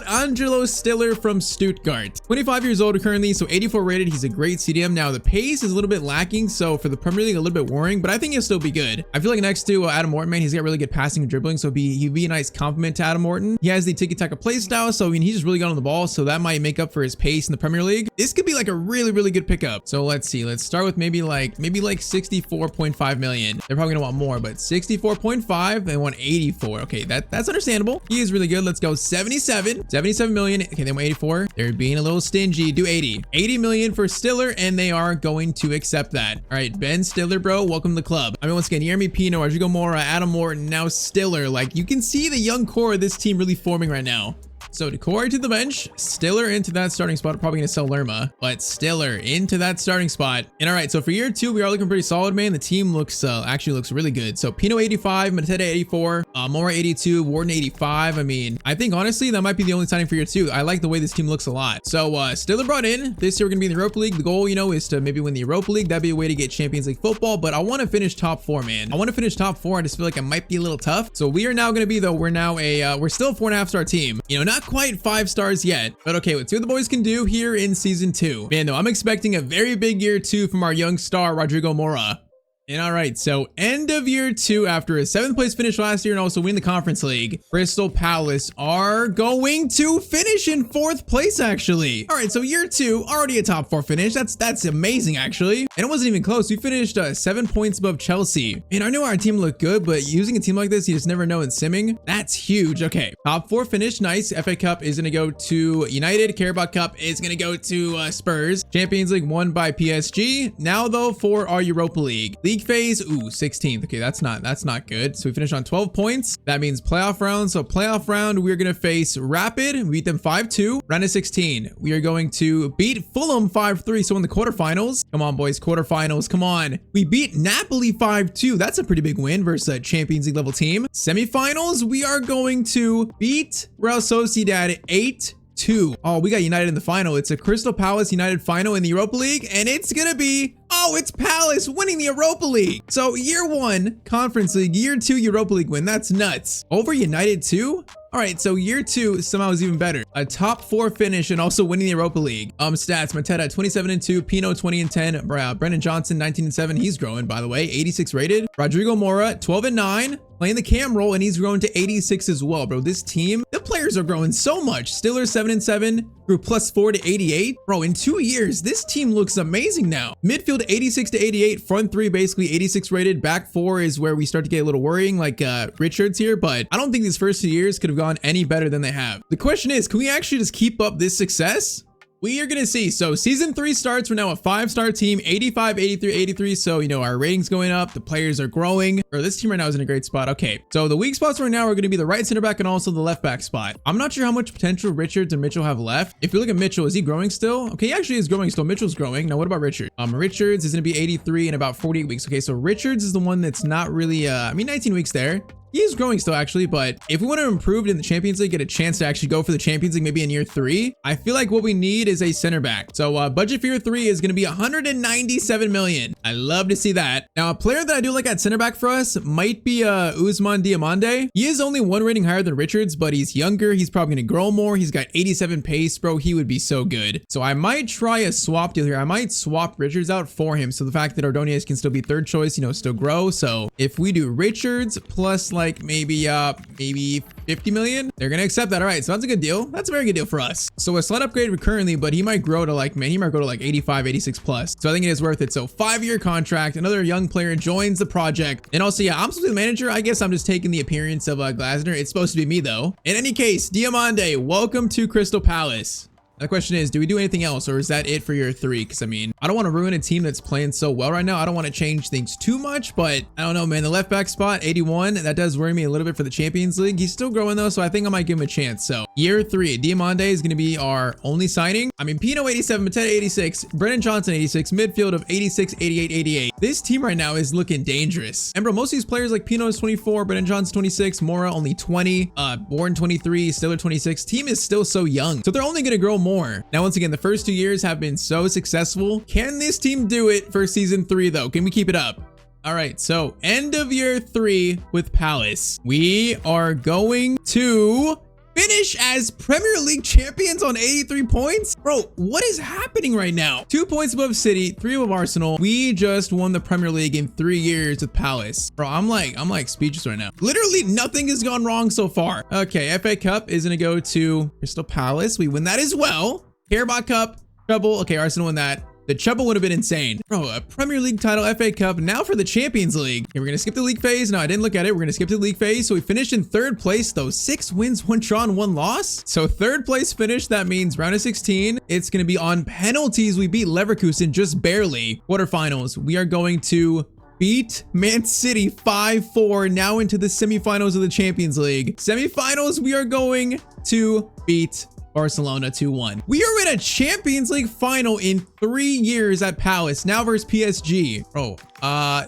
Angelo Stiller from Stuttgart? 25 years old currently, so 84 rated. He's a great CDM. Now the pace is a little bit lacking, so for the Premier League a little bit worrying, but I think he'll still be good. I feel like next to Adam Morton, man, he's got really good passing and dribbling, so he'd be a nice compliment to Adam Morton. He has the tiki-taka play style, so I mean, he's just really good on the ball, so that might make up for his pace in the Premier League. This could be like a really good pickup. So let's see. Let's start with maybe like 64.5 million. They're probably gonna want more, but 64.5. They want 84. Okay, that's understandable. He is really good. Let's go 77 million. Okay, they want 84. They're being a little stingy. Do 80 million for Stiller, and they are going to accept that. All right, Ben Stiller, bro, welcome to the club. I mean, once again, Yeremy Pino, Rodrigo Mora, Adam Morton, now Stiller. Like, you can see the young core of this team really forming right now. So Decore to the bench, Stiller into that starting spot. Probably gonna sell Lerma, but Stiller into that starting spot. And all right, so for year 2, we are looking pretty solid, man. The team looks actually looks really good. So Pino 85, Mateta 84, Mora 82, Warden 85. I mean, I think honestly that might be the only signing for year 2. I like the way this team looks a lot. So Stiller brought in. This year we're gonna be in the Europa League. The goal, you know, is to maybe win the Europa League. That'd be a way to get Champions League football. But I want to finish top 4, man. I want to finish top 4. I just feel like it might be a little tough. So we are now gonna be though. We're now we're still a 4.5 star team. You know, not quite 5 stars yet, but okay, let's see what the boys can do here in season 2. Man, though, I'm expecting a very big year 2 from our young star Rodrigo Mora. And all right, so end of year 2 after a 7th place finish last year and also win the Conference League, Crystal Palace are going to finish in 4th place actually. All right, so year 2 already a top 4 finish. That's amazing actually. And it wasn't even close. We finished 7 points above Chelsea. And I know our team looked good, but using a team like this, you just never know in simming. That's huge. Okay, top 4 finish, nice. FA Cup is gonna go to United. Carabao Cup is gonna go to Spurs. Champions League won by PSG. Now though, for our Europa League phase, 16th. Okay, that's not good. So we finished on 12 points. That means playoff round. So playoff round, we're gonna face Rapid. We beat them 5-2. Round of 16, we are going to beat Fulham 5-3. So in the quarterfinals, come on boys, quarterfinals, come on. We beat Napoli 5-2. That's a pretty big win versus a Champions League level team. Semifinals, we are going to beat Real Sociedad 8-2. Oh, we got United in the final. It's a Crystal Palace United final in the Europa League, and it's gonna be, oh, it's Palace winning the Europa League. So year 1 Conference League, year 2 Europa League win. That's nuts. Over United too? All right, so year 2 somehow is even better. A top 4 finish and also winning the Europa League. Stats, Mateta 27-2, Pino 20-10, Brennan Johnson 19-7. He's growing, by the way, 86 rated. Rodrigo Mora 12-9, playing the cam role, and he's grown to 86 as well, bro. This team, the players are growing so much. Stiller 7-7, grew +4 to 88. Bro, in 2 years, this team looks amazing now. Midfield 86 to 88, front 3 basically 86 rated. Back 4 is where we start to get a little worrying, like Richards here, but I don't think these first 2 years could have gone any better than they have. The question is, can we actually just keep up this success? We are gonna see. So season 3 starts. We're now a 5-star team, 85, 83, 83. So, you know, our ratings going up, the players are growing. Or this team right now is in a great spot. Okay, so the weak spots right now are gonna be the right center back and also the left back spot. I'm not sure how much potential Richards and Mitchell have left. If you look at Mitchell, is he growing still? Okay, he actually is growing still. Mitchell's growing. Now, what about Richards? Richards is gonna be 83 in about 48 weeks. Okay, so Richards is the one that's not really, 19 weeks there. He is growing still actually, but if we want to improve in the Champions League, get a chance to actually go for the Champions League maybe in year 3, I feel like what we need is a center back. So budget for year 3 is going to be 197 million. I love to see that. Now a player that I do like at center back for us might be Ousmane Diomande. He is only 1 rating higher than Richards, but he's younger. He's probably going to grow more. He's got 87 pace, bro. He would be so good. So I might try a swap deal here. I might swap Richards out for him. So the fact that Ordonez can still be 3rd choice, you know, still grow. So if we do Richards plus like maybe 50 million, they're gonna accept that. All right, so that's a good deal. That's a very good deal for us. So a slight upgrade currently, but he might grow to like, man, he might go to like 85, 86 plus. So I think it is worth it. So 5-year contract, another young player joins the project. And also, yeah, I'm supposed to be the manager. I guess I'm just taking the appearance of Glasner. It's supposed to be me though. In any case, Diomande, welcome to Crystal Palace. The question is, do we do anything else, or is that it for year 3? Because I mean, I don't want to ruin a team that's playing so well right now. I don't want to change things too much, but I don't know, man. The left back spot, 81, that does worry me a little bit for the Champions League. He's still growing though, so I think I might give him a chance. So year 3, Diamande is going to be our only signing. I mean, Pino 87, Mateta 86, Brennan Johnson 86, midfield of 86, 88, 88. This team right now is looking dangerous. And bro, most of these players like Pino is 24, Brennan Johnson 26, Mora only 20, Warren 23, Stiller 26. Team is still so young, so they're only going to grow more. Now, once again, the first 2 years have been so successful. Can this team do it for season 3 though? Can we keep it up? All right, so end of year 3 with Palace. We are going to finish as Premier League champions on 83 points. Bro, what is happening right now? 2 points above City, 3 above Arsenal. We just won the Premier League in 3 years with Palace. Bro, I'm like speechless right now. Literally nothing has gone wrong so far. Okay, FA Cup is gonna go to Crystal Palace. We win that as well. Carabao Cup, treble. Okay, Arsenal won that. The treble would have been insane. Bro, a Premier League title, FA Cup, now for the Champions League. Okay, we're going to skip the league phase. No, I didn't look at it. We're going to skip the league phase. So we finished in 3rd place, though. 6 wins, 1 draw, and 1 loss. So 3rd place finish. That means round of 16. It's going to be on penalties. We beat Leverkusen just barely. Quarterfinals. We are going to beat Man City 5-4, now into the semifinals of the Champions League. Semifinals, we are going to beat Barcelona 2-1. We are in a Champions League final in 3 years at Palace, now versus PSG. Bro,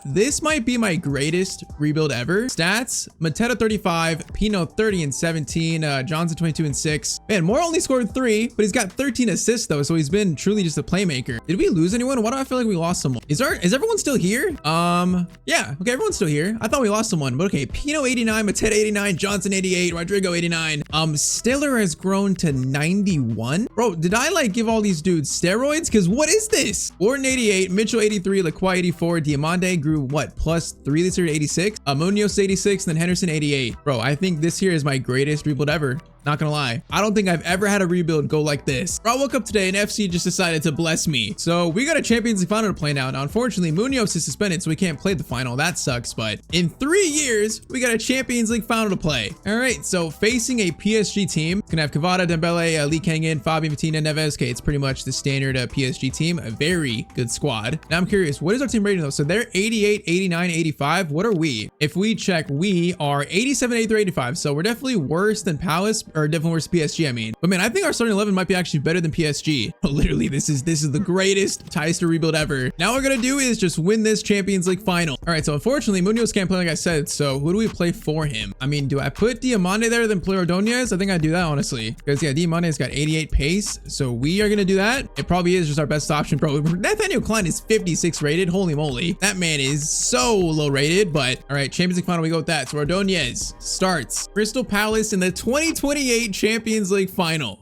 this might be my greatest rebuild ever. Stats, Mateta 35, Pino 30 and 17, Johnson 22 and 6. Man, Moore only scored 3, but he's got 13 assists though, so he's been truly just a playmaker. Did we lose anyone? Why do I feel like we lost someone? Is everyone still here? Yeah, okay, everyone's still here. I thought we lost someone, but okay. Pino 89, Mateta 89, Johnson 88, Rodrigo 89. Stiller has grown to 91. Bro, did I like give all these dudes steroids? Because what is this? Orton 88, Mitchell 83, Lacroix 84, Diamande grew what, +3 this year to 86? Munoz 86, and then Henderson 88. Bro, I think this here is my greatest rebuild ever. Not gonna lie, I don't think I've ever had a rebuild go like this. Bro, I woke up today and FC just decided to bless me. So we got a Champions League final to play now. Now, unfortunately, Munoz is suspended, so we can't play the final. That sucks, but in 3 years, we got a Champions League final to play. All right, so facing a PSG team, it's gonna have Cavada, Dembele, Lee Kang-in, Fabi, Vitina, Neves. Okay, it's pretty much the standard PSG team. A very good squad. Now, I'm curious, what is our team rating though? So they're 88, 89, 85. What are we? If we check, we are 87, 83, 85. So we're definitely worse than Palace, or definitely worse than PSG, I mean. But man, I think our starting 11 might be actually better than PSG. Literally, this is the greatest Tyztir rebuild ever. Now what we're gonna do is just win this Champions League final. All right, so unfortunately, Munoz can't play like I said, so who do we play for him? I mean, do I put Diamande there than play Ordonez? I think I'd do that, honestly. Because yeah, Diamande's got 88 pace, so we are gonna do that. It probably is just our best option, bro. Nathaniel Klein is 56 rated. Holy moly. That man is so low rated, but all right, Champions League final, we go with that. So Ordonez starts Crystal Palace in the 2028 Champions League final.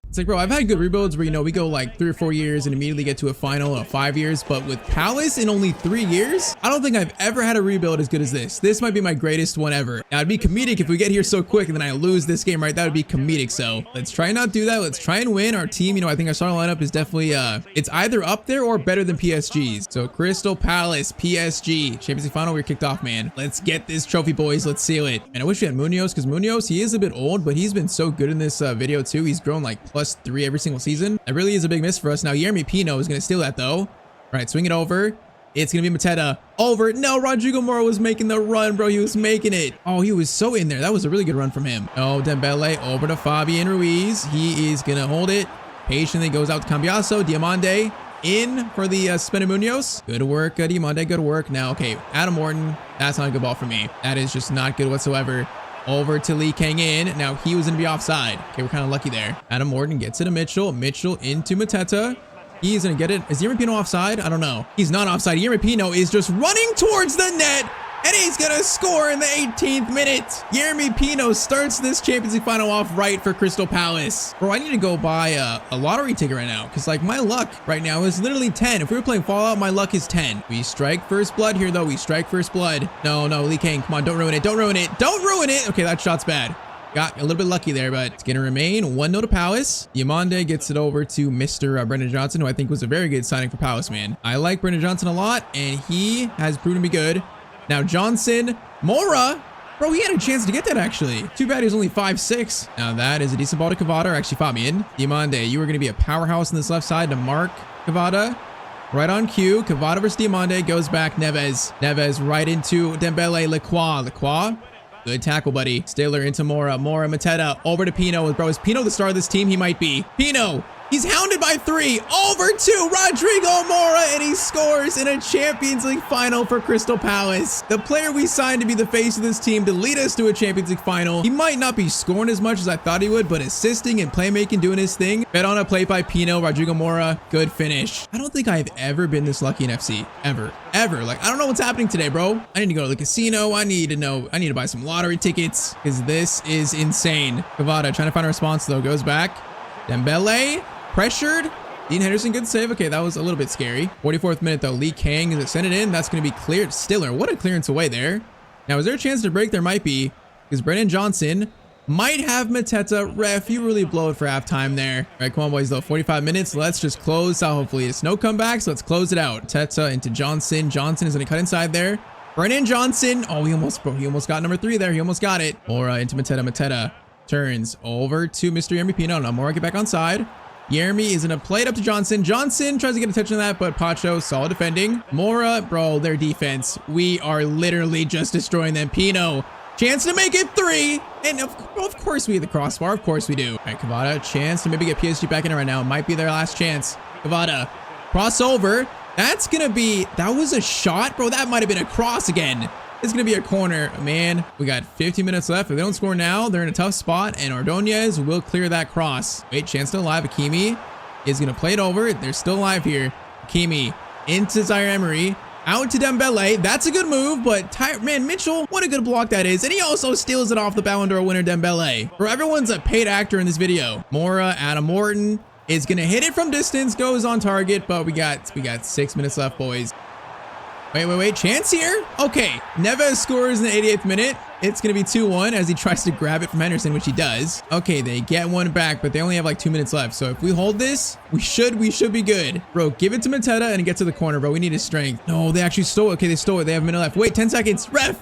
It's like, bro, I've had good rebuilds where, you know, we go like 3 or 4 years and immediately get to a final in 5 years. But with Palace in only 3 years, I don't think I've ever had a rebuild as good as this. This might be my greatest one ever. Now, it'd be comedic if we get here so quick and then I lose this game, right? That would be comedic. So let's try not do that. Let's try and win. Our team, you know, I think our starting lineup is definitely, it's either up there or better than PSG's. So Crystal Palace, PSG, Champions League final, we're kicked off, man. Let's get this trophy, boys. Let's seal it. And I wish we had Munoz, because Munoz, he is a bit old, but he's been so good in this video too. He's grown like +3 every single season. That really is a big miss for us. Now, Yeremy Pino is going to steal that though. All right, swing it over. It's going to be Mateta. Over. No, Rodrigo Mora was making the run, bro. He was making it. Oh, he was so in there. That was a really good run from him. Oh, Dembele over to Fabian Ruiz. He is going to hold it. Patiently goes out to Cambiaso. Diamande in for the suspended Munoz. Good work, Diamande. Good work. Now, okay, Adam Morton. That's not a good ball for me. That is just not good whatsoever. Over to Lee Kang-in. Now he was going to be offside. Okay, we're kind of lucky there. Adam Morton gets it to Mitchell. Mitchell into Mateta. He's going to get it. Is Yeremy Pino offside? I don't know. He's not offside. Yeremy Pino is just running towards the net. And he's going to score in the 18th minute. Yeremy Pino starts this Champions League final off right for Crystal Palace. Bro, I need to go buy a lottery ticket right now. Because, like, my luck right now is literally 10. If we were playing Fallout, my luck is 10. We strike first blood here, though. We strike first blood. No, Lee Kang. Come on, don't ruin it. Don't ruin it. Don't ruin it. Okay, that shot's bad. Got a little bit lucky there, but it's going to remain 1-0 to Palace. Diamande gets it over to Mr. Brendan Johnson, who I think was a very good signing for Palace, man. I like Brendan Johnson a lot, and he has proven to be good. Now Johnson, Mora, Bro, he had a chance to get that actually. Too bad he was only 5'6". Now that is a decent ball to Cavada, or actually Fabian. Diamande, you are going to be a powerhouse on this left side to mark Cavada. Right on cue. Cavada versus Diamande, goes back Neves. Neves right into Dembele. Lacroix. Good tackle, buddy. Stiller into Mora. Mateta over to Pino. Bro, is Pino the star of this team? He might be. Pino. He's hounded by 3, over to Rodrigo Mora, and he scores in a Champions League final for Crystal Palace. The player we signed to be the face of this team to lead us to a Champions League final. He might not be scoring as much as I thought he would, but assisting and playmaking, doing his thing. Bet on a play by Pino, Rodrigo Mora, good finish. I don't think I've ever been this lucky in FC, ever. Like, I don't know what's happening today, bro. I need to go to the casino. I need to buy some lottery tickets, because this is insane. Cavada trying to find a response though, goes back. Dembele. Pressured. Dean Henderson, good save. Okay, that was a little bit scary. 44th minute though. Lee Kang, is it sent it in? That's going to be cleared. Stiller, what a clearance away there. Now, is there a chance to break? There might be, because Brennan Johnson might have Mateta. Ref, you really blow it for halftime there. All right, come on, boys, though. 45 minutes. Let's just close out. Hopefully, it's no comeback, so let's close it out. Mateta into Johnson. Johnson is going to cut inside there. Brennan Johnson. Oh, he almost got number 3 there. He almost got it. Or into Mateta. Mateta turns over to Mr. Yermi Pino. Now, Mora get back on side. Yermi is in a plate up to Johnson. Johnson tries to get attention on that, but Pacho, solid defending. Mora, bro, their defense. We are literally just destroying them. Pino, chance to make it 3. And of course we hit the crossbar. Of course we do. All right, Cavada, chance to maybe get PSG back in it right now. It might be their last chance. Cavada, crossover. That's going to be, that was a shot, bro. That might have been a cross again. It's going to be a corner, man. We got 15 minutes left. If they don't score now, they're in a tough spot, and Ordonez will clear that cross. Wait, chance still alive. Hakimi is going to play it over. They're still alive here. Hakimi into Zaire Emery. Out to Dembele. That's a good move, but man, Mitchell, what a good block that is. And he also steals it off the Ballon d'Or winner, Dembele. Bro, everyone's a paid actor in this video. Mora, Adam Morton is going to hit it from distance, goes on target, but we got 6 minutes left, boys. Wait, chance here? Okay, Neves scores in the 88th minute. It's going to be 2-1 as he tries to grab it from Henderson, which he does. Okay, they get one back, but they only have like 2 minutes left. So if we hold this, we should be good. Bro, give it to Mateta and get to the corner, bro. We need his strength. No, they actually stole it. Okay, they stole it. They have a minute left. Wait, 10 seconds. Ref,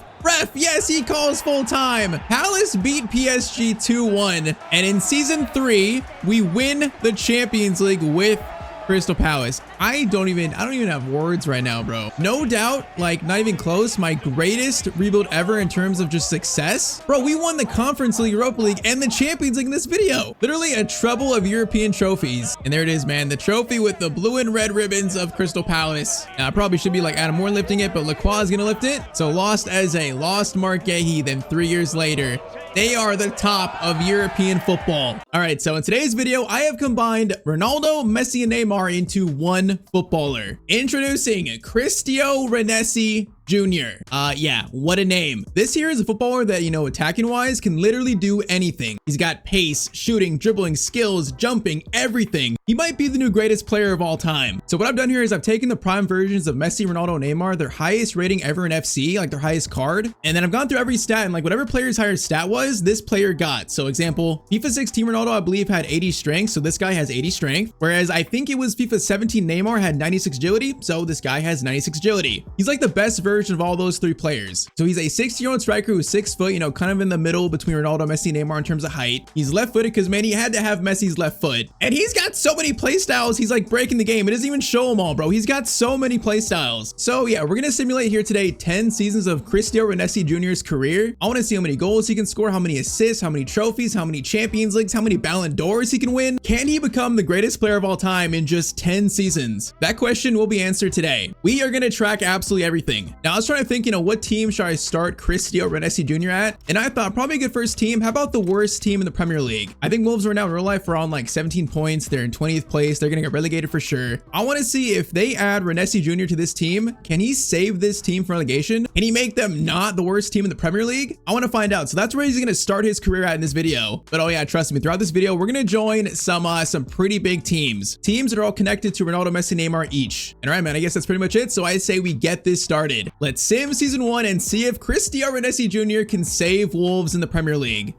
yes, he calls full time. Palace beat PSG 2-1. And in season 3, we win the Champions League with Crystal Palace. I don't even have words right now, bro. No doubt, like, not even close, my greatest rebuild ever in terms of just success. Bro, we won the Conference League, Europa League, and the Champions League in this video. Literally a treble of European trophies. And there it is, man. The trophy with the blue and red ribbons of Crystal Palace. Now, I probably should be like Adam Moore lifting it, but Lacroix is gonna lift it. So lost Eze, lost Mark Gahey, then 3 years later, they are the top of European football. All right, so in today's video, I have combined Ronaldo, Messi, and Neymar into one footballer. Introducing Cristiano Ronaldo Jr. Yeah, what a name. This here is a footballer that, you know, attacking wise can literally do anything. He's got pace, shooting, dribbling, skills, jumping, everything. He might be the new greatest player of all time. So what I've done here is I've taken the prime versions of Messi, Ronaldo, Neymar, their highest rating ever in FC, like their highest card. And then I've gone through every stat, and like whatever player's highest stat was, this player got. So example, FIFA 16 Ronaldo, I believe, had 80 strength. So this guy has 80 strength. Whereas I think it was FIFA 17 Neymar had 96 agility. So this guy has 96 agility. He's like the best version of all those 3 players. So he's a 60-year-old striker who's 6 foot, you know, kind of in the middle between Ronaldo, Messi, Neymar in terms of height. He's left-footed because, man, he had to have Messi's left foot. And he's got so many play styles, he's like breaking the game. It doesn't even show them all, bro. He's got so many play styles. So yeah, we're gonna simulate here today 10 seasons of Cristiano Ronaldo Jr.'s career. I want to see how many goals he can score, how many assists, how many trophies, how many Champions Leagues, how many Ballon d'Ors he can win. Can he become the greatest player of all time in just 10 seasons? That question will be answered today. We are gonna track absolutely everything. Now I was trying to think, you know, what team should I start Cristiano Ronaldo Jr. at? And I thought probably a good first team. How about the worst team in the Premier League? I think Wolves right now in real life are on like 17 points. They're in 20th place. They're gonna get relegated for sure. I want to see if they add Ronaldo Jr. to this team, can he save this team from relegation? Can he make them not the worst team in the Premier League? I want to find out. So that's where he's gonna start his career at in this video. But oh yeah, trust me, throughout this video, we're gonna join some pretty big teams that are all connected to Ronaldo, Messi, Neymar each. And all right, man, I guess that's pretty much it. So I say we get this started. Let's sim season 1 and see if Cristiano Ronaldo Jr. can save Wolves in the Premier League.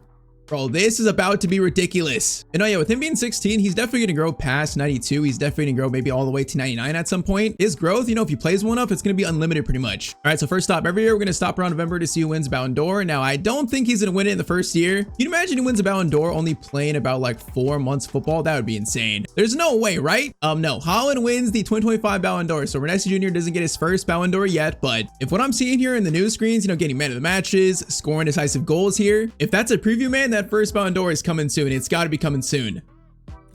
Bro, this is about to be ridiculous. And oh yeah, with him being 16, he's definitely gonna grow past 92. He's definitely gonna grow maybe all the way to 99 at some point. His growth, you know, if he plays one up, it's gonna be unlimited pretty much. All right, so first stop, every year we're gonna stop around November to see who wins Ballon d'Or. Now, I don't think he's gonna win it in the first year. Can you imagine he wins a Ballon d'Or only playing about like 4 months football? That would be insane. There's no way, right? No, Haaland wins the 2025 Ballon d'Or. So Renesi Jr. doesn't get his first Ballon d'Or yet, but if what I'm seeing here in the news screens, you know, getting man of the matches, scoring decisive goals here, if that's a preview, man, that first Ballon d'Or is coming soon. It's got to be coming soon.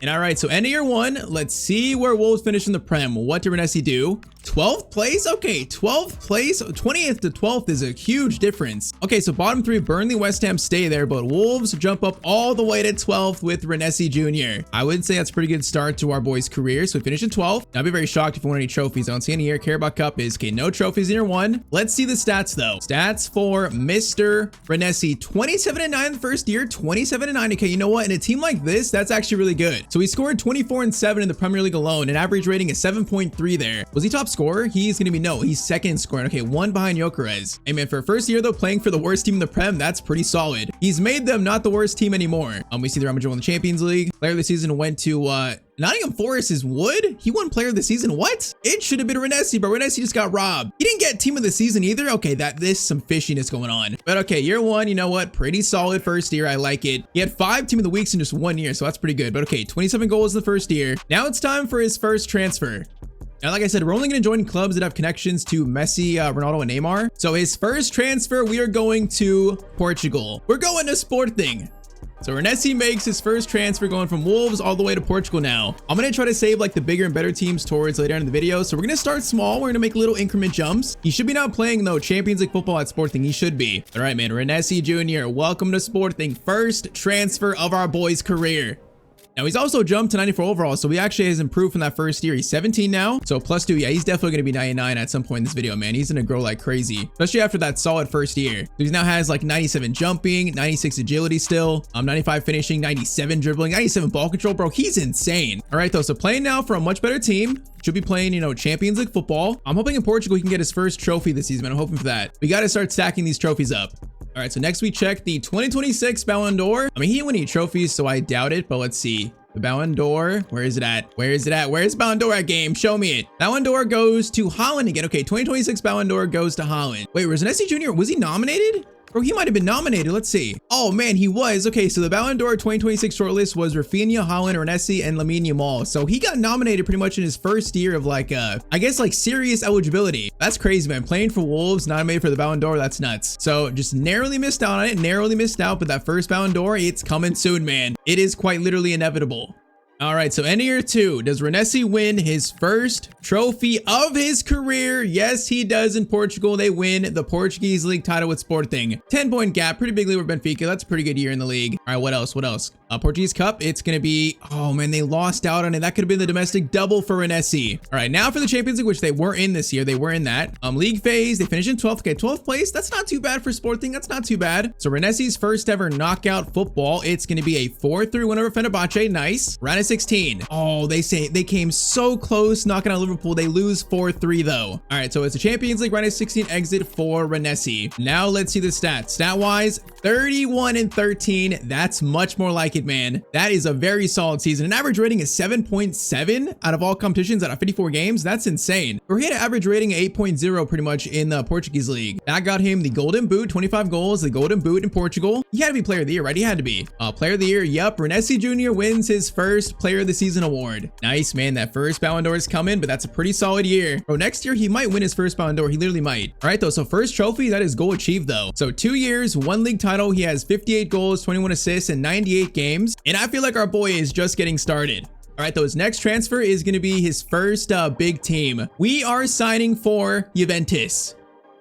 And all right, so end of year 1, let's see where Wolves finish in the Prem. What did Renesi do? 12th place? Okay, 12th place. 20th to 12th is a huge difference. Okay, so bottom 3, Burnley, West Ham stay there, but Wolves jump up all the way to 12th with Renesi Jr. I would say that's a pretty good start to our boy's career. So we finished in 12th. I'd be very shocked if we won any trophies. I don't see any here. Carabao Cup is, okay, no trophies in year 1. Let's see the stats though. Stats for Mr. Renesi, 27-9 the first year, 27-9. Okay, you know what? In a team like this, that's actually really good. So he scored 24-7 in the Premier League alone. An average rating is 7.3 there. Was he top scorer? He's gonna be, no, he's second scoring. Okay, 1 behind Gyökeres. Hey man, for a first year though, playing for the worst team in the Prem, that's pretty solid. He's made them not the worst team anymore. We see the Real Madrid won the Champions League. Player of the season went to Nottingham Forest is Wood. He won player of the season. What? It should have been Renesi, but Renesi just got robbed. He didn't get team of the season either. Okay, this some fishiness going on. But okay, year 1, you know what? Pretty solid first year. I like it. He had 5 team of the weeks in just 1 year, so that's pretty good. But okay, 27 goals in the first year. Now it's time for his first transfer. Now, like I said, we're only going to join clubs that have connections to Messi, Ronaldo, and Neymar. So his first transfer, we are going to Portugal. We're going to Sporting. So Renesi makes his first transfer going from Wolves all the way to Portugal now. I'm going to try to save like the bigger and better teams towards later in the video. So we're going to start small. We're going to make little increment jumps. He should be now playing though Champions League football at Sporting. He should be. All right, man. Renesi Jr., welcome to Sporting. First transfer of our boy's career. Now he's also jumped to 94 overall, so he actually has improved from that first year. He's 17 now, so +2. Yeah, he's definitely going to be 99 at some point in this video, man. He's going to grow like crazy, especially after that solid first year. So he now has like 97 jumping, 96 agility still, 95 finishing, 97 dribbling, 97 ball control, bro. He's insane. All right, though, so playing now for a much better team. Should be playing, you know, Champions League football. I'm hoping in Portugal he can get his first trophy this season, man. I'm hoping for that. We got to start stacking these trophies up. All right, so next we check the 2026 Ballon d'Or. I mean, he didn't win any trophies, so I doubt it, but let's see. The Ballon d'Or, where is it at? Where is it at? Where's Ballon d'Or at, game? Show me it. Ballon d'Or goes to Haaland again. Okay, 2026 Ballon d'Or goes to Haaland. Wait, was Renesi Jr., was he nominated? Bro, he might have been nominated. Let's see. Oh man, he was. Okay, so the Ballon d'Or 2026 shortlist was Rafinha, Haaland, Renesi, and Lamine Yamal. So he got nominated pretty much in his first year of like, I guess like serious eligibility. That's crazy, man. Playing for Wolves, nominated for the Ballon d'Or, that's nuts. So just narrowly missed out on it, narrowly missed out, but that first Ballon d'Or, it's coming soon, man. It is quite literally inevitable. All right, so end of year 2, does Renesi win his first trophy of his career? Yes, he does in Portugal. They win the Portuguese league title with Sporting. 10-point gap, pretty big lead with Benfica. That's a pretty good year in the league. All right, what else? What else? Portuguese Cup, it's going to be, oh man, they lost out on it. That could have been the domestic double for Renesi. All right, now for the Champions League, which they were in this year. They were in that. League phase, they finished in 12th. Okay, 12th place. That's not too bad for Sporting. That's not too bad. So Renesi's first ever knockout football, it's going to be a 4-3 win over Fenerbahce. Nice. Round of 16. Oh, they say they came so close knocking out Liverpool. They lose 4-3 though. All right, so it's a Champions League round of 16 exit for Renesi. Now let's see the stats. Stat-wise, 31-13. That's much more like it, man. That is a very solid season. An average rating is 7.7 out of all competitions out of 54 games. That's insane. Or he had an average rating of 8.0 pretty much in the Portuguese league. That got him the Golden Boot, 25 goals, the Golden Boot in Portugal. He had to be Player of the Year, right? He had to be. Player of the Year, yep. Renesi Jr. wins his first Player of the Season award. Nice, man. That first Ballon d'Or is coming, but that's a pretty solid year. Bro, next year he might win his first Ballon d'Or. He literally might. All right, though. So first trophy, that is goal achieved, though. So 2 years, 1 league title. He has 58 goals, 21 assists, and 98 games. And I feel like our boy is just getting started. All right, though, his next transfer is going to be his first big team. We are signing for Juventus.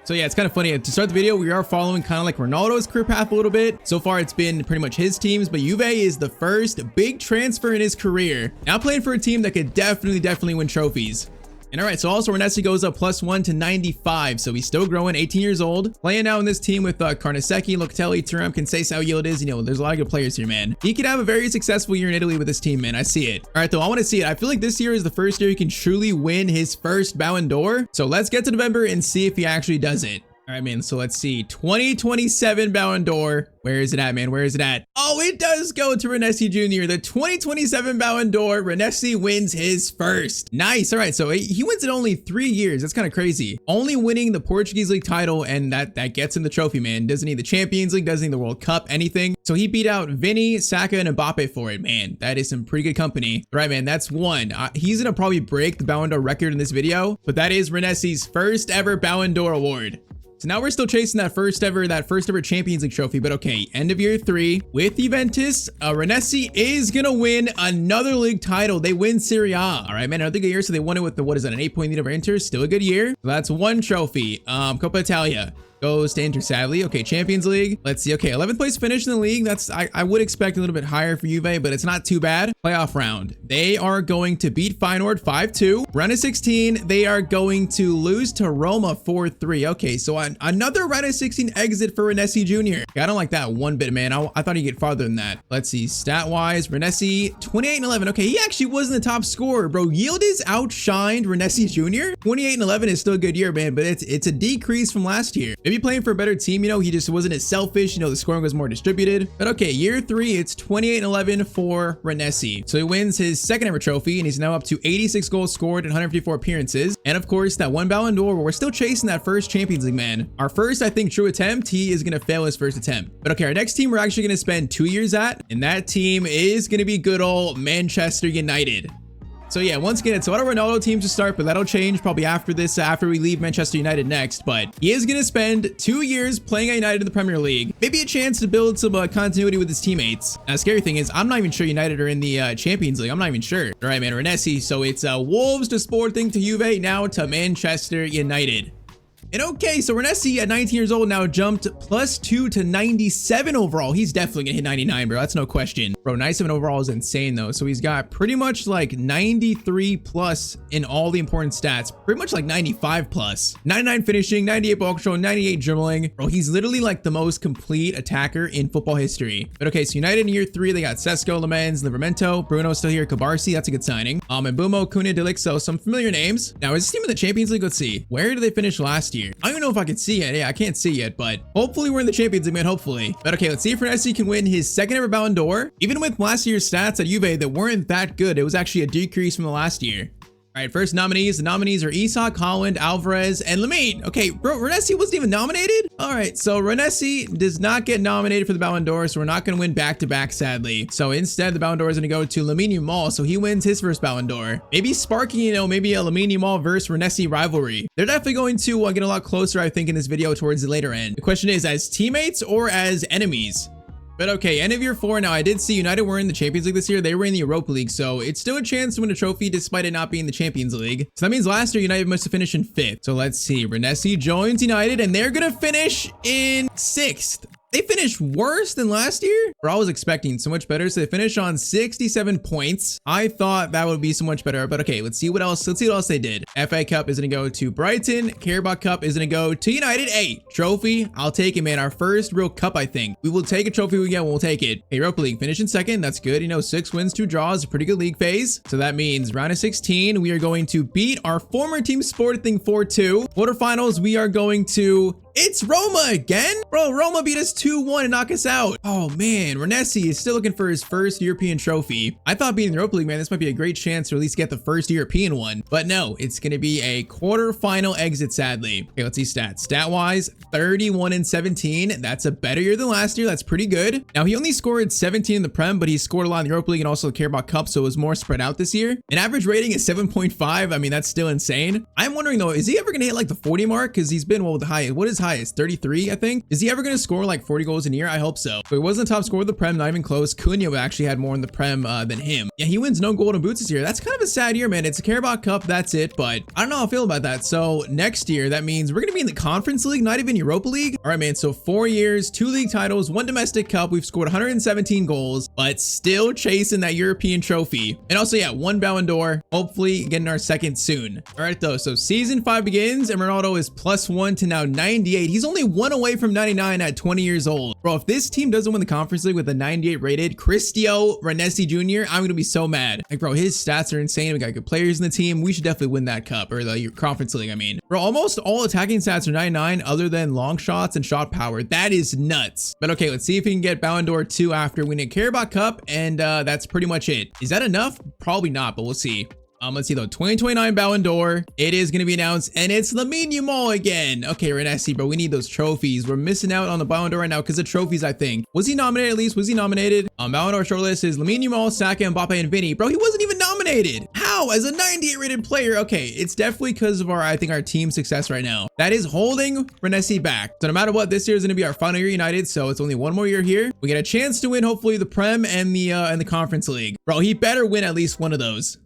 So yeah, it's kind of funny. To start the video, we are following kind of like Ronaldo's career path a little bit. So far, it's been pretty much his teams, but Juve is the first big transfer in his career. Now playing for a team that could definitely win trophies. And all right, so also Renesi goes up +1 to 95. So he's still growing, 18 years old. Playing now in this team with Carnesecchi, Locatelli, Thuram, Conceição, Yildiz. You know, there's a lot of good players here, man. He could have a very successful year in Italy with this team, man. I see it. All right, though, I want to see it. I feel like this year is the first year he can truly win his first Ballon d'Or. So let's get to November and see if he actually does it. All right, man. So let's see. 2027 Ballon d'Or. Where is it at, man? Where is it at? Oh, it does go to Renesi Jr. The 2027 Ballon d'Or. Renesi wins his first. Nice. All right. So he wins it only 3 years. That's kind of crazy. Only winning the Portuguese League title, and that gets him the trophy, man. Doesn't need the Champions League, doesn't need the World Cup, anything. So he beat out Vinny, Saka, and Mbappe for it, man. That is some pretty good company. All right, man. That's one. He's going to probably break the Ballon d'Or record in this video, but that is Renesi's first ever Ballon d'Or award. So now we're still chasing that first ever Champions League trophy, but okay, end of year 3 with Juventus, Renesi is gonna win another league title. They win Serie A. All right, man, another good year. So they won it with what is that, an 8-point lead over Inter? Still a good year. So that's one trophy. Coppa Italia goes to Inter, sadly. Okay, Champions League. Let's see. Okay, 11th place finish in the league. That's I would expect a little bit higher for Juve, but it's not too bad. Playoff round. They are going to beat Feyenoord 5-2. Round of 16, they are going to lose to Roma 4-3. Okay, so another round of 16 exit for Renesi Jr. Yeah, I don't like that one bit, man. I thought he'd get farther than that. Let's see. Stat-wise, Renesi 28-11. Okay, he actually wasn't the top scorer, bro. Yildiz outshined Renesi Jr. 28-11 is still a good year, man, but it's a decrease from last year. Maybe playing for a better team, you know, he just wasn't as selfish, you know, the scoring was more distributed. But okay, year 3, it's 28-11 for Renesi. So he wins his second ever trophy, and he's now up to 86 goals scored and 154 appearances. And of course, that one Ballon d'Or, we're still chasing that first Champions League, man. Our first, I think, true attempt, he is going to fail his first attempt. But okay, our next team we're actually going to spend 2 years at, and that team is going to be good old Manchester United. So yeah, once again, it's a lot of Ronaldo teams to start, but that'll change probably after this, after we leave Manchester United next. But he is going to spend 2 years playing at United in the Premier League. Maybe a chance to build some continuity with his teammates. Now, the scary thing is, I'm not even sure United are in the Champions League. I'm not even sure. All right, man, Renesi. So it's Wolves to Sporting to Juve, now to Manchester United. And okay, so Renesi at 19 years old now jumped +2 to 97 overall. He's definitely gonna hit 99, bro. That's no question. Bro, 97 overall is insane though. So he's got pretty much like 93 plus in all the important stats. Pretty much like 95 plus. 99 finishing, 98 ball control, 98 dribbling. Bro, he's literally like the most complete attacker in football history. But okay, so United in year 3, they got Sesko, Lamens, Livramento, Bruno still here, Cabarsi, that's a good signing. And Bumo, Cunha, Delic, so some familiar names. Now, is this team in the Champions League? Let's see. Where did they finish last year? I don't even know if I can see it. Yeah, I can't see yet, but hopefully we're in the Champions League, man. Hopefully. But okay, let's see if Renesi can win his second ever Ballon d'Or. Even with last year's stats at Juve that weren't that good, it was actually a decrease from the last year. All right, first nominees. The nominees are Isak, Haaland, Alvarez, and Lamine. Okay, bro, Renesi wasn't even nominated? All right, so Renesi does not get nominated for the Ballon d'Or, so we're not going to win back-to-back, sadly. So instead, the Ballon d'Or is going to go to Lamine Yamal, so he wins his first Ballon d'Or. Maybe sparking, you know, maybe a Lamine Yamal versus Renesi rivalry. They're definitely going to get a lot closer, I think, in this video towards the later end. The question is, as teammates or as enemies? But okay, end of year 4. Now, I did see United were in the Champions League this year. They were in the Europa League, so it's still a chance to win a trophy despite it not being the Champions League. So that means last year, United must have finished in 5th. So let's see. Renesi joins United, and they're going to finish in 6th. They finished worse than last year? Or I was expecting so much better. So they finished on 67 points. I thought that would be so much better. But okay, let's see what else. Let's see what else they did. FA Cup is going to go to Brighton. Carabao Cup is going to go to United. Hey, trophy. I'll take it, man. Our first real cup, I think. We will take a trophy we get. We'll take it. Hey, Europa League finish in 2nd. That's good. You know, 6 wins, 2 draws. A pretty good league phase. So that means round of 16, we are going to beat our former team Sporting 4-2. Quarterfinals, we are going to... It's Roma again? Bro, Roma beat us 2-1 and knock us out. Oh man, Renesi is still looking for his first European trophy. I thought beating the Europa League, man, this might be a great chance to at least get the first European one. But no, it's going to be a quarterfinal exit, sadly. Okay, let's see stats. Stat-wise, 31-17. That's a better year than last year. That's pretty good. Now, he only scored 17 in the Prem, but he scored a lot in the Europa League and also the Carabao Cup, so it was more spread out this year. An average rating is 7.5. I mean, that's still insane. I'm wondering, though, is he ever going to hit like the 40 mark? Because he's been, well, the highest. What is highest? 33, I think. Is he ever going to score like 40 goals in a year? I hope so. But he wasn't the top scorer of the Prem, not even close. Cunha actually had more in the Prem than him. Yeah, he wins no golden boots this year. That's kind of a sad year, man. It's a Carabao Cup, that's it. But I don't know how I feel about that. So next year, that means we're going to be in the Conference League, not even Europa League. All right, man. So 4 years, 2 league titles, 1 domestic cup. We've scored 117 goals, but still chasing that European trophy. And also, yeah, 1 Ballon d'Or. Hopefully getting our second soon. All right, though. So season 5 begins and Ronaldo is +1 to now 98 98. He's only one away from 99 at 20 years old. Bro, if this team doesn't win the Conference League with a 98 rated Cristiano Renesi Jr., I'm gonna be so mad. Like, bro, his stats are insane. We got good players in the team. We should definitely win that cup, or the Conference League, I mean. Bro, almost all attacking stats are 99 other than long shots and shot power. That is nuts. But okay, let's see if he can get Ballon d'Or 2 after winning Carabao Cup, and that's pretty much it. Is that enough? Probably not, but we'll see. Let's see though, 2029 Ballon d'Or. It is going to be announced, and it's Lamine Yamal again. Okay, Renesi, bro, we need those trophies. We're missing out on the Ballon d'Or right now because of trophies, I think. Was he nominated at least? Was he nominated? Ballon d'Or shortlist is Lamine Yamal, Saka, Mbappe, and Vinny. Bro, he wasn't even nominated. How? As a 98 rated player? Okay, it's definitely because of I think our team success right now. That is holding Renesi back. So no matter what, this year is going to be our final year United, so it's only one more year here. We get a chance to win, hopefully, the Prem and the Conference League. Bro, he better win at least one of those.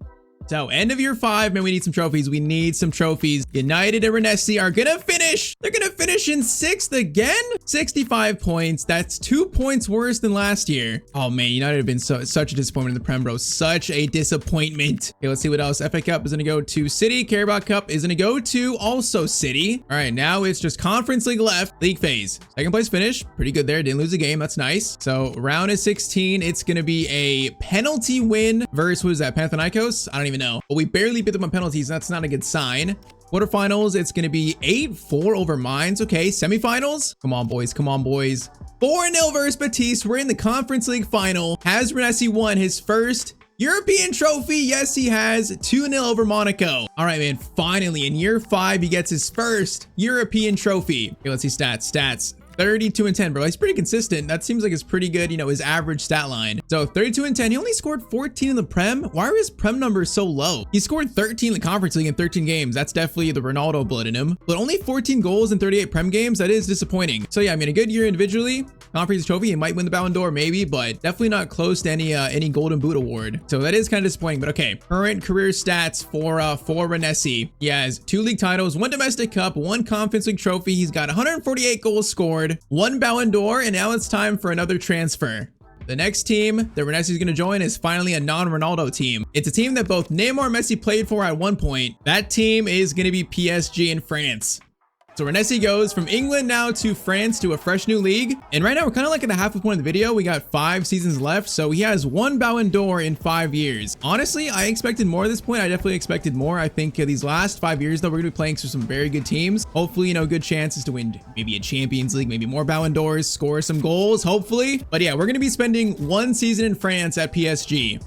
So end of year 5, man, we need some trophies. We need some trophies. United and Renesi are gonna finish. They're gonna finish in 6th again. 65 points. That's 2 points worse than last year. Oh man, United have been such a disappointment in the Prem, bro. Such a disappointment. Okay, let's see what else. FA Cup is gonna go to City. Carabao Cup is gonna go to also City. All right, now it's just Conference League left. League phase. 2nd place finish. Pretty good there. Didn't lose a game. That's nice. So round is 16. It's gonna be a penalty win versus, who is that? Panathinaikos? I don't even know, but we barely beat them on penalties. That's not a good sign. Quarterfinals, it's gonna be 8-4 over Mainz. Okay, semifinals, come on boys, come on boys. 4-0 versus Betis. We're in the Conference League final. Has Renesi won his first European trophy? Yes, he has. 2-0 over Monaco. All right, man, finally in year 5 he gets his first European trophy. Okay, let's see stats. 32 and 10, bro. He's pretty consistent. That seems like it's pretty good, you know, his average stat line. So 32 and 10. He only scored 14 in the Prem. Why are his Prem numbers so low? He scored 13 in the Conference League in 13 games. That's definitely the Ronaldo blood in him. But only 14 goals in 38 Prem games. That is disappointing. So yeah, I mean, a good year individually. Conference trophy, he might win the Ballon d'Or maybe, but definitely not close to any Golden Boot award. So that is kind of disappointing. But okay, current career stats for Renesi. He has 2 league titles, 1 domestic cup, 1 Conference League trophy. He's got 148 goals scored, 1 Ballon d'Or, and now it's time for another transfer. The next team that Renesi is going to join is finally a non-Ronaldo team. It's a team that both Neymar and Messi played for at one point. That team is going to be PSG in France. So Renesi goes from England now to France to a fresh new league. And right now we're kind of like at the halfway point of the video. We got 5 seasons left. So he has 1 Ballon d'Or in 5 years. Honestly, I expected more at this point. I definitely expected more. I think these last 5 years though, we're gonna be playing through some very good teams. Hopefully, you know, good chances to win maybe a Champions League, maybe more Ballon d'Ors, score some goals, hopefully. But yeah, we're gonna be spending 1 season in France at PSG.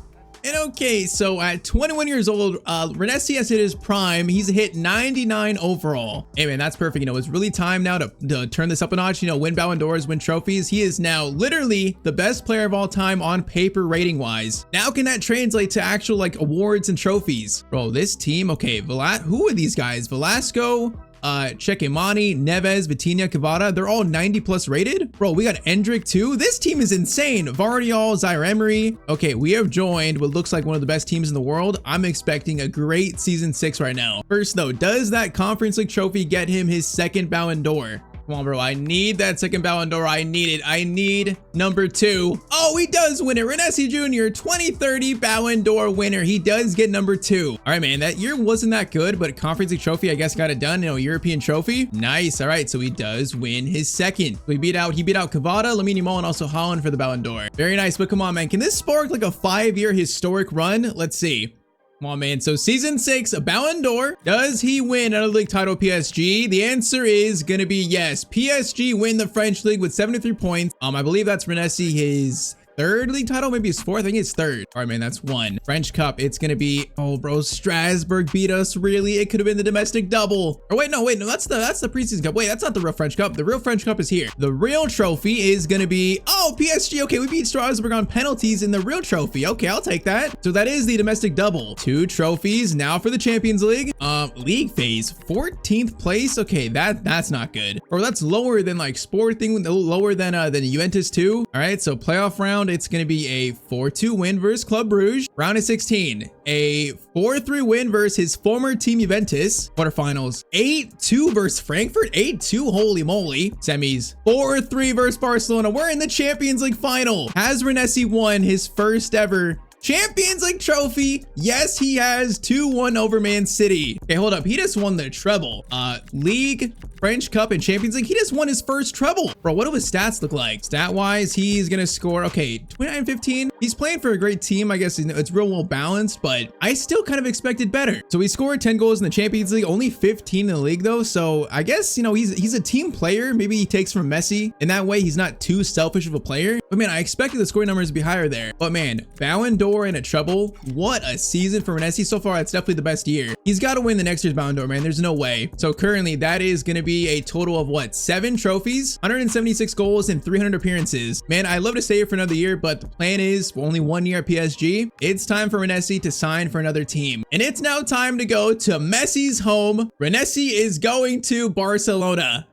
And okay, so at 21 years old, Renesi has hit his prime. He's hit 99 overall. Hey man, that's perfect. You know, it's really time now to turn this up a notch, you know, win Ballon d'Ors, win trophies. He is now literally the best player of all time on paper rating wise. Now can that translate to actual like awards and trophies? Bro, this team, okay, who are these guys? Velasco, Chekimani, Neves, Vitinha, Kvara, they're all 90 plus rated. Bro, we got Endrick too. This team is insane. Vardiol, Zaire Emery. Okay, we have joined what looks like one of the best teams in the world. I'm expecting a great season 6 right now. First though, does that Conference League trophy get him his 2nd Ballon d'Or? Come on, bro. I need that 2nd Ballon d'Or. I need it. I need number 2. Oh, he does win it. Renesi Jr., 2030 Ballon d'Or winner. He does get number 2. All right, man. That year wasn't that good, but Conference League trophy, I guess, got it done. You know, European trophy. Nice. All right. So he does win his 2nd. So he beat out Kvara, Lamine Yamal, and also Haaland for the Ballon d'Or. Very nice. But come on, man. Can this spark like a 5-year historic run? Let's see. Come on, man. So season 6, a Ballon d'Or. Does he win another league title PSG? The answer is going to be yes. PSG win the French league with 73 points. I believe that's Renesi his 3rd league title, maybe his 4th. I think it's 3rd. All right, man, that's 1. French Cup, it's gonna be, oh bro, Strasbourg beat us. Really? It could have been the domestic double. Or wait, no, that's the preseason cup. Wait, that's not the real French Cup. The real French Cup is here. The real trophy is gonna be, oh, PSG. Okay, we beat Strasbourg on penalties in the real trophy. Okay, I'll take that. So that is the domestic double. 2 trophies now for the Champions League. League phase, 14th place. Okay, that's not good. Or that's lower than like Sporting, lower than Juventus too. All right, so playoff round, it's going to be a 4-2 win versus Club Brugge. Round of 16, a 4-3 win versus his former team Juventus. Quarterfinals, 8-2 versus Frankfurt. 8-2, holy moly. Semis, 4-3 versus Barcelona. We're in the Champions League final. Has Renesi won his first ever Champions League trophy? Yes, he has. 2-1 over Man City. Okay, hold up. He just won the treble. League, French Cup and Champions League. He just won his first treble. Bro, what do his stats look like? Stat-wise, he's gonna score, okay, 29-15. He's playing for a great team. I guess it's real well balanced, but I still kind of expected better. So he scored 10 goals in the Champions League, only 15 in the league though. So I guess, you know, he's a team player. Maybe he takes from Messi. In that way, he's not too selfish of a player. But man, I expected the scoring numbers to be higher there. But man, Ballon d'Or and a treble. What a season for Messi so far. It's definitely the best year. He's got to win the next year's Ballon d'Or, man. There's no way. So currently that is going to be a total of what? 7 trophies, 176 goals and 300 appearances. Man, I'd love to stay here for another year, but the plan is for only 1 year at PSG. It's time for Messi to sign for another team. And it's now time to go to Messi's home. Messi is going to Barcelona.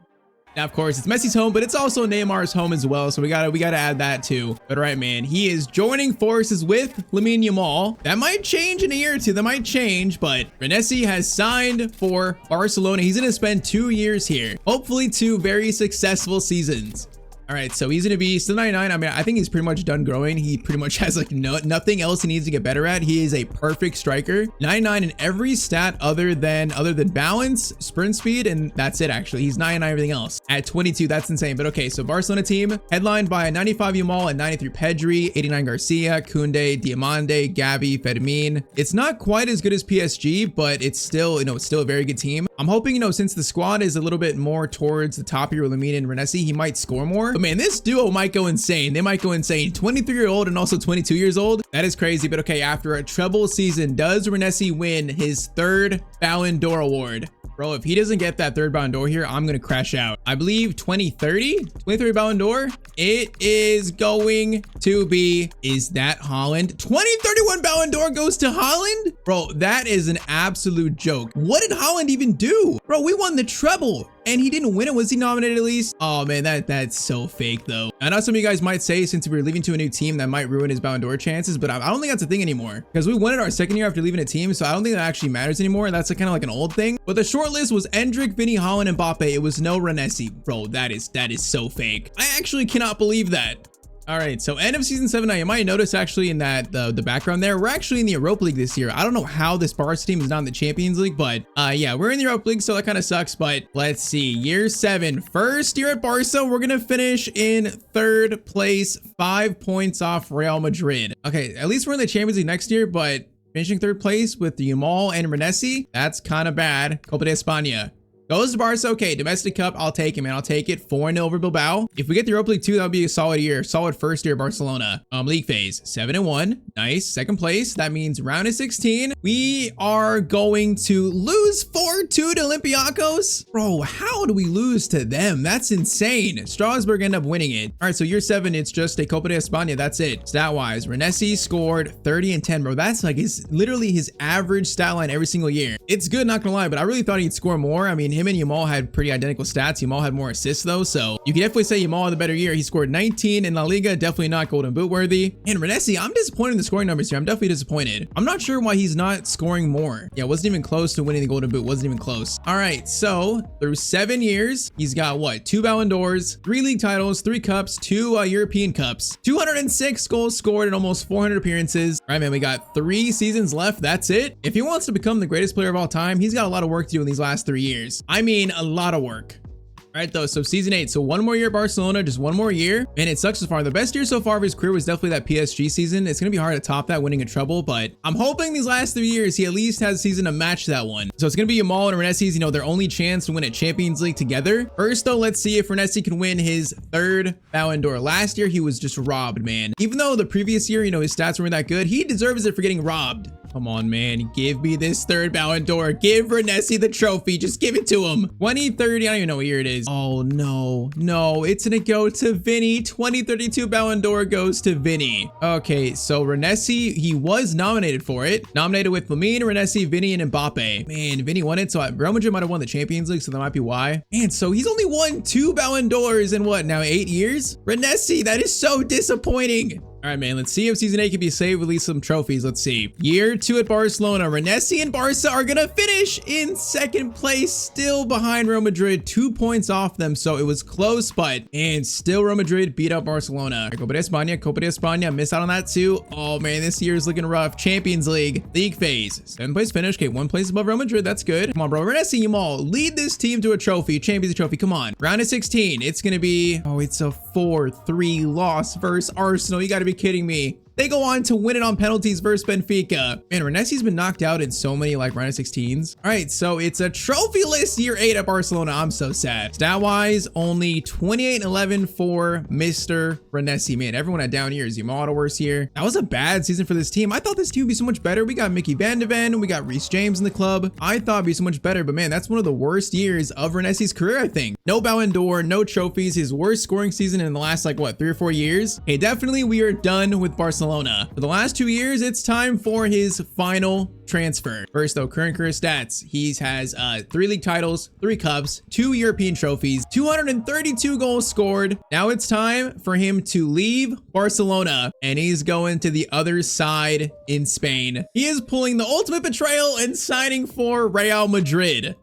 Now, of course, it's Messi's home, but it's also Neymar's home as well. So we gotta add that too. But all right, man, he is joining forces with Lamine Yamal. That might change in a year or two. That might change, but Messi has signed for Barcelona. He's gonna spend 2 years here. Hopefully 2 very successful seasons. All right, so he's gonna be still 99. I mean, I think he's pretty much done growing. He pretty much has like nothing else he needs to get better at. He is a perfect striker. 99 in every stat other than balance, sprint speed, and that's it actually. He's 99 everything else. At 22, that's insane. But okay, so Barcelona team headlined by 95 Yamal and 93 Pedri, 89 Garcia, Koundé, Diamande, Gavi, Fermin. It's not quite as good as PSG, but it's still, you know, it's still a very good team. I'm hoping, you know, since the squad is a little bit more towards the top here with Lamine and Messi, he might score more. But man, this duo might go insane. They might go insane. 23-year-old and also 22 years old. That is crazy. But okay, after a treble season, does Messi win his 3rd Ballon d'Or award? Bro, if he doesn't get that 3rd Ballon d'Or here, I'm going to crash out. I believe 2030 Ballon d'Or. It is going to be, is that Holland? 2031 Ballon d'Or goes to Holland? Bro, that is an absolute joke. What did Holland even do? Bro, we won the treble and he didn't win it. Was he nominated at least? Oh man, that's so fake though. I know some of you guys might say since we're leaving to a new team that might ruin his Ballon d'Or chances, but I don't think that's a thing anymore because we won it our 2nd year after leaving a team. So I don't think that actually matters anymore. That's kind of like an old thing. But the short list was Endrick, Vinny, Holland, and Mbappe. It was no Messi. Bro, that is so fake. I actually cannot believe that. All right, so end of season 7 now. You might notice actually in that the background there, we're actually in the Europa League this year. I don't know how this Barca team is not in the Champions League, but yeah, we're in the Europa League, so that kind of sucks. But let's see, year 7, first year at Barca, we're gonna finish in 3rd place, 5 points off Real Madrid. Okay, at least we're in the Champions League next year, but finishing 3rd place with Yamal and Messi, that's kind of bad. Copa de España. Goes to Barca. Okay, domestic cup. I'll take it, man. I'll take it. 4-0 over Bilbao. If we get the Europa League 2, that would be a solid year. Solid first year Barcelona. League phase. 7-1. Nice. 2nd place. That means round of 16. We are going to lose 4-2 to Olympiacos. Bro, how do we lose to them? That's insane. Strasbourg end up winning it. All right, so year 7, it's just a Copa de España. That's it. Stat-wise, Messi scored 30 and 10, bro. That's like literally his average stat line every single year. It's good, not gonna lie, but I really thought he'd score more. I mean, him and Yamal had pretty identical stats. Yamal had more assists though, so you can definitely say Yamal had the better year. He scored 19 in La Liga, definitely not Golden Boot worthy. And Messi, I'm disappointed in the scoring numbers here. I'm definitely disappointed. I'm not sure why he's not scoring more. Yeah, wasn't even close to winning the Golden Boot. Wasn't even close. All right, so through 7 years, he's got what? 2 Ballon d'Ors, 3 league titles, 3 cups, 2 European cups, 206 goals scored and almost 400 appearances. All right, man, we got 3 seasons left. That's it. If he wants to become the greatest player of all time, he's got a lot of work to do in these last 3 years. I mean, a lot of work. All right, though, so season 8, so 1 more year at Barcelona, just 1 more year. Man, it sucks so far. The best year so far of his career was definitely that PSG season. It's gonna be hard to top that, winning a treble, but I'm hoping these last 3 years he at least has a season to match that one. So it's gonna be Yamal and Messi's, you know, their only chance to win a Champions League together. First though, let's see if Messi can win his 3rd Ballon d'Or. Last year he was just robbed, man. Even though the previous year, you know, his stats weren't that good, he deserves it for getting robbed. Come on, man. Give me this 3rd Ballon d'Or. Give Messi the trophy. Just give it to him. 2030. I don't even know what year it is. Oh, no. No, it's going to go to Vinny. 2032 Ballon d'Or goes to Vinny. Okay, so Messi, he was nominated for it. Nominated with Lamine, Messi, Vinny, and Mbappe. Man, Vinny won it. So Real Madrid might have won the Champions League, so that might be why. Man, so he's only won 2 Ballon d'Ors in what, now 8 years? Messi, that is so disappointing. All All right, man, let's see if season 8 can be saved with at least some trophies. Let's see. Year 2 at Barcelona. Renesi and Barca are gonna finish in second place, still behind Real Madrid, 2 points off them, so it was close, and still Real Madrid beat out Barcelona. Copa de España, missed out on that too. Oh man, this year is looking rough. Champions League phase, 7th place finish. Okay, 1 place above Real Madrid. That's good. Come on, bro. Renesi, you all lead this team to a trophy, Champions League trophy. Come on. Round of 16. It's gonna be, oh, it's a 4-3 loss versus Arsenal. You gotta be kidding me. They go on to win it on penalties versus Benfica. Man, Renesi's been knocked out in so many like round of 16s. All right, so it's a trophy-less year 8 at Barcelona. I'm so sad. Stat-wise, only 28-11 for Mr. Renesi. Man, everyone had down years. Yamal worse here. That was a bad season for this team. I thought this team would be so much better. We got Mickey Van de Ven. We got Reece James in the club. I thought it'd be so much better, but man, that's one of the worst years of Renesi's career, I think. No Ballon d'Or, no trophies. His worst scoring season in the last like what, 3 or 4 years. Okay, definitely we are done with Barcelona. For the last 2 years, it's time for his final transfer. First though, current career stats. He has 3 league titles, 3 cups, 2 European trophies, 232 goals scored. Now it's time for him to leave Barcelona and he's going to the other side in Spain. He is pulling the ultimate betrayal and signing for Real Madrid.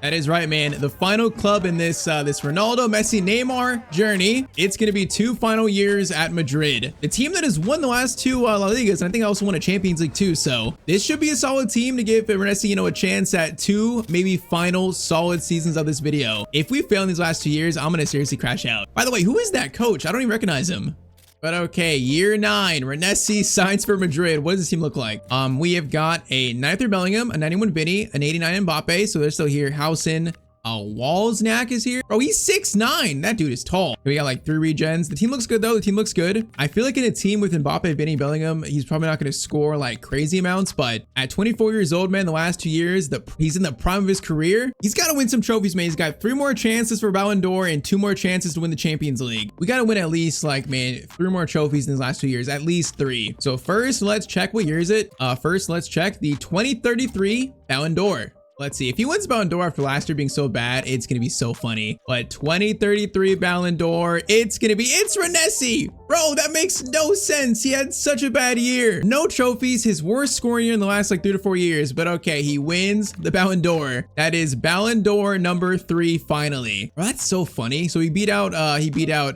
That is right, man. The final club in this this Ronaldo, Messi, Neymar journey. It's going to be 2 final years at Madrid. The team that has won the last 2 La Ligas, and I think I also won a Champions League too. So this should be a solid team to give Renesi, you know, a chance at 2, maybe final solid seasons of this video. If we fail in these last 2 years, I'm going to seriously crash out. By the way, who is that coach? I don't even recognize him. But okay, year 9, Renesi signs for Madrid. What does this team look like? We have got a 93 Bellingham, a 91 Vinny, an 89 Mbappe. So they're still here. Housen. Wozniak is here. Bro, he's 6'9". That dude is tall. We got like 3 regens. The team looks good though. The team looks good. I feel like in a team with Mbappe, Vinny, Bellingham, he's probably not going to score like crazy amounts. But at 24 years old, man, the last 2 years, he's in the prime of his career. He's got to win some trophies, man. He's got 3 more chances for Ballon d'Or and 2 more chances to win the Champions League. We got to win at least like, man, 3 more trophies in his last 2 years. At least 3. So first, let's check what year is it. First, let's check the 2033 Ballon d'Or. Let's see. If he wins Ballon d'Or after last year being so bad, it's going to be so funny. But 2033 Ballon d'Or, it's Renesi. Bro, that makes no sense. He had such a bad year. No trophies, his worst scoring year in the last like 3 to 4 years. But okay, he wins the Ballon d'Or. That is Ballon d'Or number 3 finally. Bro, that's so funny. So he beat out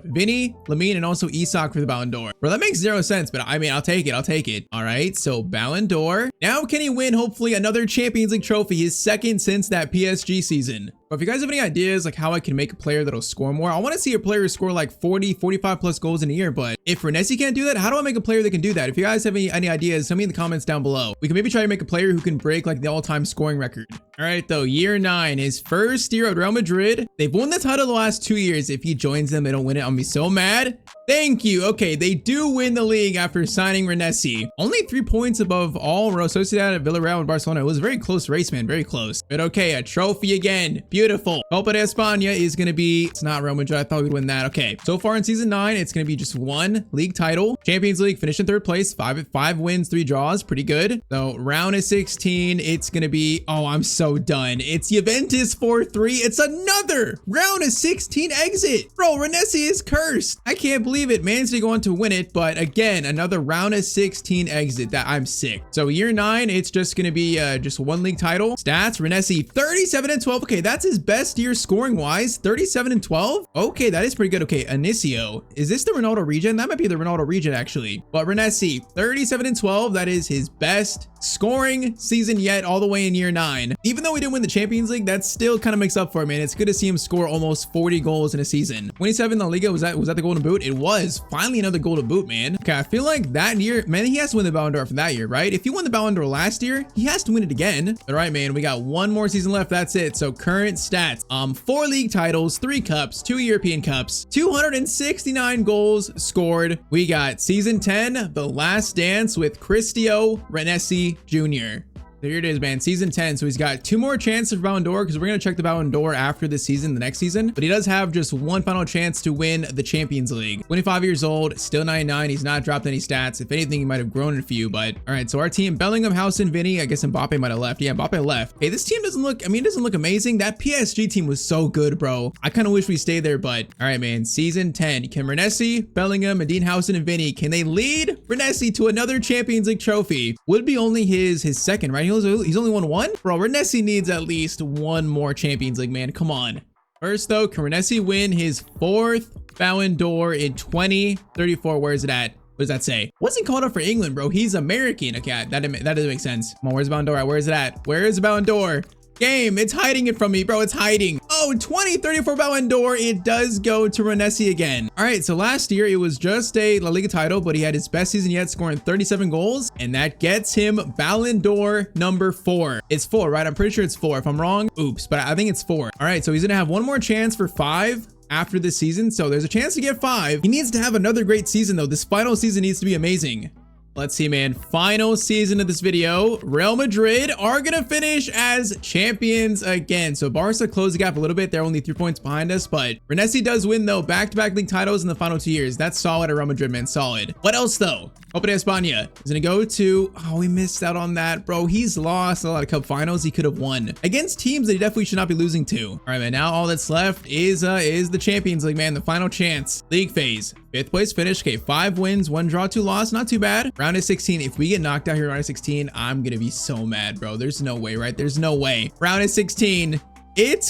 Vinny, Lamine, and also Isak for the Ballon d'Or. Bro, that makes 0 sense, but I mean, I'll take it. All right, so Ballon d'Or. Now can he win hopefully another Champions League trophy? His second since that PSG season. But if you guys have any ideas like how I can make a player that'll score more, I want to see a player score like 40, 45 plus goals in a year. But if Renesi can't do that, how do I make a player that can do that? If you guys have any ideas, tell me in the comments down below. We can maybe try to make a player who can break like the all-time scoring record. All right, though, year 9, his first year at Real Madrid. They've won the title the last 2 years. If he joins them, they don't win it. I'm gonna be so mad. Thank you. Okay, they do win the league after signing Renesi. Only 3 points above all Real Sociedad, Villarreal, and Barcelona. It was a very close race, man. Very close. But okay, a trophy again. Beautiful. Copa de España is going to be, it's not Real Madrid. I thought we'd win that. Okay, so far in season 9, it's going to be just 1 league title. Champions League, finished in 3rd place. 5 wins, 3 draws. Pretty good. So round of 16, it's going to be, oh, I'm so done. It's Juventus 4-3. It's another round of 16 exit. Bro, Renesi is cursed. I can't believe it. Man's to go on to win it, but again, another round of 16 exit. That I'm sick. So year 9, it's just gonna be just 1 league title. Stats, Renesi 37-12. Okay, that's his best year scoring wise. 37-12. Okay, that is pretty good. Okay, Inicio, is this the Ronaldo regen? That might be the Ronaldo regen actually. But Renesi 37-12. That is his best scoring season yet, all the way in year 9. Even though we didn't win the Champions League, that still kind of makes up for it, man. It's good to see him score almost 40 goals in a season. 27 La Liga, was that the golden boot? It was. Finally another golden boot, man. Okay, I feel like that year, man, he has to win the Ballon d'Or for that year, right? If he won the Ballon d'Or last year, he has to win it again. All right, man, we got 1 more season left. That's it. So current stats, 4 league titles, 3 cups, 2 European cups, 269 goals scored. We got season 10, The Last Dance with Cristiano Renesi Jr. Here it is, man. Season 10. So he's got 2 more chances for Ballon d'Or because we're going to check the Ballon d'Or after this season, the next season. But he does have just one final chance to win the Champions League. 25 years old, still 99. He's not dropped any stats. If anything, he might have grown a few. But all right, so our team, Bellingham, House, and Vinny. I guess Mbappe might have left. Yeah, Mbappe left. Hey, this team doesn't look, I mean, it doesn't look amazing. That PSG team was so good, bro. I kind of wish we stayed there, but all right, man. Season 10. Can Renesi, Bellingham, Medine, House, and Vinny, can they lead Renesi to another Champions League trophy? Would be only his second, right? He's only won one? Bro, Renesi needs at least one more Champions League, man. Come on. First, though, can Renesi win his 4th Ballon d'Or in 2034? Where is it at? What does that say? Wasn't called up for England, bro. He's American. Okay, that doesn't make sense. Come on, where's the Ballon d'Or at? Where is it at? Where is the Ballon d'Or? Game, it's hiding it from me, bro. It's hiding. Oh, 2034 Ballon d'Or. It does go to Renesi again. All right, so last year it was just a La Liga title, but he had his best season yet, scoring 37 goals, and that gets him Ballon d'Or number 4. It's 4, right? I'm pretty sure it's 4. If I'm wrong, oops, but I think it's 4. All right, so he's gonna have one more chance for 5 after this season, so there's a chance to get 5. He needs to have another great season, though. This final season needs to be amazing. Let's see, man. Final season of this video. Real Madrid are going to finish as champions again. So Barca closed the gap a little bit. They're only 3 points behind us, but Renesi does win, though. Back-to-back league titles in the final 2 years. That's solid at Real Madrid, man. Solid. What else, though? Copa de España is going to go to... Oh, we missed out on that, bro. He's lost a lot of cup finals he could have won against teams that he definitely should not be losing to. All right, man. Now all that's left is the Champions League, man. The final chance. League phase. 5th place finish. Okay, 5 wins, 1 draw, 2 loss. Not too bad. Round of 16. If we get knocked out here in round of 16, I'm gonna be so mad, bro. There's no way, right? There's no way. Round of 16. It's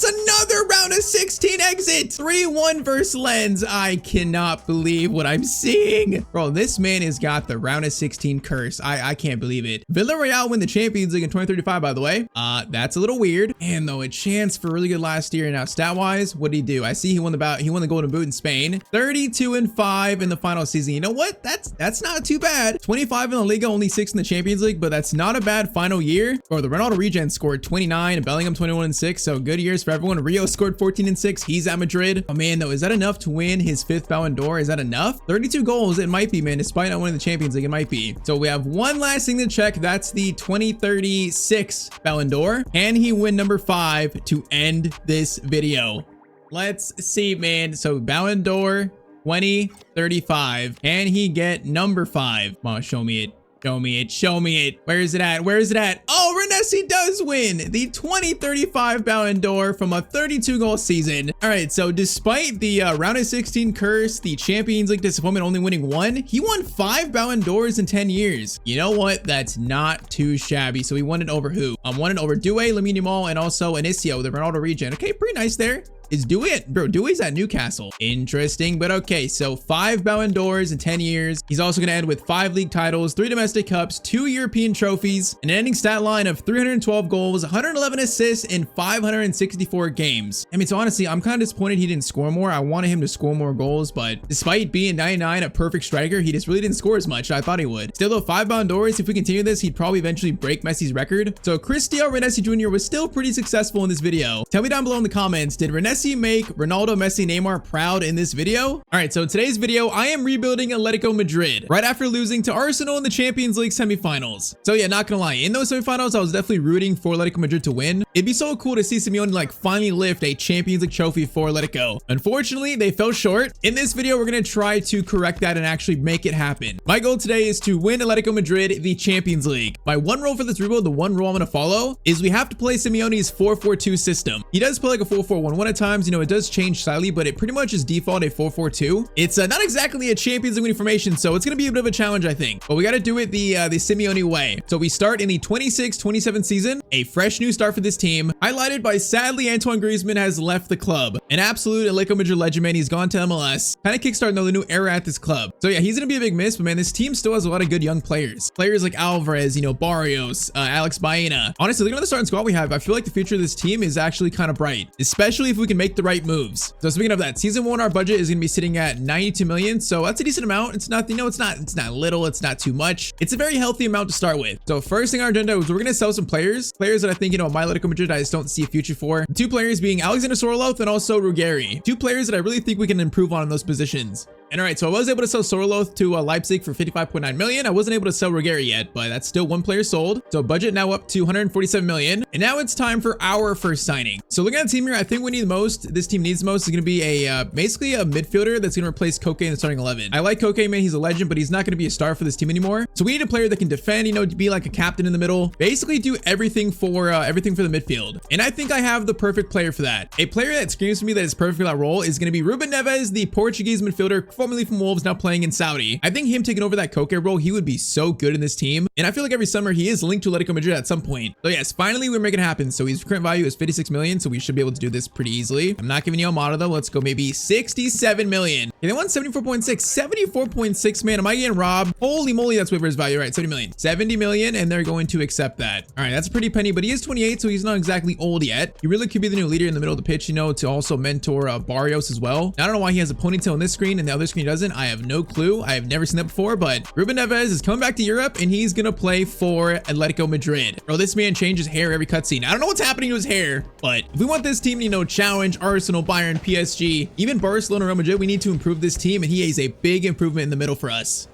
another round of 16 exit. 3-1 versus Lens. I cannot believe what I'm seeing. Bro, this man has got the round of 16 curse. I can't believe it. Villarreal win the Champions League in 2035, by the way. That's a little weird. And though a chance for really good last year. Now, stat-wise, what did he do? I see he won the Golden Boot in Spain. 32-5 in the final season. You know what? That's not too bad. 25 in the Liga, only 6 in the Champions League, but that's not a bad final year. Bro, the Ronaldo regen scored 29 and Bellingham 21-6, so good years for everyone. Rio scored 14-6. He's at Madrid. Oh man, though, is that enough to win his 5th Ballon d'Or? Is that enough? 32 goals, it might be, man. Despite not winning the Champions League, it might be. So we have one last thing to check. That's the 2036 Ballon d'Or. Can he win number 5 to end this video? Let's see, man. So Ballon d'Or 2035. Can he get number 5? Come on, show me it. Show me it. Show me it. Where is it at? Where is it at? Oh, Renesi does win the 2035 Ballon d'Or from a 32-goal season. All right, so despite the round of 16 curse, the Champions League disappointment, only winning 1, he won 5 Ballon d'Ors in 10 years. You know what? That's not too shabby. So he won it over who? Won it over Doué, Lamine Yamal, and also Inicio, the Ronaldo regen. Okay, pretty nice there. Is Doué, bro, Doué's at Newcastle. Interesting, but okay. So 5 Ballon d'Ors in 10 years. He's also going to end with 5 league titles, 3 domestic cups, 2 European trophies, an ending stat line of 312 goals, 111 assists in 564 games. I mean, so honestly, I'm kind of disappointed he didn't score more. I wanted him to score more goals, but despite being 99, a perfect striker, he just really didn't score as much as I thought he would. Still though, 5 Ballon d'Ors, if we continue this, he'd probably eventually break Messi's record. So Cristiano Renesi Jr. was still pretty successful in this video. Tell me down below in the comments, did Renesi make Ronaldo, Messi, Neymar proud in this video? All right, so in today's video, I am rebuilding Atletico Madrid right after losing to Arsenal in the Champions League semifinals. So yeah, not gonna lie, in those semifinals, I was definitely rooting for Atletico Madrid to win. It'd be so cool to see Simeone like finally lift a Champions League trophy for Atletico. Unfortunately, they fell short. In this video, we're gonna try to correct that and actually make it happen. My goal today is to win Atletico Madrid the Champions League. My one rule for this rebuild, the one rule I'm gonna follow, is we have to play Simeone's 4-4-2 system. He does play like a 4-4-1-1 at times. You know, it does change slightly, but it pretty much is default a 4-4-2. It's not exactly a Champions League winning formation, so it's gonna be a bit of a challenge, I think. But we got to do it the Simeone way. So we start in the 26-27 season, a fresh new start for this team, highlighted by sadly Antoine Griezmann has left the club. An absolute Atletico Madrid legend, man. He's gone to MLS, kind of kickstarting the new era at this club. So yeah, he's gonna be a big miss, but man, this team still has a lot of good young players. Players like Alvarez, you know, Barrios, Alex Baena. Honestly, looking at the starting squad we have, I feel like the future of this team is actually kind of bright, especially if we can make the right moves. So speaking of that, season 1, our budget is gonna be sitting at 92 million. So that's a decent amount. It's not, you know, it's not little, it's not too much. It's a very healthy amount to start with. So first thing on our agenda is we're gonna sell some players that I think, you know, my Atletico Madrid, I just don't see a future for. The 2 players being Alexander Sorloth and also Ruggeri. 2 players that I really think we can improve on in those positions. And all right, so I was able to sell Sorloth to Leipzig for 55.9 million. I wasn't able to sell Ruggieri yet, but that's still one player sold. So budget now up to 147 million. And now it's time for our first signing. So looking at the team here, I think we need the most, this team needs the most is going to be a basically a midfielder that's going to replace Koke in the starting 11. I like Koke, man. He's a legend, but he's not going to be a star for this team anymore. So we need a player that can defend, you know, to be like a captain in the middle, basically do everything for the midfield. And I think I have the perfect player for that. A player that screams to me that is perfect for that role is going to be Ruben Neves, the Portuguese midfielder, formerly from Wolves, now playing in Saudi. I think him taking over that Koke role, he would be so good in this team. And I feel like every summer he is linked to Atletico Madrid at some point. So yes, finally we're making it happen. So his current value is 56 million. So we should be able to do this pretty easily. I'm not giving you Almada though. Let's go maybe 67 million. Okay, they want 74.6, 74.6, man. Am I getting robbed? Holy moly, that's way for his value. Right, 70 million. 70 million, and they're going to accept that. All right, that's a pretty penny, but he is 28, so he's not exactly old yet. He really could be the new leader in the middle of the pitch, you know, to also mentor Barrios as well. Now, I don't know why he has a ponytail on this screen and the other screen doesn't. I have no clue. I have never seen that before, but Ruben Neves is coming back to Europe and he's gonna play for Atletico Madrid. Bro, this man changes hair every cutscene. I don't know what's happening to his hair, but if we want this team to, you know, challenge Arsenal, Bayern, PSG, even Barcelona, Real Madrid, we need to improve this team, and he is a big improvement in the middle for us.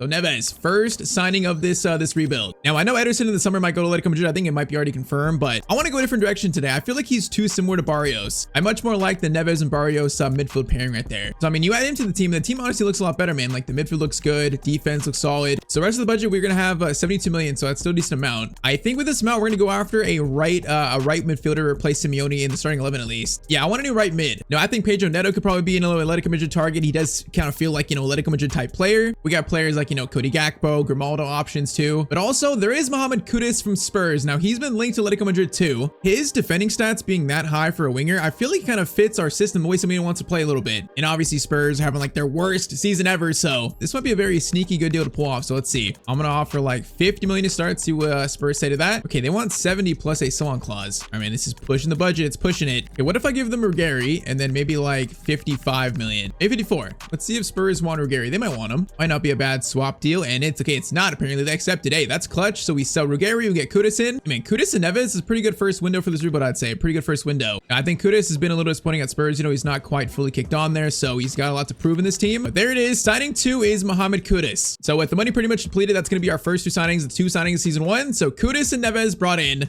So Neves, first signing of this rebuild. Now I know Ederson in the summer might go to Atletico Madrid. I think it might be already confirmed, but I want to go a different direction today. I feel like he's too similar to Barrios. I much more like the Neves and Barrios midfield pairing right there. So I mean, you add him to the team, and the team honestly looks a lot better, man. Like the midfield looks good, defense looks solid. So the rest of the budget, we're gonna have 72 million, so that's still a decent amount. I think with this amount, we're gonna go after a right midfielder to replace Simeone in the starting 11 at least. Yeah, I want a new right mid. No, I think Pedro Neto could probably be an Atletico Madrid target. He does kind of feel like, you know, Atletico Madrid type player. We got players like, you know, Cody Gakpo, Grimaldo options too, but also there is Mohamed Kudus from Spurs. Now he's been linked to Atletico Madrid too. His defending stats being that high for a winger, I feel like he kind of fits our system the way somebody wants to play a little bit. And obviously Spurs are having like their worst season ever, so this might be a very sneaky good deal to pull off. So let's see. I'm gonna offer like 50 million to start. See what Spurs say to that. Okay, they want 70 plus a sell-on clause. I mean, this is pushing the budget. It's pushing it. Okay, what if I give them Ruggieri and then maybe like 55 million? Maybe 54. Let's see if Spurs want Ruggieri. They might want him. Might not be a bad swap deal, and it's okay. It's not. Apparently they accepted. Hey, that's clutch. So we sell Ruggieri, we get Kudus in. I mean, Kudus and Neves is a pretty good first window for this rebuild, I'd say. A pretty good first window. I think Kudus has been a little disappointing at Spurs. You know, he's not quite fully kicked on there, so he's got a lot to prove in this team. But there it is. Signing 2 is Mohamed Kudus. So with the money pretty much depleted, that's going to be our first 2 signings. The 2 signings of season 1. So Kudus and Neves brought in.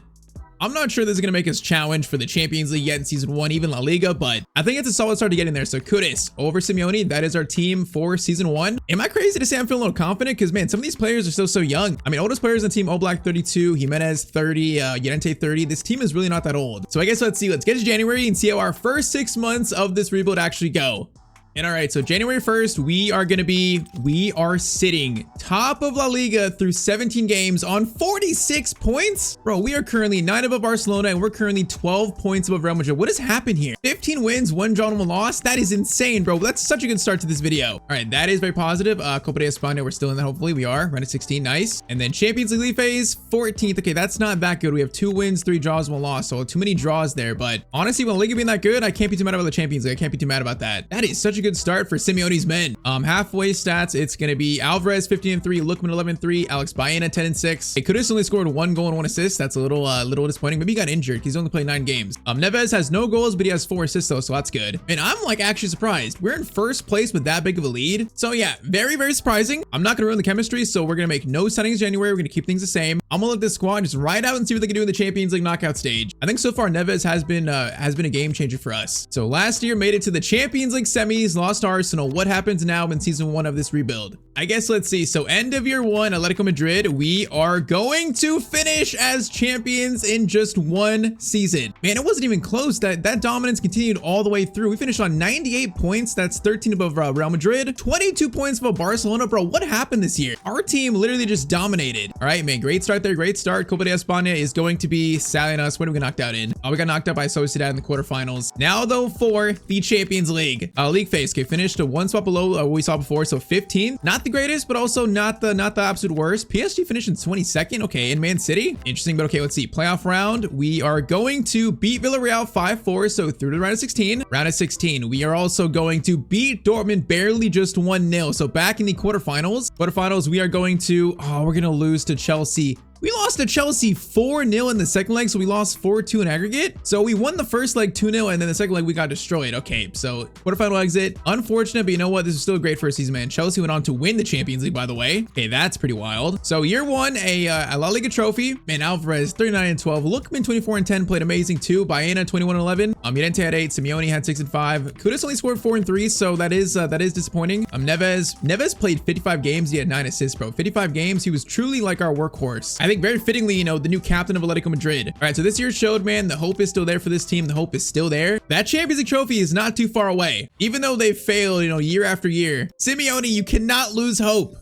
I'm not sure this is going to make us challenge for the Champions League yet in season 1, even La Liga, but I think it's a solid start to get in there. So Kudus over Simeone, that is our team for season 1. Am I crazy to say I'm feeling a little confident? Because man, some of these players are still so young. I mean, oldest players on the team, Oblak 32, Jimenez 30, Llorente 30. This team is really not that old. So I guess let's see. Let's get to January and see how our first 6 months of this rebuild actually go. And all right, so January 1st, we are sitting top of La Liga through 17 games on 46 points. Bro, we are currently 9 above Barcelona and we're currently 12 points above Real Madrid. What has happened here? 15 wins, 1 draw and 1 loss. That is insane, bro. That's such a good start to this video. All right, that is very positive. Copa de España, we're still in that. Hopefully we are. We're at 16, nice. And then Champions League phase, 14th. Okay, that's not that good. We have 2 wins, 3 draws, 1 loss. So too many draws there. But honestly, when La Liga being that good, I can't be too mad about the Champions League. I can't be too mad about that. That is such a good start for Simeone's men. Halfway stats, it's going to be Alvarez 15-3, Lookman 11-3, Alex Baena 10-6. He could have only scored 1 goal and 1 assist. That's a little disappointing. Maybe he got injured. He's only played 9 games. Neves has no goals, but he has 4 assists though, so that's good. And I'm like actually surprised. We're in first place with that big of a lead. So yeah, very, very surprising. I'm not going to ruin the chemistry, so we're going to make no signings in January. We're going to keep things the same. I'm going to let this squad just ride out and see what they can do in the Champions League knockout stage. I think so far Neves has been a game changer for us. So last year made it to the Champions League semis, lost to Arsenal. What happens now in season 1 of this rebuild? I guess let's see. So end of year 1, Atletico Madrid, we are going to finish as champions in just 1 season. Man, it wasn't even close. That dominance continued all the way through. We finished on 98 points. That's 13 above Real Madrid, 22 points above Barcelona. Bro, what happened this year? Our team literally just dominated. All right, man, great start there. Great start. Copa de España is going to be sallying us. What did we get knocked out in? We got knocked out by Sociedad in the quarterfinals. Now though, for the Champions League league phase, okay, finished 1 spot below what we saw before, so 15th. Not the greatest, but also not the absolute worst. PSG finished in 22nd. Okay, in Man City, interesting, but okay, let's see. Playoff round, we are going to beat Villarreal 5-4, so through to the round of 16. Round of 16, we are also going to beat Dortmund barely, just 1-0. So back in the quarterfinals, we are going to, we're gonna lose to Chelsea. We lost to Chelsea 4-0 in the second leg, so we lost 4-2 in aggregate. So we won the first leg 2-0, and then the second leg we got destroyed. Okay, so quarterfinal exit. Unfortunate, but you know what? This is still a great first season, man. Chelsea went on to win the Champions League, by the way. Okay, that's pretty wild. So year one, a La Liga trophy. Man, Alvarez 39-12. Lookman 24-10 played amazing too. Baena 21-11. Llorente had 8. Simeone had 6-5. Kudus only scored 4 and 3, so that is disappointing. Neves played 55 games. He had 9 assists, bro. 55 games. He was truly like our workhorse. I think very fittingly, you know, the new captain of Atletico Madrid. All right, so this year showed, man, the hope is still there for this team. The hope is still there. That Champions League trophy is not too far away, even though they've failed, you know, year after year. Simeone, you cannot lose hope.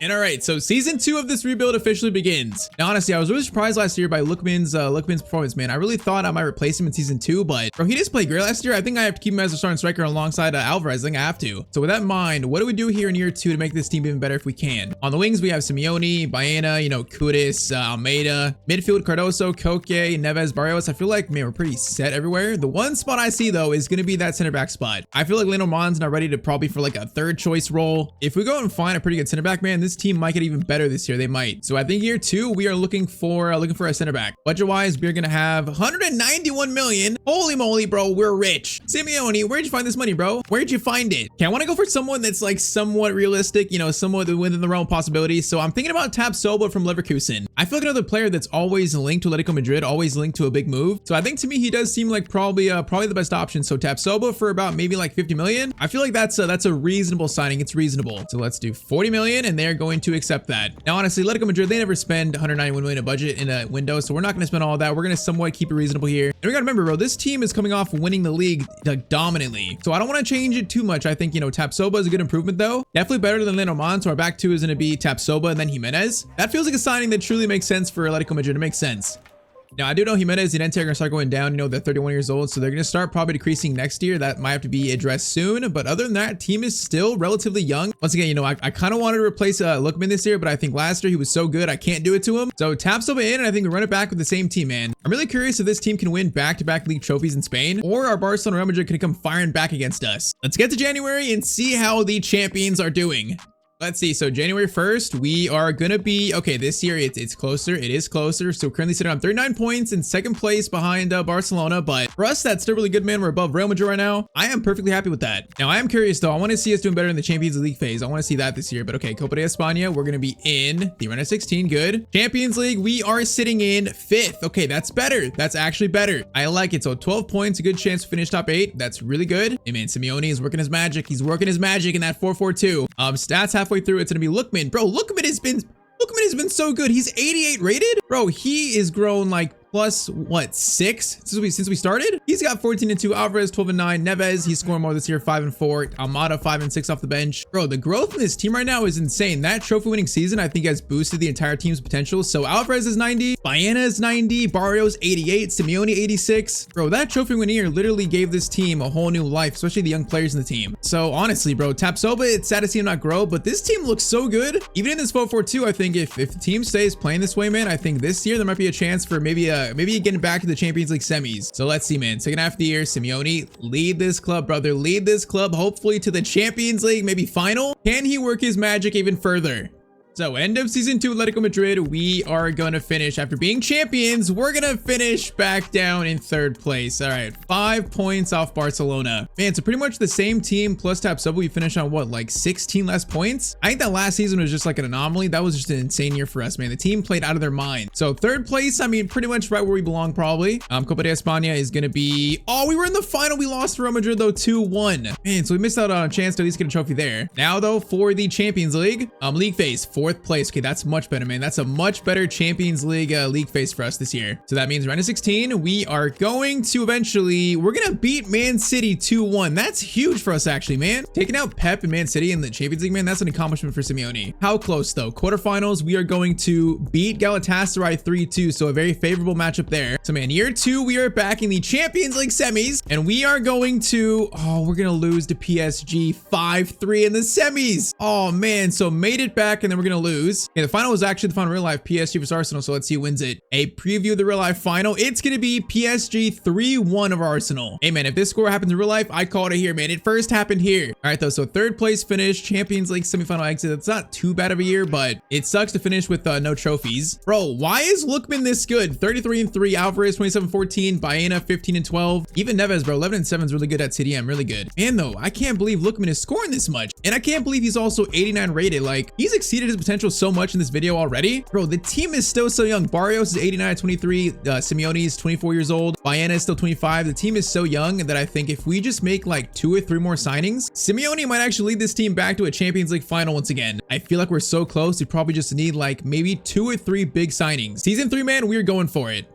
And all right, so season 2 of this rebuild officially begins. Now, honestly, I was really surprised last year by Lookman's performance, man. I really thought I might replace him in season 2, but bro, he just played great last year. I think I have to keep him as a starting striker alongside Alvarez. I think I have to. So with that in mind, what do we do here in year 2 to make this team even better if we can? On the wings, we have Simeone, Baena, you know, Kudus, Almeida. Midfield, Cardoso, Koke, Neves, Barrios. I feel like, man, we're pretty set everywhere. The one spot I see, though, is going to be that center back spot. I feel like Lionel Mond's not ready to probably for like a third choice role. If we go and find a pretty good center back, man, this team might get even better this year. They might. So I think year 2, we are looking for a center back. Budget wise, we're gonna have 191 million. Holy moly, bro, we're rich. Simeone, where'd you find this money, bro? Where'd you find it? Okay, I want to go for someone that's like somewhat realistic, you know, somewhat within the realm of possibilities. So I'm thinking about Tyztir from Leverkusen. I feel like another player that's always linked to Atletico Madrid, always linked to a big move. So I think to me, he does seem like probably the best option. So Tyztir for about maybe like 50 million. I feel like that's a reasonable signing. It's reasonable. So let's do 40 million, and they're going to accept that. Now, honestly, Atletico Madrid, they never spend 191 million a budget in a window, so we're not going to spend all of that. We're going to somewhat keep it reasonable here. And we got to remember, bro, this team is coming off winning the league like dominantly. So I don't want to change it too much. I think, you know, Tyztir is a good improvement though. Definitely better than Lionel Mon. So our back two is going to be Tyztir and then Jimenez. That feels like a signing that truly makes sense for Atletico Madrid. It makes sense. Now, I do know Jimenez and Ente are going to start going down. You know, they're 31 years old, so they're going to start probably decreasing next year. That might have to be addressed soon. But other than that, team is still relatively young. Once again, you know, I kind of wanted to replace Lookman this year, but I think last year he was so good, I can't do it to him. So Tyztir in, and I think we run it back with the same team, man. I'm really curious if this team can win back-to-back league trophies in Spain, or are Barcelona and Real Madrid going to come firing back against us. Let's get to January and see how the champions are doing. Let's see. So January 1st, we are going to be, okay, this year it's closer. It is closer. So currently sitting on 39 points in second place behind Barcelona. But for us, that's still really good, man. We're above Real Madrid right now. I am perfectly happy with that. Now, I am curious, though. I want to see us doing better in the Champions League phase. I want to see that this year. But okay, Copa de España, we're going to be in the round of 16. Good. Champions League, we are sitting in 5th. Okay, that's better. That's actually better. I like it. So 12 points, a good chance to finish top 8. That's really good. Hey, man, Simeone is working his magic. He's working his magic in that 4-4-2. Stats halfway through, it's going to be Lookman. Bro, Lookman has been so good. He's 88 rated. Bro, he is grown like plus what, 6 since we started. He's got 14-2. Alvarez 12-9. Neves, he's scoring more this year, 5-4. Almada 5-6 off the bench. Bro, the growth in this team right now is insane. That trophy winning season I think has boosted the entire team's potential. So Alvarez is 90, Baena is 90, Barrios 88, Simeone 86. Bro, that trophy winning year literally gave this team a whole new life, especially the young players in the team. So honestly, bro, Tyztir, it's sad to see him not grow, but this team looks so good. Even in this 4-4-2, I think if the team stays playing this way, man, I think this year there might be a chance for maybe getting back to the Champions League semis. So let's see, man. Second half of the year, Simeone, lead this club, brother. Lead this club, hopefully to the Champions League, maybe final. Can he work his magic even further? So end of season 2 Atletico Madrid, we are going to finish after being champions. We're going to finish back down in 3rd place. All right, 5 points off Barcelona. Man, so pretty much the same team plus Tyztir. We finished on what, like 16 less points? I think that last season was just like an anomaly. That was just an insane year for us, man. The team played out of their mind. So 3rd place, I mean, pretty much right where we belong probably. Copa de España is going to be, oh, we were in the final. We lost to Real Madrid though, 2-1. Man, so we missed out on a chance to at least get a trophy there. Now though, for the Champions League, league phase, 4th place. Okay, that's much better, man. That's a much better Champions League league phase for us this year. So that means round of 16, we are going to eventually, we're gonna beat Man City 2-1. That's huge for us actually, man. Taking out Pep and Man City in the Champions League, man, that's an accomplishment for Simeone. How close though? Quarterfinals, we are going to beat Galatasaray 3-2, so a very favorable matchup there. So man, year 2, we are back in the Champions League semis, and we are going to, oh, we're gonna lose to PSG 5-3 in the semis. Oh man, so made it back, and then we're gonna gonna lose. Okay, the final was actually the final real life, PSG vs Arsenal, so let's see who wins it. A preview of the real life final. It's gonna be PSG 3-1 of Arsenal. Hey man, if this score happens in real life, I call it here, man. It first happened here. All right though, so third place finish, Champions League semifinal exit. It's not too bad of a year, but it sucks to finish with no trophies. Bro, why is Lookman this good? 33-3, Alvarez 27-14, Baena 15-12. Even Neves, bro, 11-7 is really good at CDM, really good. Man though, I can't believe Lookman is scoring this much. And I can't believe he's also 89 rated. Like, he's exceeded his potential so much in this video already. Bro, the team is still so young. Barrios is 89 at 23. Simeone is 24 years old. Baena is still 25. The team is so young that I think if we just make like 2 or 3 more signings, Simeone might actually lead this team back to a Champions League final once again. I feel like we're so close. We probably just need like maybe 2 or 3 big signings. Season 3, man, we're going for it.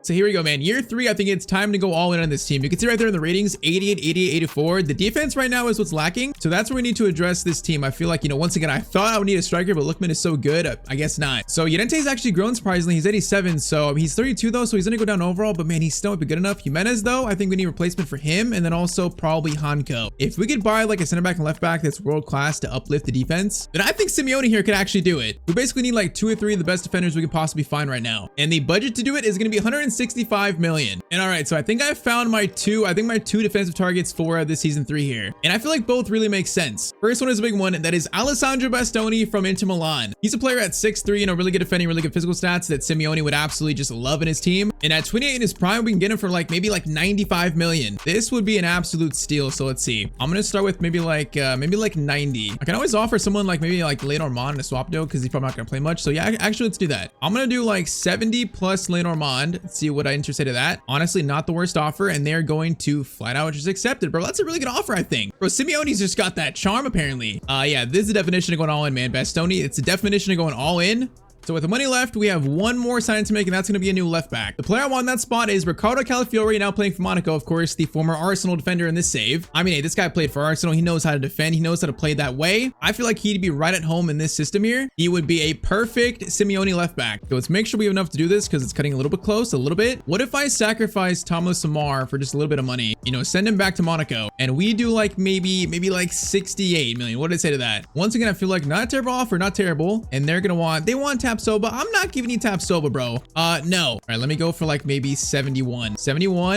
So here we go, man. Year 3, I think it's time to go all in on this team. You can see right there in the ratings, 88, 88, 84. The defense right now is what's lacking. So that's where we need to address this team. I feel like, you know, once again, I thought I would need a striker, but Lookman is so good. I guess not. So Llorente's actually grown surprisingly. He's 87. So he's 32 though. So he's going to go down overall, but man, he's still might be good enough. Jimenez though, I think we need a replacement for him. And then also probably Hanko. If we could buy like a center back and left back that's world class to uplift the defense, then I think Simeone here could actually do it. We basically need like 2 or 3 of the best defenders we could possibly find right now. And the budget to do it is going to be 165 million. And all right, so I think I found my two defensive targets for this season 3 here. And I feel like both really make sense. First one is a big one. That is Alessandro Bastoni from Inter Milan. He's a player at 6'3", you know, really good defending, really good physical stats that Simeone would absolutely just love in his team. And at 28 in his prime, we can get him for like maybe like 95 million. This would be an absolute steal. So let's see. I'm gonna start with maybe like 90. I can always offer someone like maybe like Lenormand in a swap deal because he's probably not gonna play much. So yeah, actually let's do that. I'm gonna do like 70 plus Lenormand. Let's see what I intercepted that. Honestly, not the worst offer, and they're going to flat out just accept it, bro. That's a really good offer, I think. Bro, Simeone's just got that charm, apparently. Yeah, this is the definition of going all in, man. Bastoni, it's the definition of going all in. So with the money left, we have one more signing to make, and that's going to be a new left back. The player I want in that spot is Ricardo Calafiori, now playing for Monaco, of course, the former Arsenal defender in this save. I mean, hey, this guy played for Arsenal. He knows how to defend. He knows how to play that way. I feel like he'd be right at home in this system here. He would be a perfect Simeone left back. So let's make sure we have enough to do this because it's cutting a little bit close, a little bit. What if I sacrifice Thomas Samar for just a little bit of money? You know, send him back to Monaco, and we do like maybe like 68 million. What did I say to that? Once again, I feel like not a terrible offer, not terrible. And they want Tapsoba. I'm not giving you Tapsoba, bro. No. All right, let me go for like maybe 71,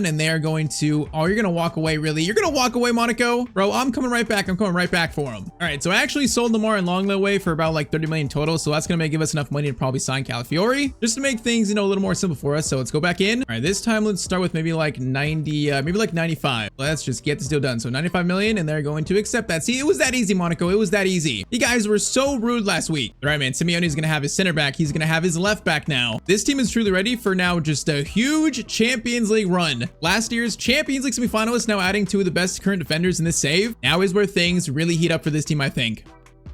and they are going to, oh, you're gonna walk away, really? You're gonna walk away, Monaco? Bro, I'm coming right back. I'm coming right back for him. All right, so I actually sold Lamar and Longlow away for about like 30 million total, so that's gonna give us enough money to probably sign Calafiori, just to make things, you know, a little more simple for us. So let's go back in. All right, this time let's start with maybe like 90, maybe like 95. Let's just get this deal done. So 95 million, and they're going to accept that. See, it was that easy, Monaco. It was that easy. You guys were so rude last week. All right, man, Simeone's gonna have his center back. He's gonna have his left back now. This team is truly ready for now just a huge Champions League run. Last year's Champions League semifinalists now adding 2 of the best current defenders in this save. Now is where things really heat up for this team, I think.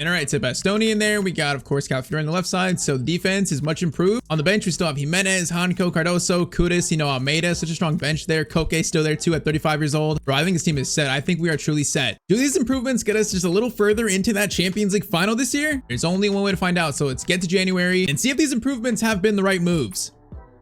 And all right, so Bastoni in there. We got, of course, Calafiori on the left side. So the defense is much improved. On the bench, we still have Jimenez, Hanko, Cardoso, Kudus, you know, Almeida. Such a strong bench there. Koke still there too at 35 years old. Bro, I think this team is set. I think we are truly set. Do these improvements get us just a little further into that Champions League final this year? There's only one way to find out. So let's get to January and see if these improvements have been the right moves.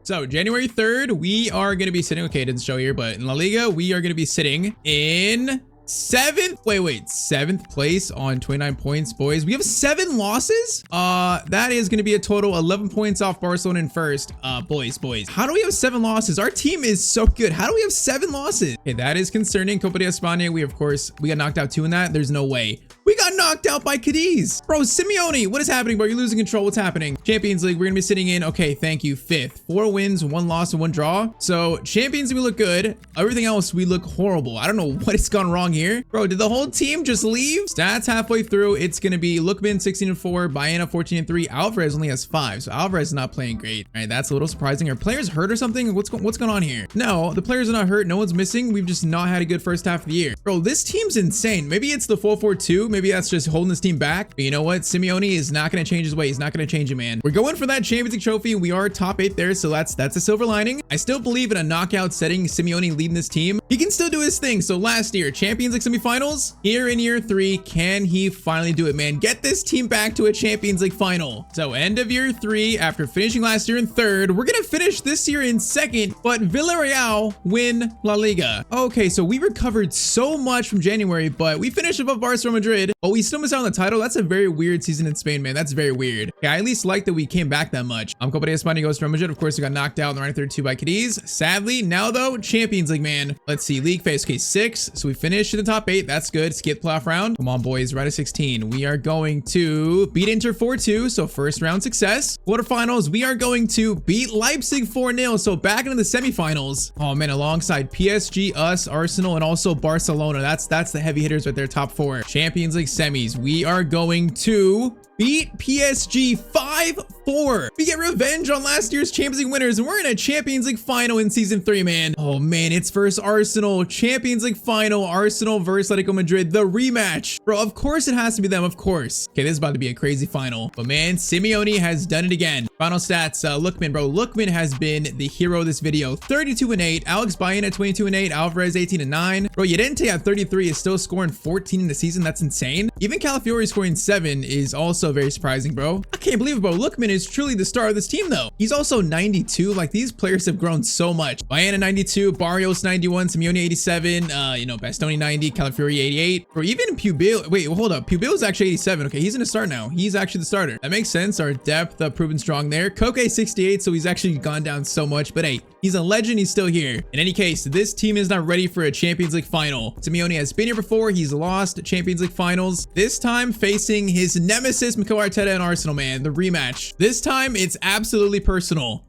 So January 3rd, we are going to be sitting, okay, it didn't show here, but in La Liga, we are going to be sitting in seventh place on 29 points, boys. We have 7 losses. That is going to be a total 11 points off Barcelona in first. Boys, how do we have 7 losses? Our team is so good. How do we have 7 losses? Okay, that is concerning. Copa de España, we got knocked out 2 in that. There's no way. We got knocked out by Cadiz. Bro, Simeone, what is happening, bro? You're losing control. What's happening? Champions League, we're going to be sitting in, okay, thank you, 5th. 4 wins, 1 loss, and 1 draw. So Champions League, we look good. Everything else, we look horrible. I don't know what has gone wrong here. Bro, did the whole team just leave? Stats halfway through, it's going to be Lookman 16-4, Baena 14-3. Alvarez only has 5, so Alvarez is not playing great. All right, that's a little surprising. Are players hurt or something? What's going on here? No, the players are not hurt. No one's missing. We've just not had a good first half of the year. Bro, this team's insane. Maybe it's the 4-4-2. Maybe that's just holding this team back. But you know what? Simeone is not going to change his way. He's not going to change it, man. We're going for that Champions League trophy. We are top 8 there, so that's a silver lining. I still believe in a knockout setting. Simeone leading this team. He can still do his thing. So last year, Champions League semifinals. Here in year 3, can he finally do it, man? Get this team back to a Champions League final. So end of year 3, after finishing last year in 3rd, we're going to finish this year in 2nd, but Villarreal win La Liga. Okay, so we recovered so much from January, but we finished above Barcelona Madrid. Madrid. Oh, we still missed out on the title. That's a very weird season in Spain, man. That's very weird. Okay, I at least like that we came back that much. Copa de España goes to Real Madrid. Of course, we got knocked out in the round of 32 by Cadiz. Sadly, now though, Champions League, man. Let's see, league phase. Okay, 6. So we finished in the top 8. That's good. Skip playoff round. Come on, boys. Round of 16. We are going to beat Inter 4-2. So first round success. Quarterfinals, we are going to beat Leipzig 4-0. So back into the semifinals. Oh man, alongside PSG, us, Arsenal, and also Barcelona. That's the heavy hitters right there, top 4. Champions League semis. We are going to beat PSG 5-4. We get revenge on last year's Champions League winners, and we're in a Champions League final in season 3, man. Oh man, it's versus Arsenal. Champions League final. Arsenal versus Atletico Madrid. The rematch. Bro, of course it has to be them, of course. Okay, this is about to be a crazy final. But man, Simeone has done it again. Final stats, Lookman, bro. Lookman has been the hero of this video. 32-8. Alex Baena 22-8. Alvarez 18-9. Bro, Llorente at 33 is still scoring 14 in the season. That's insane. Even Calafiori scoring 7 is also very surprising, bro. I can't believe it, bro. Lookman is truly the star of this team, though. He's also 92. Like, these players have grown so much. Baena 92, Barrios 91, Simeone 87, Bastoni 90, Calafiori 88. Or even Pubil. Wait, hold up. Pubil is actually 87. Okay, he's in the start now. He's actually the starter. That makes sense. Our depth proven strong there. Koke 68, so he's actually gone down so much. But hey, he's a legend. He's still here. In any case, this team is not ready for a Champions League final. Simeone has been here before. He's lost Champions League finals. This time facing his nemesis, Mikel Arteta and Arsenal, man. The rematch. This time, it's absolutely personal.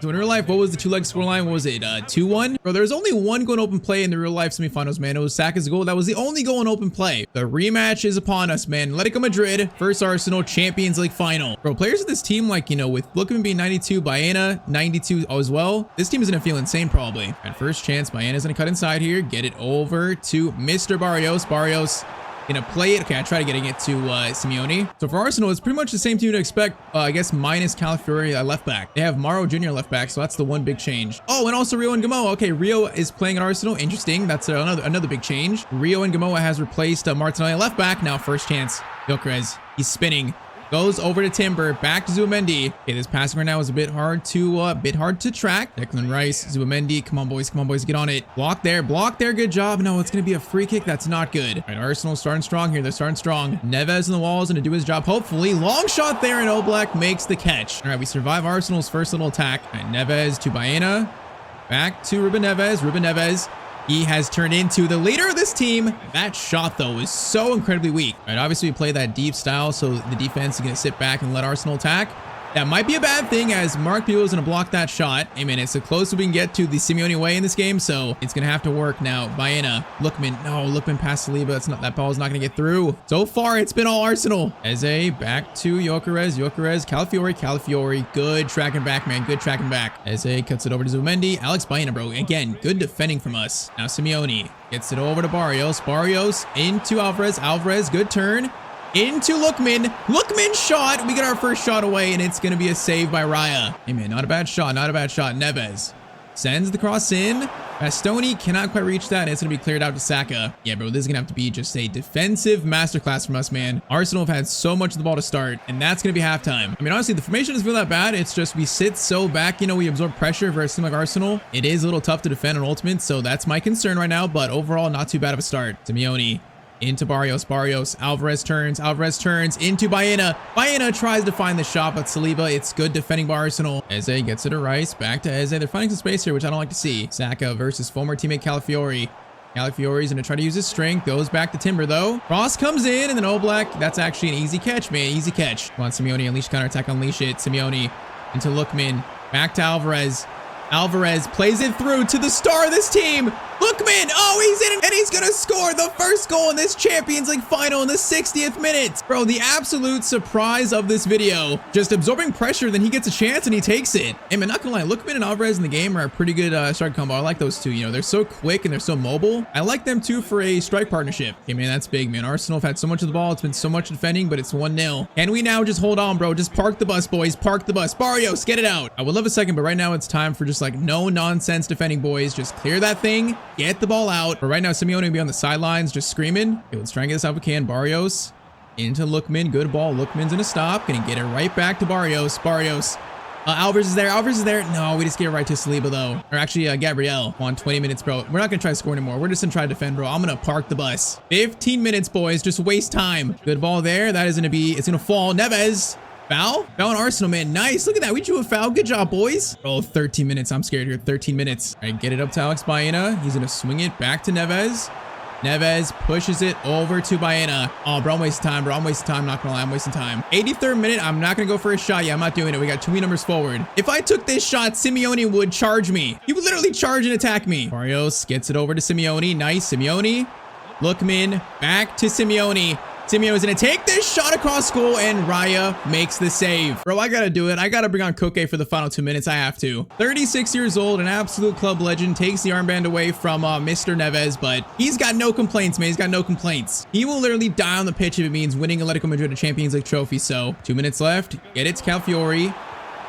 So in real life, what was the 2-leg scoreline? What was it? 2-1? Bro, there's only one goal in open play in the real life semifinals, man. It was Saka's goal. That was the only goal in open play. The rematch is upon us, man. Atletico Madrid versus Arsenal Champions League final. Bro, players of this team, like, with Lookman being 92, Baena 92 as well. This team is going to feel insane, probably. And first chance, Baena's going to cut inside here. Get it over to Mr. Barrios. Barrios gonna play it. Okay, I try to getting it to Simeone. So for Arsenal, it's pretty much the same team to expect, I guess, minus Calafiori left back. They have Mauro Jr. left back, so that's the one big change. Oh, and also Rio and Gamoa. Okay, Rio is playing at Arsenal. Interesting. That's another big change. Rio and Gamoa has replaced Martinelli left back. Now first chance, Gyökeres. He's spinning. Goes over to Timber, back to Zubimendi. Okay, this passing right now is a bit hard to track. Declan Rice, Zubimendi. Come on, boys, get on it. Block there, good job. No, it's gonna be a free kick. That's not good. All right, Arsenal starting strong here. They're starting strong. Neves in the wall is gonna do his job, hopefully. Long shot there, and Oblak makes the catch. All right, we survive Arsenal's first little attack. All right, Neves to Baena. Back to Ruben Neves. He has turned into the leader of this team. That shot, though, is so incredibly weak. All right, obviously, we play that deep style, so the defense is going to sit back and let Arsenal attack. That might be a bad thing, as Mark Pugh is going to block that shot. Hey, man, it's the closest we can get to the Simeone way in this game, so it's going to have to work now. Baena, Lookman. No, Lookman past Saliba. That ball is not going to get through. So far, it's been all Arsenal. Eze, back to Gyökeres. Calafiori. Good tracking back, man. Good tracking back. Eze cuts it over to Zubimendi. Alex Baena, bro. Again, good defending from us. Now Simeone gets it over to Barrios. Barrios into Alvarez. Good turn. Into Lookman. Lookman shot. We get our first shot away, and it's going to be a save by Raya. Hey, man, not a bad shot. Neves sends the cross in. Bastoni cannot quite reach that, and it's going to be cleared out to Saka. Yeah, bro, this is going to have to be just a defensive masterclass from us, man. Arsenal have had so much of the ball to start, and that's going to be halftime. I mean, honestly, the formation doesn't feel that bad. It's just we sit so back, we absorb pressure versus a team like Arsenal. It is a little tough to defend on ultimate, so that's my concern right now, but overall, not too bad of a start. Simeone into Barrios. Alvarez turns into Baena. Baena tries to find the shot, but Saliba, it's good defending by Arsenal. Eze gets it to Rice. Back to Eze. They're finding some space here, which I don't like to see. Saka versus former teammate Calafiori. Calafiori's going to try to use his strength. Goes back to Timber, though. Cross comes in, and then Oblak. That's actually an easy catch, man. Easy catch. Come on, Simeone. Unleash counterattack. Unleash it. Simeone into Lookman. Back to Alvarez. Alvarez plays it through to the star of this team. Lookman, oh, he's in it, and he's gonna score the first goal in this Champions League final in the 60th minute. Bro, the absolute surprise of this video. Just absorbing pressure, then he gets a chance and he takes it. And man, not gonna lie, Lookman and Alvarez in the game are a pretty good strike combo. I like those two, they're so quick and they're so mobile. I like them too for a strike partnership. Okay, man, that's big, man. Arsenal have had so much of the ball. It's been so much defending, but it's 1-0. Can we now just hold on, bro? Just park the bus, boys. Park the bus. Barrios, get it out. I would love a second, but right now it's time for just like no nonsense defending, boys. Just clear that thing. Get the ball out. But right now, Simeone will be on the sidelines just screaming. Okay, let's try and get this out if we can. Barrios into Lookman. Good ball. Lookman's gonna stop. Gonna get it right back to Barrios. Alvarez is there. Alvarez is there. No, we just get right to Saliba though. Or actually, Gabriel on 20 minutes, bro. We're not gonna try to score anymore. We're just gonna try to defend, bro. I'm gonna park the bus. 15 minutes, boys. Just waste time. Good ball there. That is gonna be, it's gonna fall. Neves. Foul? Foul on Arsenal, man. Nice. Look at that. We drew a foul. Good job, boys. Oh, 13 minutes. I'm scared here. 13 minutes. All right, get it up to Alex Baena. He's gonna swing it back to Neves. Neves pushes it over to Baena. Oh, bro, I'm wasting time, bro. I'm wasting time. Not gonna lie, I'm wasting time. 83rd minute. I'm not gonna go for a shot. Yeah, I'm not doing it. We got 2 numbers forward. If I took this shot, Simeone would charge me. He would literally charge and attack me. Barrios gets it over to Simeone. Nice, Simeone. Lookman back to Simeone. Simeone's gonna take this shot across goal, and Raya makes the save. Bro, I gotta do it. I gotta bring on Koke for the final 2 minutes. I have to. 36 years old, an absolute club legend, takes the armband away from Mr. Neves, but he's got no complaints, man. He's got no complaints. He will literally die on the pitch if it means winning Atletico Madrid a Champions League trophy. So 2 minutes left. Get it to Calafiori.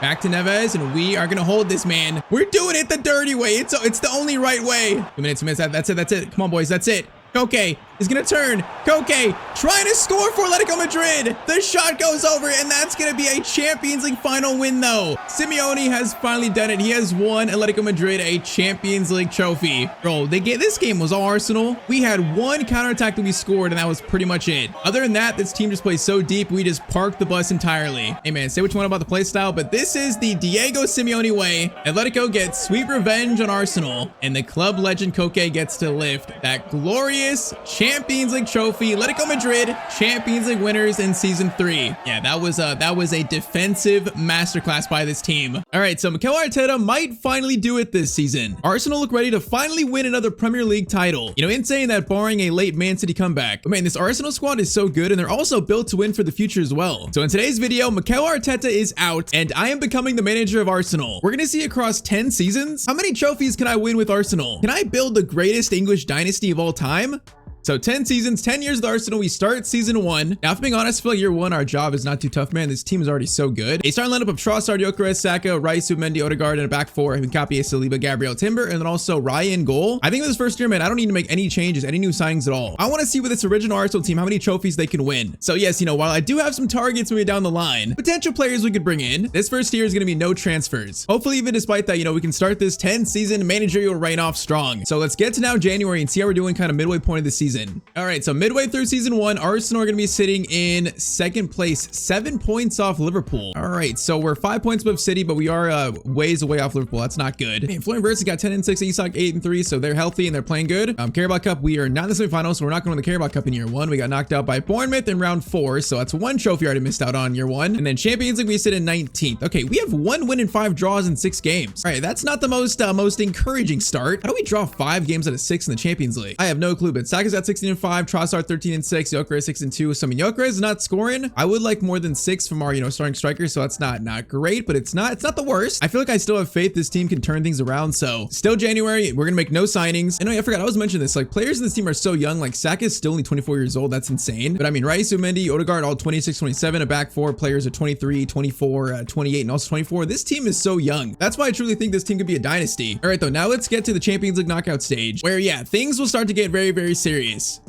Back to Neves, and we are gonna hold this, man. We're doing it the dirty way. It's the only right way. 2 minutes, 2 minutes. That's it. Come on, boys. That's it. Koke is gonna turn. Koke trying to score for Atletico Madrid. The shot goes over, and that's gonna be a Champions League final win, though. Simeone has finally done it. He has won Atletico Madrid a Champions League trophy. Bro, this game was all Arsenal. We had one counterattack that we scored, and that was pretty much it. Other than that, this team just plays so deep, we just parked the bus entirely. Hey, man, say what you want about the play style, but this is the Diego Simeone way. Atletico gets sweet revenge on Arsenal, and the club legend Koke gets to lift that glorious Champions League trophy. Atletico Madrid Champions League winners in season 3. Yeah, that was a defensive masterclass by this team. All right, so Mikel Arteta might finally do it this season. Arsenal look ready to finally win another Premier League title. You know, in saying that, barring a late Man City comeback. But man, this Arsenal squad is so good, and they're also built to win for the future as well. So in today's video, Mikel Arteta is out, and I am becoming the manager of Arsenal. We're gonna see across 10 seasons, how many trophies can I win with Arsenal? Can I build the greatest English dynasty of all time? So 10 seasons, 10 years with Arsenal. We start season 1. Now, if being honest, I feel like year 1, our job is not too tough, man. This team is already so good. A starting lineup of Trossard, Gyökeres, Saka, Rice, Mendy, Odegaard, and a back 4. Hincapié, Saliba, Gabriel, Timber, and then also Ryan goal. I think with this first year, man, I don't need to make any changes, any new signings at all. I want to see with this original Arsenal team how many trophies they can win. So yes, you know, while I do have some targets moving down the line, potential players we could bring in, this first year is going to be no transfers. Hopefully, even despite that, you know, we can start this 10 season managerial reign off strong. So let's get to now January and see how we're doing kind of midway point of the season. All right, so midway through season 1, Arsenal are going to be sitting in 2nd place, 7 points off Liverpool. All right, so we're 5 points above City, but we are ways away off Liverpool. That's not good. Man, Florian Wirtz got 10 and 6, Isak 8 and 3, so they're healthy and they're playing good. Carabao Cup, we are not in the semifinals, so we're not going to the Carabao Cup in year 1. We got knocked out by Bournemouth in round 4, so that's 1 trophy I already missed out on year 1. And then Champions League, we sit in 19th. Okay, we have 1 win and 5 draws in 6 games. All right, that's not the most encouraging start. How do we draw 5 games out of 6 in the Champions League? I have no clue, but Saka's at 16 and 5, Trossard 13 and 6, Gyökeres 6 and 2. So I mean, Gyökeres is not scoring. I would like more than 6 from our, you know, starting striker, so that's not great, but it's not the worst. I feel like I still have faith this team can turn things around. So still January, we're gonna make no signings. And I forgot, I was mentioning this, like players in this team are so young. Like Saka is still only 24 years old. That's insane. But I mean, Rice, Mendy, Odegaard, all 26, 27. A back 4 players are 23, 24, 28, and also 24. This team is so young. That's why I truly think this team could be a dynasty. All right, though, now let's get to the Champions League knockout stage, where yeah, things will start to get very, very serious.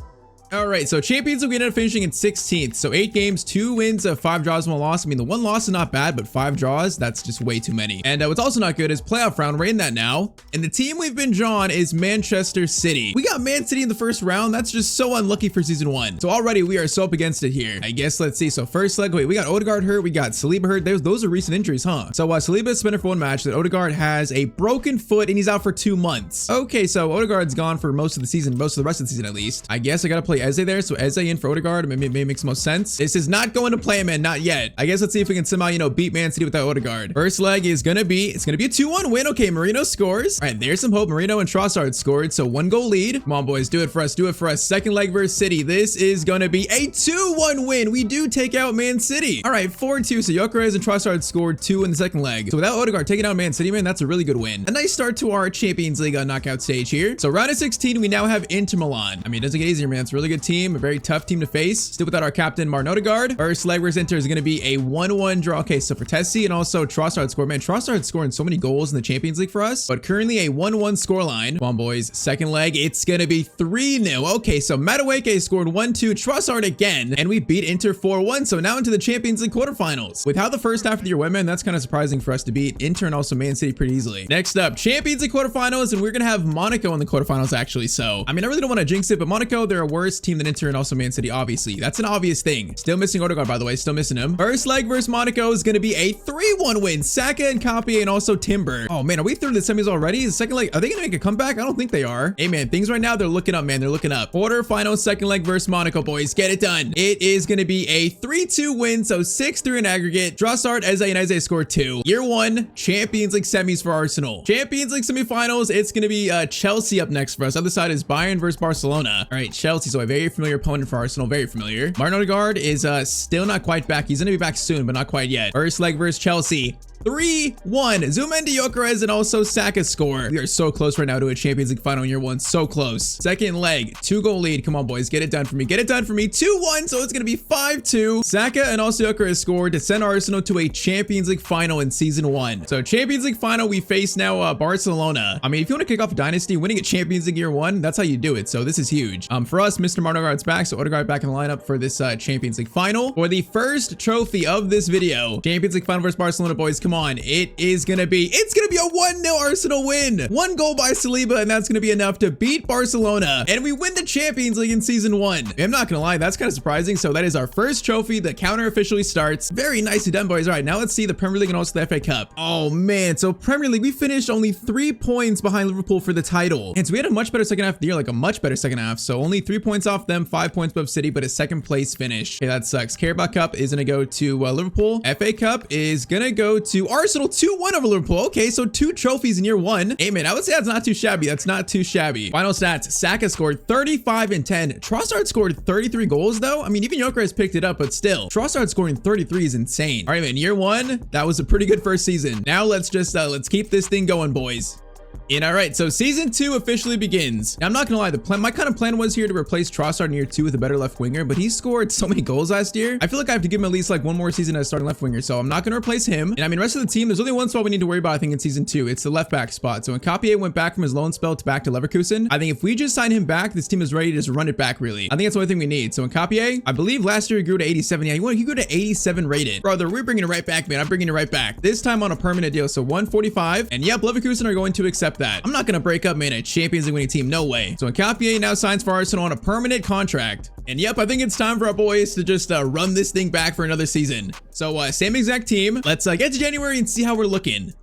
All right, so Champions League, we ended up finishing in 16th. So 8 games, 2 wins, 5 draws, 1 loss. I mean, the 1 loss is not bad, but 5 draws, that's just way too many. And what's also not good is playoff round. We're in that now. And the team we've been drawn is Manchester City. We got Man City in the first round. That's just so unlucky for season 1. So already we are so up against it here. I guess let's see. So first leg, wait, we got Odegaard hurt. We got Saliba hurt. Those are recent injuries, huh? So Saliba is suspended for 1 match. That Odegaard has a broken foot and he's out for 2 months. Okay, so Odegaard's gone for most of the season, most of the rest of the season at least. I guess I got to play Eze there. So Eze in for Odegaard, maybe makes most sense. This is not going to plan, man, not yet. I guess let's see if we can somehow, you know, beat Man City without Odegaard. First leg is gonna be, it's gonna be a 2-1 win. Okay, Marino scores. All right, there's some hope. Marino and Trossard scored, so 1 goal lead. Come on, boys, do it for us, do it for us. Second leg versus City. This is gonna be a 2-1 win. We do take out Man City. All right, 4-2. So Gyökeres and Trossard scored 2 in the second leg. So without Odegaard taking out Man City, man, that's a really good win. A nice start to our Champions League knockout stage here. So round of 16, we now have Inter Milan. I mean, it doesn't get easier, man. It's really really good team, a very tough team to face. Still without our captain, Martin Odegaard. First leg versus Inter is going to be a 1-1 draw. Okay, so for Tyztir and also Tyztir score. Man, Tyztir scoring so many goals in the Champions League for us, but currently a 1-1 scoreline. Come on, boys. Second leg, it's going to be 3-0. Okay, so Madueke scored 1-2, Tyztir again, and we beat Inter 4-1. So now into the Champions League quarterfinals. With how the first half of the year went, man, that's kind of surprising for us to beat Inter and also Man City pretty easily. Next up, Champions League quarterfinals, and we're going to have Monaco in the quarterfinals, actually. So, I mean, I really don't want to jinx it, but Monaco, they're a worse team than Inter and also Man City, obviously. That's an obvious thing. Still missing Odegaard, by the way. Still missing him. First leg versus Monaco is going to be a 3-1 win. Saka and Kapie and also Timber. Oh, man, are we through the semis already? The second leg, are they going to make a comeback? I don't think they are. Hey, man, things right now, they're looking up, man. They're looking up. Quarterfinal, second leg versus Monaco, boys. Get it done. It is going to be a 3-2 win, so 6-3 in aggregate. Trossard, Eze scored 2. Year 1, Champions League semis for Arsenal. Champions League semifinals, it's going to be Chelsea up next for us. Other side is Bayern versus Barcelona. All right, Chelsea, so a very familiar opponent for Arsenal. Very familiar. Martin Odegaard is still not quite back. He's going to be back soon, but not quite yet. First leg versus Chelsea. 3-1. Zumendi, Gyökeres, and also Saka score. We are so close right now to a Champions League final in year 1. So close. Second leg, 2-goal lead. Come on, boys. Get it done for me. Get it done for me. 2-1. So it's going to be 5-2. Saka and also Gyökeres scored to send Arsenal to a Champions League final in season 1. So Champions League final, we face now Barcelona. I mean, if you want to kick off a dynasty, winning a Champions League year 1, that's how you do it. So this is huge. For us, Mr. Martin Odegaard's back. So Odegaard back in the lineup for this Champions League final. For the first trophy of this video, Champions League final versus Barcelona, boys. Come on. It's gonna be a 1-0 Arsenal win. 1 goal by Saliba, and that's gonna be enough to beat Barcelona, and we win the Champions League in season 1. I'm not gonna lie, that's kind of surprising. So that is our first trophy. The counter officially starts. Very nicely done, boys. All right, now let's see the Premier League and also the FA Cup. Oh man, so Premier League, we finished only 3 points behind Liverpool for the title, and so we had a much better second half of the year, like a much better second half. So only 3 points off them, 5 points above City, but a second place finish. Okay, that sucks. Carabao Cup is gonna go to Liverpool. FA Cup is gonna go to Arsenal. 2-1 over Liverpool. Okay, so 2 trophies in year 1. Hey man, I would say that's not too shabby. That's not too shabby. Final stats: Saka scored 35 and 10. Trossard scored 33 goals though. I mean, even Gyökeres picked it up, but still, Trossard scoring 33 is insane. All right, man. Year 1, that was a pretty good first season. Now let's just let's keep this thing going, boys. And all right, so season 2 officially begins. Now, I'm not gonna lie, my kind of plan was here to replace Trossard in year 2 with a better left winger, but he scored so many goals last year. I feel like I have to give him at least like 1 more season as starting left winger, so I'm not gonna replace him. And I mean, rest of the team, there's only one spot we need to worry about, I think, in season 2. It's the left back spot. So when Kapie went back from his loan spell to back to Leverkusen, I think if we just sign him back, this team is ready to just run it back, really. I think that's the only thing we need. So when Kapie, I believe last year he grew to 87. Yeah, he grew to 87 rated. Brother, we're bringing it right back, man. I'm bringing it right back. This time on a permanent deal. So 145. And yep, Leverkusen are going to accept that. I'm not gonna break up, man, a Champions League winning team. No way. So Kapie now signs for Arsenal on a permanent contract. And yep, I think it's time for our boys to just run this thing back for another season. So same exact team. Let's get to January and see how we're looking.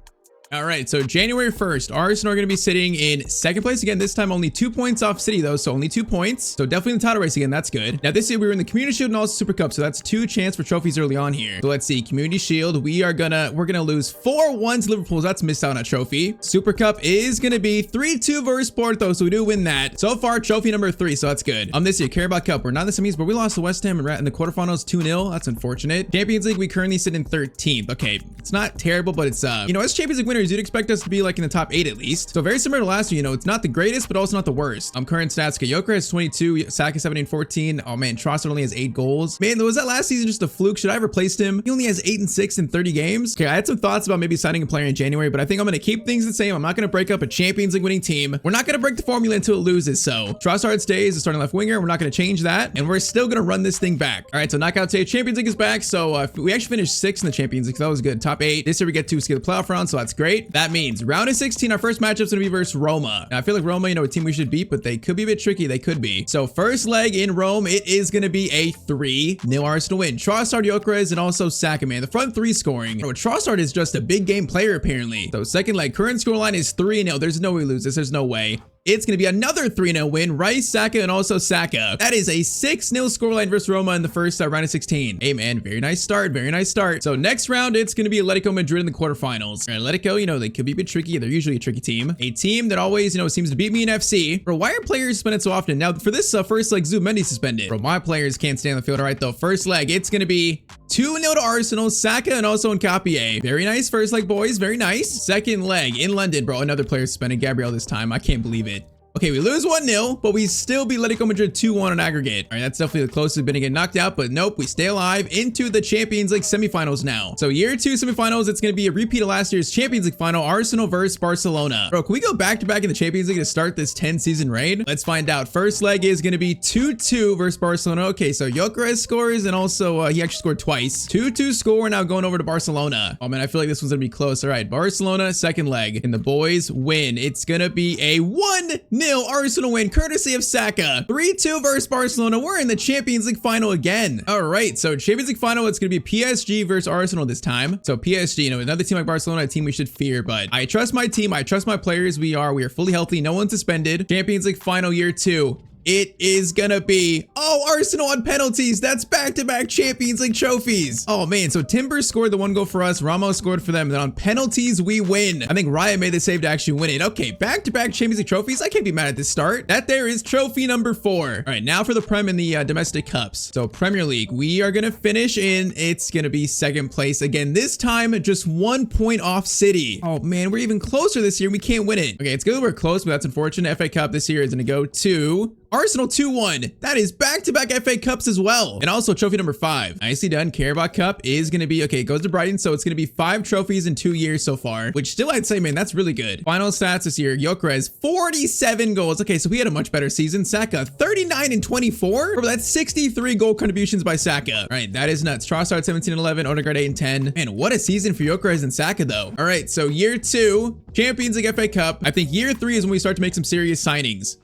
All right, so January 1st, Arsenal are going to be sitting in second place again. This time only 2 points off City, though, so only 2 points. So definitely in the title race again. That's good. Now, this year we were in the Community Shield and also Super Cup, so that's 2 chances for trophies early on here. So let's see, Community Shield, we're gonna lose 4-1 to Liverpool. So that's missed out on a trophy. Super Cup is gonna be 3-2 versus Porto, so we do win that. So far, trophy number 3, so that's good. This year, Carabao Cup, we're not in the semis, but we lost to West Ham in the quarterfinals 2-0. That's unfortunate. Champions League, we currently sit in 13th. Okay, it's not terrible, but it's you know, as Champions League winners, you'd expect us to be like in the top 8 at least. So very similar to last year, you know, it's not the greatest, but also not the worst. Current stats, Gyökeres 22, Saka 17, 14. Oh man, Trossard only has 8 goals. Man, was that last season just a fluke? Should I have replaced him? He only has 8 and 6 in 30 games. Okay, I had some thoughts about maybe signing a player in January, but I think I'm going to keep things the same. I'm not going to break up a Champions League winning team. We're not going to break the formula until it loses. So Trossard stays as starting left winger. We're not going to change that, and we're still going to run this thing back. All right, so knockout stage, Champions League is back. So we actually finished 6th in the Champions League, so that was good. Top 8. This year we get to skip the playoff round, so that's great. That means round of 16, our first matchup's gonna be versus Roma. Now, I feel like Roma, you know, a team we should beat, but they could be a bit tricky. They could be. So first leg in Rome, it is gonna be a 3-0 Arsenal win. Trossard, Gyökeres, and also Saka, man. The front 3 scoring. Bro, Trossard is just a big game player, apparently. So second leg, current scoreline is 3-0. There's no way we lose this. There's no way. It's going to be another 3-0 win. Rice, Saka, and also Saka. That is a 6-0 scoreline versus Roma in the first round of 16. Hey, man, very nice start. Very nice start. So next round, it's going to be Atletico Madrid in the quarterfinals. All right, Atletico, you know, they could be a bit tricky. They're usually a tricky team. A team that always, you know, seems to beat me in FC. Bro, why are players suspended so often? Now, for this first leg, Zumendi suspended. Bro, my players can't stay on the field. All right, though. First leg, it's going to be 2-0 to Arsenal, Saka, and also Nkapie. Very nice first leg, boys. Very nice. Second leg in London, bro. Another player suspended. Gabriel this time. I can't believe it. Okay, we lose 1-0, but we still beat Atletico Madrid 2-1 on aggregate. All right, that's definitely the closest we've been to get knocked out, but nope, we stay alive into the Champions League semifinals now. So year 2 semifinals, it's going to be a repeat of last year's Champions League final, Arsenal versus Barcelona. Bro, can we go back-to-back in the Champions League to start this 10-season reign? Let's find out. First leg is going to be 2-2 versus Barcelona. Okay, so Gyökeres scores, and also he actually scored twice. 2-2 score, now going over to Barcelona. Oh man, I feel like this one's going to be close. All right, Barcelona, second leg, and the boys win. It's going to be a 1-0 Arsenal win, courtesy of Saka. 3-2 versus Barcelona. We're in the Champions League final again. All right, so Champions League final, it's going to be PSG versus Arsenal this time. So PSG, you know, another team like Barcelona, a team we should fear, but I trust my team. I trust my players. We are fully healthy. No one's suspended. Champions League final year 2. It is gonna be, oh, Arsenal on penalties. That's back-to-back Champions League trophies. Oh man, so Timber scored the 1 goal for us. Ramos scored for them. And then on penalties, we win. I think Raya made the save to actually win it. Okay, back-to-back Champions League trophies. I can't be mad at this start. That there is trophy number 4. All right, now for the Prem and the domestic cups. So Premier League, we are gonna finish in, it's gonna be 2nd place again. This time, just 1 point off City. Oh man, we're even closer this year. We can't win it. Okay, it's good we're close, but that's unfortunate. FA Cup this year is gonna go to Arsenal 2-1. That is back-to-back FA Cups as well. And also trophy number 5. Nicely done. Carabao Cup is going to be, okay, it goes to Brighton. So it's going to be 5 trophies in 2 years so far, which still I'd say, man, that's really good. Final stats this year. Gyökeres, 47 goals. Okay, so we had a much better season. Saka, 39 and 24. Bro, that's 63 goal contributions by Saka. All right, that is nuts. Trossard, 17 and 11. Odegaard, 8 and 10. Man, what a season for Gyökeres and Saka, though. All right, so year 2, Champions League FA Cup. I think year 3 is when we start to make some serious signings.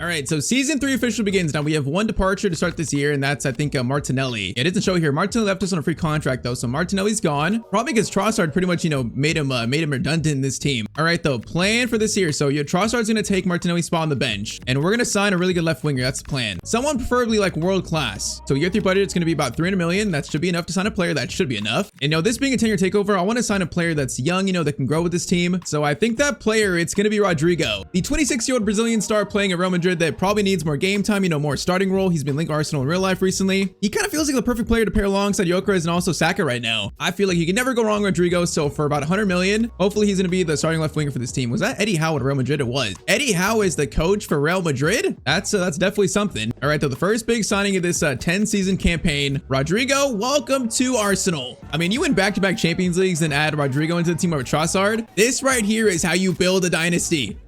All right, so season 3 officially begins. Now we have 1 departure to start this year, and that's, I think, Martinelli. It doesn't show here. Martinelli left us on a free contract, though, so Martinelli's gone. Probably because Trossard pretty much, you know, made him redundant in this team. All right, though, plan for this year. So Trossard's gonna take Martinelli's spot on the bench, and we're gonna sign a really good left winger. That's the plan. Someone preferably like world class. So year 3 budget, it's gonna be about 300 million. That should be enough to sign a player. That should be enough. And you know, this being a 10-year takeover, I want to sign a player that's young, you know, that can grow with this team. So I think that player, it's gonna be Rodrigo, the 26-year-old Brazilian star playing at Real Madrid that probably needs more game time, you know, more starting role. He's been linked to Arsenal in real life recently. He kind of feels like the perfect player to pair alongside Gyökeres and also Saka right now. I feel like you can never go wrong with Rodrigo. So for about 100 million, hopefully he's going to be the starting left winger for this team. Was that Eddie Howe at Real Madrid? It was. Eddie Howe is the coach for Real Madrid? That's definitely something. All right, though, the first big signing of this 10-season campaign, Rodrigo, welcome to Arsenal. I mean, you win back-to-back Champions Leagues and add Rodrigo into the team over Trossard. This right here is how you build a dynasty.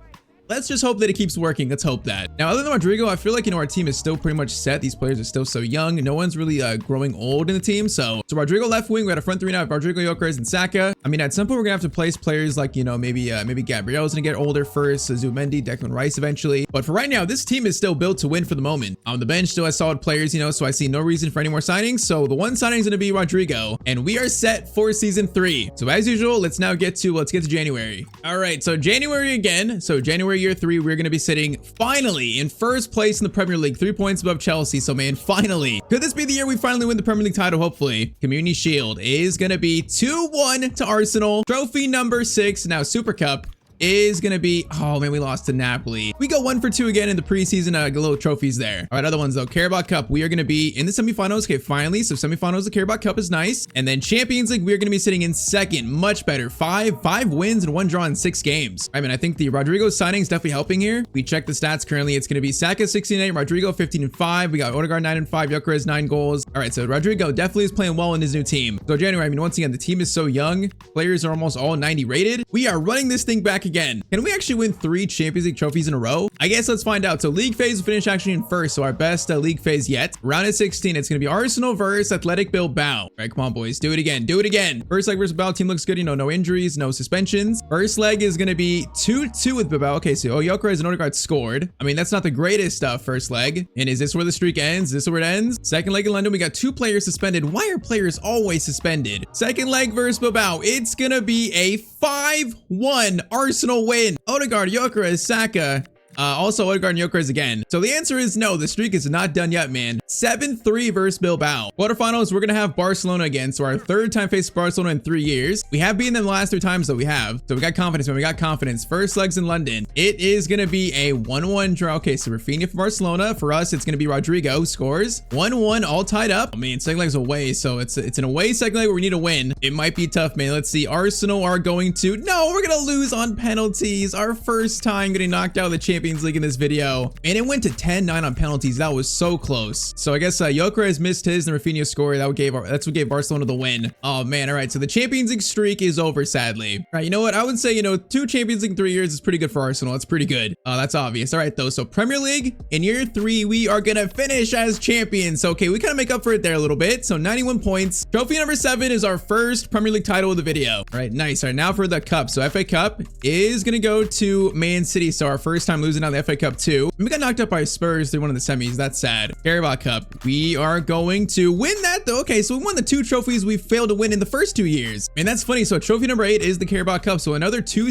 Let's just hope that it keeps working. Let's hope that. Now, other than Rodrigo, I feel like, you know, our team is still pretty much set. These players are still so young. No one's really growing old in the team. So Rodrigo left wing. We got a front 3 now. Rodrigo, Gyökeres, and Saka. I mean, at some point, we're going to have to place players like, you know, maybe Gabriel's going to get older first. Zubimendi, Declan Rice eventually. But for right now, this team is still built to win for the moment. On the bench still has solid players, you know, so I see no reason for any more signings. So the one signing is going to be Rodrigo. And we are set for season 3. So as usual, let's get to January. All right, so January again. So January year 3, we're going to be sitting finally in first place in the Premier League, 3 points above Chelsea. So man, finally, could this be the year we finally win the Premier League title? Hopefully. Community Shield is going to be 2-1 to Arsenal. Trophy number 6. Now Super Cup is gonna be, oh man, we lost to Napoli. We go 1 for 2 again in the preseason little trophies there. All right, other ones though. Carabao Cup, we are gonna be in the semifinals. Okay, finally, so semifinals, the Carabao Cup is nice. And then Champions League, we're gonna be sitting in 2nd, much better. Five wins and 1 draw in 6 games. I mean, I think the Rodrigo signing is definitely helping here. We check the stats currently. It's gonna be Saka 16-8, Rodrigo 15-5. We got Odegaard 9-5, Gyökeres 9 goals. All right, so Rodrigo definitely is playing well in his new team. So January, I mean, once again, the team is so young. Players are almost all 90 rated. We are running this thing back again. Can we actually win 3 Champions League trophies in a row? I guess let's find out. So league phase will finish actually in first. So our best league phase yet. Round of 16, it's going to be Arsenal versus Athletic Bilbao. All right, come on, boys. Do it again. Do it again. First leg versus Bilbao. Team looks good. You know, no injuries, no suspensions. First leg is going to be 2-2 with Bilbao. Okay, so Gyökeres and Odegaard scored. I mean, that's not the greatest first leg. And is this where the streak ends? Is this where it ends? Second leg in London, we got 2 players suspended. Why are players always suspended? Second leg versus Bilbao. It's going to be a 5-1 Arsenal win. Odegaard, Gyökeres, Saka. Also Odegaard and Gyökeres again. So the answer is no, the streak is not done yet, man. 7-3 versus Bilbao. Quarterfinals, we're gonna have Barcelona again. So our 3rd time facing Barcelona in 3 years. We have beaten them the last 3 times that we have. So we got confidence, man. We got confidence. First legs in London. It is gonna be a 1-1 draw. Okay, so Rafinha for Barcelona. For us, it's gonna be Rodrigo who scores. 1-1, all tied up. I mean, second leg's away, so it's an away second leg where we need to win. It might be tough, man. Let's see. Arsenal are going to, no, we're gonna lose on penalties. Our first time getting knocked out of the Champions Champions League in this video, and it went to 10-9 on penalties. That was so close. So I guess Gyökeres missed his and Rafinha scored. That's what gave Barcelona the win. Oh man, all right. So the Champions League streak is over, sadly. All right, you know what? I would say, 2 Champions League in 3 years is pretty good for Arsenal. It's pretty good. That's obvious. All right, though. So Premier League in year 3, we are gonna finish as champions. Okay, we kind of make up for it there a little bit. So 91 points. Trophy number 7 is our first Premier League title of the video. All right, nice. All right, now for the cup. So FA Cup is gonna go to Man City. So our first time losing out the FA Cup too. We got knocked up by Spurs through one of the semis. That's sad. Carabao Cup. We are going to win that though. Okay, so we won the 2 trophies we failed to win in the first 2 years. And that's funny. So trophy number 8 is the Carabao Cup. So another 2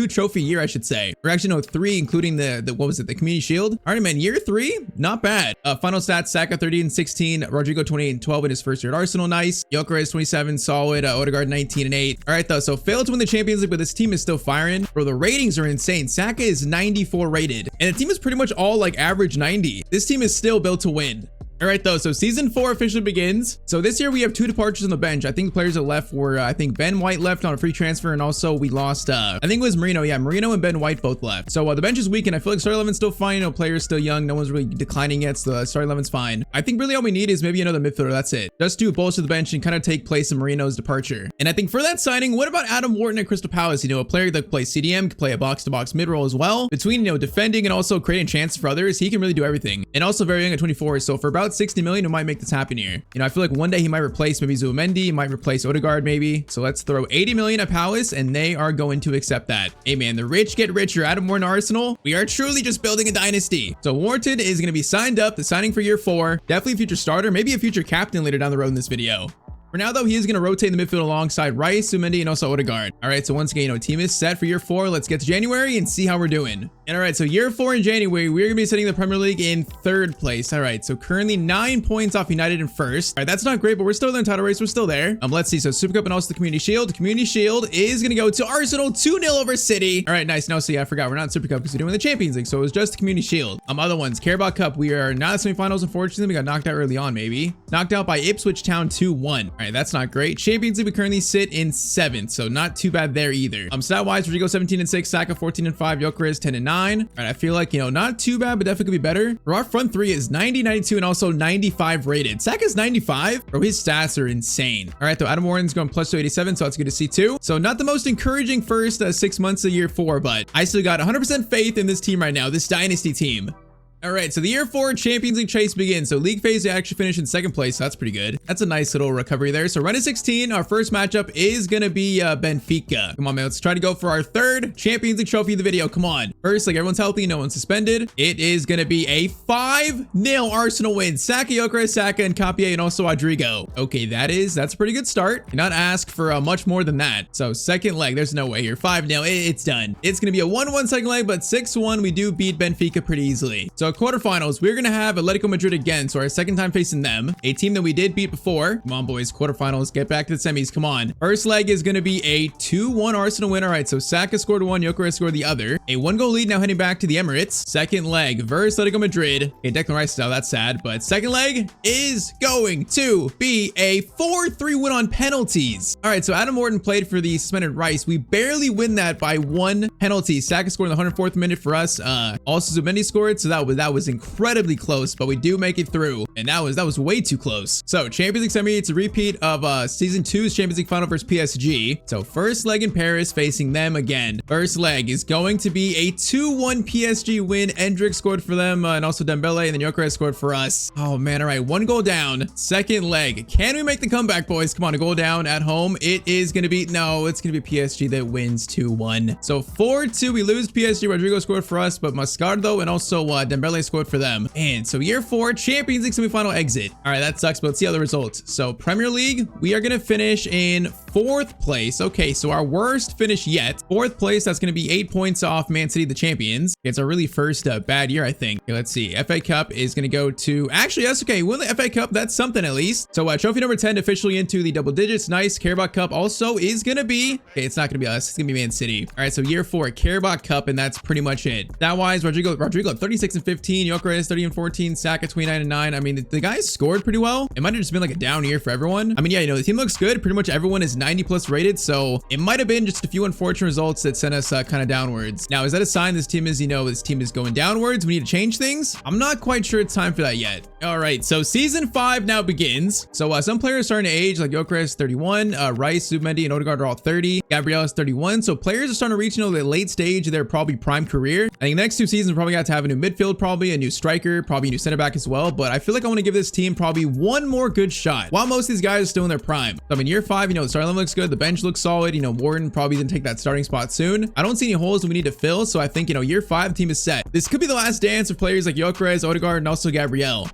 trophy year, I should say. Or actually, no, 3, including the what was it? The Community Shield. All right, man. Year 3, not bad. Final stats: Saka 30 and 16, Rodrigo 28 and 12 in his first year at Arsenal. Nice. Gyökeres 27, solid. Odegaard 19 and 8. All right, though. So failed to win the Champions League, but this team is still firing. Bro, the ratings are insane. Saka is 94 rated, and the team is pretty much all like average 90. This team is still built to win. All right, though, so season 4 officially begins. So this year we have 2 departures on the bench. I think the players that left were, I think Ben White left on a free transfer, and also we lost, I think it was Merino. Yeah, Merino and Ben White both left. So the bench is weak, and I feel like starting 11's still fine. Players still young. No one's really declining yet, so the starting 11's fine. I think really all we need is maybe another midfielder. That's it. Just to bolster the bench and kind of take place of Merino's departure. And I think for that signing, what about Adam Wharton at Crystal Palace? A player that plays CDM, can play a box-to-box mid-role as well. Between, defending and also creating chances for others, he can really do everything. And also very young at 24, so for about 60 million, it might make this happen here. I feel like one day he might replace maybe Zubimendi, he might replace Odegaard maybe. So let's throw 80 million at Palace, and they are going to accept that. Hey man, the rich get richer. Adam Wharton, Arsenal. We are truly just building a dynasty. So Wharton is going to be signed up. The signing for year 4. Definitely a future starter, maybe a future captain later down the road in this video. For now, though, he is going to rotate in the midfield alongside Rice, Zubimendi, and also Odegaard. All right, so once again, team is set for year 4. Let's get to January and see how we're doing. And all right, so year 4 in January, we're going to be setting the Premier League in 3rd place. All right, so currently 9 points off United in 1st. All right, that's not great, but we're still in the title race. We're still there. Let's see. So Super Cup and also the Community Shield. The Community Shield is going to go to Arsenal 2-0 over City. All right, nice. No, so yeah, I forgot. We're not in Super Cup because we're doing the Champions League. So it was just the Community Shield. Other ones, Carabao Cup. We are not in the semifinals, unfortunately. We got knocked out early on, maybe. Knocked out by Ipswich Town 2-1. All right, that's not great. Champions League, we currently sit in 7th, so not too bad there either. Stat wise, Rodrigo 17 and 6, Saka 14 and 5, Gyökeres 10 and 9. All right, I feel like not too bad, but definitely could be better. Bro, our front 3 is 90, 92, and also 95 rated. Saka's 95. Bro, his stats are insane. All right, though, Adam Wharton's going plus 287, so that's good to see too. So not the most encouraging first 6 months of year 4, but I still got 100% faith in this team right now, this dynasty team. All right, so the year 4 Champions League chase begins. So league phase, they actually finished in 2nd place. So that's pretty good. That's a nice little recovery there. So run to 16. Our first matchup is going to be Benfica. Come on, man. Let's try to go for our 3rd Champions League trophy of the video. Come on. First, like everyone's healthy, no one's suspended. It is going to be a 5-0 Arsenal win. Saka, Gyökeres, Saka, and Capie, and also Rodrigo. Okay, that's a pretty good start. You're not asked for much more than that. So second leg, there's no way here. 5-0, it's done. It's going to be a 1-1 second leg, but 6-1, we do beat Benfica pretty easily. So quarterfinals, we're gonna have Atletico Madrid again, so our 2nd time facing them, a team that we did beat before. Come on, boys. Quarterfinals, get back to the semis. Come on. First leg is gonna be a 2-1 Arsenal win. All right, so Saka scored 1, Gyökeres scored the other. A 1-goal lead now heading back to the Emirates. Second leg versus Atletico Madrid. Okay, Declan Rice is out. That's sad, but second leg is going to be a 4-3 win on penalties. All right, so Adam Wharton played for the suspended Rice. We barely win that by 1 penalty. Saka scored in the 104th minute for us. Also Zubimendi scored, so that was incredibly close, but we do make it through, and that was way too close. So Champions League semi, it's a repeat of season 2's Champions League final versus PSG. So first leg in Paris, facing them again. First leg is going to be a 2-1 PSG win. Endrick scored for them, and also Dembele, and then Gyökeres scored for us. Oh man, all right, 1 goal down. Second leg, can we make the comeback, boys? Come on, a goal down at home. It is gonna be, no, it's gonna be PSG that wins 2-1. So 4-2, we lose PSG. Rodrigo scored for us, but Mascardo and also Dembele scored for them. And so year 4 Champions League semifinal exit. All right, that sucks, but let's see how the results. So Premier League, we are gonna finish in 4th place. Okay, so our worst finish yet. 4th place, that's gonna be 8 points off Man City, the champions. It's our really first bad year, I think. Okay, let's see. FA Cup is gonna go to, actually, that's okay. Win the FA Cup, that's something at least. So trophy number 10 officially into the double digits. Nice. Carabao Cup also is gonna be, okay, it's not gonna be us. It's gonna be Man City. All right, so year 4 Carabao Cup, and that's pretty much it. That wise, Rodrigo 36 and 15, Gyökeres 30 and 14, Saka 29 and 9. I mean, the guys scored pretty well. It might have just been like a down year for everyone. I mean, yeah, the team looks good. Pretty much everyone is 90 plus rated, so it might have been just a few unfortunate results that sent us kind of downwards. Now, is that a sign this team is, this team is going downwards? We need to change things? I'm not quite sure it's time for that yet. All right, so season 5 now begins. So some players are starting to age, like Gyökeres 31, Rice, Zubimendi, and Odegaard are all 30. Gabriel is 31. So players are starting to reach, the late stage of their probably prime career. I think the next 2 seasons, we're probably got to have a new midfield, probably a new striker, probably a new center back as well. But I feel like I want to give this team probably one more good shot while most of these guys are still in their prime. So, I mean, year 5, the starting line looks good. The bench looks solid. Warden probably didn't take that starting spot soon. I don't see any holes that we need to fill. So I think, year 5, the team is set. This could be the last dance of players like Gyökeres, Odegaard, and also Gabriel.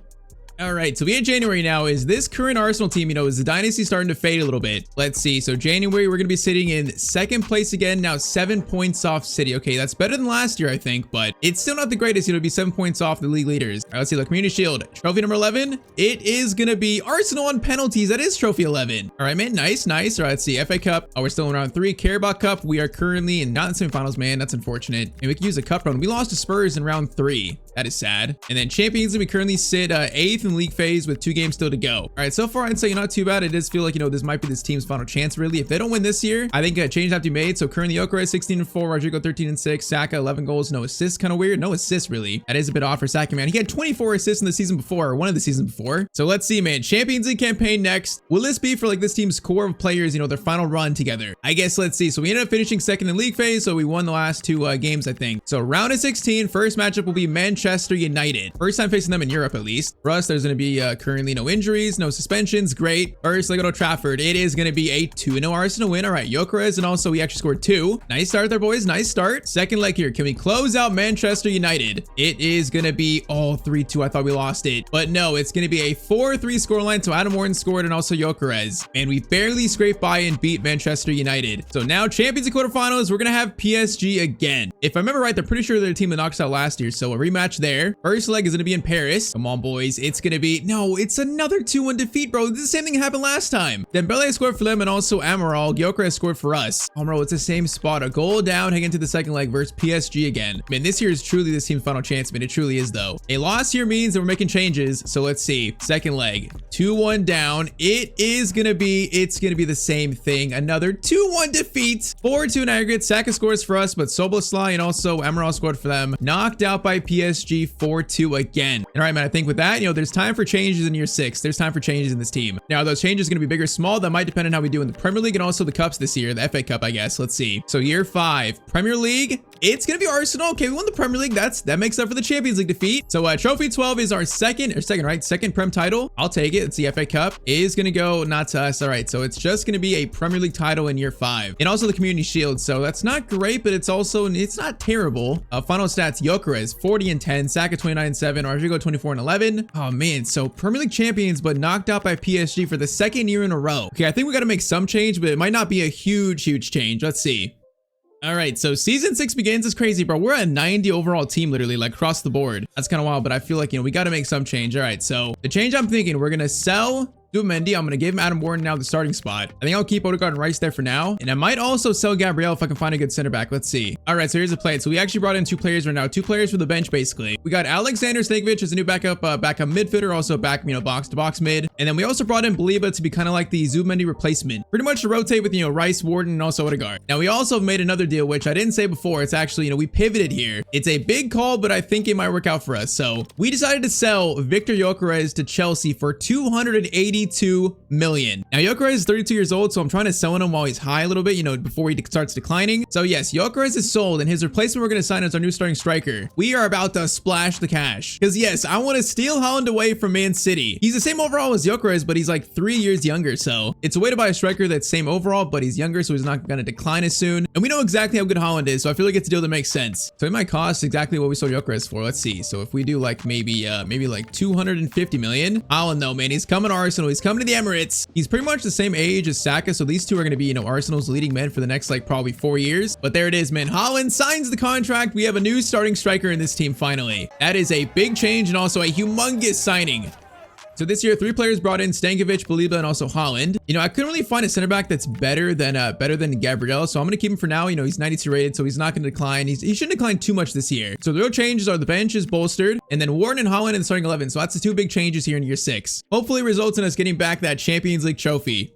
All right, so we had January now. Is this current Arsenal team, is the dynasty starting to fade a little bit? Let's see. So January, we're going to be sitting in 2nd place again. Now 7 points off City. Okay, that's better than last year, I think, but it's still not the greatest. It'll be 7 points off the league leaders. All right, let's see. The Community Shield. Trophy number 11. It is going to be Arsenal on penalties. That is trophy 11. All right, man. Nice, nice. All right, let's see. FA Cup. Oh, we're still in round 3. Carabao Cup. We are currently not in semifinals, man. That's unfortunate. And we could use a cup run. We lost to Spurs in round 3. That is sad. And then Champions League, we currently sit 8th in the league phase with 2 games still to go. All right, so far I'd say not too bad. It does feel like, this might be this team's final chance, really. If they don't win this year, I think a change have to be made. So currently Gyökeres 16-4, Rodrigo 13-6, Saka 11 goals, no assists. Kind of weird. No assists, really. That is a bit off for Saka, man. He had 24 assists in the season before, or one of the seasons before. So let's see, man. Champions League campaign next. Will this be for this team's core of players, their final run together? I guess let's see. So we ended up finishing 2nd in the league phase, so we won the last 2 games, I think. So round of 16, first matchup will be Manchester United. First time facing them in Europe, at least. For us, there's going to be currently no injuries, no suspensions. Great. First leg at Old Trafford. It is going to be a 2-0 Arsenal win. All right, Gyökeres, and also we actually scored 2. Nice start there, boys. Nice start. Second leg here. Can we close out Manchester United? It is going to be 3-2. I thought we lost it, but no, it's going to be a 4-3 scoreline. So Adam Morton scored and also Gyökeres, and we barely scraped by and beat Manchester United. So now Champions League quarterfinals, we're going to have PSG again. If I remember right, they're pretty sure they're the team that knocked us out last year. So a rematch there. First leg is going to be in Paris. Come on, boys. It's going to be, no, it's another 2-1 defeat, bro. This is the same thing happened last time. Dembele scored for them and also Amaral. Gyökeres scored for us. Oh, bro, it's the same spot. A goal down, heading into the second leg versus PSG again. Man, this year is truly this team's final chance, man. It truly is, though. A loss here means that we're making changes. So let's see. Second leg, 2-1 down. It's going to be the same thing. Another 2-1 defeat. 4-2 in aggregate. Saka scores for us, but Szoboszlai and also Amaral scored for them. Knocked out by PSG 4-2 again. And all right, man, I think with that, there's time for changes in year 6. There's time for changes in this team. Now, are those changes going to be big or small? That might depend on how we do in the Premier League and also the cups this year, the FA Cup, I guess. Let's see. So year 5, Premier League. It's going to be Arsenal. Okay, we won the Premier League. That makes up for the Champions League defeat. So trophy 12 is our second Prem title. I'll take it. It's the FA Cup. Is going to go not to us. All right, so it's just going to be a Premier League title in year 5. And also the Community Shield. So that's not great, but it's not terrible. Final stats, Gyökeres 40-10, Saka 29-7, Rodrigo 24-11. Oh man, so Premier League champions, but knocked out by PSG for the 2nd year in a row. Okay, I think we got to make some change, but it might not be a huge change. Let's see. All right, so season 6 begins. It's crazy, bro. We're a 90 overall team, literally, across the board. That's kind of wild, but I feel like, we got to make some change. All right, so the change I'm thinking, we're going to sell Zubimendi. I'm going to give him Adam Morton now the starting spot. I think I'll keep Odegaard and Rice there for now. And I might also sell Gabriel if I can find a good center back. Let's see. All right, so here's the plan. So we actually brought in 2 players right now. 2 players for the bench, basically. We got Alexander Stankovic as a new backup midfielder, also back, box to box mid. And then we also brought in Baliba to be kind of like the Zubimendi replacement. Pretty much to rotate with, Rice, Warden, and also Odegaard. Now, we also made another deal, which I didn't say before. It's actually, we pivoted here. It's a big call, but I think it might work out for us. So we decided to sell Victor Gyökeres to Chelsea for 282 million. Now, Gyökeres is 32 years old, so I'm trying to sell him while he's high a little bit, before he starts declining. So yes, Gyökeres is sold, and his replacement we're going to sign as our new starting striker. We are about to splash the cash. Because yes, I want to steal Haaland away from Man City. He's the same overall as Gyökeres, but he's like 3 years younger, so it's a way to buy a striker that's same overall, but he's younger, so he's not going to decline as soon. And we know exactly how good Haaland is, so I feel like it's a deal that makes sense. So it might cost exactly what we sold Gyökeres for. Let's see. So if we do maybe like 250 million. Haaland, though, man, he's coming to Arsenal. He's coming to the Emirates. He's pretty much the same age as Saka, so these two are going to be, Arsenal's leading men for the next, probably 4 years. But there it is, man. Haaland signs the contract. We have a new starting striker in this team, finally. That is a big change and also a humongous signing. So this year, 3 players brought in: Stankovic, Baliba, and also Haaland. I couldn't really find a center back that's better than Gabriel, so I'm gonna keep him for now. He's 92 rated, so he's not gonna decline. He shouldn't decline too much this year. So the real changes are the bench is bolstered, and then Warren and Haaland in the starting 11. So that's the 2 big changes here in year 6. Hopefully, results in us getting back that Champions League trophy.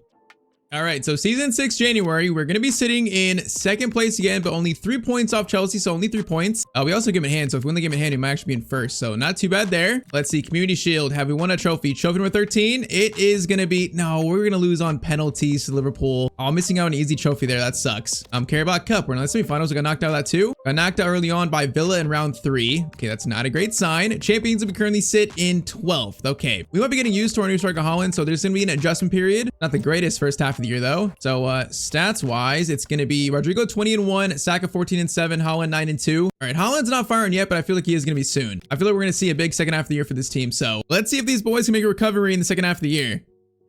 All right, so season 6 January, we're going to be sitting in second place again, but only 3 points off Chelsea, so only 3 points. We also give it in hand, so if we win the game in hand, we might actually be in first, so not too bad there. Let's see, Community Shield, have we won a trophy? Trophy number 13, it is going to be, no, we're going to lose on penalties to Liverpool. Oh, missing out on an easy trophy there, that sucks. Carabao Cup, we're in the semifinals, we got knocked out of that too. Got knocked out early on by Villa in round 3. Okay, that's not a great sign. Champions, we currently sit in 12th. Okay, we might be getting used to our new striker Haaland, so there's going to be an adjustment period. Not the greatest first half of the year though. So stats wise, it's going to be Rodrigo 20-1, Saka 14-7, Haaland 9-2. All right, Haaland's not firing yet, but I feel like he is going to be soon. I feel like we're going to see a big second half of the year for this team. So let's see if these boys can make a recovery in the second half of the year.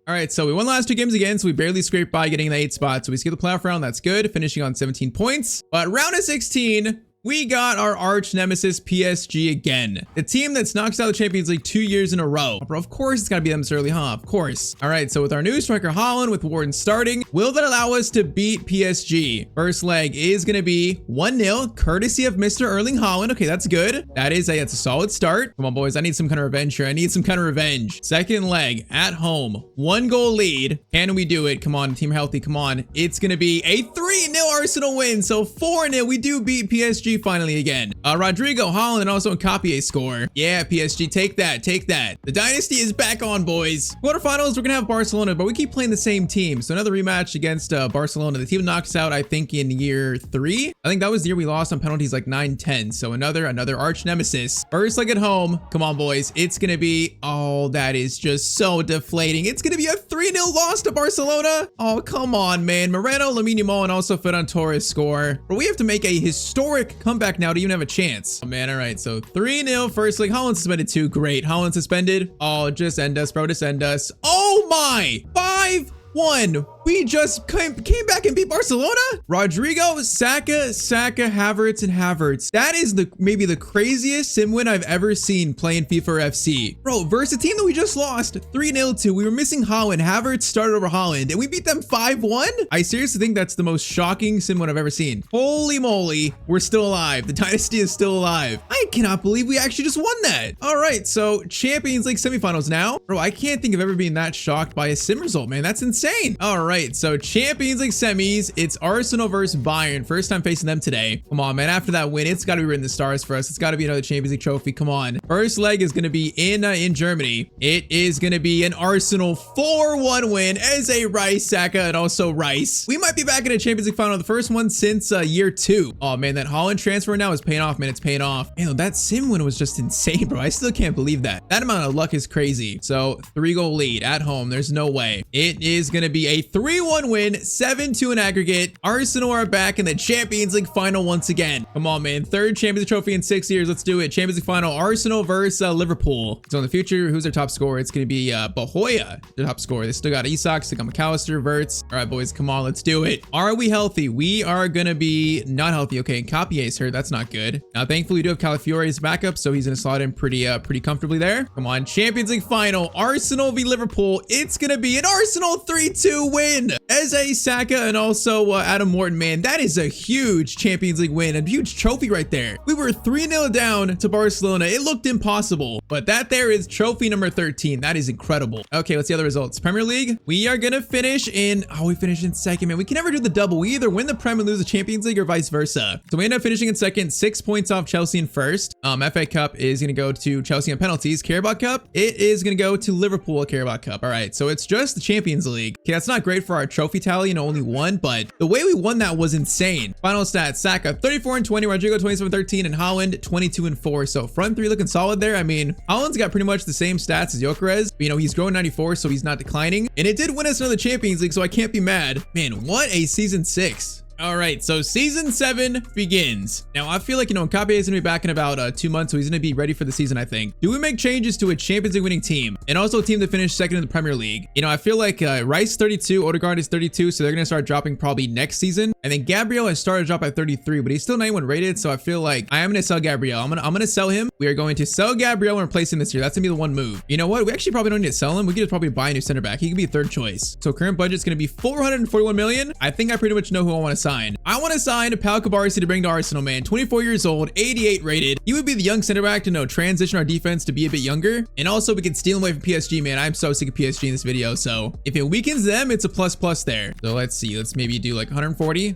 All right, so we won the last 2 games again, so we barely scraped by getting the 8th spot. So we skipped the playoff round, that's good, finishing on 17 points. But round of 16, we got our arch nemesis PSG again. The team that's knocked us out of the Champions League 2 years in a row. Bro, of course it's gotta be them this early, huh? Of course. All right, so with our new striker Haaland, with Warden starting, will that allow us to beat PSG? First leg is gonna be 1-0, courtesy of Mr. Erling Haaland. Okay, that's good. That's a solid start. Come on, boys, I need some kind of revenge here. I need some kind of revenge. Second leg, at home, 1-goal lead. Can we do it? Come on, team healthy, come on. It's gonna be a 3-0 Arsenal win, so 4-0, we do beat PSG finally again. Rodrigo, Haaland, and also Nkapie score. Yeah, PSG, take that, take that. The dynasty is back on, boys. Quarterfinals, we're gonna have Barcelona, but we keep playing the same team. So another rematch against Barcelona. The team knocks out, I think, in year 3. I think that was the year we lost on penalties like 9-10. So another arch nemesis. First leg at home. Come on, boys. It's gonna be, oh, that is just so deflating. It's gonna be a 3-0 loss to Barcelona. Oh, come on, man. Moreno, Lamine Yamal, and also Ferran Torres score. But we have to make a historic comeback now to even have a chance. Oh, man. All right. So 3-0 first leg. Haaland suspended too. Great. Haaland suspended. Oh, just end us, bro. Just end us. Oh, my. 5-1. We just came back and beat Barcelona. Rodrigo, Saka, Havertz, and Havertz. That is maybe the craziest sim win I've ever seen playing FIFA FC. Bro, versus a team that we just lost 3-0 to. We were missing Haaland. Havertz started over Haaland, and we beat them 5-1? I seriously think that's the most shocking sim win I've ever seen. Holy moly, we're still alive. The dynasty is still alive. I cannot believe we actually just won that. All right, so Champions League semifinals now. Bro, I can't think of ever being that shocked by a sim result, man. That's insane. All right. So Champions League semis, it's Arsenal versus Bayern. First time facing them today. Come on, man. After that win, it's got to be written in the stars for us. It's got to be another Champions League trophy. Come on. First leg is going to be in Germany. It is going to be an Arsenal 4-1 win as a Rice, Saka, and also Rice. We might be back in a Champions League final, the first one since year 2. Oh, man, that Haaland transfer now is paying off, man. It's paying off. Man, that sim win was just insane, bro. I still can't believe that. That amount of luck is crazy. So 3-goal lead at home. There's no way. It is going to be a 3-1 win, 7-2 in aggregate. Arsenal are back in the Champions League final once again. Come on, man. 3rd Champions League trophy in 6 years. Let's do it. Champions League final, Arsenal versus Liverpool. So in the future, who's their top scorer? It's going to be Bahoya, the top scorer. They still got Isak, still got McAllister, Verts. All right, boys, come on. Let's do it. Are we healthy? We are going to be not healthy. Okay, Nkapie is hurt. That's not good. Now, thankfully, we do have Calafiore's backup, so he's going to slot in pretty comfortably there. Come on. Champions League final, Arsenal v Liverpool. It's going to be an Arsenal 3-2 win. As a Saka and also Adam Morton, man, that is a huge Champions League win, a huge trophy right there. We were 3-0 down to Barcelona. It looked impossible, but that there is trophy number 13. That is incredible. Okay, let's see other results. Premier League, we are gonna finish in, we finished in second, man. We can never do the double. We either win the Prem and lose the Champions League or vice versa. So we end up finishing in second, 6 points off Chelsea in first. FA Cup is gonna go to Chelsea on penalties. Carabao Cup, it is gonna go to Liverpool Carabao Cup. All right, so it's just the Champions League. Okay, that's not great for our trophy tally, only one, but the way we won that was insane. Final stats, Saka 34-20, Rodrigo 27-13, and Haaland 22-4. So front 3 looking solid there. I mean, Haaland's got pretty much the same stats as Gyökeres, but he's growing 94, so he's not declining, and it did win us another Champions League, so I can't be mad. Man, what a season 6. All right, so season 7 begins. Now, I feel like, Nkapie is going to be back in about 2 months, so he's going to be ready for the season, I think. Do we make changes to a Champions League winning team and also a team that finished second in the Premier League? I feel like Rice 32, Odegaard is 32, so they're going to start dropping probably next season. And then Gabriel has started to drop at 33, but he's still 91 rated, so I feel like I am going to sell Gabriel. I'm going to sell him. We are going to sell Gabriel and replace him this year. That's going to be the one move. You know what? We actually probably don't need to sell him. We could just probably buy a new center back. He could be 3rd choice. So current budget's going to be 441 million. I think I pretty much know who I want to sign. sign? I want to sign Pau Cubarsí to bring to Arsenal, man. 24 years old, 88 rated. He would be the young center back to transition our defense to be a bit younger. And also we can steal him away from PSG, man. I'm so sick of PSG in this video. So if it weakens them, it's a plus there. So let's see. Let's maybe do like 140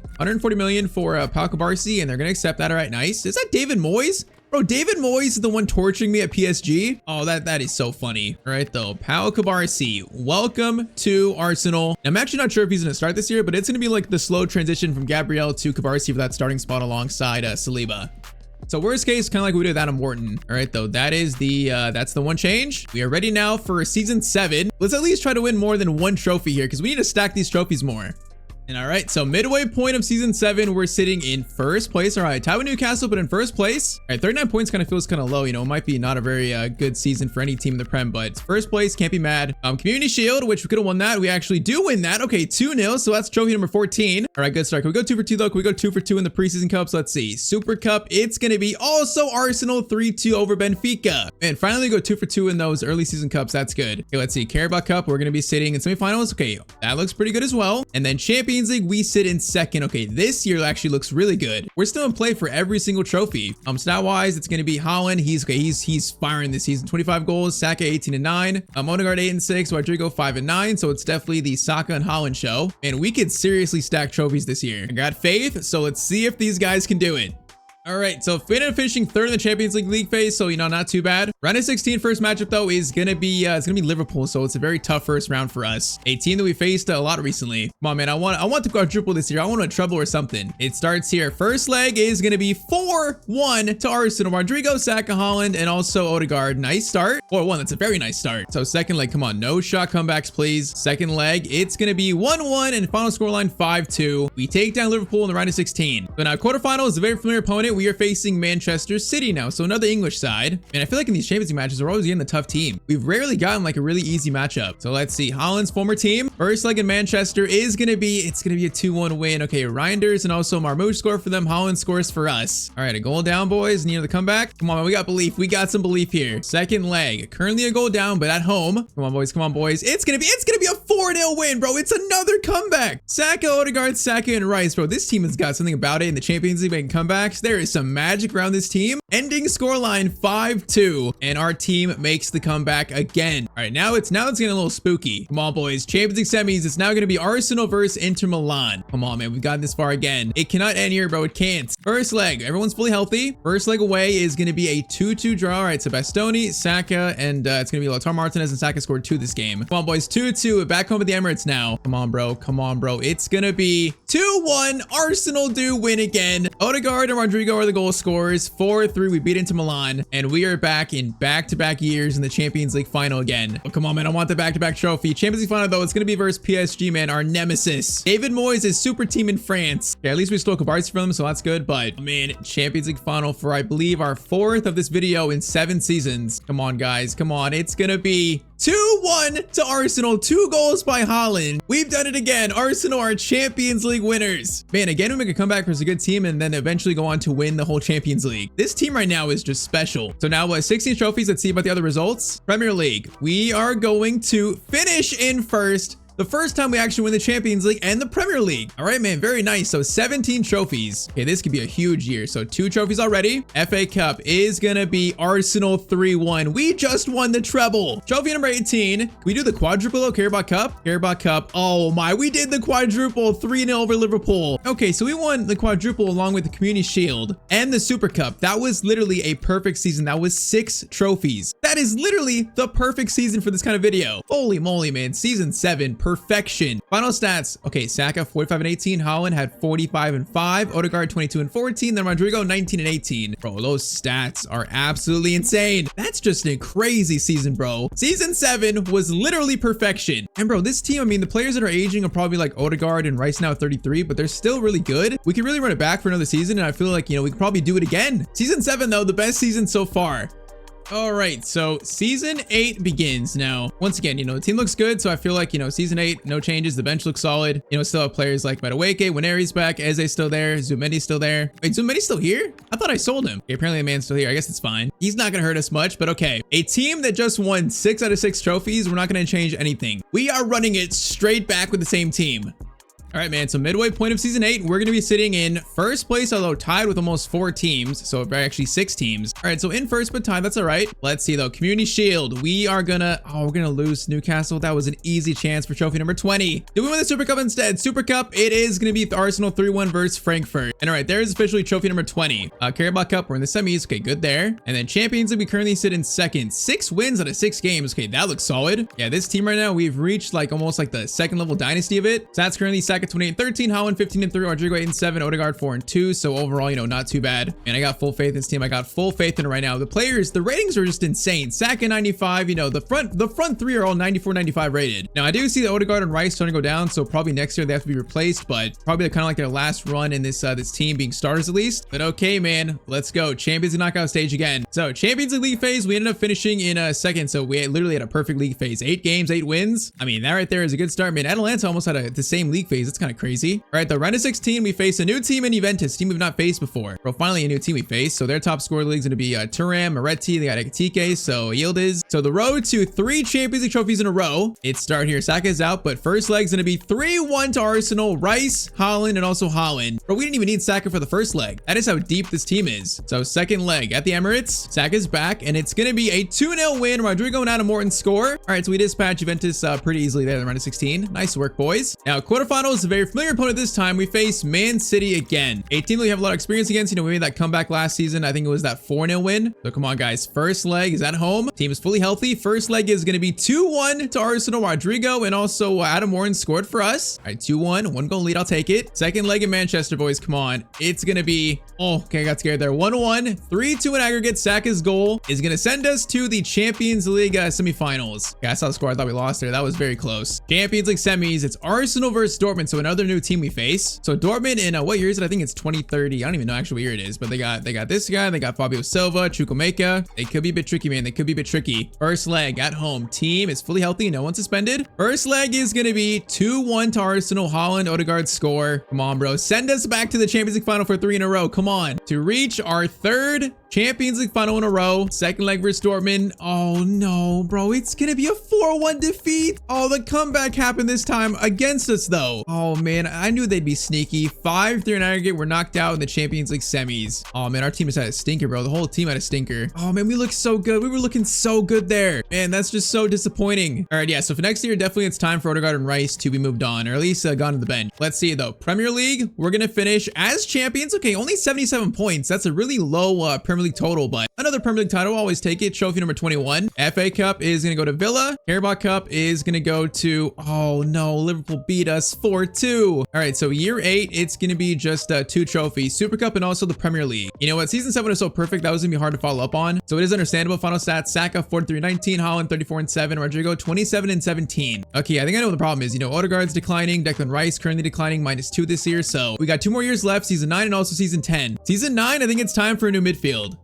million for Pau Cubarsí, and they're going to accept that. All right, nice. Is that David Moyes? Bro, David Moyes is the one torturing me at PSG. Oh, that is so funny. All right, though. Pau Cubarsí, welcome to Arsenal. I'm actually not sure if he's going to start this year, but it's going to be like the slow transition from Gabriel to Cubarsí for that starting spot alongside Saliba. So worst case, kind of like we did with Adam Wharton. All right, though, that is that's the one change. We are ready now for season 7. Let's at least try to win more than one trophy here because we need to stack these trophies more. And all right, so midway point of season 7, we're sitting in first place. All right, tied with Newcastle, but in first place. All right, 39 points kind of feels kind of low. You know, it might be not a very good season for any team in the Prem, but first place, can't be mad. Community Shield, which we could have won that. We actually do win that. Okay, 2-0, so that's trophy number 14. All right, good start. Can we go 2 for 2 though? Can we go 2 for 2 in the preseason cups? Let's see. Super Cup, it's going to be also Arsenal 3-2 over Benfica. And finally go 2 for 2 in those early season cups. That's good. Okay, let's see. Carabao Cup, we're going to be sitting in semifinals. Okay, that looks pretty good as well. And then Champions League, we sit in second. Okay, this year actually looks really good. We're still in play for every single trophy. Stat wise, it's going to be Haaland. He's firing this season. 25 goals. Saka 18-9. Odegaard 8-6. Rodrigo 5-9. So it's definitely the Saka and Haaland show. And we could seriously stack trophies this year. I got faith. So let's see if these guys can do it. All right, so finishing third in the Champions League phase, so, you know, not too bad. Round of 16 first matchup, though, is going to be Liverpool, so it's a very tough first round for us. A team that we faced a lot recently. Come on, man, I want to quadruple this year. I want a treble or something. It starts here. First leg is going to be 4-1 to Arsenal. Rodrigo, Saka, Haaland, and also Odegaard. Nice start. 4-1, that's a very nice start. So second leg, come on, no shot comebacks, please. Second leg, it's going to be 1-1 and final scoreline 5-2. We take down Liverpool in the round of 16. So now quarterfinal is a very familiar opponent. We are facing Manchester City now, so another English side. And I feel like in these Champions League matches, we're always getting the tough team. We've rarely gotten like a really easy matchup. So let's see. Haaland's former team. First leg in Manchester is going to be, it's going to be a 2-1 win. Okay, Reinders and also Marmoush score for them. Haaland scores for us. All right, a goal down, boys. Near the comeback. Come on, man, we got belief. We got some belief here. Second leg. Currently a goal down, but at home. Come on, boys. Come on, boys. It's going to be a 4-0 win, bro. It's another comeback. Saka, Odegaard, Saka, and Rice, bro. This team has got something about it in the Champions League making comebacks. There is some magic around this team. Ending scoreline 5-2, and our team makes the comeback again. All right, now it's getting a little spooky. Come on, boys. Champions League semis. It's now going to be Arsenal versus Inter Milan. Come on, man. We've gotten this far again. It cannot end here, bro. It can't. First leg. Everyone's fully healthy. First leg away is going to be a 2-2 draw. All right, so Bastoni, Saka, and it's going to be Lautaro Martinez, and Saka scored 2 this game. Come on, boys. 2-2. Back home at the Emirates now. Come on, bro. Come on, bro. It's going to be 2-1. Arsenal do win again. Odegaard and Rodrigo are the goal scorers. 4-3. We beat Inter Milan, and we are back in back-to-back years in the Champions League final again. Oh, come on, man. I want the back-to-back trophy. Champions League final, though, it's going to be versus PSG, man, our nemesis. David Moyes is super team in France. Okay, at least we stole Cubarsí from them, so that's good. But, man, Champions League final for, I believe, our 4th of this video in 7 seasons. Come on, guys. Come on. It's going to be 2-1 to Arsenal. 2 goals by Haaland. We've done it again. Arsenal are Champions League winners. Man, again, we make a comeback versus a good team and then eventually go on to win the whole Champions League. This team right now is just special. So now 16 trophies. Let's see about the other results. Premier League. We are going to finish in first. The first time we actually win the Champions League and the Premier League. All right, man, very nice. So 17 trophies. Okay, this could be a huge year. So 2 trophies already. FA Cup is gonna be Arsenal 3-1. We just won the treble. Trophy number 18. We do the quadruple. Carabao Cup. Carabao Cup. Oh my, we did the quadruple. 3-0 over Liverpool. Okay, so we won the quadruple along with the Community Shield and the Super Cup. That was literally a perfect season. That was 6 trophies. That is literally the perfect season for this kind of video. Holy moly, man. Season 7. Perfection. Final stats. Okay, Saka 45-18. Haaland had 45-5. Odegaard 22-14. Then Rodrigo 19-18. Bro, those stats are absolutely insane. That's just a crazy season, bro. Season 7 was literally perfection. And bro, this team, I mean, the players that are aging are probably like Odegaard and Rice now at 33, but they're still really good. We can really run it back for another season, and I feel like, you know, we could probably do it again. Season 7, though, the best season so far. All right, so season 8 begins now. Once again, you know, the team looks good, so I feel like, you know, season 8, no changes. The bench looks solid. You know, still have players like Madueke, Winery's back, Eze's still there, Zumendi still there. Wait, Zumendi's still here? I thought I sold him. Okay, apparently the man's still here. I guess it's fine. He's not gonna hurt us much, but okay. A team that just won 6 out of 6 trophies, we're not gonna change anything. We are running it straight back with the same team. All right, man. So midway point of season 8, we're going to be sitting in first place, although tied with almost 4 teams. So actually 6 teams. All right, so in first but tied, that's all right. Let's see though. Community Shield. We're gonna lose Newcastle. That was an easy chance for trophy number 20. Did we win the Super Cup instead? Super Cup, it is gonna be Arsenal 3-1 versus Frankfurt. And all right, there's officially trophy number 20. Carabao Cup, we're in the semis. Okay, good there. And then Champions League, we currently sit in second. 6 wins out of 6 games. Okay, that looks solid. Yeah, this team right now, we've reached like almost like the second level dynasty of it. So that's currently Saka 28-13, Haaland 15-3, Rodrigo 8-7, Odegaard 4-2. So overall, you know, not too bad. And I got full faith in this team. I got full faith in it right now. The players, the ratings are just insane. Saka 95, you know, the front 3 are all 94, 95 rated. Now I do see the Odegaard and Rice starting to go down, so probably next year they have to be replaced, but probably kind of like their last run in this this team being starters at least. But okay, man, let's go. Champions League knockout stage again. So Champions League phase, we ended up finishing in second, so we literally had a perfect league phase. 8 games, 8 wins. I mean, that right there is a good start, man. Atalanta almost had the same league phase. It's kind of crazy. All right, the round of 16, we face a new team in Juventus, team we've not faced before. Bro, finally a new team we face. So their top scorer league is going to be Thuram, Moretti, they got Ekitike, so Yildiz. So the road to 3 Champions League trophies in a row. It's start here. Saka is out, but first leg's going to be 3-1 to Arsenal. Rice, Haaland, and also Haaland. But we didn't even need Saka for the first leg. That is how deep this team is. So second leg at the Emirates. Saka's back, and it's going to be a 2-0 win. Rodrigo and Adam Morton score. All right, so we dispatched Juventus pretty easily there in the round of 16. Nice work, boys. Now, quarterfinals, a very familiar opponent this time. We face Man City again. A team that we have a lot of experience against. You know, we made that comeback last season. I think it was that 4-0 win. So come on, guys. First leg is at home. Team is fully healthy. First leg is going to be 2-1 to Arsenal. Rodrigo and also Adam Morton scored for us. All right, 2-1. 1 goal lead. I'll take it. Second leg in Manchester, boys. Come on. It's going to be... Oh, okay. I got scared there. 1-1. 3-2 in aggregate. Saka's goal is going to send us to the Champions League semifinals. Okay, I saw the score. I thought we lost there. That was very close. Champions League semis. It's Arsenal versus Dortmund. So another new team we face. So Dortmund in what year is it? I think it's 2030. I don't even know actually what year it is, but they got this guy. They got Fabio Silva, Chukwuemeka. They could be a bit tricky, man. They could be a bit tricky. First leg at home. Team is fully healthy. No one suspended. First leg is going to be 2-1 to Arsenal. Haaland, Odegaard score. Come on, bro. Send us back to the Champions League final for 3 in a row. Come on. To reach our 3rd Champions League final in a row. Second leg versus Dortmund. Oh no, bro. It's going to be a 4-1 defeat. Oh, the comeback happened this time against us though. Oh man, I knew they'd be sneaky. 5-3 in aggregate. We're knocked out in the Champions League semis. Oh man, our team has had a stinker, bro. The whole team had a stinker. Oh man, we look so good. We were looking so good there. Man, that's just so disappointing. All right, yeah. So for next year, definitely it's time for Odegaard and Rice to be moved on, or at least gone to the bench. Let's see though. Premier League, we're going to finish as champions. Okay, only 77 points. That's a really low Premier League total, but another Premier League title, always take it. Trophy number 21. FA Cup is going to go to Villa. Carabao Cup is going to go to, oh no, Liverpool beat us 4-2. All right, so year 8, it's going to be just 2 trophies, Super Cup and also the Premier League. You know what? Season 7 is so perfect. That was going to be hard to follow up on. So it is understandable. Final stats, Saka 43-19, Haaland 34-7, Rodrigo 27-17. Okay, I think I know what the problem is. You know, Odegaard's declining, Declan Rice currently declining, -2 this year. So we got 2 more years left, season 9 and also season 10. Season 9, I think it's time for a new midfield.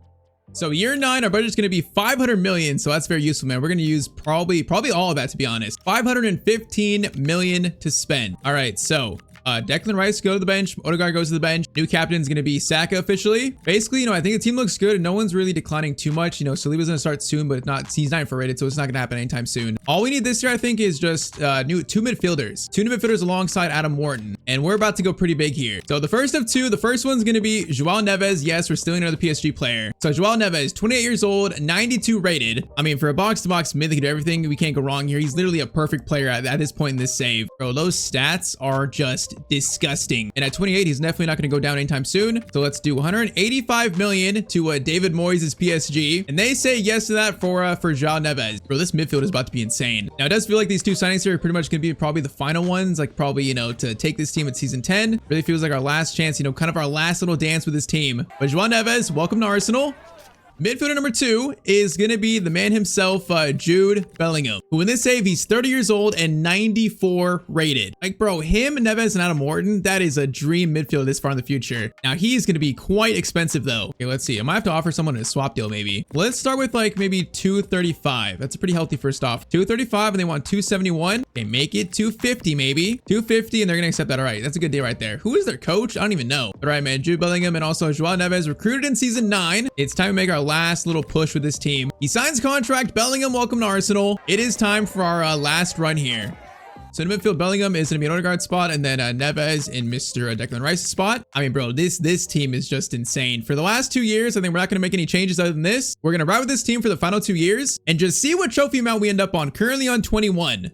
So year 9, our budget's going to be 500 million. So that's very useful, man. We're going to use probably all of that, to be honest. 515 million to spend. All right, so Declan Rice go to the bench. Odegaard goes to the bench. New captain is going to be Saka officially. Basically, you know, I think the team looks good and no one's really declining too much. You know, Saliba's going to start soon, but he's not infrared, so it's not going to happen anytime soon. All we need this year, I think, is just 2 midfielders. 2 new midfielders alongside Adam Morton. And we're about to go pretty big here. So the first of 2, the first one's going to be Joao Neves. Yes, we're stealing another PSG player. So Joao Neves, 28 years old, 92 rated. I mean, for a box-to-box mid that can do everything, we can't go wrong here. He's literally a perfect player at this point in this save. Bro, those stats are just disgusting. And at 28, he's definitely not going to go down anytime soon. So let's do 185 million to David Moyes' PSG. And they say yes to that for Joao Neves. Bro, this midfield is about to be insane. Now, it does feel like these 2 signings here are pretty much going to be probably the final ones. Like probably, you know, to take this team at season 10. Really feels like our last chance, you know, kind of our last little dance with this team. But Joao Neves, welcome to Arsenal. Midfielder number 2 is going to be the man himself, Jude Bellingham, who in this save, he's 30 years old and 94 rated. Like, bro, him, Neves, and Adam Morton, that is a dream midfield this far in the future. Now, he's going to be quite expensive, though. Okay, let's see. I might have to offer someone a swap deal, maybe. Let's start with, like, maybe 235. That's a pretty healthy first off. 235, and they want 271. Okay, make it 250, maybe. 250, and they're going to accept that. All right, that's a good deal right there. Who is their coach? I don't even know. All right, man, Jude Bellingham and also Joao Neves recruited in season 9. It's time to make our last little push with this team. He signs contract. Bellingham, welcome to Arsenal. It is time for our last run here. So in midfield, Bellingham is going to be an Odegaard spot, and then Neves in Mr. Declan Rice's spot. I mean, bro, this team is just insane. For the last 2 years, I think we're not going to make any changes other than this. We're going to ride with this team for the final 2 years and just see what trophy amount we end up on. Currently on 21.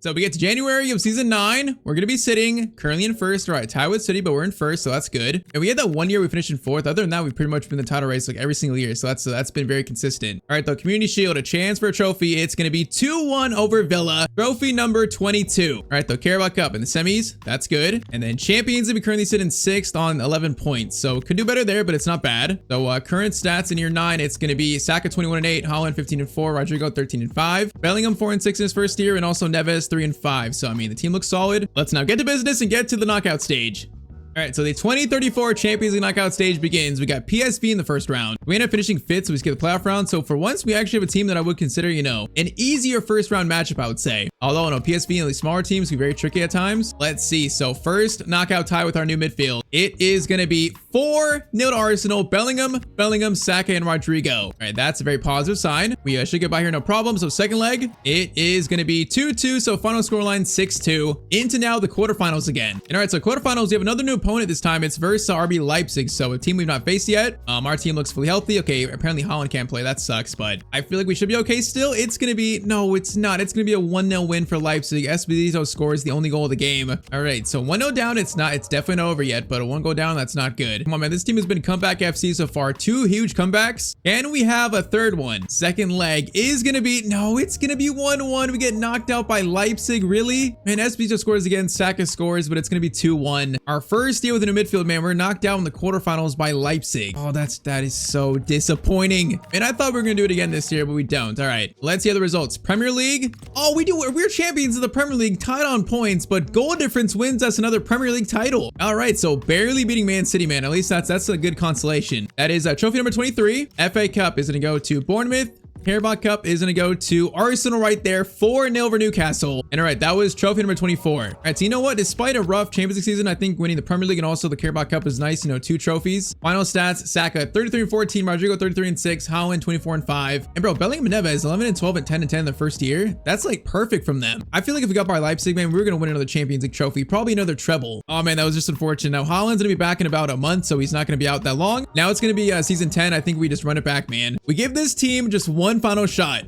So we get to January of season 9. We're going to be sitting currently in first. All right, tie with City, but we're in first, so that's good. And we had that 1 year we finished in 4th. Other than that, we've pretty much been in the title race like every single year. So that's been very consistent. All right, though, Community Shield, a chance for a trophy. It's going to be 2-1 over Villa. Trophy number 22. All right, though, Carabao Cup in the semis. That's good. And then Champions, we currently sit in 6th on 11 points. So could do better there, but it's not bad. So current stats in year 9, it's going to be Saka 21-8, Haaland 15-4, Rodrigo 13-5, Bellingham 4-6 in his first year, and also Neves 3-5. So I mean, the team looks solid. Let's now get to business and get to the knockout stage. All right, so the 2034 Champions League knockout stage begins. We got PSV in the first round. We end up finishing 5th, so we skip the playoff round. So for once, we actually have a team that I would consider, you know, an easier first round matchup, I would say. Although, no, PSV and the smaller teams can be very tricky at times. Let's see. So first knockout tie with our new midfield. It is going to be 4-0 to Arsenal. Bellingham, Saka, and Rodrigo. All right, that's a very positive sign. We should get by here no problem. So second leg, it is going to be 2-2. So final scoreline 6-2. Into now the quarterfinals again. And all right, so quarterfinals, we have another new opponent this time. It's versus RB Leipzig, so a team we've not faced yet. Our team looks fully healthy. Okay, apparently Haaland can't play. That sucks, but I feel like we should be okay still. It's gonna be, no, it's not. It's gonna be a 1-0 win for Leipzig. Esposito scores the only goal of the game. All right, so 1-0 down. It's definitely not over yet, but a 1 goal down, that's not good. Come on, man. This team has been comeback FC so far. 2 huge comebacks, and we have a third one. Second leg is gonna be, no, it's gonna be 1-1. We get knocked out by Leipzig. Really? Man, Esposito scores again. Saka scores, but it's gonna be 2-1. Our first deal with a new midfield, man. We're knocked out in the quarterfinals by Leipzig. Oh, that is so disappointing. And I thought we were gonna do it again this year, but we don't. All right, let's see the results. Premier League. Oh, we do. We're champions of the Premier League, tied on points, but goal difference wins us another Premier League title. All right, so barely beating Man City, man. At least that's a good consolation. That is trophy number 23. FA Cup is gonna go to Bournemouth. Carabao Cup is going to go to Arsenal right there, 4-0 over Newcastle. And all right, that was trophy number 24. All right, so you know what? Despite a rough Champions League season, I think winning the Premier League and also the Carabao Cup is nice. You know, 2 trophies. Final stats, Saka 33-14, Rodrigo 33-6, Haaland 24-5. And bro, Bellingham and Neves 11-12 and 10-10 in the first year. That's like perfect from them. I feel like if we got by Leipzig, man, we were going to win another Champions League trophy, probably another treble. Oh man, that was just unfortunate. Now Haaland's going to be back in about a month, so he's not going to be out that long. Now it's going to be season 10. I think we just run it back, man. We give this team just one final shot.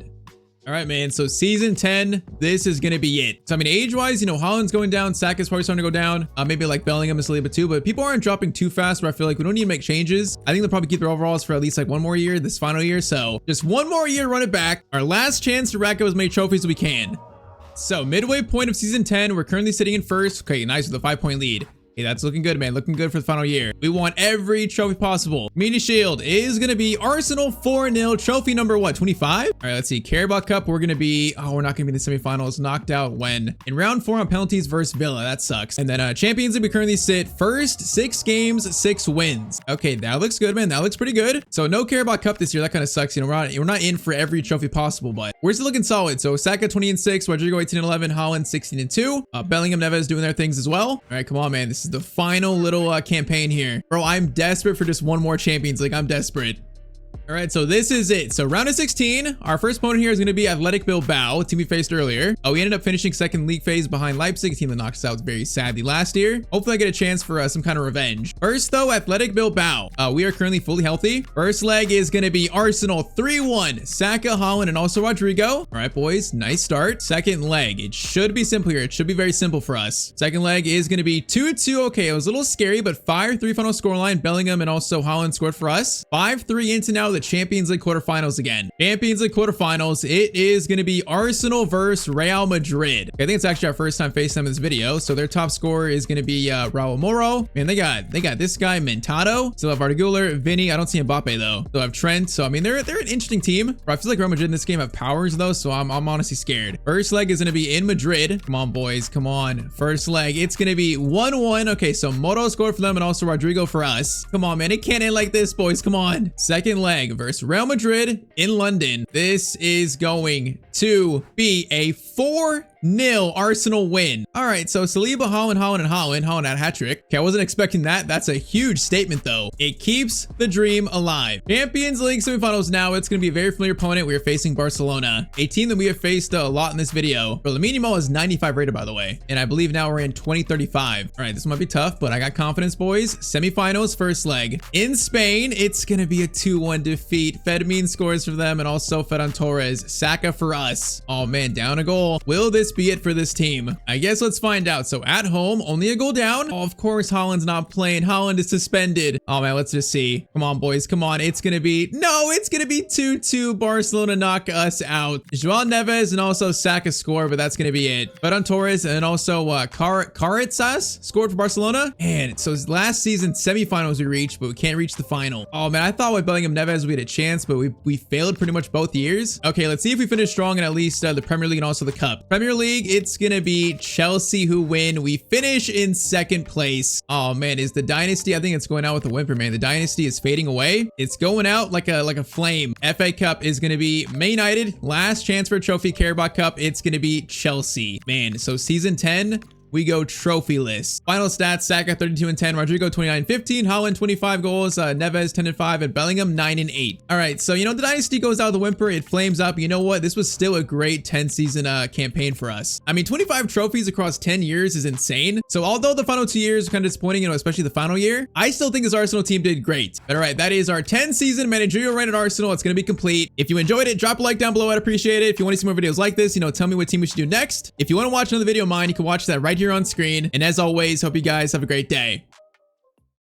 All right, man. So season 10, this is going to be it. So I mean, age-wise, you know, Haaland's going down. Saka's probably starting to go down. Maybe like Bellingham is a little bit too, but people aren't dropping too fast where I feel like we don't need to make changes. I think they'll probably keep their overalls for at least like 1 more year, this final year. So just 1 more year, run it back. Our last chance to rack up as many trophies as we can. So midway point of season 10, we're currently sitting in first. Okay, nice with a 5-point lead. Hey, that's looking good, man. Looking good for the final year. We want every trophy possible. Community Shield is going to be Arsenal 4-0. Trophy number what, 25? All right, let's see. Carabao Cup, we're going to be, oh, we're not going to be in the semifinals. Knocked out when? In round 4 on penalties versus Villa. That sucks. And then Champions League, we currently sit first, 6 games, 6 wins. Okay, that looks good, man. That looks pretty good. So no Carabao Cup this year. That kind of sucks. You know, we're not in for every trophy possible, but we're still looking solid. So Saka 20-6, Rodrigo 18-11, Haaland 16-2, Bellingham, Neves doing their things as well. All right, come on, man. This is the final little campaign here. Bro, I'm desperate for just 1 more Champions League. I'm desperate. All right, so this is it. So round of 16, our first opponent here is going to be Athletic Bilbao, a team we faced earlier. We ended up finishing second league phase behind Leipzig, a team that knocked us out very sadly last year. Hopefully I get a chance for some kind of revenge. First though, Athletic Bilbao. We are currently fully healthy. First leg is going to be Arsenal 3-1, Saka, Haaland, and also Rodrigo. All right, boys, nice start. Second leg, it should be simple here. It should be very simple for us. Second leg is going to be 2-2. Okay, it was a little scary, but 5-3 final scoreline. Bellingham and also Haaland scored for us. 5-3 into now the Champions League quarterfinals again. Champions League quarterfinals. It is going to be Arsenal versus Real Madrid. I think it's actually our first time facing them in this video. So their top scorer is going to be Raul Moro. Man, they got this guy Mentado. Still have Articular, Vinny. I don't see Mbappe though. Still have Trent. So I mean, they're an interesting team. But I feel like Real Madrid in this game have powers though. So I'm honestly scared. First leg is going to be in Madrid. Come on, boys. Come on. First leg. It's going to be 1-1. Okay, so Moro scored for them and also Rodrigo for us. Come on, man. It can't end like this, boys. Come on. Second leg versus Real Madrid in London. This is going to be a 4-0 2-0 Arsenal win. All right, so Saliba, Haaland, and Haaland had a hat trick. Okay, I wasn't expecting that. That's a huge statement though. It keeps the dream alive. Champions League semifinals now. It's going to be a very familiar opponent. We are facing Barcelona, a team that we have faced a lot in this video. But Lamine Yamal is 95 rated, by the way. And I believe now we're in 2035. All right, this might be tough, but I got confidence, boys. Semifinals, first leg. In Spain, it's going to be a 2-1 defeat. Fedmin scores for them and also Ferran Torres. Saka for us. Oh man, down a goal. Will this be it for this team? I guess let's find out. So at home, only a goal down. Oh, of course, Haaland's not playing. Haaland is suspended. Oh man, let's just see. Come on, boys. Come on. It's going to be, no, it's going to be 2-2. Barcelona knock us out. Joao Neves and also Saka score, but that's going to be it. Ferran Torres and also Caritzas scored for Barcelona. And so last season semifinals we reached, but we can't reach the final. Oh man, I thought with Bellingham Neves we had a chance, but we failed pretty much both years. Okay, let's see if we finish strong in at least the Premier League and also the Cup. Premier League, it's going to be Chelsea who win. We finish in second place. Oh man, is the dynasty, I think it's going out with a whimper, man. The dynasty is fading away. It's going out like a flame. FA Cup is going to be Man United. Last chance for a trophy. Carabao Cup, it's going to be Chelsea. Man, so season 10, we go trophyless. Final stats: Saka 32-10, Rodrigo 29-15, Haaland 25 goals, Neves 10-5, and Bellingham 9-8. All right, so you know the dynasty goes out of the whimper, it flames up. You know what? This was still a great 10-season campaign for us. I mean, 25 trophies across 10 years is insane. So although the final 2 years are kind of disappointing, you know, especially the final year, I still think this Arsenal team did great. But all right, that is our 10-season managerial reign at Arsenal. It's going to be complete. If you enjoyed it, drop a like down below. I'd appreciate it. If you want to see more videos like this, you know, tell me what team we should do next. If you want to watch another video of mine, you can watch that right here on screen. And as always, hope you guys have a great day.